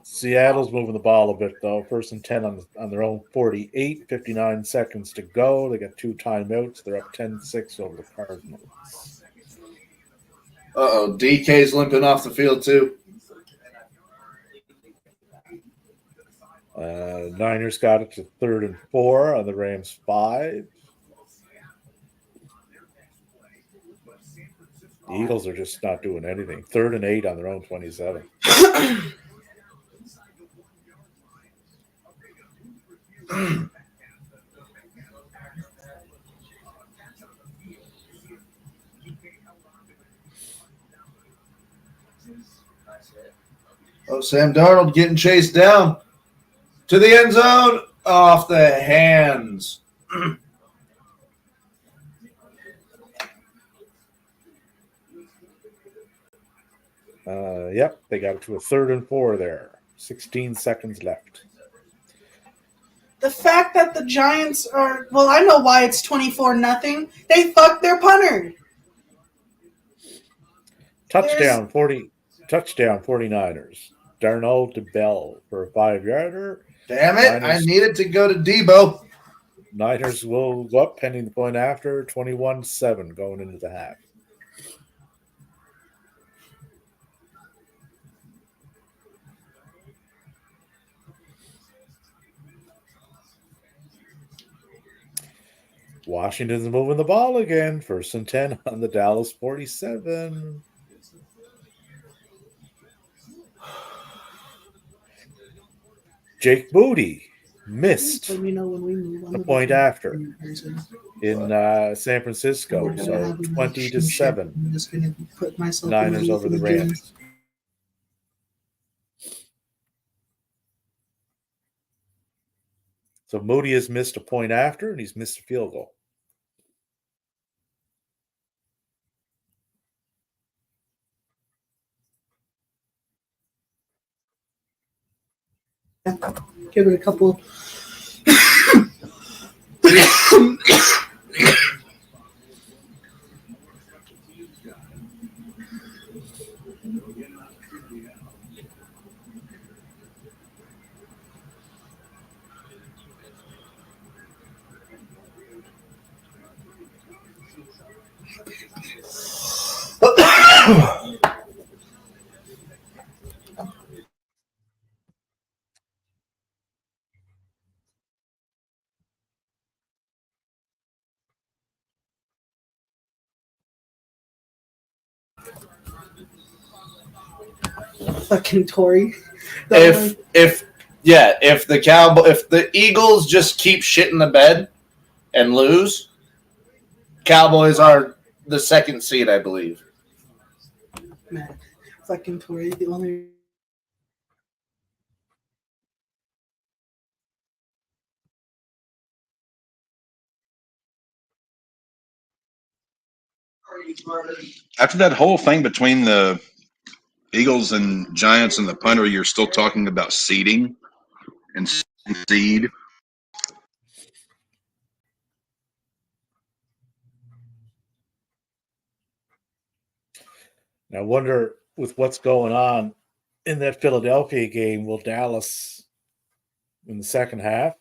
Seattle's moving the ball a bit, though. 1st and 10 on their own 48, 59 seconds to go. They got 2 timeouts. They're up 10-6 over the Cardinals. Uh-oh, DK's limping off the field, too. Niners got it to 3rd and 4 on the Rams 5. The Eagles are just not doing anything. 3rd and 8 on their own 27. Oh, Sam Darnold getting chased down to the end zone off the hands. Yep, they got it to a 3rd and 4 there. 16 seconds left. The fact that the Giants are, well, I know why it's 24-0. They fucked their punter. Touchdown 49ers. Darnold to Bell for a 5-yarder. Damn it, Niners, I needed to go to Debo. Niners will go up pending the point after 21-7 going into the half. Washington's moving the ball again. 1st and 10 on the Dallas 47. Jake Moody missed Let me know when we move. the point after in San Francisco. So 20-7. I'm just gonna put myself Niners over the Rams. So Moody has missed a point after, and he's missed a field goal. Give it a couple. Fucking Tory. If the Eagles just keep shit in the bed and lose, Cowboys are the 2nd seed, I believe. Man, fucking Tory, the only. After that whole thing between the Eagles and Giants and the punter, you're still talking about seeding and seed. Now, I wonder with what's going on in that Philadelphia game, will Dallas in the second half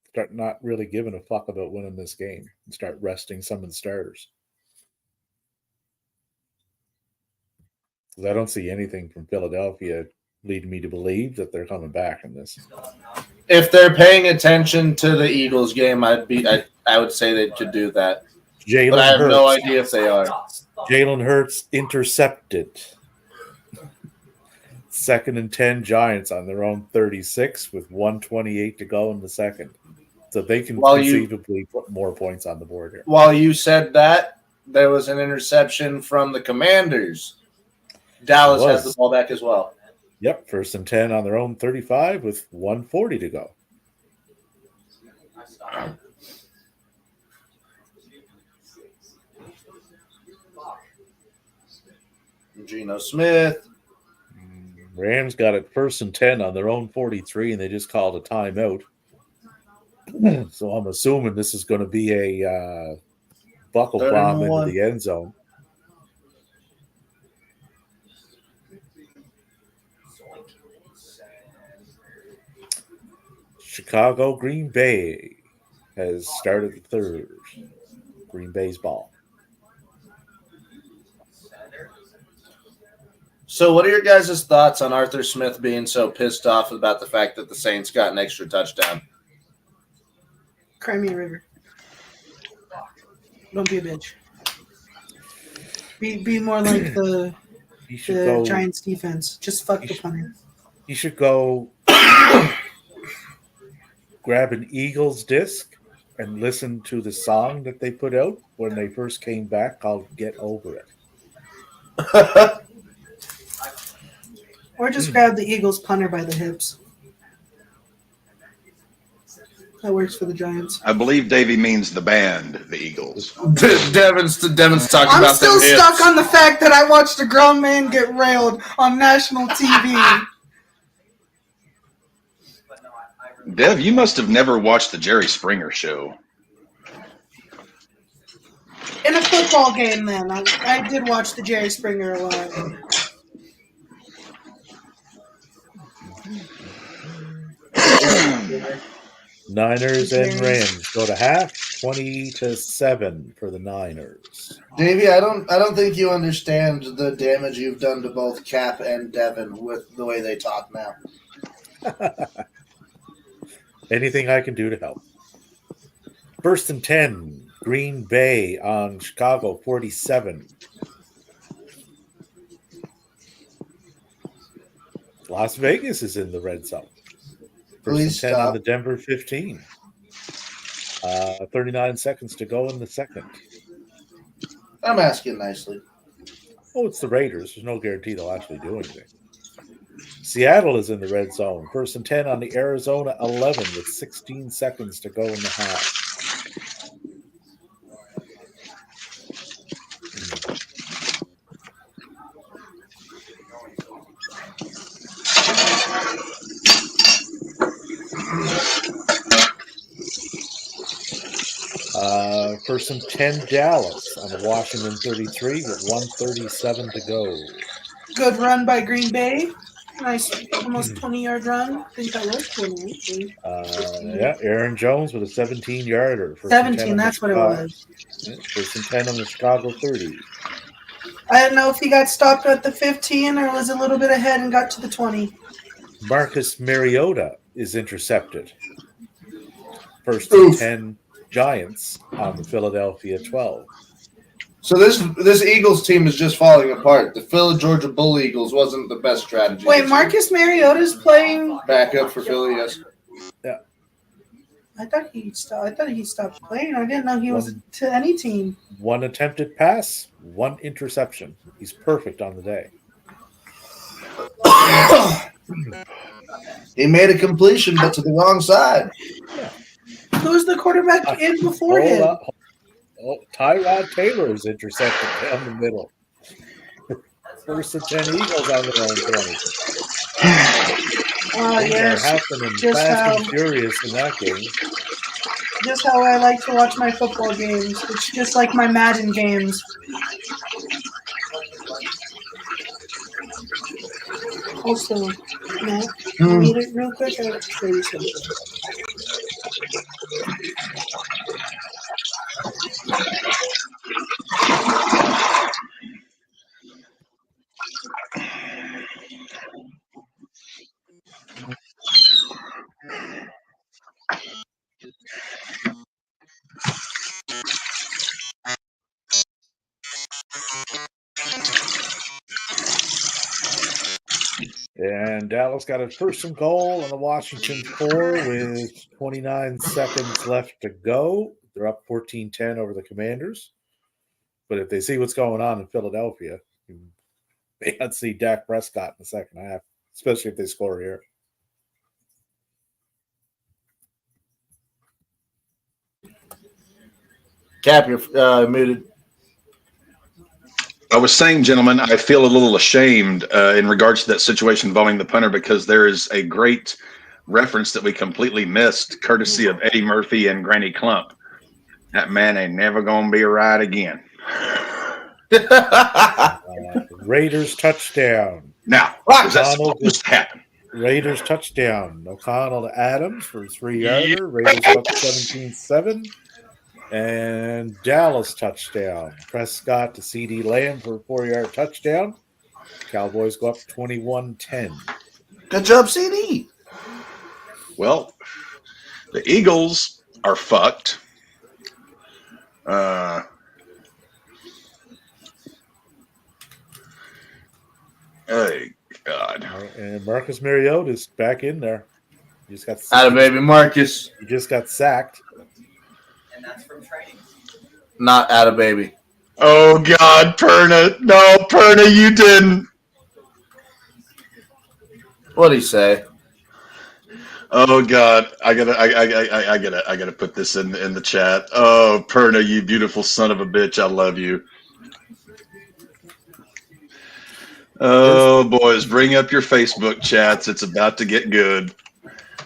start not really giving a fuck about winning this game and start resting some of the starters? Because I don't see anything from Philadelphia leading me to believe that they're coming back in this. If they're paying attention to the Eagles game, I would say they could do that. But I have no idea if they are. Jalen Hurts intercepted. 2nd and 10 Giants on their own 36 with 1:28 to go in the second. So they can conceivably put more points on the board here. While you said that, there was an interception from the Commanders. Dallas has the ball back as well. Yep, 1st and 10 on their own 35 with 1:40 to go. Geno Smith. Rams got it 1st and 10 on their own 43, and they just called a timeout. So I'm assuming this is going to be a buckle bomb into the end zone. Chicago, Green Bay has started the third. Green Bay's ball. So, what are your guys' thoughts on Arthur Smith being so pissed off about the fact that the Saints got an extra touchdown? Cry me a river. Don't be a bitch. Be more like the Giants defense. Just fuck the punter. You should go grab an Eagles disc and listen to the song that they put out when they first came back called Get Over It. Or just grab the Eagles punter by the hips. That works for the Giants. I believe Davey means the band, the Eagles. Devin's talking I'm about still them stuck hips. on the fact that I watched a grown man get railed on national TV. Dev, you must have never watched the Jerry Springer show. In a football game, then. I did watch the Jerry Springer a lot. Niners and Rams go to half, 20-7 for the Niners. Davey, I don't think you understand the damage you've done to both Cap and Devin with the way they talk now. Anything I can do to help. First and 10, Green Bay on Chicago 47. Las Vegas is in the red zone. First Please and 10 stop. on the Denver 15. 39 seconds to go in the second. I'm asking nicely. Oh, it's the Raiders. There's no guarantee they'll actually do anything. Seattle is in the red zone. First and 10 on the Arizona 11 with 16 seconds to go in the half. First and 10 Dallas on the Washington 33 with 1:37 to go. Good run by Green Bay. Nice, almost 20-yard run. I think that was 20. Yeah, Aaron Jones with a 17-yarder. 17, that's what it was. Yeah, first and 10 on the Chicago 30. I don't know if he got stopped at the 15 or was a little bit ahead and got to the 20. Marcus Mariota is intercepted. First and 10 Giants on the Philadelphia 12. So this Eagles team is just falling apart. The Philly Georgia Bull Eagles wasn't the best strategy. Wait, Marcus Mariota's playing. Back up for Philly, yes. Yeah. I thought he stopped playing. I didn't know he was to any team. One attempted pass, one interception. He's perfect on the day. He made a completion, but to the wrong side. Who's the quarterback in before Hold him? up. Oh, Tyrod Taylor is intercepted down the middle. First and 10 Eagles on their own 20. Things are happening Just fast and furious in that game. Just how I like to watch my football games. It's just like my Madden games. Also, Matt, read it real quick. I have to show you something. And Dallas got a first and goal on the Washington 4 with 29 seconds left to go. They're up 14-10 over the Commanders. But if they see what's going on in Philadelphia, you may not see Dak Prescott in the second half, especially if they score here. Cap, you're muted. I was saying, gentlemen, I feel a little ashamed in regards to that situation involving the punter because there is a great reference that we completely missed, courtesy of Eddie Murphy and Granny Clump. That man ain't never going to be right again. Raiders touchdown. Now, was that O'Connell supposed to happen? Raiders touchdown. O'Connell to Adams for a 3-yarder. Raiders up 17-7. And Dallas touchdown. Prescott to CD Lamb for a 4-yard touchdown. Cowboys go up 21-10. Good job, CD. Well, the Eagles are fucked. Hey, God. And Marcus Mariota is back in there. He just got Atta baby Marcus. He just got sacked. And that's from training. Not atta baby. Oh, God, Perna. No, Perna, you didn't. What'd he say? Oh God, I gotta put this in the chat. Oh, Perna, you beautiful son of a bitch, I love you. Oh, boys, bring up your Facebook chats. It's about to get good.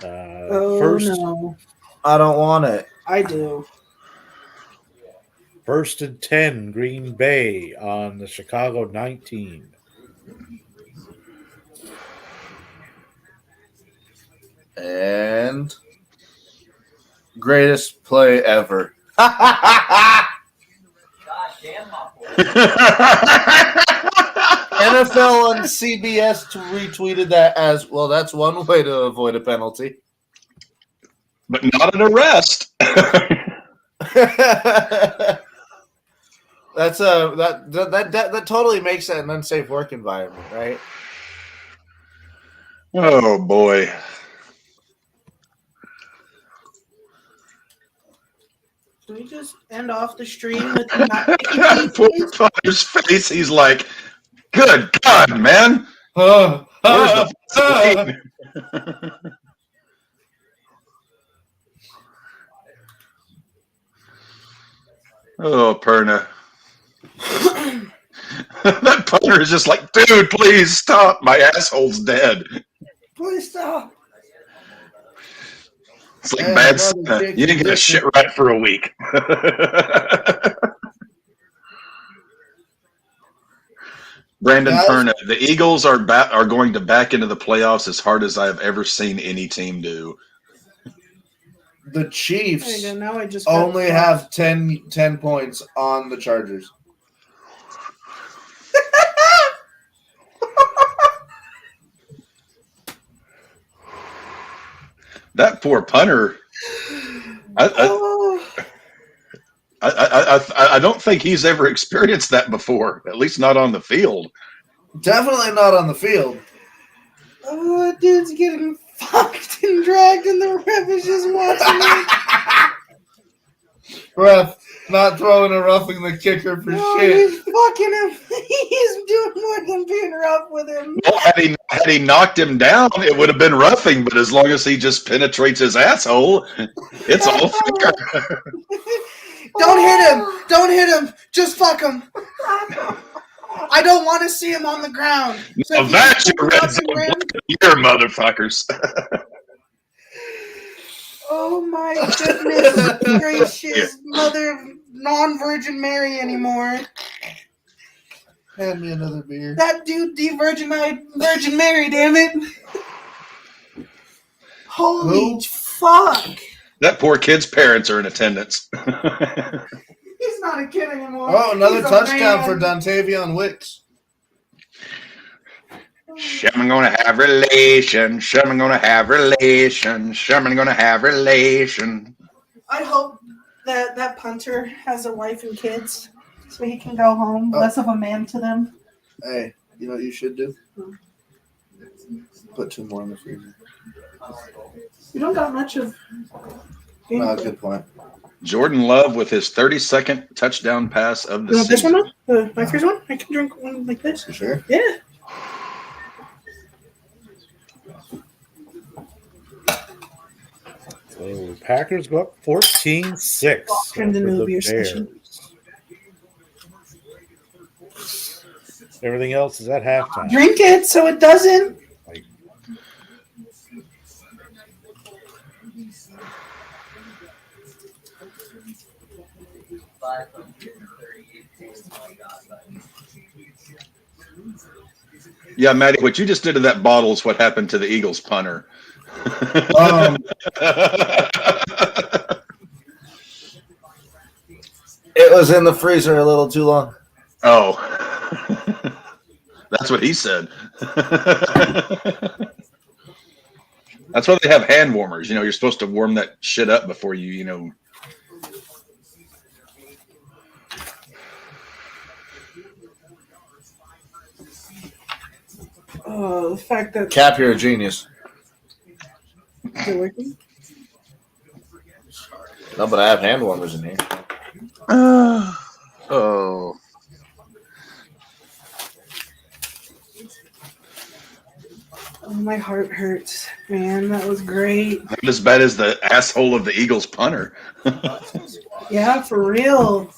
First, no. I don't want it. I do. 1st and 10, Green Bay on the Chicago 19. And greatest play ever. God damn, my boy. NFL and CBS retweeted that as well. That's one way to avoid a penalty. But not an arrest. That's that totally makes that an unsafe work environment, right? Oh boy. Can we just end off the stream with him not taking these, Poor please? fucker's face. He's like, good God, man. Where's the Vaseline? Oh, Perna. That punter is just like, dude, please stop. My asshole's dead. Please stop. It's like Hey, bad brother, Santa. Dick, You didn't get a shit right for a week. Brandon Guys? Perna, the Eagles are going to back into the playoffs as hard as I have ever seen any team do. The There you Chiefs go. Now I just got only have 10 points on the Chargers. That poor punter. Oh, I don't think he's ever experienced that before, at least not on the field. Definitely not on the field. oh, dude's getting fucked and dragged, and the ref is just watching it. Ref, not throwing a roughing the kicker for No, shit. he's fucking him. He's doing more than being rough with him. Well, had he knocked him down, it would have been roughing. But as long as he just penetrates his asshole, it's all fair. Don't hit him. Don't hit him. Just fuck him. I don't want to see him on the ground. So Now if you that's pick your him up red zone and ram- here, motherfuckers. Oh my goodness gracious, mother of non-Virgin Mary anymore. Hand me another beer. That dude de-virginized Virgin Mary, damn it. Holy Who? fuck. That poor kid's parents are in attendance. He's not a kid anymore. Oh, another He's a touchdown man. for Dontavion Wicks. Sherman gonna have relations. Sherman gonna have relations. Sherman gonna have relations. I hope that that punter has a wife and kids so he can go home, Oh. less of a man to them. Hey, you know what you should do? Put 2 more in the freezer. You don't got much of. No, good point. Jordan Love with his 32nd touchdown pass of the You want this one season. now? My first one? I can drink one like this. You sure? Yeah. So Packers go up 14-6. Turn the over new the beer Bears. session. Everything else is at halftime. Drink it so it doesn't. Yeah, Maddie, what you just did to that bottle is what happened to the Eagles punter. It was in the freezer a little too long. Oh. That's what he said. That's why they have hand warmers. You're supposed to warm that shit up before you. Oh, the fact that Cap, you're a genius. is it working? No, but I have hand warmers in here. Oh. Oh, my heart hurts, man. That was great. Not as bad as the asshole of the Eagles punter. Yeah, for real.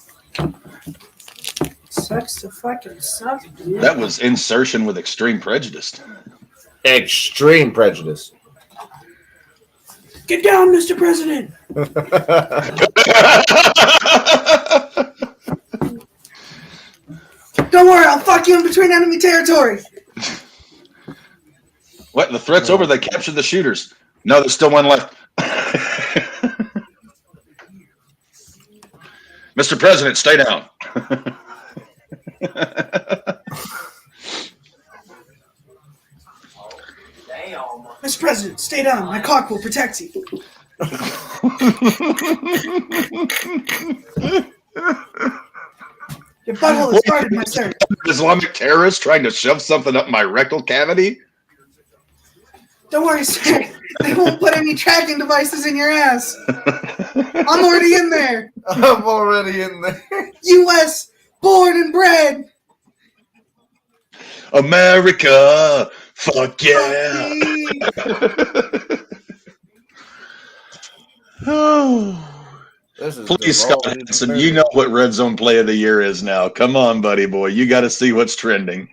Sucks to fucking suck, dude. That was insertion with extreme prejudice. Extreme prejudice. Get down, Mr. President. Don't worry, I'll fuck you in between enemy territory. What? The threat's over. They captured the shooters. No, there's still one left. Mr. President, stay down. Mr. President, stay down. My cock will protect you. Your butthole is guarded, my sir. Islamic terrorist trying to shove something up my rectal cavity? Don't worry, sir. They won't put any tracking devices in your ass. I'm already in there. I'm already in there. U.S. born and bred. America. Fuck yeah. Please, Scott Hanson, you know what Red Zone Play of the Year is now. Come on, buddy boy. You got to see what's trending.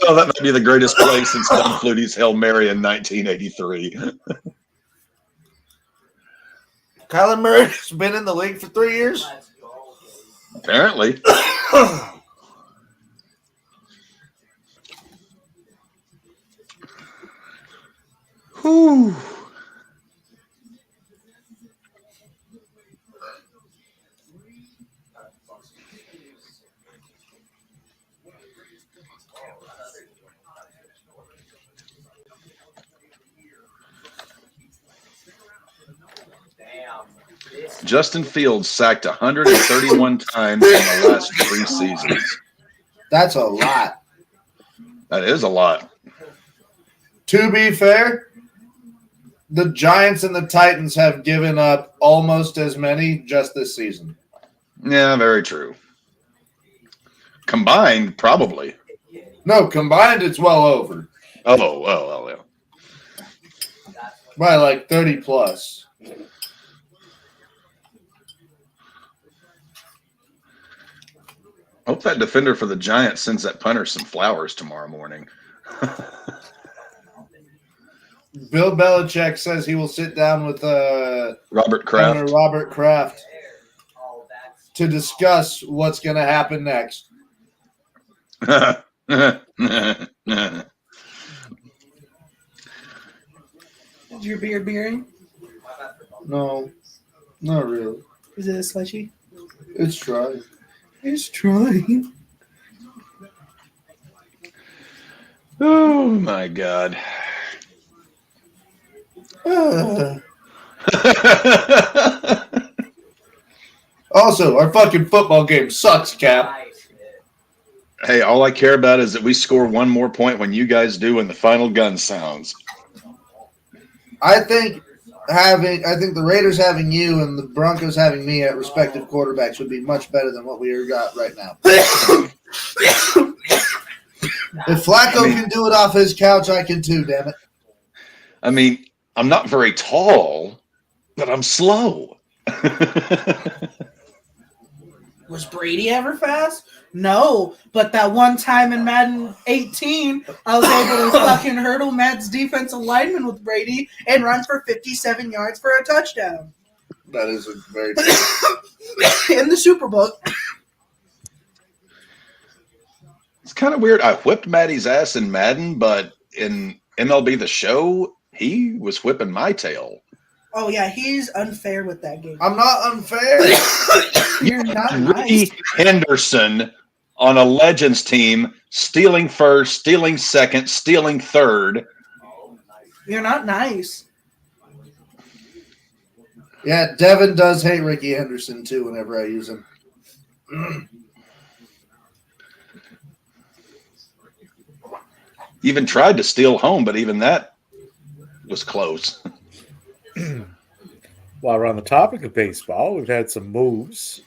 Oh, that might be the greatest play since Don Flutie's Hail Mary in 1983. Kyler Murray's been in the league for 3 years. Apparently. Whew. Justin Fields sacked 131 times in the last 3 seasons. That's a lot. That is a lot. To be fair, the Giants and the Titans have given up almost as many just this season. Yeah, very true. Combined, probably. No, combined, it's well over. Oh, yeah. By like 30 plus. Hope that defender for the Giants sends that punter some flowers tomorrow morning. Bill Belichick says he will sit down with Robert Kraft. owner Robert Kraft to discuss what's going to happen next. Is your beer beering? No, not really. Is it a slushy? It's dry. It's trying. Oh, my God. Also, our fucking football game sucks, Cap. Hey, all I care about is that we score one more point when you guys do when the final gun sounds. I think the Raiders having you and the Broncos having me at respective quarterbacks would be much better than what we got right now. If Flacco can do it off his couch, I can too, damn it. I mean, I'm not very tall, but I'm slow. Was Brady ever fast? No, but that one time in Madden 18, I was able to fucking hurdle Matt's defensive lineman with Brady and run for 57 yards for a touchdown. That is a very in the Super Bowl. It's kind of weird. I whipped Maddie's ass in Madden, but in MLB The Show, he was whipping my tail. Oh, yeah, he's unfair with that game. I'm not unfair. You're not Ricky nice. Henderson on a Legends team, stealing first, stealing second, stealing third. You're not nice. Yeah, Devin does hate Ricky Henderson too whenever I use him. Even tried to steal home, but even that was close. While we're on the topic of baseball, we've had some moves.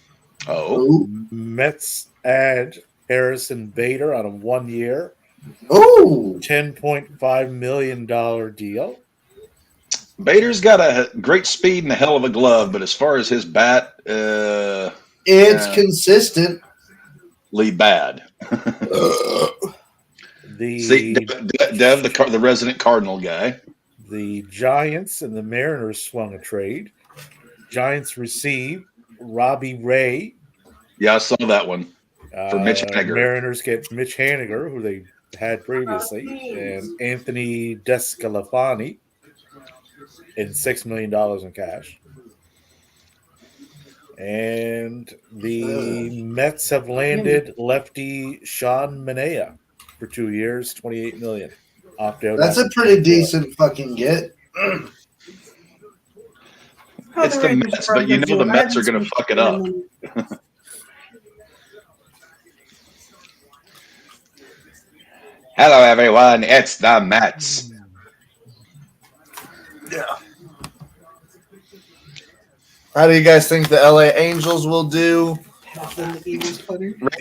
Oh, Mets add Harrison Bader on a 1 year, Oh, $10.5 million deal. Bader's got a great speed and a hell of a glove, but as far as his bat, it's consistent. bad. See, Dev, the resident Cardinal guy. The Giants and the Mariners swung a trade. Giants receive Robbie Ray. Yeah, I saw that one for Mitch Haniger. Mariners get Mitch Haniger, who they had previously, and Anthony Descalafani in $6 million in cash. And the Mets have landed lefty Sean Manaea for 2 years, $28 million. Opt out. That's a pretty decent fucking get. It's the Mets, but you know the Mets are going to fuck it up. Hello, everyone. It's the Mets. Yeah. How do you guys think the LA Angels will do?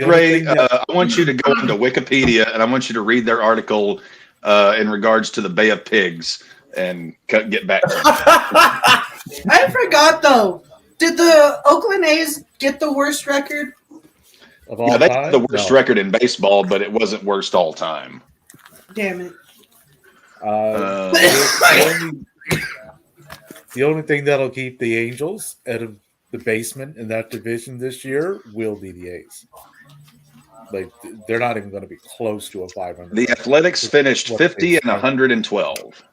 Ray, I want you to go into Wikipedia and I want you to read their article in regards to the Bay of Pigs and get back to me. I forgot though. Did the Oakland A's get the worst record? Of all Yeah, they time? had the worst No. record in baseball, but it wasn't worst all time. Damn it. The only thing that'll keep the Angels out of the basement in that division this year will be the A's. Like they're not even going to be close to a 500. The Athletics finished 50 and 112.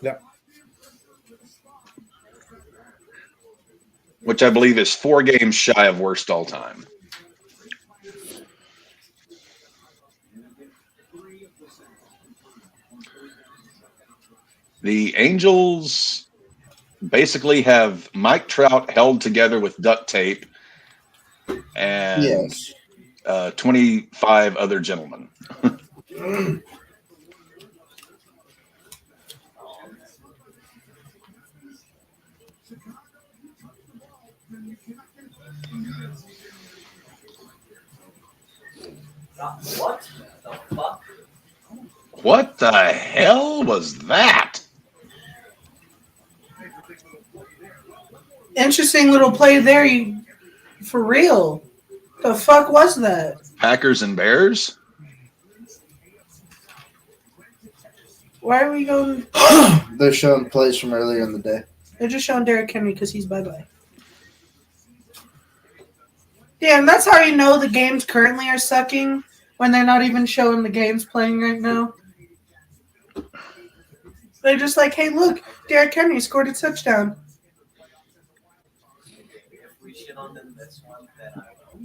Yeah. Which I believe is 4 games shy of worst all time. The Angels basically have Mike Trout held together with duct tape and Yes. 25 other gentlemen. What the fuck? What the hell was that? Interesting little play there. For real. The fuck was that? Packers and Bears? Why are we going? They're showing plays from earlier in the day. They're just showing Derrick Henry because he's bye-bye. Damn, that's how you know the games currently are sucking when they're not even showing the games playing right now. They're just like, hey, look, Derrick Henry scored a touchdown. If we shit on them this one, then I will.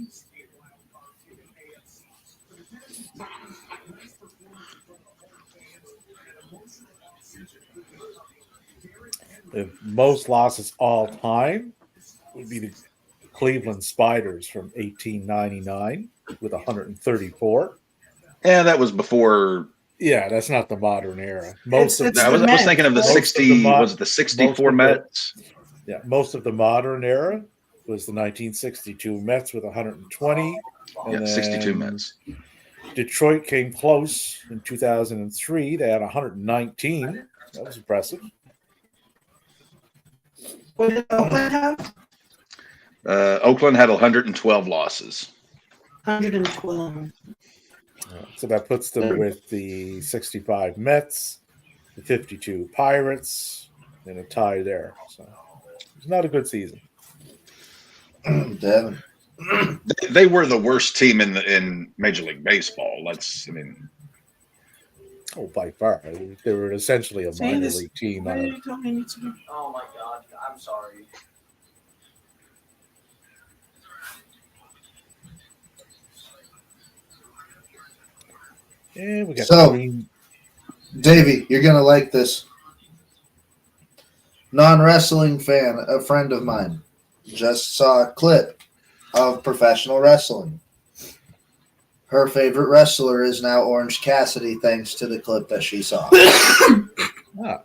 The most losses all time would be the Cleveland Spiders from 1899 with 134. Yeah, that was before. Yeah, that's not the modern era. I was thinking of the 60. Was it the 64 Mets? Yeah, most of the modern era was the 1962 Mets with 120. Yeah, 62 Mets. Detroit came close in 2003. They had 119. That was impressive. What did Oakland have? Oakland had 112 losses. 112. So that puts them with the 65 Mets, the 52 Pirates, and a tie there. So it's not a good season. Devin. They were the worst team in Major League Baseball. Oh, by far. They were essentially a minor this- league team. Why did you tell me to? Oh my god, I'm sorry. And we got So- Green. Davey, you're gonna like this. Non-wrestling fan, a friend of mine, just saw a clip of professional wrestling. Her favorite wrestler is now Orange Cassidy, thanks to the clip that she saw. Ah,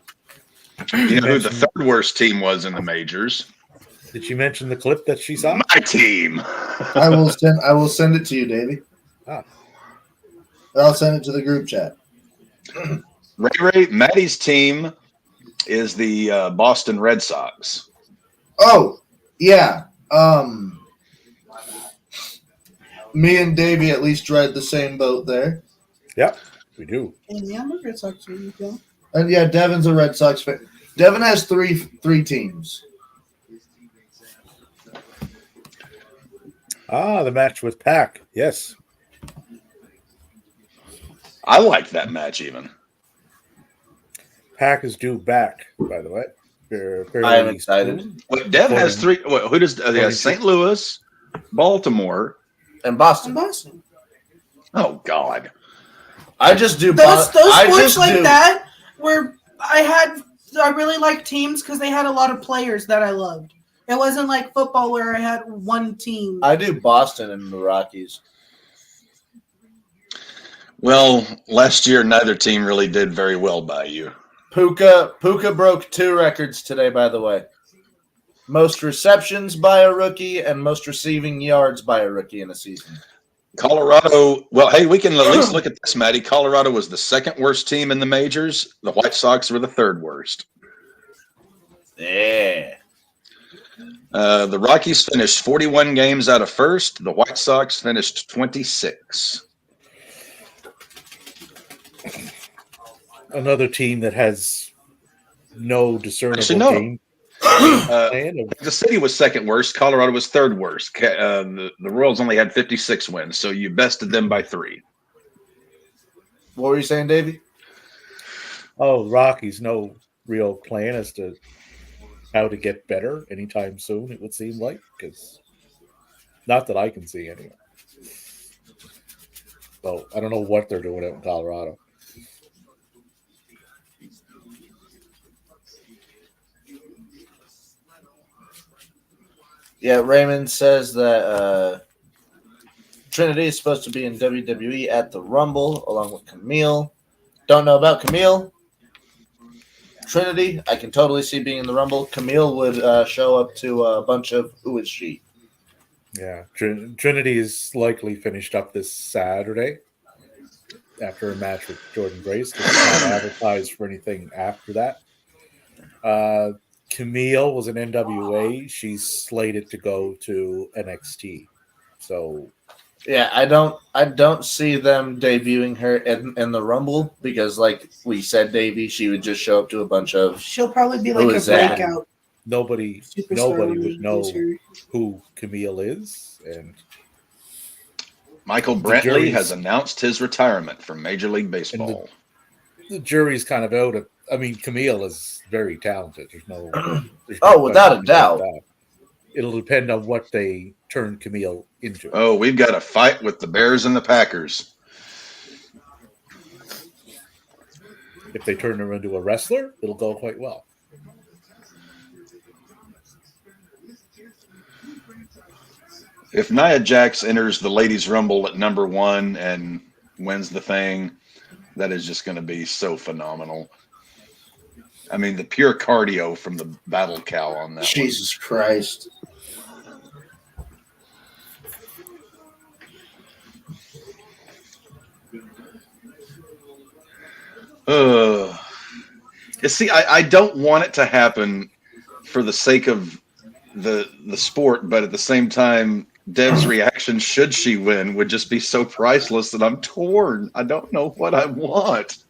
You know who the mentioned- third worst team was in the majors? Did she mention the clip that she saw? My team. I will send it to you, Davey. Ah. I'll send it to the group chat. Ray, Maddie's team is the Boston Red Sox. Oh, yeah. Me and Davey at least read the same boat there. Yep, we do. And yeah, I'm a Red Sox fan. Yeah. And yeah, Devin's a Red Sox fan. Devin has three teams. Ah, the match with Pac. Yes. I liked that match even. Pac is due back, by the way. I am excited. soon. Wait, Dev has three. Who does? St. Louis, Baltimore. And In Boston. Boston. Oh God. I just do Those I sports just like do- that where I really liked teams because they had a lot of players that I loved. It wasn't like football where I had one team. I do Boston and the Rockies. Well, last year neither team really did very well by you. Puka broke 2 records today, by the way. Most receptions by a rookie and most receiving yards by a rookie in a season. Colorado. Well, hey, we can at least look at this, Matty. Colorado was the second worst team in the majors. The White Sox were the third worst. Yeah. The Rockies finished 41 games out of first. The White Sox finished 26. Another team that has no discernible Actually, no. game Uh, plan of the city was second worst. Colorado was third worst. The Royals only had 56 wins, so you bested them by 3. What were you saying, Davey? Oh, the Rockies, no real plan as to how to get better anytime soon, it would seem like, because not that I can see anyway. So I don't know what they're doing out in Colorado. Yeah, Raymond says that Trinity is supposed to be in WWE at the Rumble along with Camille. Don't know about Camille. Trinity, I can totally see being in the Rumble. Camille would show up to a bunch of who is she? Yeah, Trinity is likely finished up this Saturday after a match with Jordan Grace. It's not advertised for anything after that. Camille was an NWA. She's slated to go to NXT. So Yeah, I don't see them debuting her in the Rumble because, like we said, Davey, she would just show up to a bunch of. She'll probably be Who like a is that? breakout nobody superstar. when would we know lose her. who Camille is, and Michael Brantley jury's- has announced his retirement from Major League Baseball. the jury's kind of out. I mean, Camille is very talented. There's no Oh, without a question about doubt. that. It'll depend on what they turn Camille into. Oh, we've got a fight with the Bears and the Packers. If they turn her into a wrestler, it'll go quite well. If Nia Jax enters the Ladies Rumble at number 1 and wins the thing, that is just going to be so phenomenal. I mean, the pure cardio from the battle cow on that. Jesus Christ. You see, I don't want it to happen for the sake of the sport, but at the same time, Dev's reaction should she win would just be so priceless that I'm torn. I don't know what I want.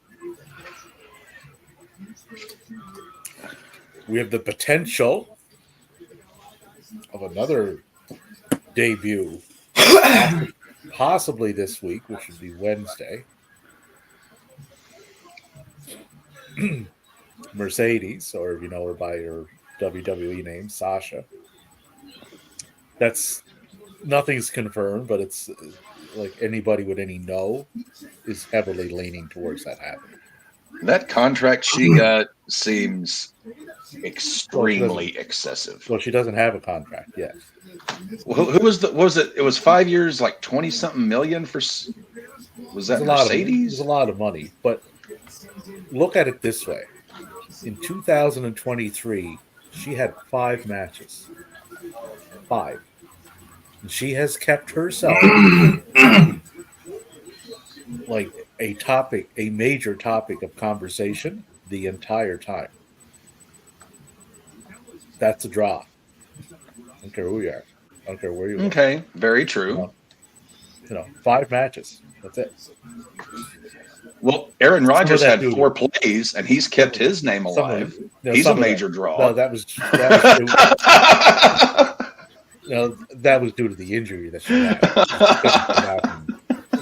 We have the potential of another debut, possibly this week, which would be Wednesday. Mercedes, or if you know her by her WWE name, Sasha. That's nothing's confirmed, but it's like anybody with any know is heavily leaning towards that happening. That contract she got seems extremely excessive. Well, she doesn't have a contract yet. Who was the? What was it? It was 5 years, like 20-something million for. Was that Mercedes? It's a lot of money, but look at it this way: in 2023, she had 5 matches. 5. And she has kept herself like a major topic of conversation the entire time. That's a draw. I don't care who you are. I don't care where you are. Okay, very true. 5 matches. That's it. Well, Aaron Rodgers had doo-doo. 4 plays, and he's kept his name alive. He's a major draw. No, that was due to the injury that she had. She couldn't come out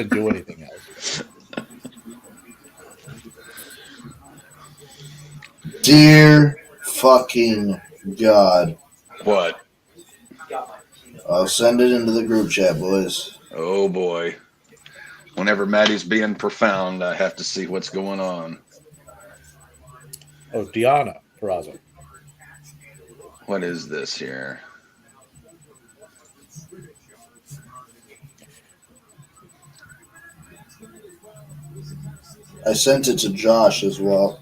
and do anything else. Dear fucking God. What? I'll send it into the group chat, boys. Oh, boy. Whenever Maddie's being profound, I have to see what's going on. Oh, Diana Peraza. What is this here? I sent it to Josh as well.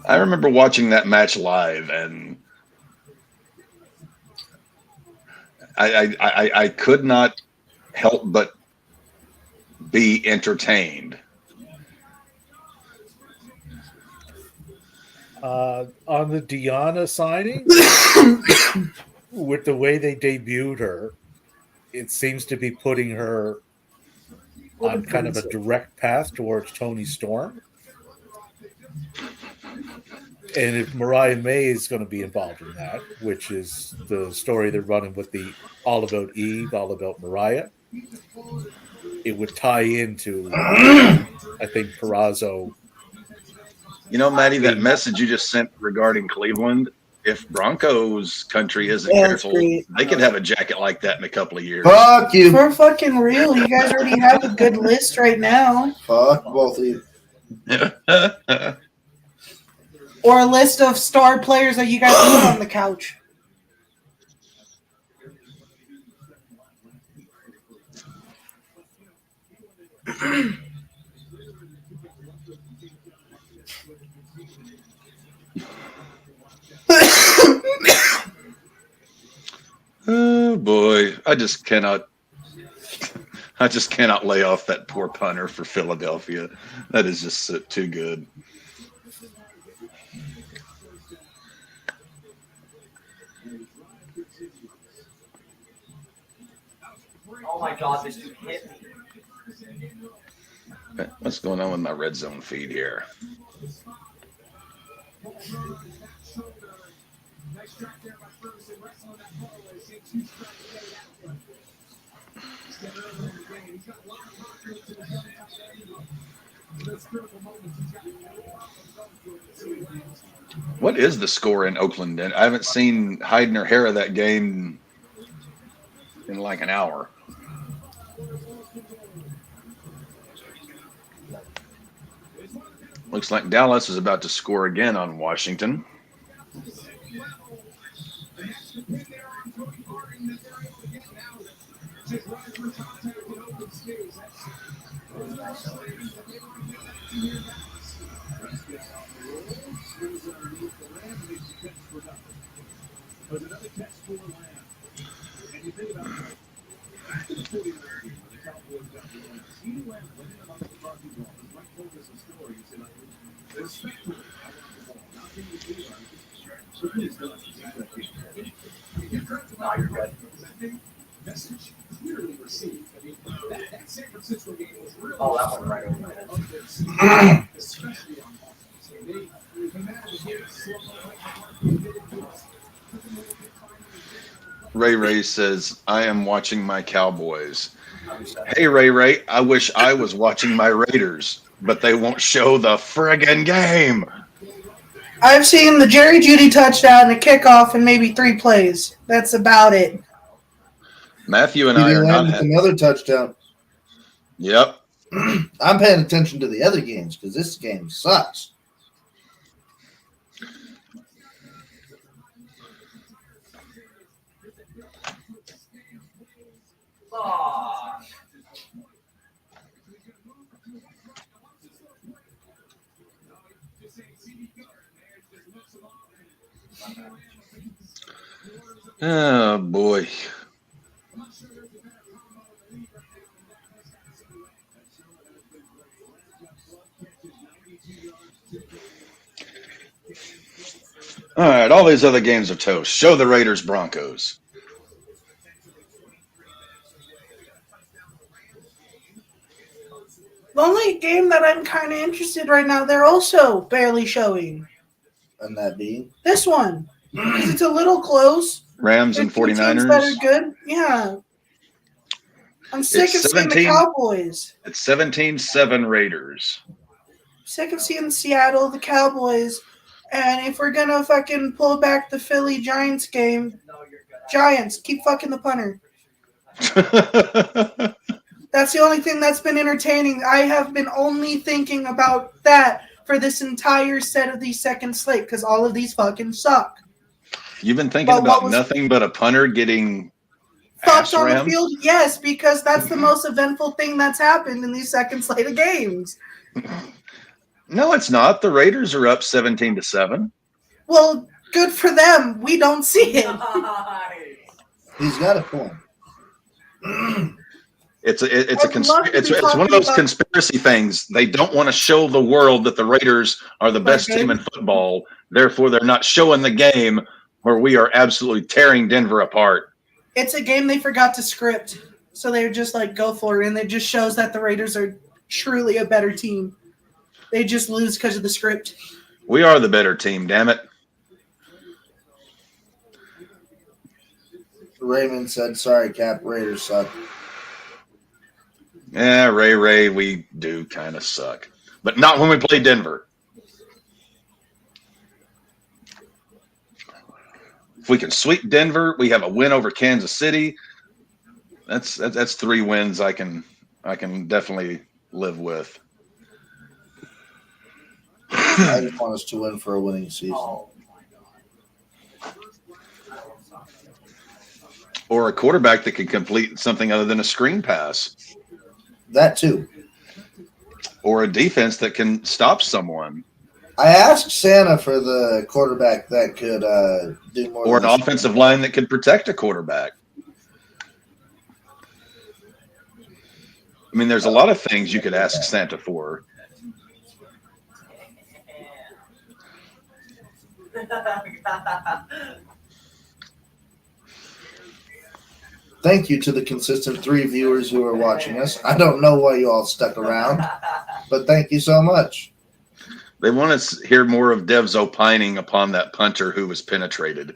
I remember watching that match live, and I could not help but be entertained. On the Diana signing, with the way they debuted her, it seems to be putting her on kind of a direct path towards Toni Storm. And if Mariah May is going to be involved in that, which is the story they're running with the All About Eve, All About Mariah, it would tie into, I think, Peraza. You know, Maddie, that message you just sent regarding Cleveland, if Broncos country isn't careful, they could have a jacket like that in a couple of years. Fuck you. For fucking real, you guys already have a good list right now. Fuck both of you. Or a list of star players that you guys put on the couch. Oh boy, I just cannot lay off that poor punter for Philadelphia. That is just too good. Oh my God, this dude hit me. What's going on with my RedZone feed here? What is the score in Oakland? I haven't seen Hyde or Hara that game in like an hour. Looks like Dallas is about to score again on Washington. No, you're good. Oh, that one right over my head. Ray says, I am watching my Cowboys. Hey, Ray, I wish I was watching my Raiders, but they won't show the friggin' game. I've seen the Jerry Jeudy touchdown, a kickoff, and maybe 3 plays. That's about it. Matthew and He I are not. landed another touchdown. Yep. I'm paying attention to the other games because this game sucks. Aw. Oh, boy. All right, all these other games are toast. Show the Raiders Broncos. The only game that I'm kind of interested right now, they're also barely showing. And that being This one. 'Cause it's a little close. Rams They're and 2 teams 49ers. that are good. Yeah. I'm sick of seeing the 17 Cowboys. It's 17-7 Raiders. Sick of seeing Seattle, the Cowboys. And if we're going to fucking pull back the Philly Giants game, Giants, keep fucking the punter. That's the only thing that's been entertaining. I have been only thinking about that for this entire set of these second slate because all of these fucking suck. You've been thinking But what about was- nothing but a punter getting Fucked ass on the rammed? field? Yes, because that's the most eventful thing that's happened in these second slate of games. No, it's not. The Raiders are up 17-7. Well, good for them. We don't see it. he's got a point. It's I'd love to be one of talking those about- conspiracy things. They don't want to show the world that the Raiders are the best team in football. Therefore, they're not showing the game where we are absolutely tearing Denver apart. It's a game they forgot to script. So they're just like, go for it. And it just shows that the Raiders are truly a better team. They just lose because of the script. We are the better team, damn it. Raymond said, sorry, Cap, Raiders suck. Yeah, Ray, we do kind of suck. But not when we play Denver. If we can sweep Denver, we have a win over Kansas City. That's 3 wins I can definitely live with. I just want us to win for a winning season. Or a quarterback that can complete something other than a screen pass. That too. Or a defense that can stop someone. I asked Santa for the quarterback that could do more. Or an than this. offensive line that could protect a quarterback. I mean, there's a lot of things you could ask Santa for. Thank you to the consistent 3 viewers who are watching us. I don't know why you all stuck around, but thank you so much. They want to hear more of Dev's opining upon that punter who was penetrated.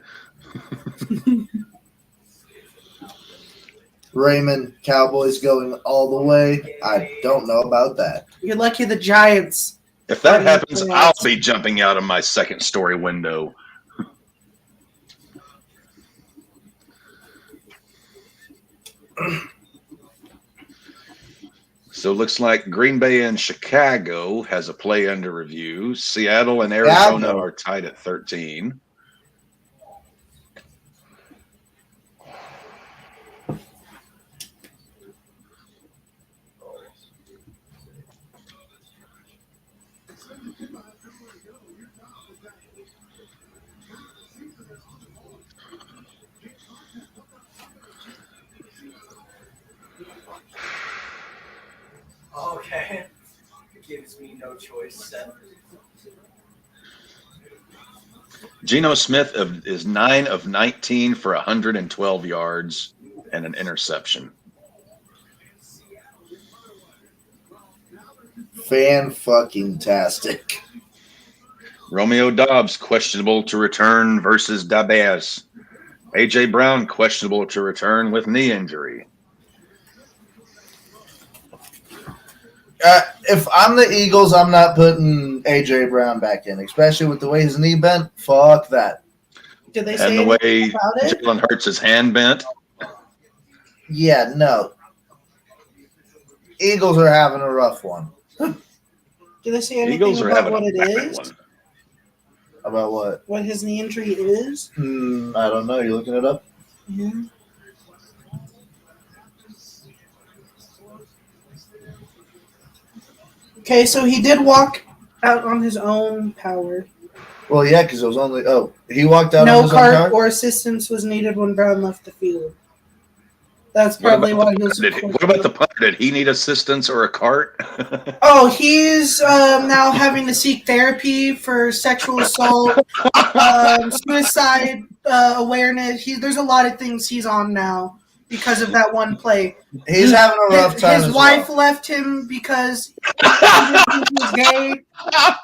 Raymond, Cowboys going all the way. I don't know about that. You're lucky the Giants. If that happens, I'll be jumping out of my second story window. So it looks like Green Bay and Chicago has a play under review. Seattle and Arizona are tied at 13. Okay. It gives me no choice. Geno Smith is 9 of 19 for 112 yards and an interception. Fan-fucking-tastic. Romeo Dobbs questionable to return versus Dabas. A.J. Brown questionable to return with knee injury. If I'm the Eagles, I'm not putting A.J. Brown back in, especially with the way his knee bent. Fuck that. Did they And say the way anything about it? Jalen Hurts' hand bent. Yeah, no. Eagles are having a rough one. Did they say anything Eagles are about having what a it bad is? one. About what? What his knee injury is? I don't know. You looking it up? Yeah. Okay, so he did walk out on his own power. Well, yeah, because it was only. Oh, he walked out on No his own cart car? or assistance was needed when Brown left the field. That's What probably about why the he was. punter? What about the punter? Did he need assistance or a cart? Oh, he's now having to seek therapy for sexual assault, suicide awareness. There's a lot of things he's on now because of that one play. He's having a rough time. His as wife well. left him because he was gay.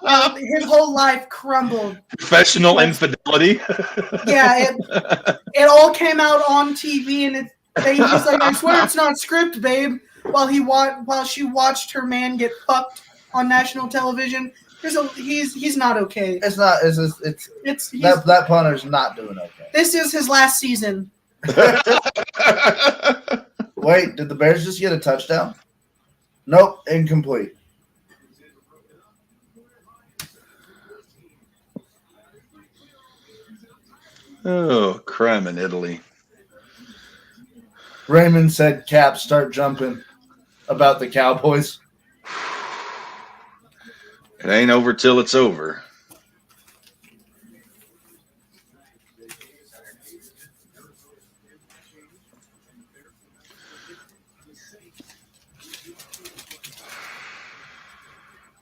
And his whole life crumbled. Professional infidelity. Yeah, it all came out on TV, and he's like, "I swear it's not script, babe." While she watched her man get fucked on national television, he's not okay. It's not. It's that punter's not doing okay. This is his last season. Wait, did the Bears just get a touchdown? Nope, incomplete. Oh, crime in Italy. Raymond said, "Cap, start jumping." About the Cowboys. It ain't over till it's over.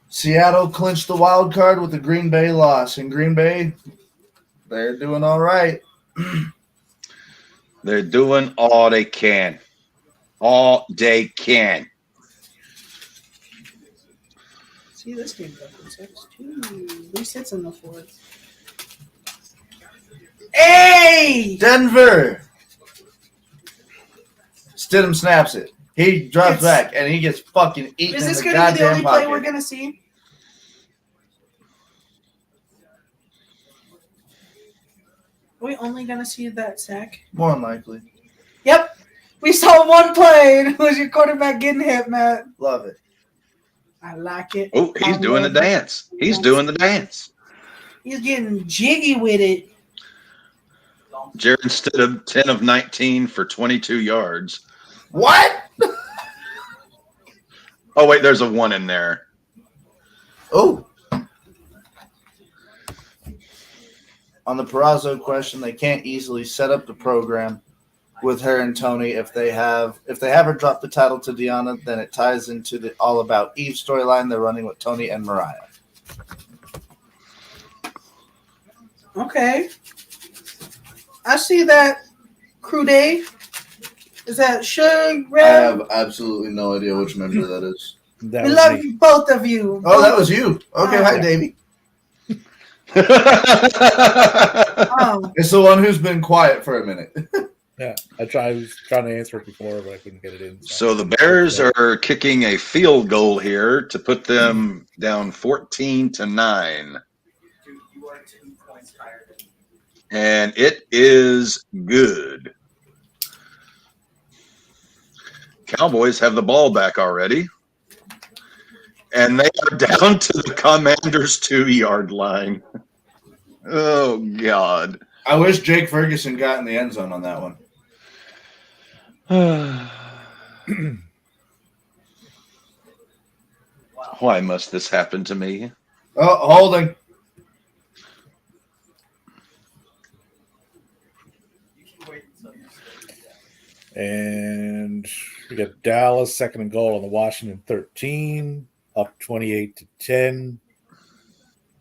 Seattle clinched the wild card with the Green Bay loss. In Green Bay, they're doing all right. They're doing all they can. All they can. See, this game fucking sucks too. At least it's in the fourth. Hey! Denver. Stidham snaps it. He drops back, and he gets fucking eaten Is this in the going to be the goddamn only play pocket. we're going to see? Are we only going to see that sack? More than likely. Yep. We saw one play, and it was your quarterback getting hit, Matt. Love it. I like it. Oh, he's doing the dance. He's doing the dance. He's getting jiggy with it. Jared Stidham, 10 of 19 for 22 yards. What? Oh, wait, there's a 1 in there. Oh. On the Perazo question, they can't easily set up the program with her and Tony. If they have her drop the title to Deanna, then it ties into the All About Eve storyline they're running with Tony and Mariah. Okay. I see that. Crew Day. Is that Suge? I have absolutely no idea which member that is. We love you, both of you. Oh, that was you. Okay, hi, Davey. Oh. It's the one who's been quiet for a minute. Yeah, I was trying to answer it before, but I couldn't get it in. So the Bears are kicking a field goal here to put them down 14-9. You are 2 points higher than me. And it is good. Cowboys have the ball back already. And they are down to the Commanders' 2-yard line. Oh, God. I wish Jake Ferguson got in the end zone on that one. Why must this happen to me? Oh, holding. And we got Dallas second and goal on the Washington 13, up 28-10.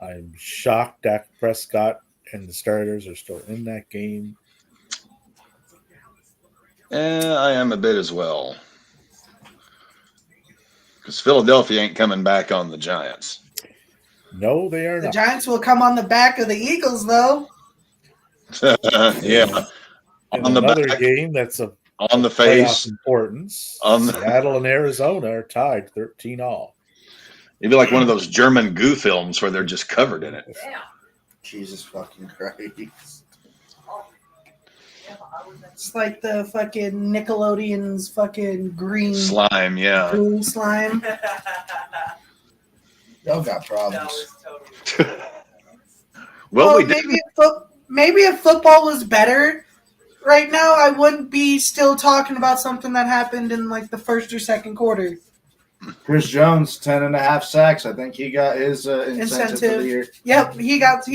I'm shocked Dak Prescott and the starters are still in that game. I am a bit as well. Because Philadelphia ain't coming back on the Giants. No, they are The not. Giants will come on the back of the Eagles, though. Yeah. In On the another back, game that's of on the playoff face, importance, on the, Seattle and Arizona are tied 13-all. it'd be like one of those German goo films where they're just covered in it. Jesus fucking Christ. It's like the fucking Nickelodeon's fucking green Slime, yeah. green slime. Y'all got That problems. was totally. Well, we maybe didn't. maybe if football was better right now, I wouldn't be still talking about something that happened in like the first or second quarter. Chris Jones, 10.5 sacks. I think he got his incentive for the year. Yep, he got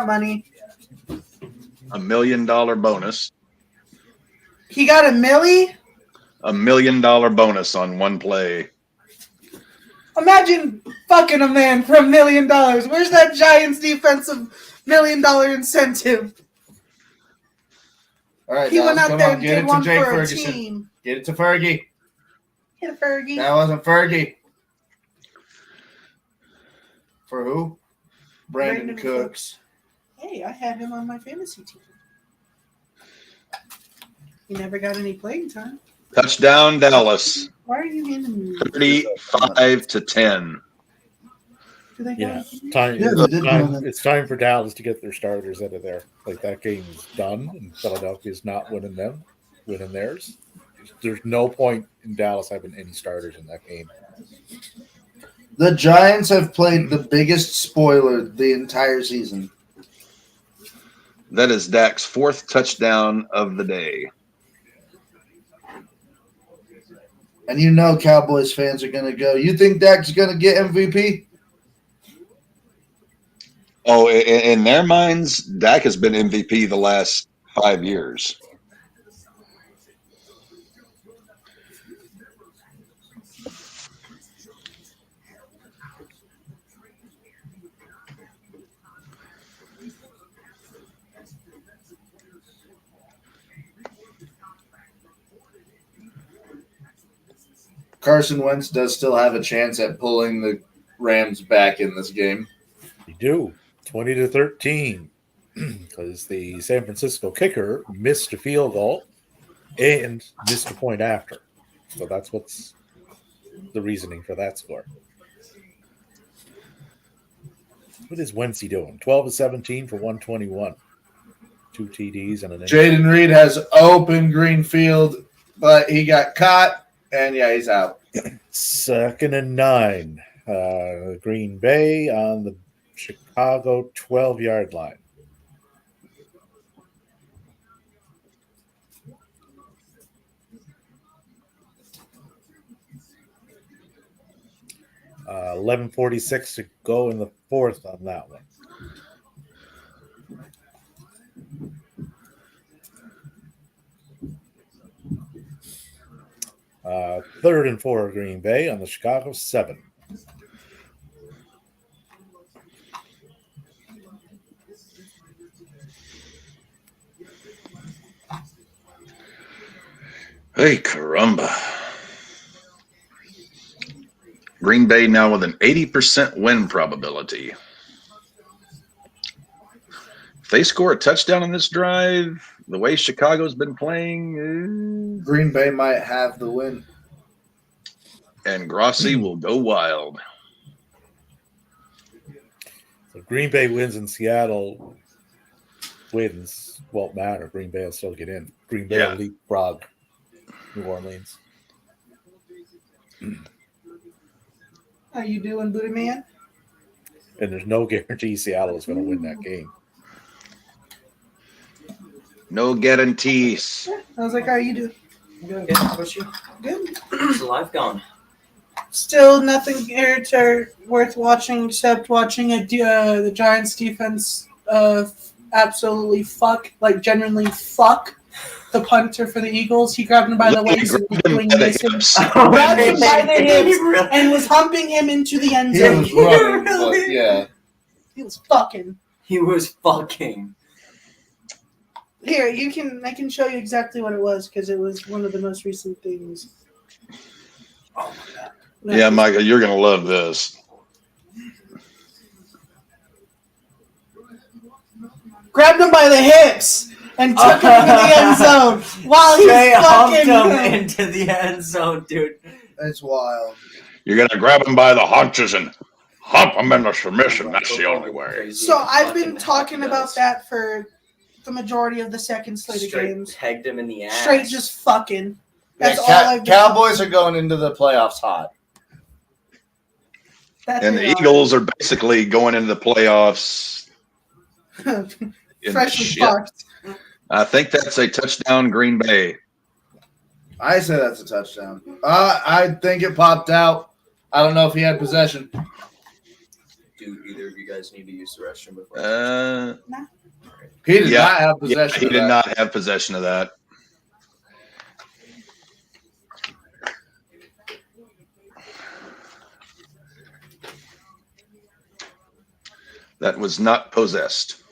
money. $1 million bonus. He got a milli. $1 million bonus on one play. Imagine fucking a man for $1 million. Where's that Giants defensive $1 million incentive? All right, He went Dallas, out come there on, and get did it to one Jake for a Ferguson. team. Get it to Fergie. Hit a Fergie. That wasn't Fergie. For who? Brandon Cooks. Hey, I had him on my fantasy team. He never got any playing time. Touchdown, Dallas. Why are you handing me? 35-10. Do they Yeah, got time. Yeah, they did run it. It's time for Dallas to get their starters out of there. Like that game's done, and Philadelphia's not winning theirs. There's no point in Dallas having any starters in that game. The Giants have played the biggest spoiler the entire season. That is Dak's 4th touchdown of the day. And you know Cowboys fans are going to go, you think Dak's going to get MVP? Oh, in their minds, Dak has been MVP the last 5 years. Carson Wentz does still have a chance at pulling the Rams back in this game. You do 20-13 because the San Francisco kicker missed a field goal and missed a point after. So that's what's the reasoning for that score. What is Wentzy doing? 12-17 for 121. 2 TDs and an Jaden Reed has open green field, but he got caught, and yeah, he's out. 2nd and 9. Green Bay on the Chicago 12-yard line. Uh, 11:46 to go in the 4th on that one. Third and 4 Green Bay on the Chicago 7. Hey, caramba. Green Bay now with an 80% win probability. If they score a touchdown on this drive, the way Chicago's been playing, Green Bay might have the win. and Grossi will go wild. So Green Bay wins and Seattle wins. Won't matter. Green Bay will still get in. Green Bay will leapfrog New Orleans. How you doing, Booty Man? And there's no guarantee Seattle is going to win that game. No guarantees. I was like, how you doing? I'm doing good. How about you? Good. How's the life going? Still nothing here worth watching except watching the Giants defense absolutely genuinely fuck the punter for the Eagles. He grabbed him by the waist and was doing this. Grabbed him by the hips and was humping him into the end He zone. was running, but yeah. He was fucking. He was fucking. Here, I can show you exactly what it was because it was one of the most recent things. Oh my god. No, Yeah, Michael, you're going to love this. Grabbed him by the hips and took him to the end zone while he's Straight humped fucking. him into the end zone, dude. That's wild. You're gonna grab him by the haunches and hump him into submission. That's the only way. So I've been talking about that for the majority of the second slate of Straight games. pegged him in the ass. Straight just fucking. That's Yeah, all I've been. Cowboys are going into the playoffs hot. That And they the are. Eagles are basically going into the playoffs. in Freshly shit. parked. I think that's a touchdown, Green Bay. I say that's a touchdown. I think it popped out. I don't know if he had possession. Do either of you guys need to use the restroom before? He did Yeah. not have Yeah, possession. he of did that. not have possession of that. That was not possessed.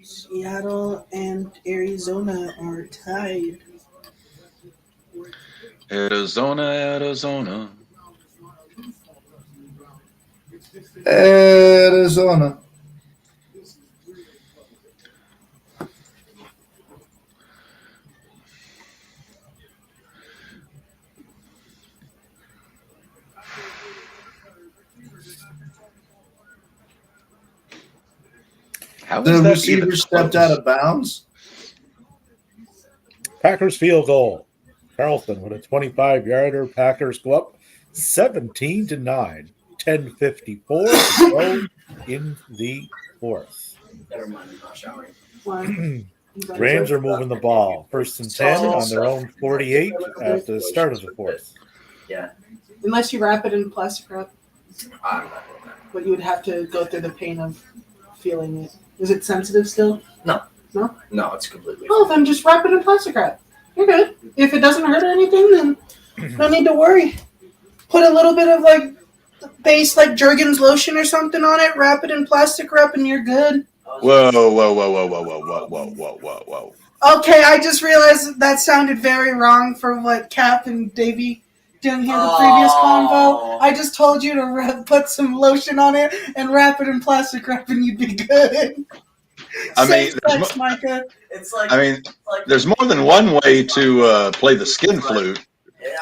Seattle and Arizona are tied. Arizona, Arizona. Arizona. How The is that receiver even stepped close? out of bounds. Packers field goal. Carlson with a 25-yarder. Packers go up 17-9. 10:54 to go in the fourth. Never mind, I'm not showering. One. Rams are moving the ball. First and 10 on their own 48 at the start of the fourth. Yeah. Unless you wrap it in plastic wrap, I'm not doing that. but you would have to go through the pain of feeling it. Is it sensitive still? No, it's completely Well, then just wrap it in plastic wrap. You're good. If it doesn't hurt or anything, then no need to worry. Put a little bit of like base like Jergens lotion or something on it. Wrap it in plastic wrap, and you're good. Whoa, whoa, whoa, whoa, whoa, whoa, whoa, whoa, whoa, whoa, whoa. Okay, I just realized that sounded very wrong for what Cap and Davey didn't hear the previous convo. I just told you to put some lotion on it and wrap it in plastic wrap, and you'd be good. I mean, Safe sex, Micah. It's like, I mean, like there's more than one way to play the skin flute.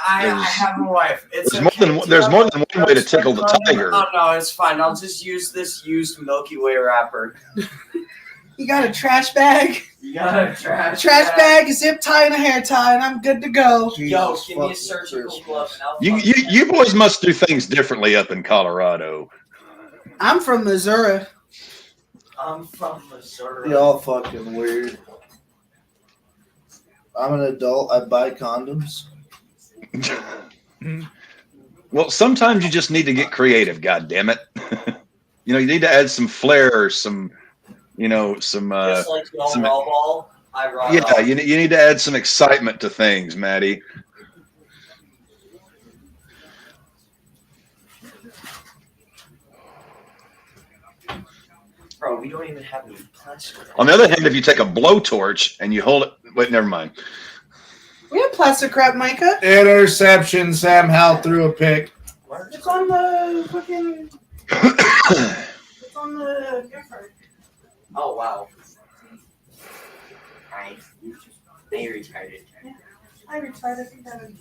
I have a wife. It's There's more than one way to tickle the tiger. Oh no, it's fine. I'll just use this used Milky Way wrapper. You got a trash bag? You got a trash Bag, zip tie, and a hair tie, and I'm good to go. Yo, Jesus give me a fucking surgical Christ. glove. And I'll You boys must do things differently up in Colorado. I'm from Missouri. I'm from Missouri. Y'all fucking weird. I'm an adult. I buy condoms. Well, sometimes you just need to get creative. God damn it! You need to add some flair, or some. Just like the old some- RAWBall, I rock Yeah, off. you need to add some excitement to things, Maddie. Bro, we don't even have any plastic. On the other hand, if you take a blowtorch and you hold it, wait, never mind. We have plastic wrap, Micah. Interception. Sam Howell threw a pick. It's on the fucking. It's on the gift card. Oh, wow. Nice. They retarded. I retired. I think that.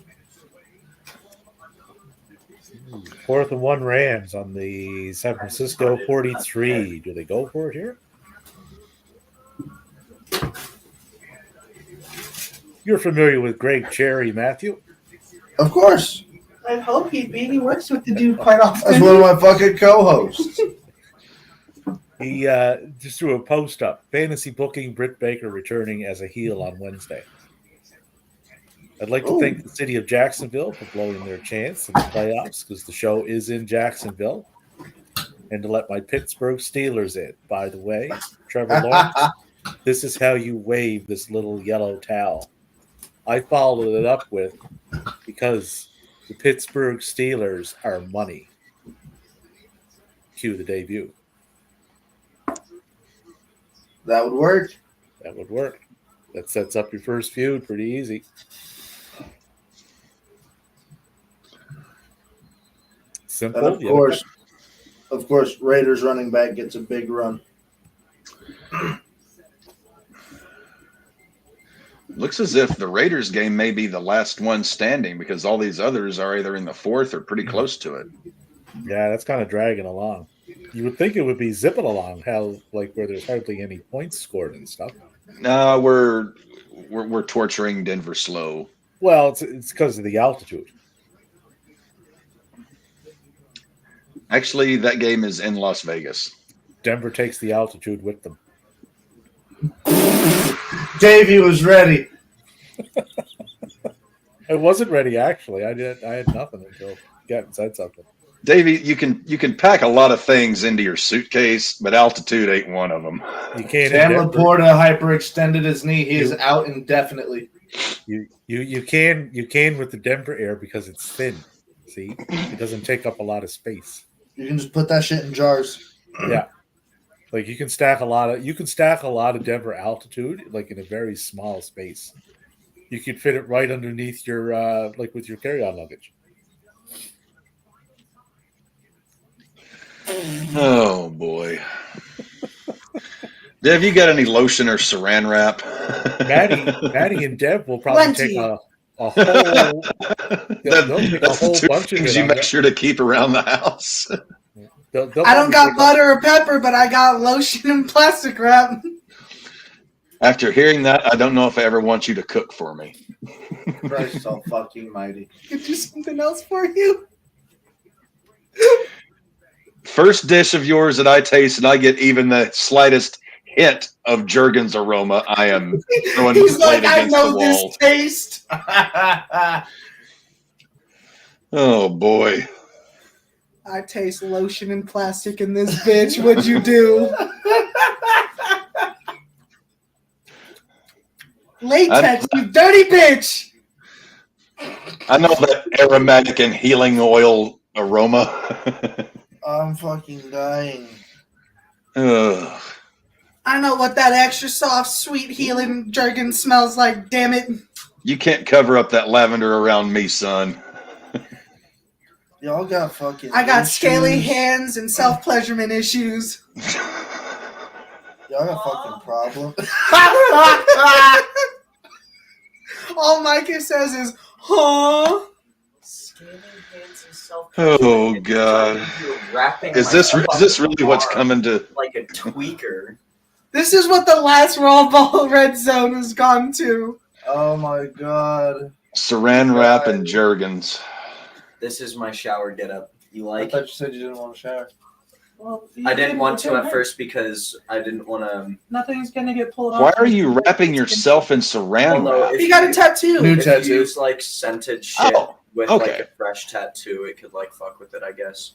4th and 1 Rams on the San Francisco 43. Do they go for it here? You're familiar with Greg Cherry, Matthew? Of course. I hope he'd be. He works with the dude quite often. That's one of my fucking co-hosts. He just threw a post up. Fantasy booking Britt Baker returning as a heel on Wednesday. I'd like to thank the city of Jacksonville for blowing their chance in the playoffs because the show is in Jacksonville. And to let my Pittsburgh Steelers in. By the way, Trevor Lawrence This is how you wave this little yellow towel. I followed it up with because the Pittsburgh Steelers are money. Cue the debut. That would work. That would work. That sets up your first feud pretty easy. Simple. And of course, Raiders running back gets a big run. Looks as if the Raiders game may be the last one standing because all these others are either in the fourth or pretty close to it. Yeah, that's kind of dragging along. You would think it would be zipping along, where there's hardly any points scored and stuff. No, we're torturing Denver slow. Well, it's because of the altitude. Actually, that game is in Las Vegas. Denver takes the altitude with them. Davey was ready. I wasn't ready actually. I had nothing until Gavin said something. Davey, you can pack a lot of things into your suitcase, but altitude ain't one of them. You can't. Sam Laporta hyperextended his knee. He is out indefinitely. You can with the Denver Air because it's thin. See, it doesn't take up a lot of space. You can just put that shit in jars. Yeah, like you can stack a lot of Denver altitude like in a very small space. You could fit it right underneath your with your carry-on luggage. Oh boy. Dev, you got any lotion or saran wrap? Maddie and Dev will probably take a whole bunch of it. You make sure to keep around the house. I don't got butter or pepper, but I got lotion and plastic wrap. After hearing that, I don't know if I ever want you to cook for me. Christ so fucking mighty. Could do something else for you. First dish of yours that I taste and I get even the slightest hint of Jergens aroma, I am throwing He's the plate like, I against know the this wall. taste. Oh boy. I taste lotion and plastic in this bitch. What'd you do? Latex, you dirty bitch. I know that aromatic and healing oil aroma. I'm fucking dying. Ugh. I know what that extra soft, sweet, healing Jergens smells like, damn it. You can't cover up that lavender around me, son. Y'all got fucking I got issues. scaly hands and self-pleasurement issues. Y'all got fucking problems. All Micah says is, huh? Scaling hands and self. Oh God. Is this really what's coming to? Like a tweaker. This is what the last RAWBall RedZone has gone to. Oh my god. Saran wrap and Jergens. This is my shower getup. You I like? thought you said you didn't want to shower. Well, I didn't want to at first because I didn't want to. Nothing's gonna get pulled off. Why are you wrapping yourself in saran wrap? He got a tattoo. New If tattoo. you use like scented shit Oh, with okay. like a fresh tattoo, it could like fuck with it. I guess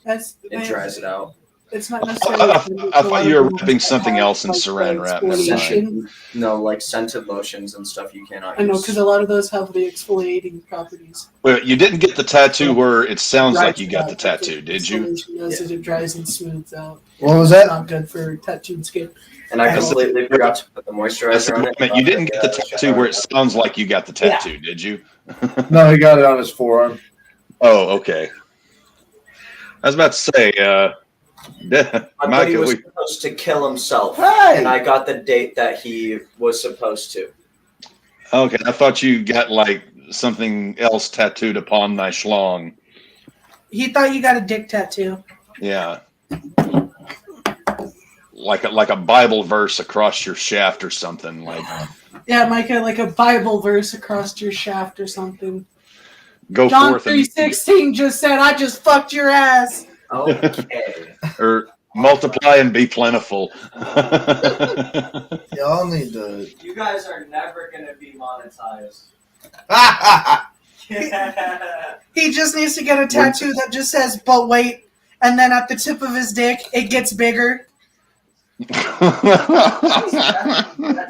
That's it dries it out. It's not necessarily. I thought you were wrapping something else in saran wrap. Never mind. Exfoliation. No, like scented lotions and stuff you cannot I know, use. because a lot of those have the exfoliating properties. Well, you didn't get the tattoo where it sounds like you got the tattoo, did you? Exfoliation does it dries and smooths out. What was It's that? not good for tattooed skin. And I completely forgot to put the moisturizer on it. You didn't get the tattoo where it sounds like you got the tattoo, did you? No, he got it on his forearm. Oh, okay. I was about to say, My buddy Micah, was supposed to kill himself, Hey! and I got the date that he was supposed to. okay, I thought you got like something else tattooed upon thy schlong. He thought you got a dick tattoo. Yeah. Like a Bible verse across your shaft or something. Like, Yeah, Micah, like a Bible verse across your shaft or something. go John forth and 3:16 just said, "I just fucked your ass." Okay. or multiply and be plentiful. Y'all need to. You guys are never going to be monetized. He just needs to get a tattoo that just says, "But wait," and then at the tip of his dick, it gets bigger. That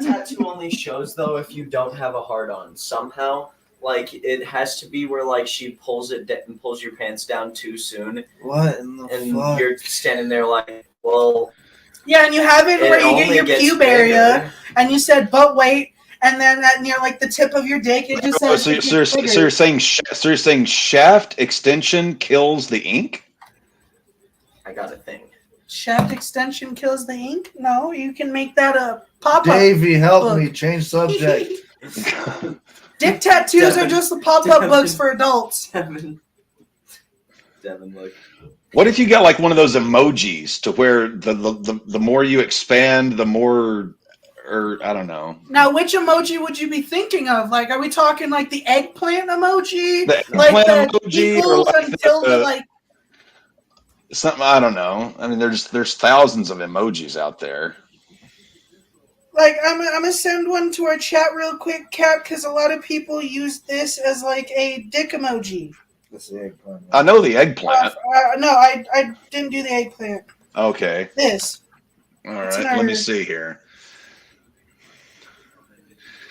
tattoo only shows though if you don't have a hard on. Somehow, like it has to be where like she pulls and pulls your pants down too soon, What in the and fuck? you're standing there like, well, Yeah, and you have it where you only get your gets pube area, bigger. and you said, but wait, and then at near like the tip of your dick, it just says. so you're saying shaft extension kills the ink? I got a thing. Shaft extension kills the ink? No, you can make that a pop-up. Davey, help book. me. Change subject. Dick tattoos are Devin. just the pop-up Devin. books for adults. Devin, look. What if you got like one of those emojis to where the more you expand, the more, or I don't know. Now, which emoji would you be thinking of? Like, are we talking like the eggplant emoji? The Like eggplant the emoji or equals like until the the- like. Something I don't know. I mean, there's thousands of emojis out there. Like, I'm gonna send one to our chat real quick, Cap, because a lot of people use this as like a dick emoji. That's the eggplant. I know the eggplant. No, I didn't do the eggplant. Okay. This All It's right. in Let me our- see here.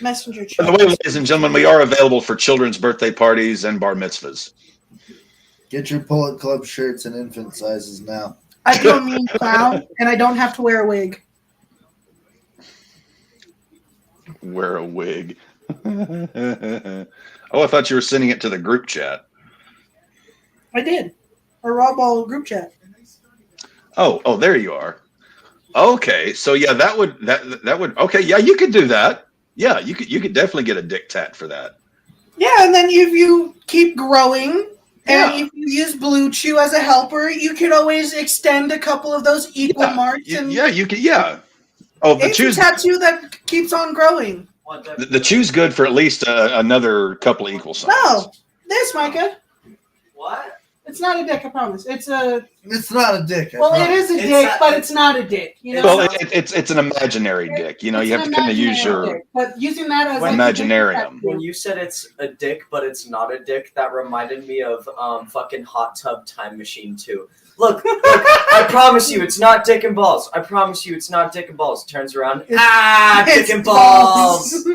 messenger By chat. the way, ladies and gentlemen, we are available for children's birthday parties and bar mitzvahs. Get your Bullet Club shirts in infant sizes now. I do a mean clown, and I don't have to wear a wig. Wear a wig. Oh, I thought you were sending it to the group chat. I did. A RAWBall group chat. Oh, there you are. Okay, so yeah, that would. Okay, yeah, you could do that. Yeah, you could definitely get a dick tat for that. Yeah, and then if you keep growing, Yeah. and if you use Blue Chew as a helper, you can always extend a couple of those equal marks. And Yeah, you could. Yeah. Oh, the it's chew's a tattoo that keeps on growing. the chew's good for at least another couple of equal signs. No, this, Micah. What? It's not a dick, I promise. It's a It's not a dick. I well, it promise. is a It's dick, a- but it's not a dick. You know, Well, it's an imaginary dick. You know, It's you have an to kind of use imaginary your dick, but using that as When- like, a dick Imaginarium. When tattoo. you said it's a dick, but it's not a dick, that reminded me of fucking Hot Tub Time Machine 2. Look, I promise you, it's not dick and balls. I promise you, it's not dick and balls. Turns around, dick It's and balls.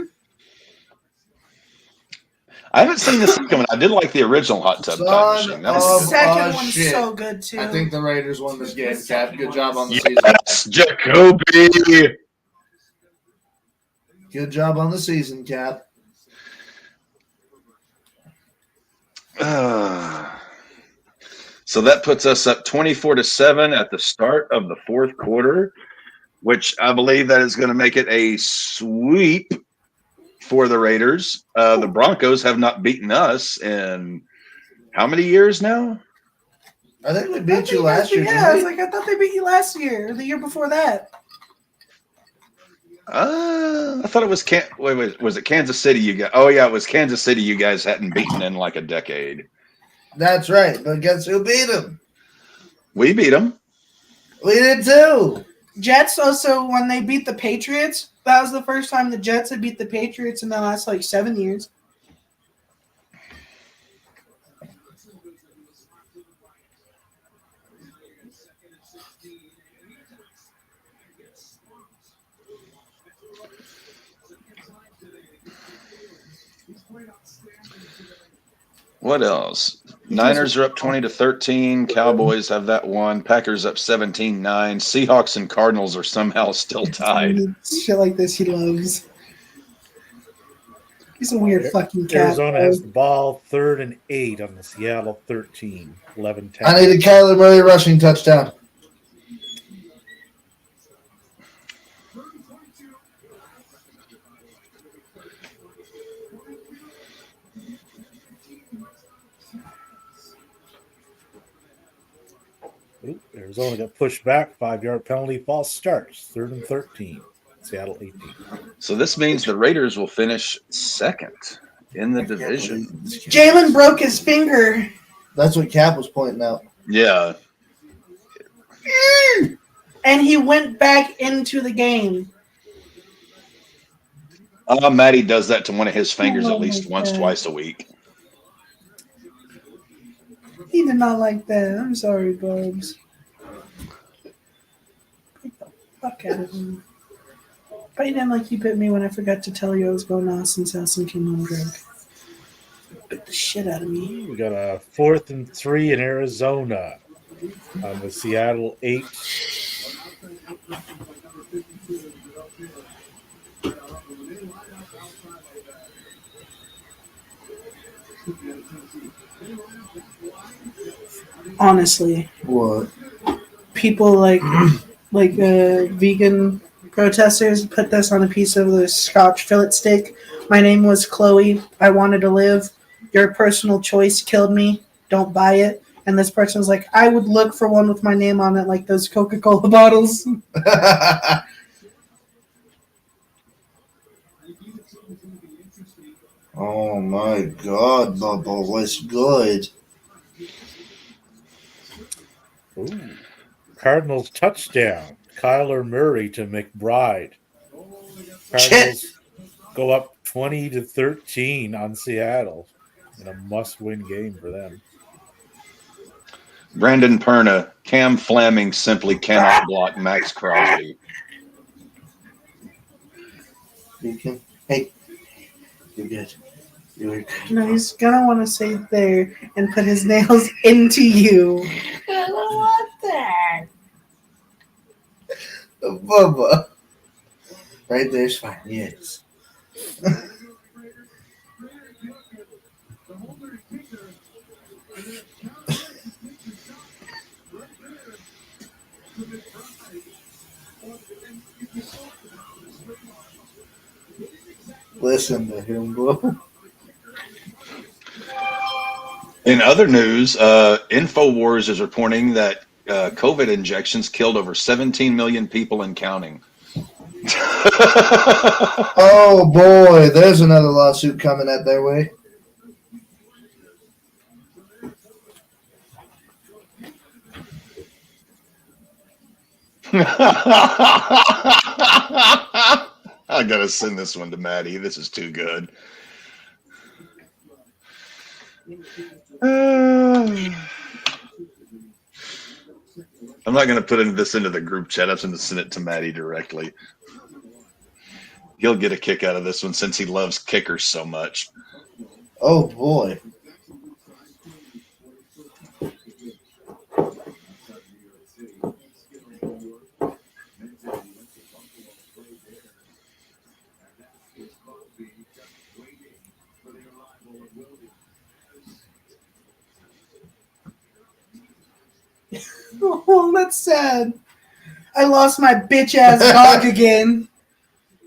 I haven't seen the second one. I did like the original Hot Tub Time Son Machine. That The was good. second one's shit. so good too. I think the Raiders won this game, Cap. Good job on the season. Yes, Jacoby. Good job on the season, Cap. So that puts us up 24-7 at the start of the fourth quarter, which I believe that is going to make it a sweep for the Raiders. The Broncos have not beaten us in how many years now? I think we I beat think you last year. Yeah, I was Didn't like, I thought they beat you last year or the year before that. I thought it was wait, was it Kansas City? You guys? Oh yeah, it was Kansas City. You guys hadn't beaten in like a decade. we? That's right. But guess who beat them? We beat them. We did too. Jets also, when they beat the Patriots, that was the first time the Jets had beat the Patriots in the last like 7 years. What else? Niners are up 20-13. Cowboys have that one. Packers up 17-9. Seahawks and Cardinals are somehow still tied. Shit like this he loves. He's a weird fucking cat. Arizona has the ball, 3rd and 8 on the Seattle 13. 11-10. I need a Kyler Murray rushing touchdown. Oop, Arizona got pushed back. 5-yard penalty. False starts. 3rd and 13. Seattle 18. So this means the Raiders will finish second in the division. Jalen broke his finger. That's what Cap was pointing out. Yeah. And he went back into the game. Matty does that to one of his fingers Oh at least my once, God. twice a week. He did not like that. I'm sorry, Bubs. Fuck out of him. Biting like you bit me when I forgot to tell you I was going to Austin's house and came home drunk. Bit the shit out of me. We got a 4th and 3 in Arizona on the Seattle 8. Honestly, What? people like vegan protesters put this on a piece of the Scotch fillet steak. My name was Chloe. I wanted to live. Your personal choice killed me. Don't buy it. And this person was like, I would look for one with my name on it, like those Coca-Cola bottles. Oh my God, Bubba, what's good? Ooh. Cardinals touchdown. Kyler Murray to McBride. Cardinals go up 20-13 on Seattle in a must-win game for them. Brandon Perna, Cam Fleming simply cannot block Max Crosby. You can. Hey, you're good. You're good. No, he's gonna want to say there and put his nails into you. I don't want that. Bubba. Right there's fine, yes. Listen to him, bro. In other news, InfoWars is reporting that COVID injections killed over 17 million people and counting. Oh boy, there's another lawsuit coming at their way. I gotta send this one to Maddie. This is too good. I'm not gonna put this into the group chat. I'm just gonna send it to Maddie directly. He'll get a kick out of this one since he loves kickers so much. Oh boy. Oh, that's sad. I lost my bitch ass dog again.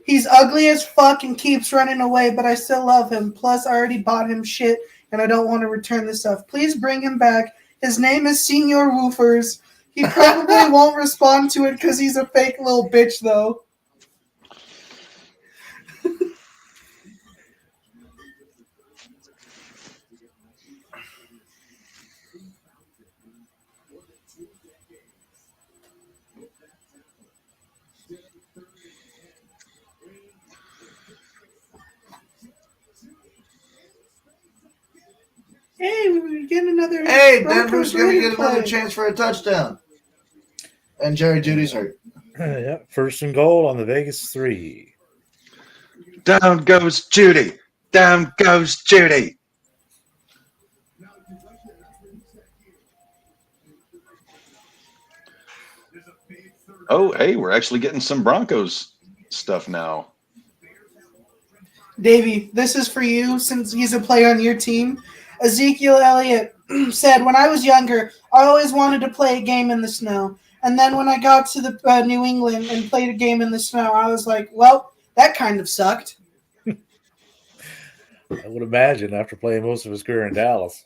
He's ugly as fuck and keeps running away, but I still love him. Plus, I already bought him shit, and I don't want to return the stuff. Please bring him back. His name is Senior Woofers. He probably won't respond to it because he's a fake little bitch, though. Hey, we get another. Hey, Broncos Denver's gonna get replay. another chance for a touchdown. And Jerry Judy's hurt. Yeah, 1st and goal on the Vegas 3. Down goes Judy. Down goes Judy. Oh, hey, we're actually getting some Broncos stuff now. Davey, this is for you since he's a player on your team. Ezekiel Elliott said, when I was younger, I always wanted to play a game in the snow. And then when I got to the New England and played a game in the snow, I was like, well, that kind of sucked. I would imagine after playing most of his career in Dallas.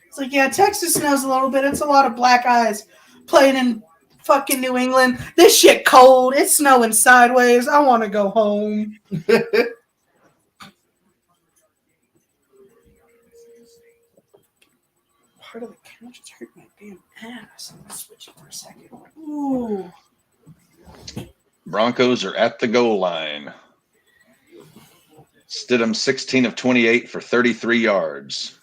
It's like, yeah, Texas snows a little bit. It's a lot of black eyes playing in fucking New England. This shit cold. It's snowing sideways. I want to go home. Part of the couch just hurt my damn ass. I'm switching for a second. Ooh. Broncos are at the goal line. Stidham 16 of 28 for 33 yards.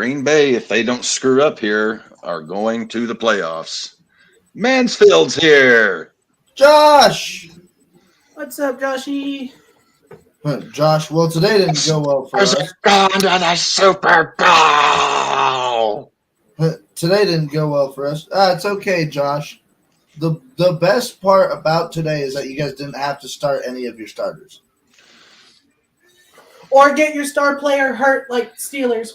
Green Bay, if they don't screw up here, are going to the playoffs. Mansfield's here. Josh. What's up, Joshy? Josh, well, today didn't go well for us. Going to the Super Bowl. Today didn't go well for us. It's okay, Josh. The best part about today is that you guys didn't have to start any of your starters. Or get your star player hurt like Steelers.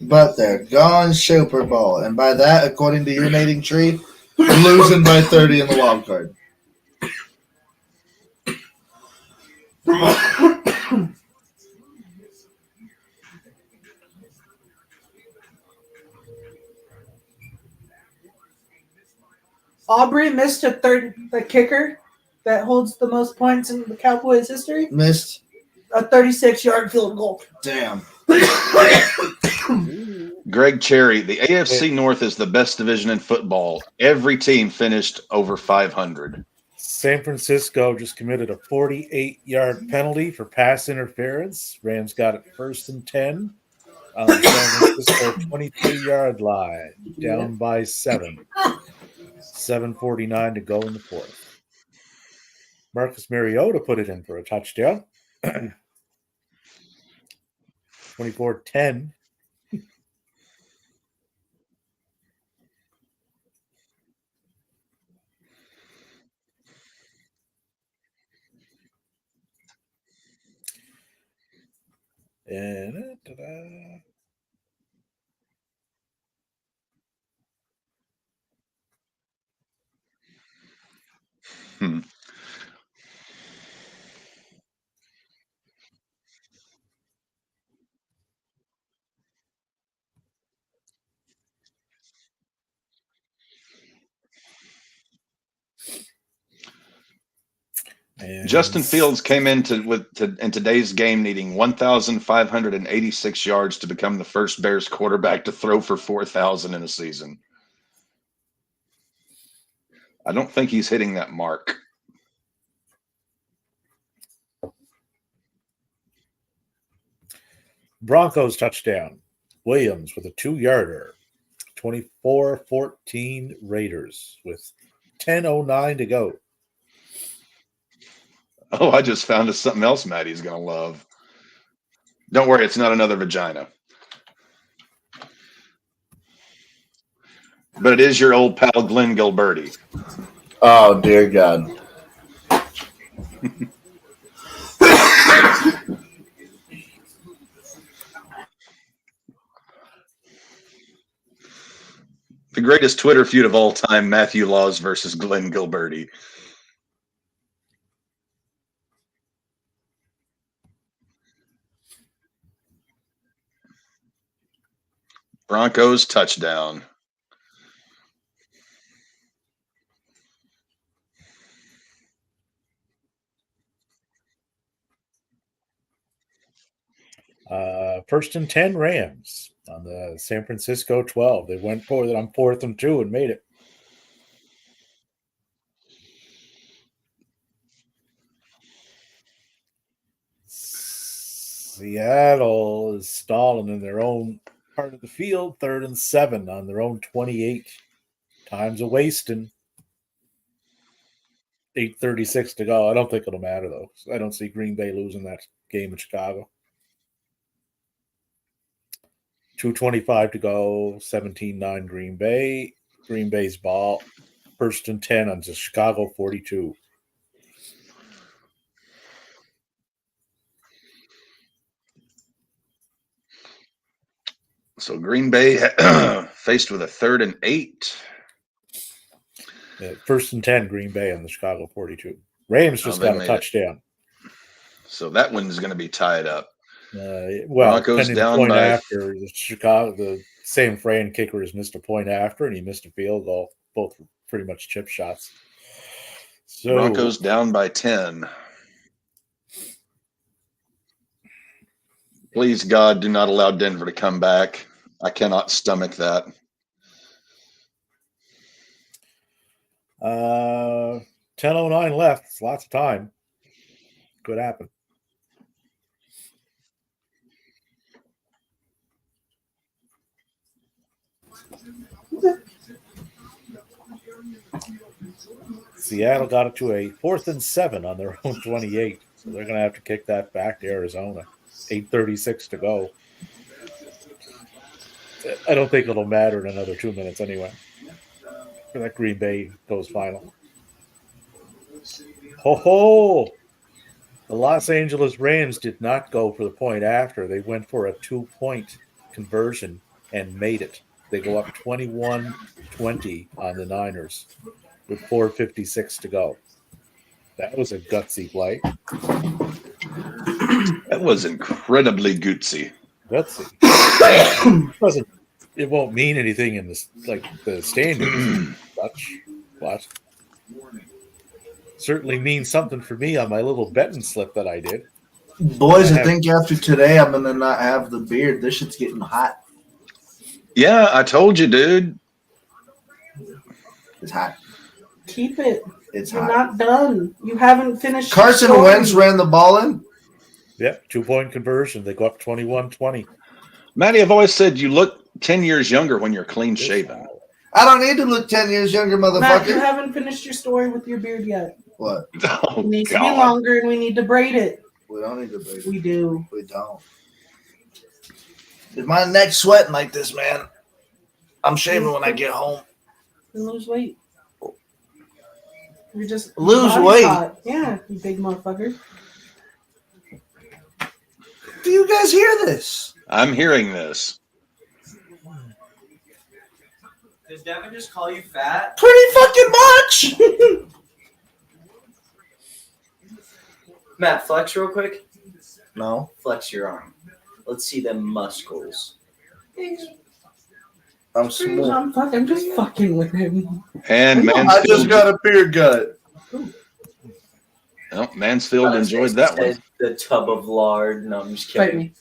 But they're gone Super Bowl. And by that, according to your mating tree, losing by 30 in the wild card. Aubrey missed the kicker that holds the most points in the Cowboys history. Missed. A 36-yard field goal. Damn. Greg Cherry, the AFC North is the best division in football. Every team finished over 500. San Francisco just committed a 48-yard penalty for pass interference. Rams got it 1st and 10 on the San Francisco 23-yard line, down by 7. 7:49 to go in the fourth. Marcus Mariota put it in for a touchdown. 24-10. And Justin Fields came in today's game needing 1,586 yards to become the first Bears quarterback to throw for 4,000 in a season. I don't think he's hitting that mark. Broncos touchdown. Williams with a 2-yarder. 24-14 Raiders with 10:09 to go. Oh, I just found something else Maddie's going to love. Don't worry, it's not another vagina. But it is your old pal Glenn Gilberti. Oh, dear God. The greatest Twitter feud of all time, Matthew Laws versus Glenn Gilberti. Broncos touchdown. First and 10 Rams on the San Francisco 12. They went for it on 4th and 2 and made it. Seattle is stalling in their own part of the field, 3rd and 7 on their own 28. Time's a wasting. 8:36 to go. I don't think it'll matter, though. I don't see Green Bay losing that game in Chicago. 2:25 to go. 17-9 Green Bay. Green Bay's ball. 1st and 10 on the Chicago 42. So Green Bay faced with a 3rd and 8. Yeah, 1st and 10 Green Bay on the Chicago 42. Rams just got a touchdown. So that one's going to be tied up. Well, Broncos depending down on the point by after, the San Fran kicker has missed a point after, and he missed a field goal. Both were pretty much chip shots. So Broncos down by 10. Please, God, do not allow Denver to come back. I cannot stomach that. 10:09 left. It's lots of time. Could happen. Seattle got it to a 4th and 7 on their own 28. So they're going to have to kick that back to Arizona. 8:36 to go. I don't think it'll matter in another 2 minutes anyway. For that Green Bay goes final. Ho ho! The Los Angeles Rams did not go for the point after. They went for a 2-point conversion and made it. They go up 21-20 on the Niners with 4:56 to go. That was a gutsy play. That was incredibly gutsy. Gutsy. It won't mean anything in this, like the standings. But certainly means something for me on my little betting slip that I did. Boys, I think after today, I'm going to not have the beard. This shit's getting hot. Yeah, I told you, dude. It's hot. Keep it. It's You're hot. not done. You haven't finished. Carson your story. Wentz ran the ball in. Yeah, 2-point conversion. They go up 21-20. Matty, I've always said you look 10 years younger when you're clean shaven. I don't need to look 10 years younger, Matt, you motherfucker. haven't finished your story with your beard yet. What? Oh, It needs to be God. longer, and we need to braid it. We don't need to braid it. We do. We don't. If my neck's sweating like this, man, I'm shaving when I get home. And lose weight. You're just Lose body weight? hot. Yeah, you big motherfucker. Do you guys hear this? I'm hearing this. Did Devin just call you fat? Pretty fucking much. Matt, flex real quick. No. Flex your arm. Let's see them muscles. I'm small. I'm just fucking with him. And I just got a beer gut. Well, Mansfield enjoyed that one. The tub of lard. No, I'm just Fight kidding. me.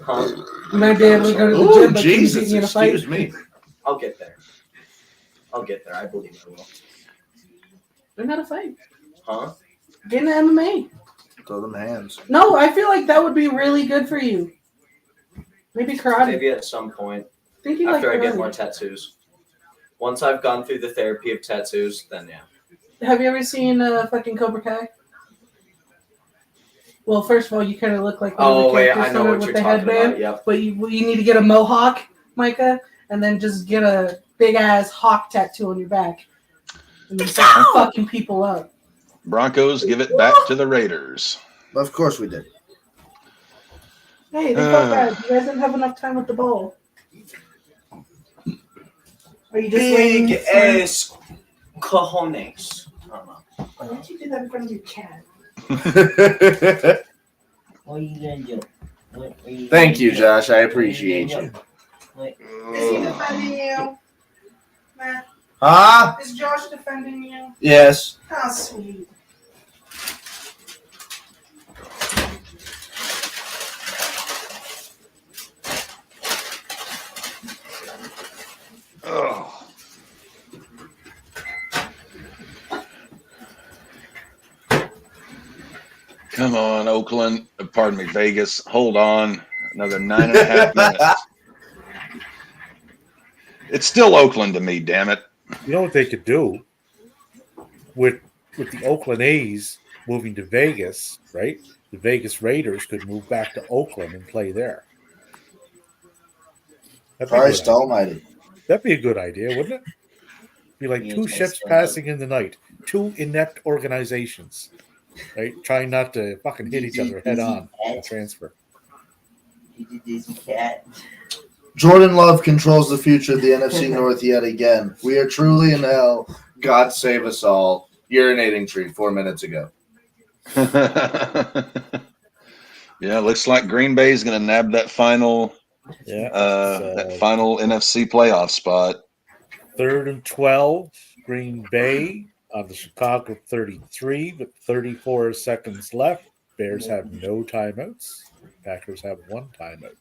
Huh? You might be able to go to the Ooh, gym, but can you Jesus, beat me in a fight? excuse me. I'll get there. I believe I will. Learn how to fight. Huh? Get into MMA. Throw them hands. No, I feel like that would be really good for you. Maybe karate. Maybe at some point Thinking after like I get karate. more tattoos. Once I've gone through the therapy of tattoos, then yeah. Have you ever seen fucking Cobra Kai? Well, first of all, you kind of look like one of Oh the wait, characters I know from it what with you're the talking headband. about. Yep. But you need to get a mohawk, Micah, and then just get a big ass hawk tattoo on your back, and then start fucking people up. Broncos give it back to the Raiders. Of course we did. Hey, they felt bad. You guys didn't have enough time with the ball. Are you just waiting? Big ass cojones. I don't know. Why don't you do that in front of your cat? What are you gonna do? What are you Thank gonna you, do? Josh. I appreciate you. Is he defending you? Matt, Huh? is Josh defending you? Yes. How sweet. Oh. Come on, Oakland. Pardon me, Vegas. Hold on. Another 9.5 minutes. It's still Oakland to me, damn it. You know what they could do with the Oakland A's moving to Vegas, right? The Vegas Raiders could move back to Oakland and play there. That'd be a good Christ idea. almighty. That'd be a good idea, wouldn't it? Be like two ships passing in the night, two inept organizations, right? Trying not to fucking hit each other head on a transfer. Jordan Love controls the future of the NFC North yet again. We are truly in hell. God save us all. Urinating tree 4 minutes ago. Yeah, looks like Green Bay is going to nab that final Yeah. that final NFC playoff spot. 3rd and 12, Green Bay on the Chicago 33 with 34 seconds left. Bears have no timeouts. Packers have one timeout.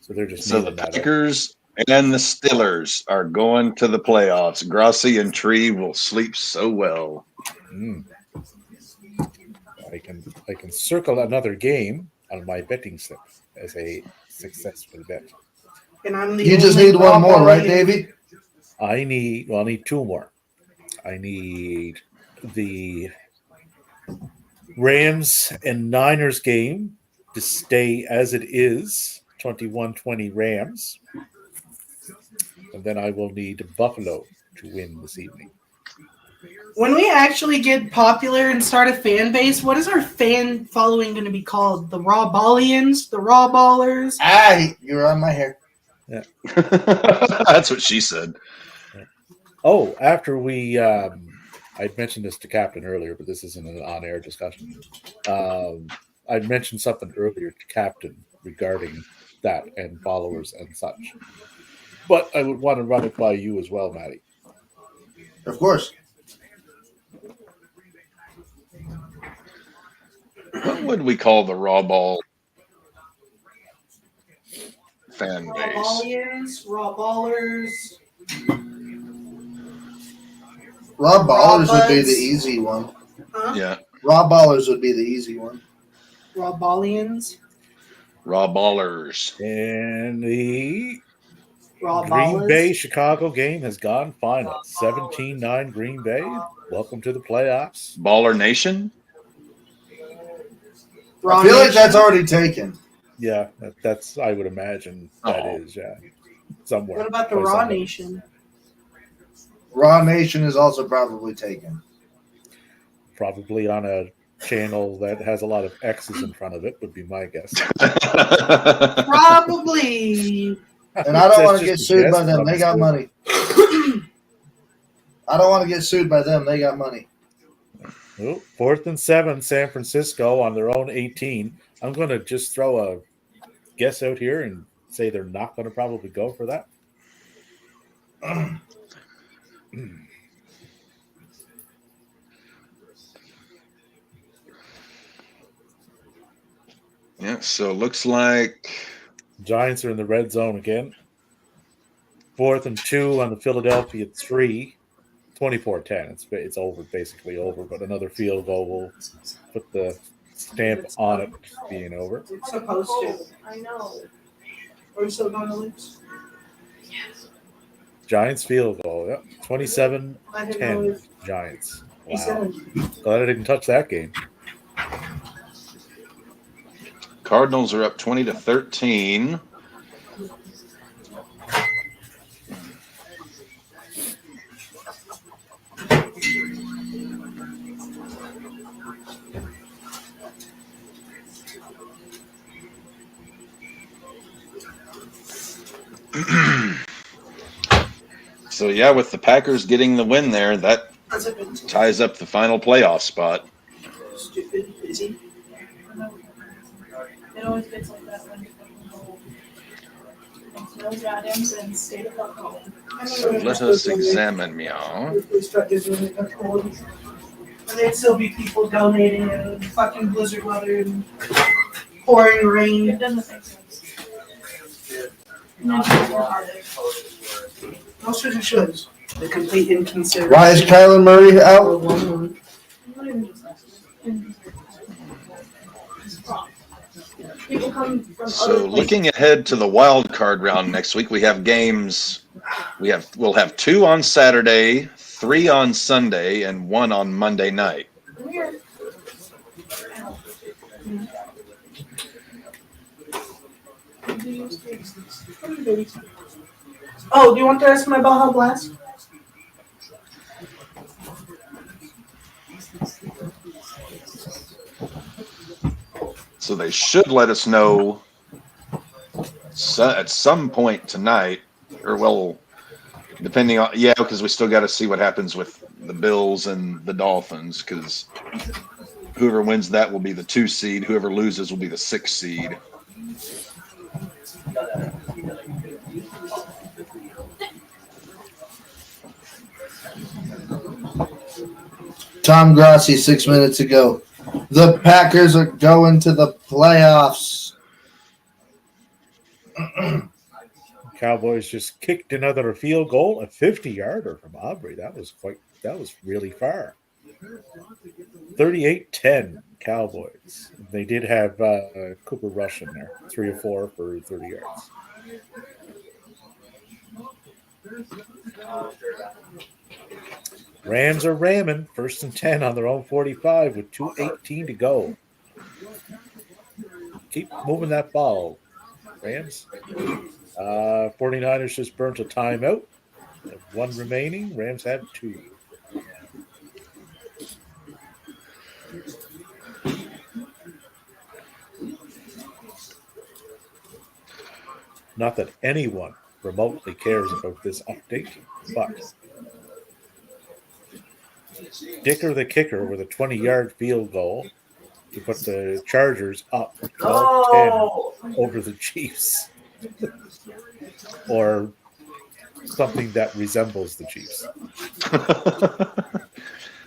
So they're just So the needing that up. Packers and the Steelers are going to the playoffs. Grossi and Tree will sleep so well. I can circle another game on my betting slip as a successful bet. And I'm the You just only need one more, RAWBall right, here. Davey? I need two more. I need the Rams and Niners game to stay as it is, 21-20 Rams. And then I will need Buffalo to win this evening. When we actually get popular and start a fan base, what is our fan following going to be called? The RAWBallians? The RAWBallers? You're on my hair. That's what she said. Oh, after we, I'd mentioned this to Captain earlier, but this isn't an on-air discussion. I'd mentioned something earlier to Captain regarding that and followers and such. But I would want to run it by you as well, Matty. Of course. What would we call the RAWBall fan base? RAWBallians? RAWBallers? Raw Ballers would be Buds. the easy one. Huh? Yeah, Raw Ballers would be the easy one. RAWBallians? RAWBallers. And the Green RAWBallers? Bay Chicago game has gone final. 17-9 Green Bay. Welcome to the playoffs. Baller Nation. Raw I feel like Nation? that's already taken. Yeah, that's I would imagine that is, yeah. Somewhere. What about the by Raw somebody. Nation? Raw Nation is also probably taken. Probably on a channel that has a lot of X's in front of it, would be my guess. Probably. And I don't That's want to get just a sued guess, by them. They got obviously. money. I don't want to get sued by them. They got money. Oh, 4th and 7, San Francisco on their own 18. I'm going to just throw a guess out here and say they're not going to probably go for that. Yeah, so looks like Giants are in the red zone again. 4th and 2 on the Philadelphia 3. 24-10. It's over, basically over, but another field goal will put the stamp on it being over. It's supposed to. I know. Are we still going to lose? Giants field goal, yep. 27-10 I didn't know if Giants. he Wow. said. Glad I didn't touch that game. Cardinals are up 20-13. So yeah, with the Packers getting the win there, that That's a good team. ties up the final playoff spot. Stupid. Busy. It always gets like that when you fucking go. Those Adams and stay the fuck home. So let us examine, meow. If we start doing it, and there'd still be people donating and fucking blizzard weather and pouring rain. It doesn't make sense. And then it's more heartache. Those should and shoulds. The complete inconsideration. Why is Kyler Murray out? Not even just that. People come from So other places. looking ahead to the wild card round next week, we have games. We'll have 2 on Saturday, 3 on Sunday, and 1 on Monday night. Weird. Oh, do you want to ask my Baja Blast? So they should let us know at some point tonight, or well, depending on because we still got to see what happens with the Bills and the Dolphins, because whoever wins that will be the 2 seed, whoever loses will be the 6 seed. Tom Grassi 6 minutes ago. The Packers are going to the playoffs. Cowboys just kicked another field goal, a 50-yarder from Aubrey. That was really far. 38-10 Cowboys. They did have Cooper Rush in there, 3 or 4 for 30 yards. Rams are ramming 1st and 10 on their own 45 with 2:18 to go. Keep moving that ball, Rams. 49ers just burnt a timeout. They have 1 remaining. Rams have 2. Not that anyone remotely cares about this update, but Dicker the kicker with a 20-yard field goal to put the Chargers up 12-10 over the Chiefs. Or something that resembles the Chiefs.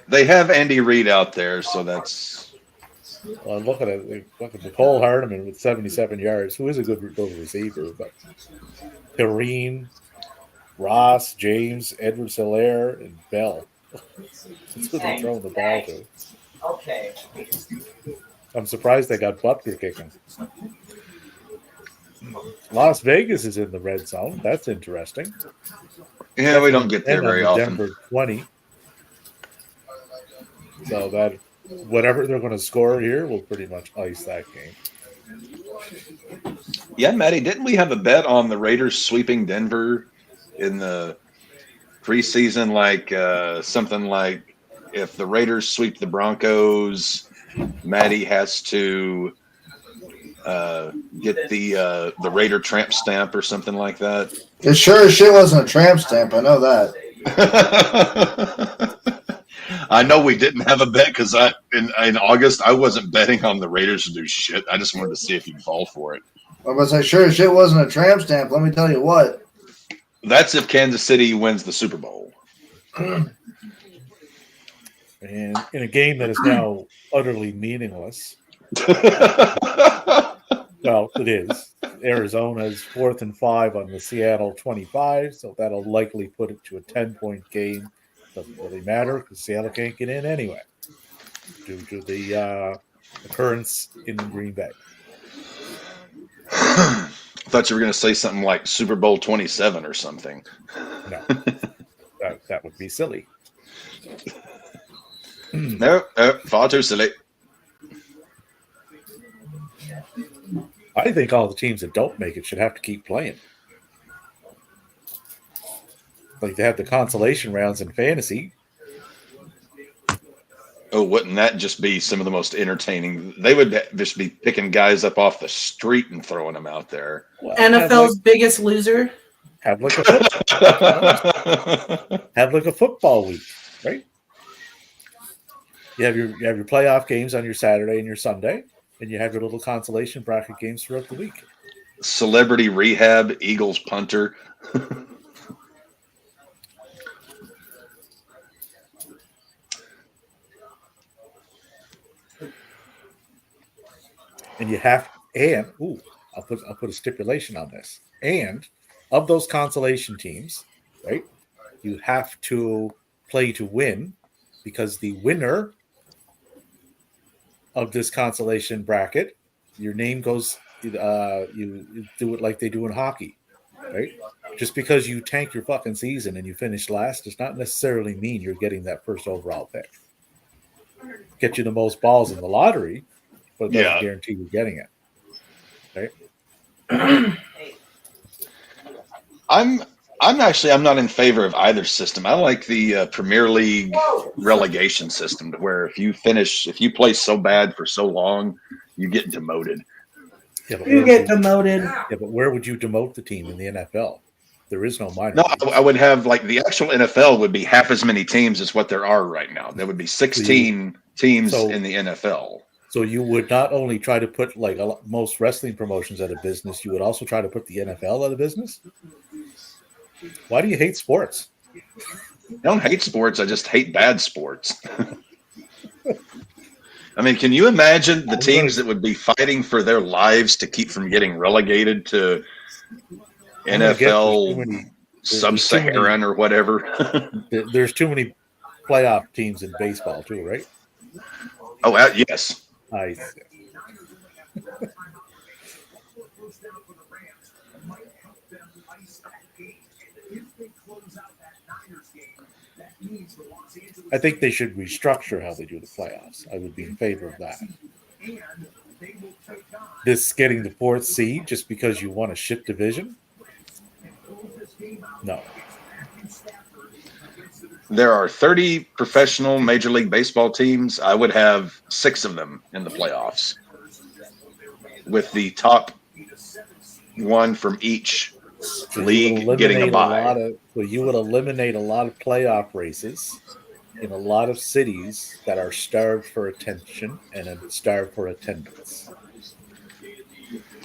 They have Andy Reid out there, so that's. Well, look at it. Look at Nicole Hardeman with 77 yards, who is a good receiver, but Perrine, Ross, James, Edwards-Helaire, and Bell. That's who they're throwing the ball to. Okay. I'm surprised they got Butker kicking. Las Vegas is in the red zone. That's interesting. Yeah, we don't get there very often. Denver 20. So that whatever they're going to score here will pretty much ice that game. Yeah, Maddie, didn't we have a bet on the Raiders sweeping Denver in the preseason? Like something like if the Raiders sweep the Broncos, Maddie has to get the Raider tramp stamp or something like that. It sure as shit wasn't a tramp stamp. I know that. I know we didn't have a bet because in August I wasn't betting on the Raiders to do shit. I just wanted to see if you'd fall for it. I was like, sure as shit wasn't a tramp stamp. Let me tell you what. That's if Kansas City wins the Super Bowl. And in a game that is now utterly meaningless. Well, it is. Arizona's 4th and 5 on the Seattle 25, so that'll likely put it to a 10-point game. Doesn't really matter because Seattle can't get in anyway due to the occurrence in Green Bay. I thought you were going to say something like Super Bowl 27 or something. No, that would be silly. No, far too silly. I think all the teams that don't make it should have to keep playing. Like they have the consolation rounds in fantasy. Oh, wouldn't that just be some of the most entertaining? They would just be picking guys up off the street and throwing them out there. Well, NFL's biggest loser. Have like a football week, right? You have your playoff games on your Saturday and your Sunday, and you have your little consolation bracket games throughout the week. Celebrity rehab, Eagles punter. And you have, I'll put a stipulation on this. And of those consolation teams, right, you have to play to win because the winner of this consolation bracket, your name goes, you do it like they do in hockey, right? Just because you tank your fucking season and you finish last does not necessarily mean you're getting that first overall pick. Get you the most balls in the lottery, but it doesn't guarantee you're getting it. Right? I'm not in favor of either system. I like the Premier League relegation system, to where if you play so bad for so long, you get demoted. Yeah, You get demoted. Yeah, but where would you demote the team in the NFL? There is no minor. No, I would have like the actual NFL would be half as many teams as what there are right now. There would be 16 teams in the NFL. So you would not only try to put like most wrestling promotions out of business, you would also try to put the NFL out of business? Why do you hate sports? I don't hate sports. I just hate bad sports. I mean, can you imagine the teams that would be fighting for their lives to keep from getting relegated to NFL Sub-Saharan or whatever? There's too many playoff teams in baseball too, right? Oh, yes. I I think they should restructure how they do the playoffs. I would be in favor of that. This getting the fourth seed just because you won a shit division? No. There are 30 professional Major League Baseball teams. I would have 6 of them in the playoffs, with the top one from each league getting a bye. You would eliminate a lot of playoff races in a lot of cities that are starved for attention and starved for attendance.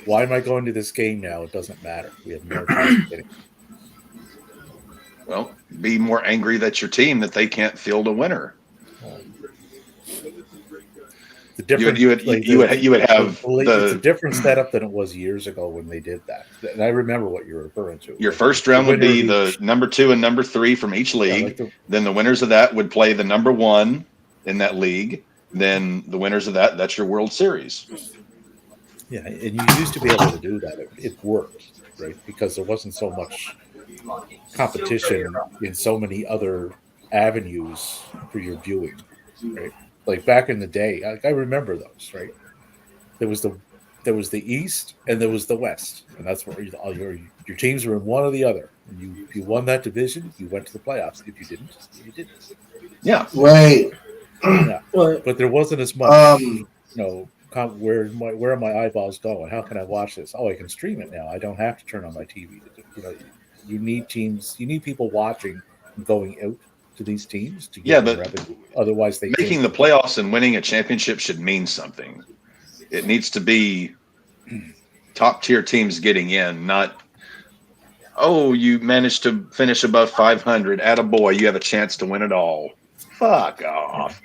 Why am I going to this game now? It doesn't matter. We have more chance of getting. Well, be more angry that your team that they can't field a winner. You would have it's a different setup than it was years ago when they did that. And I remember what you're referring to. Your first round would be the number 2 and number 3 from each league. Then the winners of that would play the number 1 in that league. Then the winners of that's your World Series. Yeah, and you used to be able to do that. It worked, right? Because there wasn't so much competition in so many other avenues for your viewing, right? Like back in the day, I remember those, right? There was the East and there was the West, and that's where all your teams were in one or the other. And if you won that division, you went to the playoffs. If you didn't, you didn't. Yeah. Wait. Yeah. But there wasn't as much, where are my eyeballs going? How can I watch this? Oh, I can stream it now. I don't have to turn on my TV. You need teams. You need people watching and going out to these teams to get revenue. Otherwise, making the playoffs and winning a championship should mean something. It needs to be top tier teams getting in, not you managed to finish above 500. Attaboy, you have a chance to win it all. Fuck off.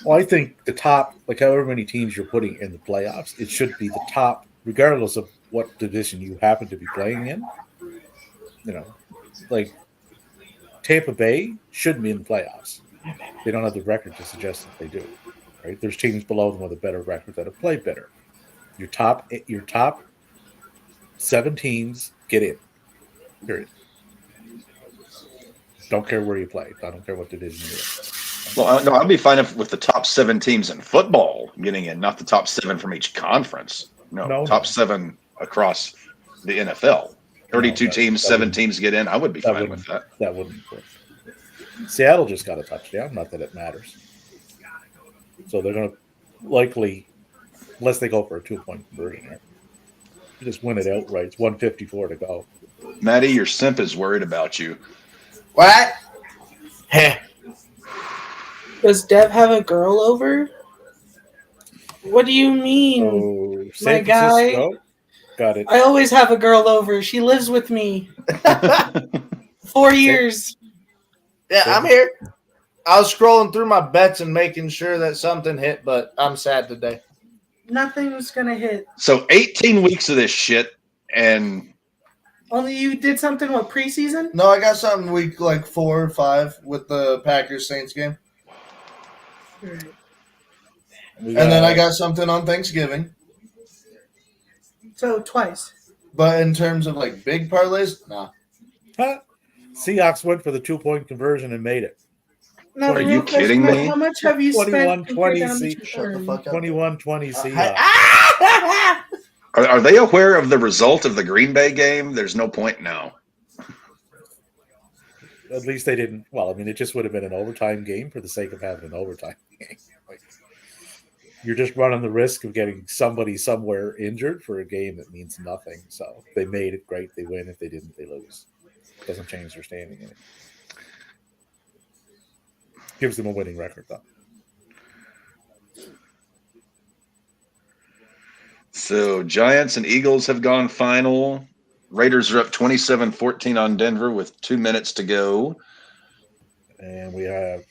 Well, I think the top, like however many teams you're putting in the playoffs, it should be the top, regardless of what division you happen to be playing in. Like Tampa Bay shouldn't be in the playoffs. They don't have the record to suggest that they do. Right? There's teams below them with a better record that have played better. Your top 7 teams get in. Period. Don't care where you play. I don't care what division you're in. Well, no, I'd be fine with the top 7 teams in football getting in, not the top 7 from each conference. No, top 7 across the NFL. 32 teams, 7 teams get in. I would be fine with that. That wouldn't work. Seattle just got a touchdown. Not that it matters. So they're going to likely, unless they go for a 2-point conversion here, just win it outright. It's 154 to go. Maddie, your simp is worried about you. What? Does Dev have a girl over? What do you mean, my guy? Got it. I always have a girl over. She lives with me. 4 years. Yeah, I'm here. I was scrolling through my bets and making sure that something hit, but I'm sad today. Nothing was gonna hit. So 18 weeks of this shit, and only you did something with preseason? No, I got something week like 4 or 5 with the Packers Saints game. Right. And then I got something on Thanksgiving. So twice. But in terms of like big parlays, nah. Seahawks went for the 2-point conversion and made it. No, are you kidding me? How much have you spent? 21-20 Seahawks. Are they aware of the result of the Green Bay game? There's no point now. At least they didn't. Well, I mean, it just would have been an overtime game for the sake of having an overtime game. You're just running the risk of getting somebody somewhere injured for a game that means nothing. So they made it great. They win. If they didn't, they lose. Doesn't change their standing in it. Gives them a winning record, though. So Giants and Eagles have gone final. Raiders are up 27-14 on Denver with 2 minutes to go. And we have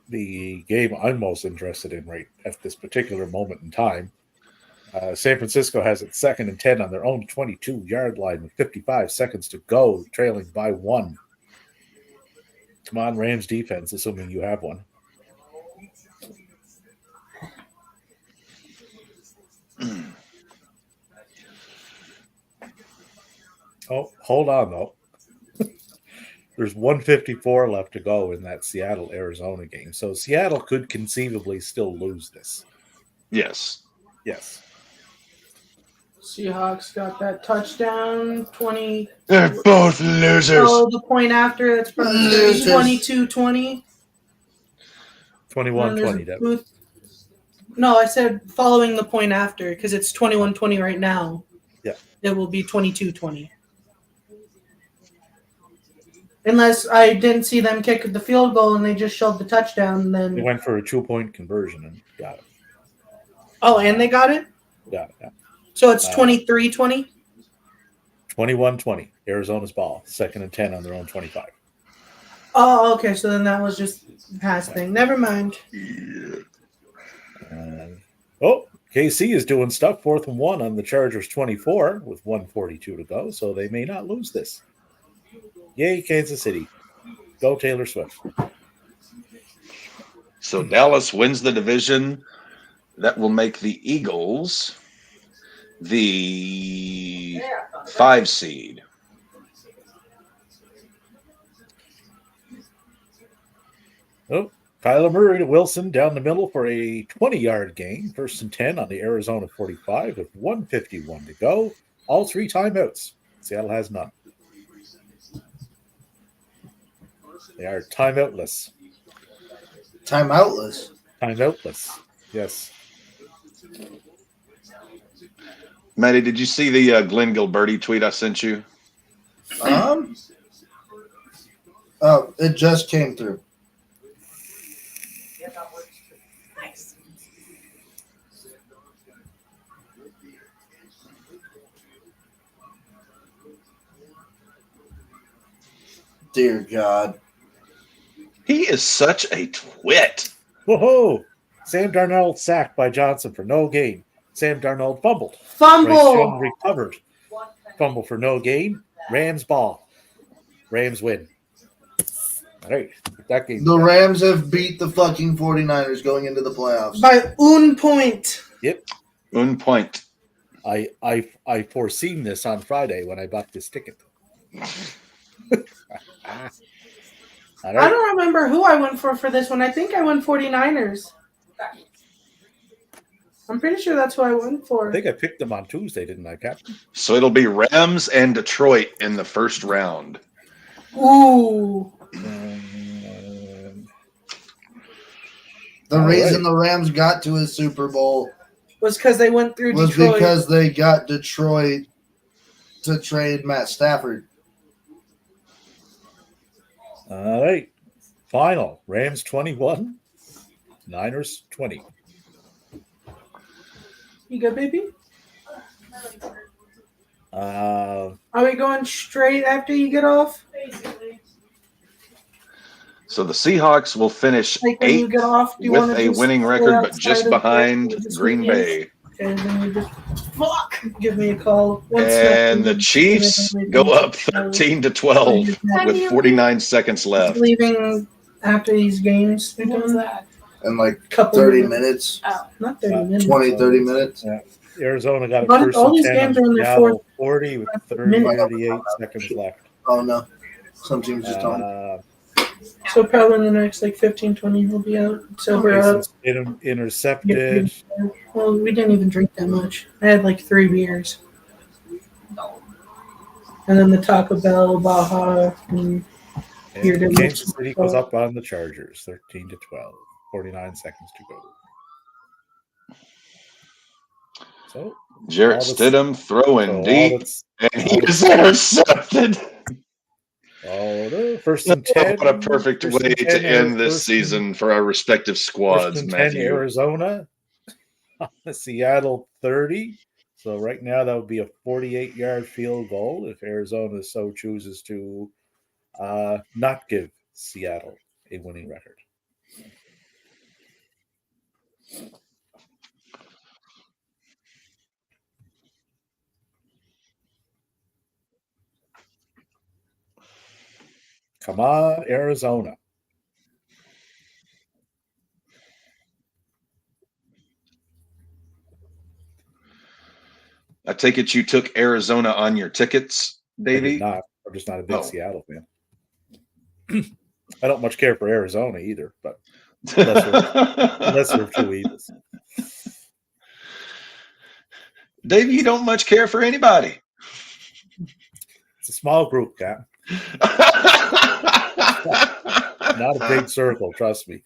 the game I'm most interested in right at this particular moment in time. San Francisco has it 2nd and 10 on their own 22-yard line with 55 seconds to go, trailing by 1. Come on, Rams defense, assuming you have one. Oh, hold on, though. there's 154 left to go in that Seattle Arizona game, so Seattle could conceivably still lose this. Yes. Yes. Seahawks got that touchdown. 20. They're both losers. Oh, the point after that's probably 22-20. 21-20. No, I said following the point after because it's 21-20 right now. Yeah. It will be 22-20. Unless I didn't see them kick the field goal and they just showed the touchdown, then They went for a 2-point conversion and got it. Oh, and they got it? Got it. Yeah. So it's 23-20? 21-20. Arizona's ball. 2nd and 10 on their own 25. Oh, okay. So then that was just a pass thing. Never mind. KC is doing stuff. 4th and 1 on the Chargers 24 with 1:42 to go, so they may not lose this. Yay, Kansas City. Go Taylor Swift. So Dallas wins the division. That will make the Eagles the 5 seed. Oh, Kyler Murray to Wilson down the middle for a 20-yard gain. 1st and 10 on the Arizona 45 with 1:51 to go. All 3 timeouts. Seattle has none. They are timeoutless. Timeoutless. Timeoutless. Yes. Matty, did you see the Glenn Gilberti tweet I sent you? Oh, it just came through. Nice. Dear God. He is such a twit. Whoa! Sam Darnold sacked by Johnson for no gain. Sam Darnold fumbled. Fumble! Bryce Young recovered. Fumble for no gain. Rams ball. Rams win. All right. That game. The Rams have beat the fucking 49ers going into the playoffs. By 1 point. Yep. 1 point. I foreseen this on Friday when I bought this ticket. All right. I don't remember who I went for this one. I think I went 49ers. I'm pretty sure that's who I went for. I think I picked them on Tuesday, didn't I, Captain? So it'll be Rams and Detroit in the first round. Ooh. The reason the Rams got to a Super Bowl was because they went through was Detroit. because they got Detroit to trade Matt Stafford. All right. Final. Rams 21. Niners 20. You good, baby? Uh, Are we going straight after you get off? Basically. So the Seahawks will finish Like when you 8th get off, do you with want to a just winning go record, but outside just and behind play this Green weekend? Bay. Okay, then you just give me a call. And the Chiefs go up 13-12 with 49 seconds left. Leaving after these games. What was that? In like Couple 30 minutes. minutes, Oh. Not 30 minutes. 20, 30 minutes. yeah. Arizona got a But first all and these 10 games on are in their Seattle, 40 with 38 seconds left. Oh, no. Some teams just don't. So probably in the next like 15-20 he'll be out. Sober up. Intercepted. Well, we didn't even drink that much. I had like 3 beers. And then the Taco Bell, Baja, and beer And didn't Kansas City goes up on the Chargers, 13-12. 49 seconds to go. So Jarrett all that's- Stidham throwing so all deep, that's- and he is intercepted. Oh, the first and 10. What a perfect First way and 10 to end this first and- season for our respective First squads, and 10 Matthew. Arizona. Seattle 30. So right now that would be a 48-yard field goal if Arizona so chooses to not give Seattle a winning record. Come on, Arizona. I take it you took Arizona on your tickets, I did Davey? not. I'm just not a big Oh. Seattle fan. I don't much care for Arizona either, but lesser of two evils. Dave, you don't much care for anybody. It's a small group, Cap. Not a big circle, trust me.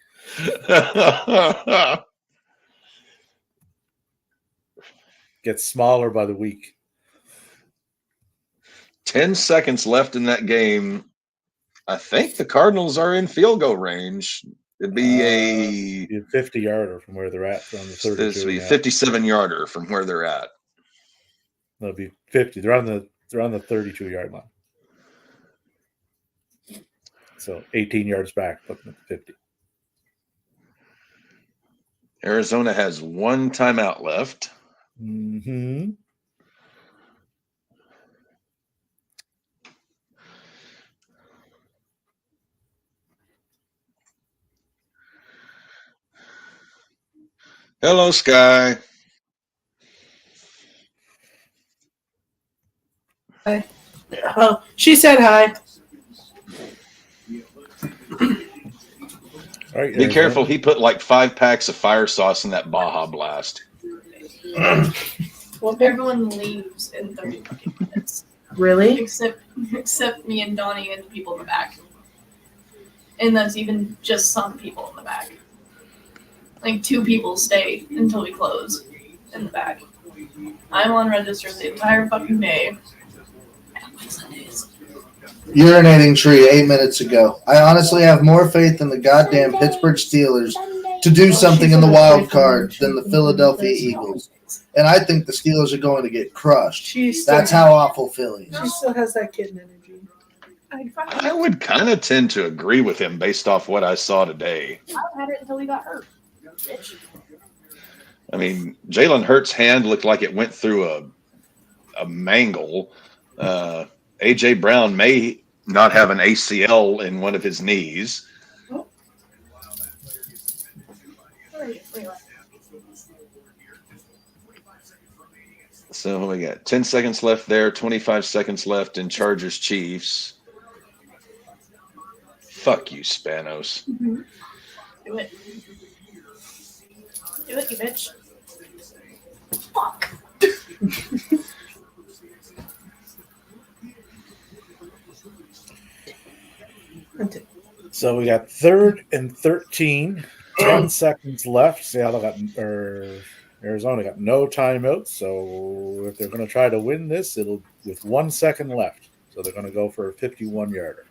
Gets smaller by the week. 10 seconds left in that game. I think the Cardinals are in field goal range. It'd be a 50-yarder from where they're at from the 32. This would be a 57-yarder from where they're at. That'll be 50. They're on the 32-yard line. So 18 yards back, putting them at 50. Arizona has one timeout left. Mm-hmm. Hello, Sky. Hi. Oh, she said hi. All right, Be careful. He put like 5 packs of fire sauce in that Baja Blast. Well, everyone leaves in 30 fucking minutes. Really? Except me and Donnie and the people in the back. And that's even just some people in the back. Like 2 people stay until we close in the back. I'm on register the entire fucking day. Urinating tree 8 minutes ago. I honestly have more faith in the goddamn Pittsburgh Steelers to do something in the wild card than the Philadelphia Eagles. And I think the Steelers are going to get crushed. That's how awful Philly is. She still has that kitten energy. I would kind of tend to agree with him based off what I saw today. I had it until we got hurt. Bitch. I mean, Jalen Hurts' hand looked like it went through a mangle. A.J. Brown may not have an ACL in one of his knees. So we got 10 seconds left there, 25 seconds left in Chargers Chiefs. Fuck you, Spanos. Mm-hmm. Do it. Do it, you bitch. Fuck. So we got 3rd and 13, 10 seconds left. Seattle Arizona got no timeouts. So if they're going to try to win this, it'll with 1 second left. So they're going to go for a 51-yarder.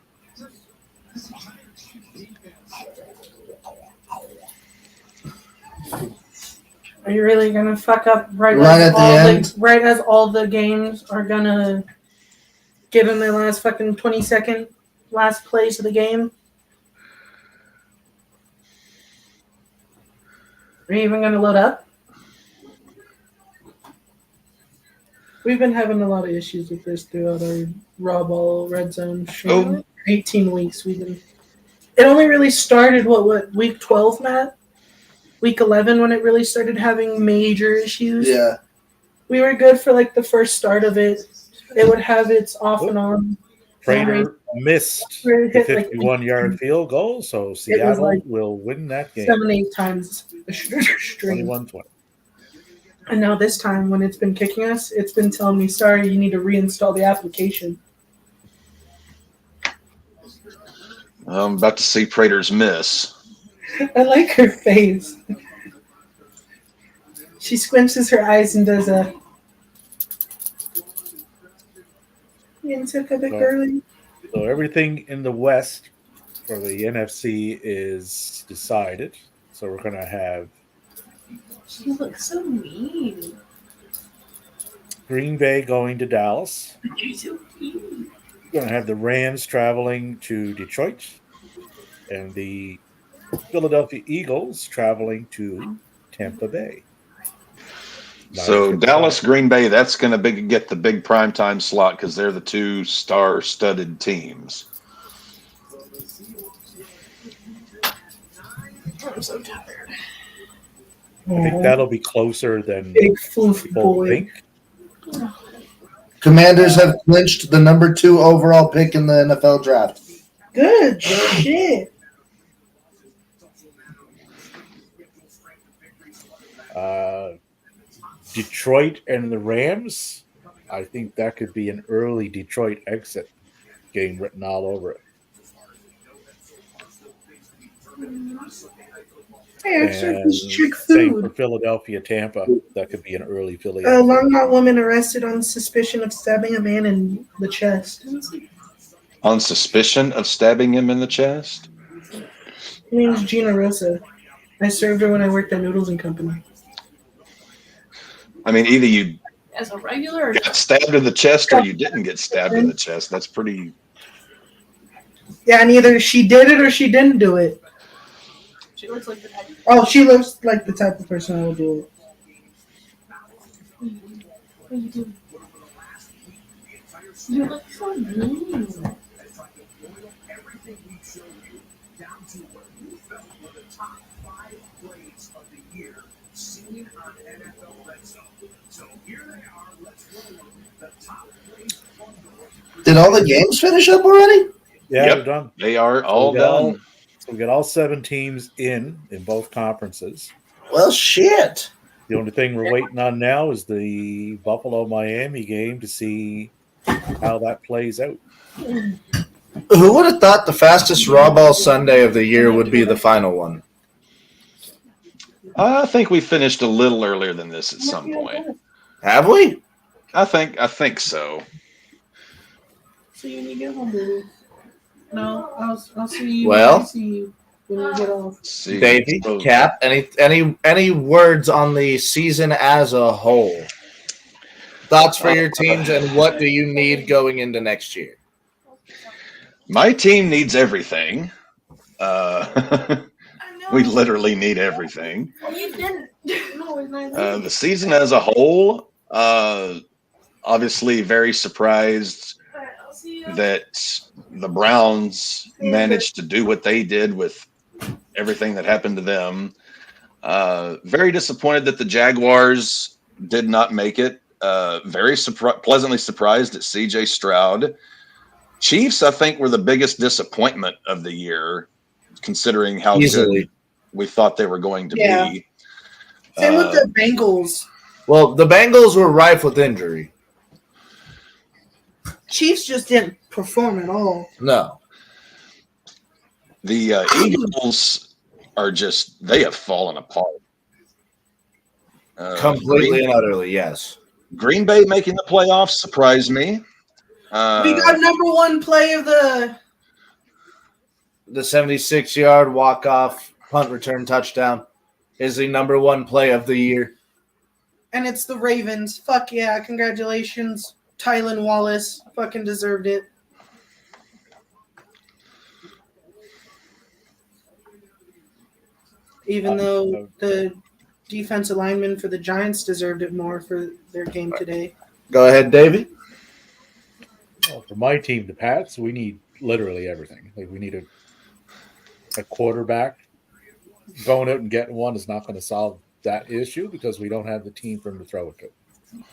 Are you really gonna fuck up right as all the games are gonna get in their last fucking 20-second last plays of the game? Are you even gonna load up? We've been having a lot of issues with this throughout our RAWBall RedZone show. 18 weeks we've been. It only really started what week 12, Matt? Week 11 when it really started having major issues. Yeah. We were good for like the first start of it. It would have its off and on. Prater missed the 51-yard field goal, so Seattle will win that game. 7-8 times straight. 21-20. And now this time when it's been kicking us, it's been telling me, sorry, you need to reinstall the application. I'm about to see Prater's miss. I like her face. She squinches her eyes and does a. You took a bit early. So everything in the West for the NFC is decided. So we're going to have. She looks so mean. Green Bay going to Dallas. She's so mean. We're going to have the Rams traveling to Detroit. And the Philadelphia Eagles traveling to Tampa Bay. So Dallas, Green Bay, that's going to get the big primetime slot because they're the 2 star-studded teams. I'm so tired. I think that'll be closer than big floofy people boy. think. Commanders have clinched the number 2 overall pick in the NFL draft. Good shit. Detroit and the Rams. I think that could be an early Detroit exit game written all over it. Hey, I served this chick Same for food. Philadelphia, Tampa. That could be an early Philly A exit. Longmont woman arrested on suspicion of stabbing a man in the chest. On suspicion of stabbing him in the chest? Her name's Gina Rosa. I served her when I worked at Noodles and Company. I mean, either you As a regular, or got stabbed in the chest or you didn't get stabbed in the chest. That's pretty. Yeah, and either she did it or she didn't do it. she looks like the type. Oh, she looks like the type of person I would do it. What are you doing? You look so mean. Did all the games finish up already? Yeah, Yep. they're done. They are all we got done. So we got all 7 teams in both conferences. Well, shit. The only thing we're waiting on now is the Buffalo-Miami game to see how that plays out. Who would have thought the fastest RAWBall Sunday of the year would be the final one? I think we finished a little earlier than this at some point. Have we? I think so. See you when you get home, baby. No, I'll see you. Well- when I see you when you get off. Let's see. Davey, So- Cap, any words on the season as a whole? Thoughts for your teams and what do you need going into next year? My team needs everything. We literally need everything. You didn't. The season as a whole, obviously very surprised I'll see you. that the Browns managed to do what they did with everything that happened to them. Very disappointed that the Jaguars did not make it. Very pleasantly surprised at CJ Stroud. Chiefs, I think, were the biggest disappointment of the year, considering how Easily. good we thought they were going to Yeah. be. Same with the Bengals. Well, the Bengals were rife with injury. Chiefs just didn't perform at all. No. The Eagles are just, they have fallen apart. Completely and utterly, yes. Green Bay making the playoffs surprised me. We got number one play of the. The 76-yard walk-off punt return touchdown is the number one play of the year. And it's the Ravens. Fuck yeah. Congratulations. Tylan Wallace fucking deserved it. Even though the defensive lineman for the Giants deserved it more for their game today. Go ahead, Davey. Well, for my team, the Pats, we need literally everything. Like, we need a quarterback. Going out and getting one is not going to solve that issue because we don't have the team for him to throw it to.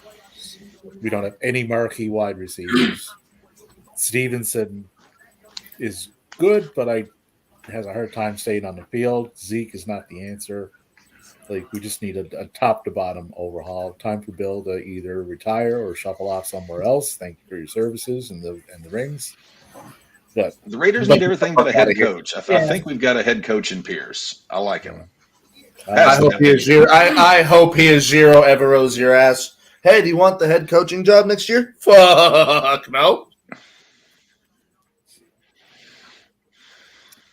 We don't have any marquee wide receivers. Stevenson is good, but has a hard time staying on the field. Zeke is not the answer. Like, we just need a top to bottom overhaul. Time for Bill to either retire or shuffle off somewhere else. Thank you for your services and the rings. But the Raiders need everything but a head coach. I think we've got a head coach in Pierce. I like him. I hope he is zero. I hope he is zero ever owes your ass. Hey, do you want the head coaching job next year? Fuck no.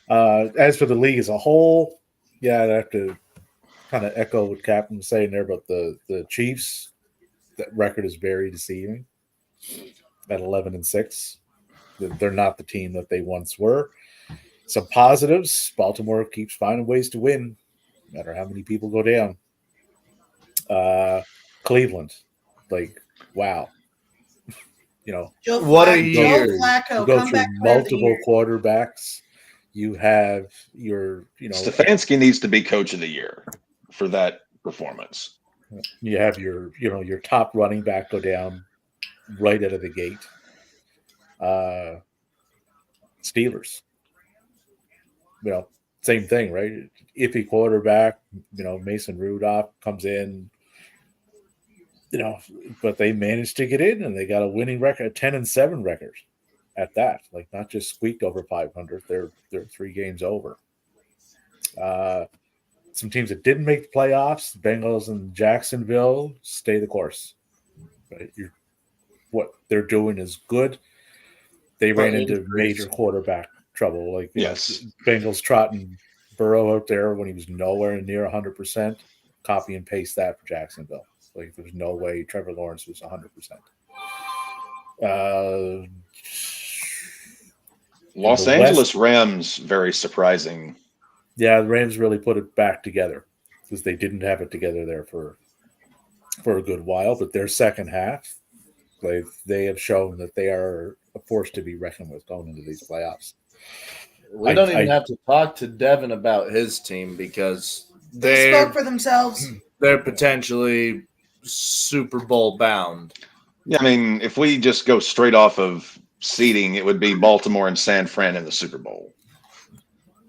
As for the league as a whole, yeah, I'd have to kind of echo what Captain was saying there about the Chiefs. That record is very deceiving at 11-6. They're not the team that they once were. Some positives: Baltimore keeps finding ways to win, no matter how many people go down. Cleveland, like, wow. What a Joe year. Flacco, You go come through back player of the multiple year. quarterbacks. You have Stefanski needs to be coach of the year for that performance. you have your top running back go down right out of the gate. Steelers, same thing, right? Iffy quarterback, Mason Rudolph comes in, but they managed to get in and they got a winning record, a 10-7 record at that. Like not just squeaked over 500, they're 3 games over. Some teams that didn't make the playoffs, Bengals and Jacksonville, stay the course. Right? What they're doing is good. They ran into major quarterback trouble. Like Yes. Bengals trotting Burrow out there when he was nowhere near 100%. Copy and paste that for Jacksonville. Like there was no way Trevor Lawrence was 100%. Los Angeles Rams, very surprising. Yeah, the Rams really put it back together because they didn't have it together there for a good while. But their second half, they have shown that they are a force to be reckoned with going into these playoffs. We don't even have to talk to Devin about his team because They spoke for themselves. They're potentially Super Bowl bound. Yeah, I mean, if we just go straight off of seeding, it would be Baltimore and San Fran in the Super Bowl.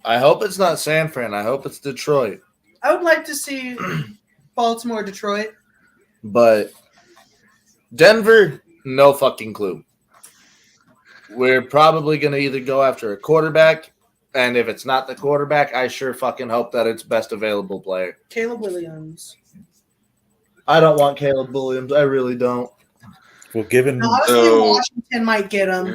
I hope it's not San Fran. I hope it's Detroit. I would like to see Baltimore, Detroit. But Denver, no fucking clue. We're probably going to either go after a quarterback, and if it's not the quarterback, I sure fucking hope that it's best available player. Caleb Williams. I don't want Caleb Williams. I really don't. Well, given honestly, Washington might get him.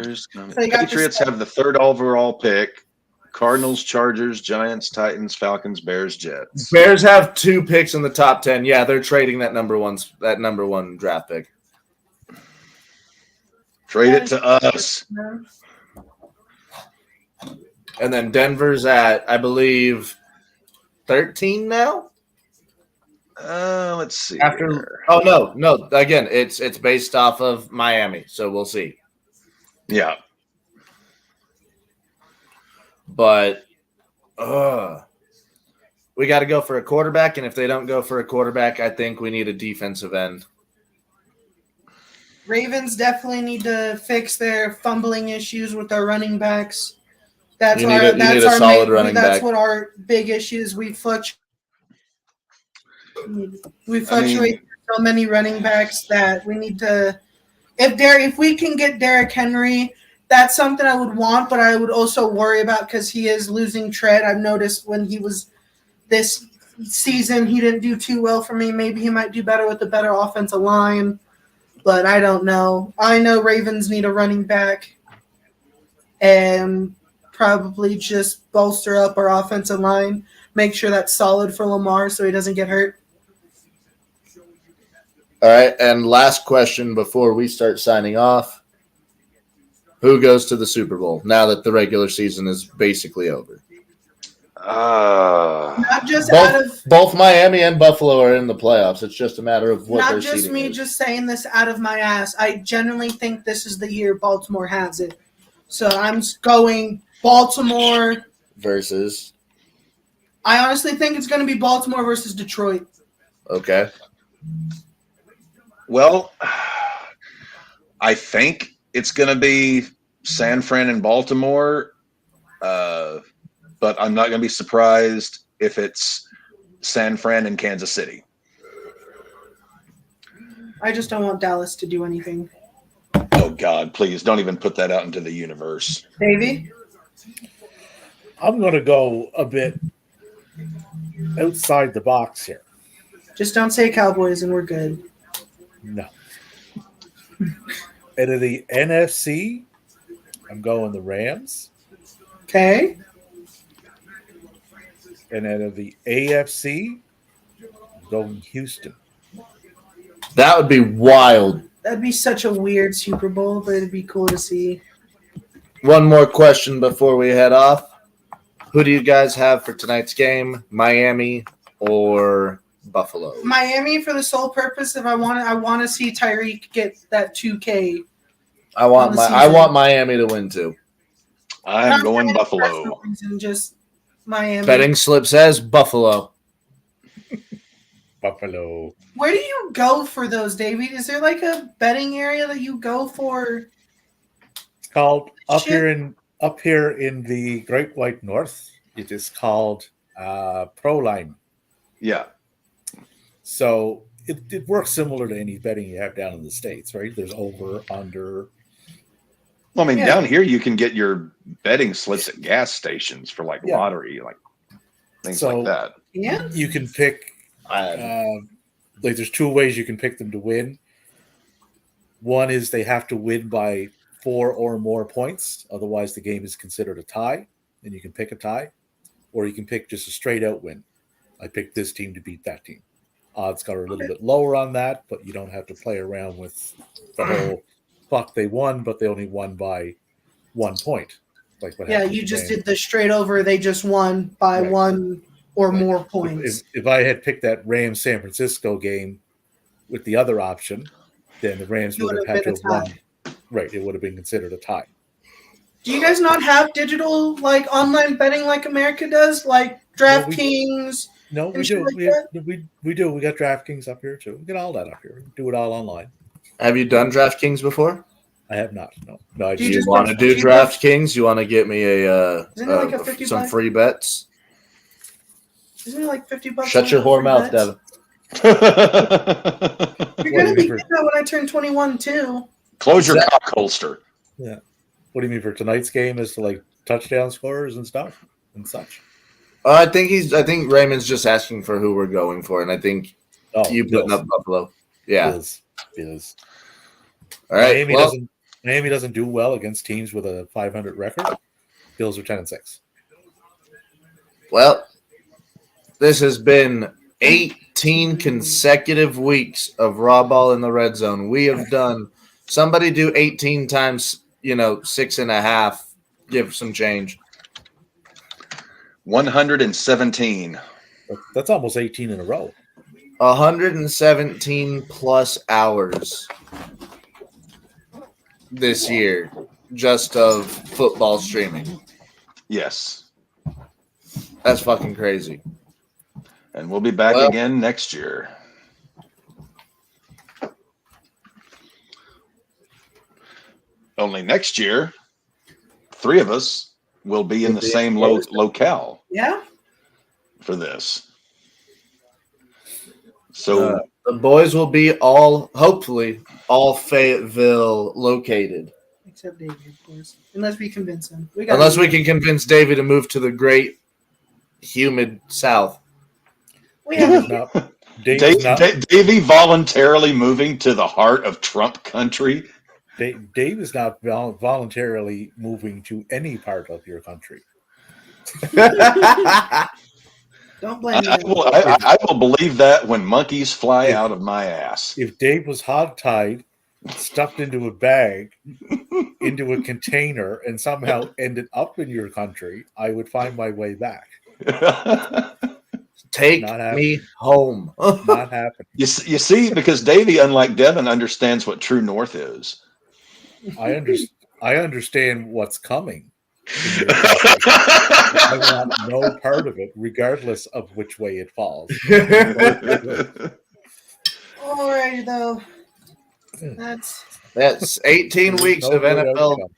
Patriots have the 3rd overall pick. Cardinals, Chargers, Giants, Titans, Falcons, Bears, Jets. Bears have 2 picks in the top 10. Yeah, they're trading that number one draft pick. Trade it to us. And then Denver's at, I believe, 13 now. Let's see. No. Again, it's based off of Miami, so we'll see. Yeah. But we got to go for a quarterback, and if they don't go for a quarterback, I think we need a defensive end. Ravens definitely need to fix their fumbling issues with their running backs. That's what our big issues. We fluctuate so many running backs that we need to. If we can get Derrick Henry, that's something I would want, but I would also worry about because he is losing tread. I've noticed when he was this season, he didn't do too well for me. Maybe he might do better with a better offensive line, but I don't know. I know Ravens need a running back and probably just bolster up our offensive line, make sure that's solid for Lamar so he doesn't get hurt. All right, and last question before we start signing off. Who goes to the Super Bowl now that the regular season is basically over? Not just both Miami and Buffalo are in the playoffs. It's just a matter of what not just me just saying this out of my ass. I genuinely think this is the year Baltimore has it. So I'm going Baltimore versus. I honestly think it's going to be Baltimore versus Detroit. Okay. Well, I think it's going to be San Fran and Baltimore, but I'm not going to be surprised if it's San Fran and Kansas City. I just don't want Dallas to do anything. Oh, God, please don't even put that out into the universe. Davey? I'm going to go a bit outside the box here. Just don't say Cowboys and we're good. No. Out of the NFC, I'm going the Rams. Okay. And out of the AFC, I'm going Houston. That would be wild. That'd be such a weird Super Bowl, but it'd be cool to see. One more question before we head off. Who do you guys have for tonight's game? Miami or Buffalo? Miami for the sole purpose of I want to see Tyreek get that 2K. I want Miami to win too. I'm going Buffalo. Just Miami. Betting slip says Buffalo. Buffalo. Where do you go for those, David? Is there like a betting area that you go for? It's called up here in the Great White North. It is called ProLine. Yeah. So it works similar to any betting you have down in the States, right? There's over, under. Well, I mean, Yeah. down here you can get your betting slips at gas stations for like Yeah. lottery, like things So- like that. Yeah. You can pick, like there's two ways you can pick them to win. One is they have to win by 4 or more points. Otherwise, the game is considered a tie, and you can pick a tie. Or you can pick just a straight out win. I picked this team to beat that team. Odds got a little bit lower on that, but you don't have to play around with the whole fuck they won, but they only won by 1 point. Like what Yeah, happened you to just Rams. did the straight over. They just won by Right. 1 or Right. more points. If I had picked that Rams San Francisco game with the other option, then the Rams It would have would have had to been have a tie. won. Right, it would have been considered a tie. Do you guys not have digital like online betting like America does, like DraftKings? No, we And shit do. like We do. We got DraftKings up here too. We get all that up here. Do it all online. Have you done DraftKings before? I have not. No, I Do you Do you just want to put do $50? DraftKings? You want to get me Isn't it like a 50 some bucks? free bets? Isn't it like $50? Shut your whore mouth, Devin. You're What do gonna you be mean for- getting that when I turn 21 too. Close your cock holster. What do you mean for tonight's game? Is to like touchdown scorers and stuff and such? I think Raymond's just asking for who we're going for, and I think Oh, you putting Bills. up Buffalo. Yeah. Bills. All right. Miami doesn't do well against teams with a 500 record. Bills are 10-6. Well, this has been 18 consecutive weeks of RAWBall in the red zone. We have done. Somebody do 18 times, 6.5. Give some change. 117. That's almost 18 in a row. 117 plus hours this year just of football streaming. Yes. That's fucking crazy. And we'll be back again next year. Only next year, 3 of us will be in the same locale Yeah. for this. So The boys will be hopefully all Fayetteville located. Except David, of course. Unless we convince him. Unless we can convince David to move to the great humid south. We have No, Dave's not. Davey voluntarily moving to the heart of Trump country. Dave is not voluntarily moving to any part of your country. Don't blame me. I will believe that when monkeys fly out of my ass. If Dave was hogtied, stuffed into a bag, into a container, and somehow ended up in your country, I would find my way back. Take Not me home. Not happening. You see, because Davey, unlike Devin, understands what true north is. I understand what's coming. In your country. I want no part of it, regardless of which way it falls. Alrighty though. That's 18 weeks No of good NFL. outcome.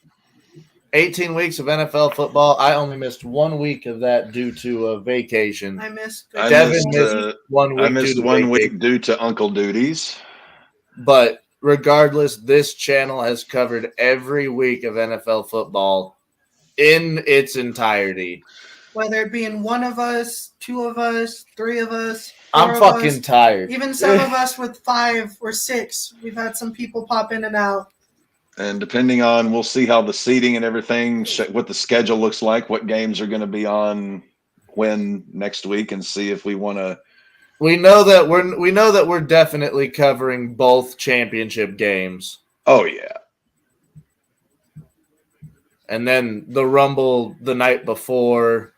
18 weeks of NFL football. I only missed 1 week of that due to a vacation. I missed. I Devin missed, missed 1 week. I missed due to 1 vacation. week due to uncle duties. But regardless, this channel has covered every week of NFL football in its entirety. Whether it be in one of us, 2 of us, 3 of us, 4 I'm of fucking us, tired. even some of us with 5 or 6. We've had some people pop in and out. And depending on, we'll see how the seating and everything, what the schedule looks like, what games are going to be on when next week, and see if we want to. We know that we're definitely covering both championship games. Oh yeah. And then the Rumble the night before.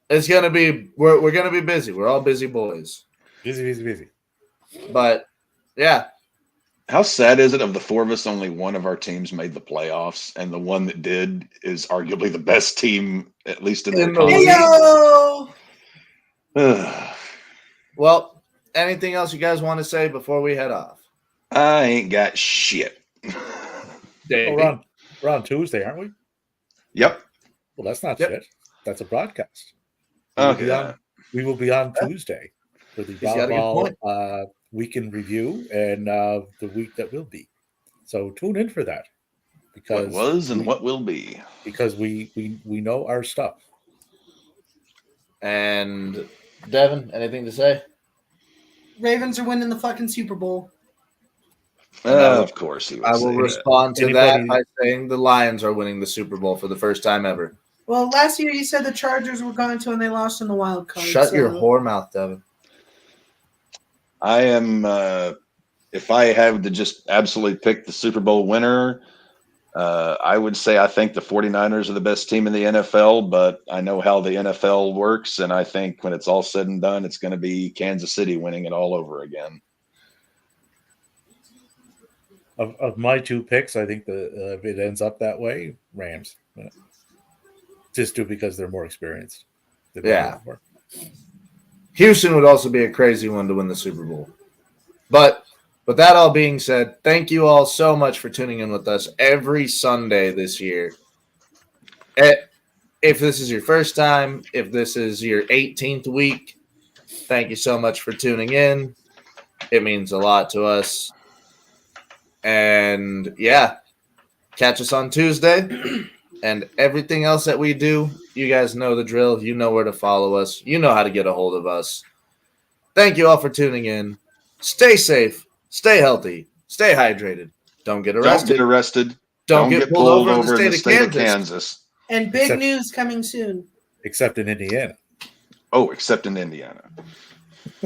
It's gonna be we're gonna be busy. We're all busy boys. Busy. But yeah. How sad is it of the 4 of us, only one of our teams made the playoffs, and the one that did is arguably the best team, at least in their In the conference. Heyo! Well, anything else you guys want to say before we head off? I ain't got shit. Davey? We're on Tuesday, aren't we? Yep. Well, that's not Yep. shit. That's a broadcast. Okay. We will be on Tuesday for the He's got a good RAWBall weekend review and the week that will be. So tune in for that What was and what will be. because we know our stuff. And Devin, anything to say? Ravens are winning the fucking Super Bowl. Of course he would I will say respond to Anybody- that by saying the Lions are winning the Super Bowl for the first time ever. Well, last year you said the Chargers were going to, and they lost in the wild card. Shut your whore mouth, Devin. that. I am, if I had to just absolutely pick the Super Bowl winner, I would say I think the 49ers are the best team in the NFL, but I know how the NFL works, and I think when it's all said and done, it's going to be Kansas City winning it all over again. Of my two picks, I think if it ends up that way, Rams. Just because they're more experienced. They've been Yeah. there before. Houston would also be a crazy one to win the Super Bowl. But with that all being said, thank you all so much for tuning in with us every Sunday this year. If this is your first time, if this is your 18th week, thank you so much for tuning in. It means a lot to us. And yeah, catch us on Tuesday. And everything else that we do, you guys know the drill. You know where to follow us. You know how to get a hold of us. Thank you all for tuning in. Stay safe. Stay healthy. Stay hydrated. Don't get Don't arrested. get arrested. Don't get pulled over in the state of Kansas. And big Except- news coming soon. Except in Indiana. Oh, except in Indiana.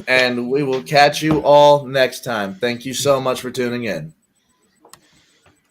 And we will catch you all next time. Thank you so much for tuning in.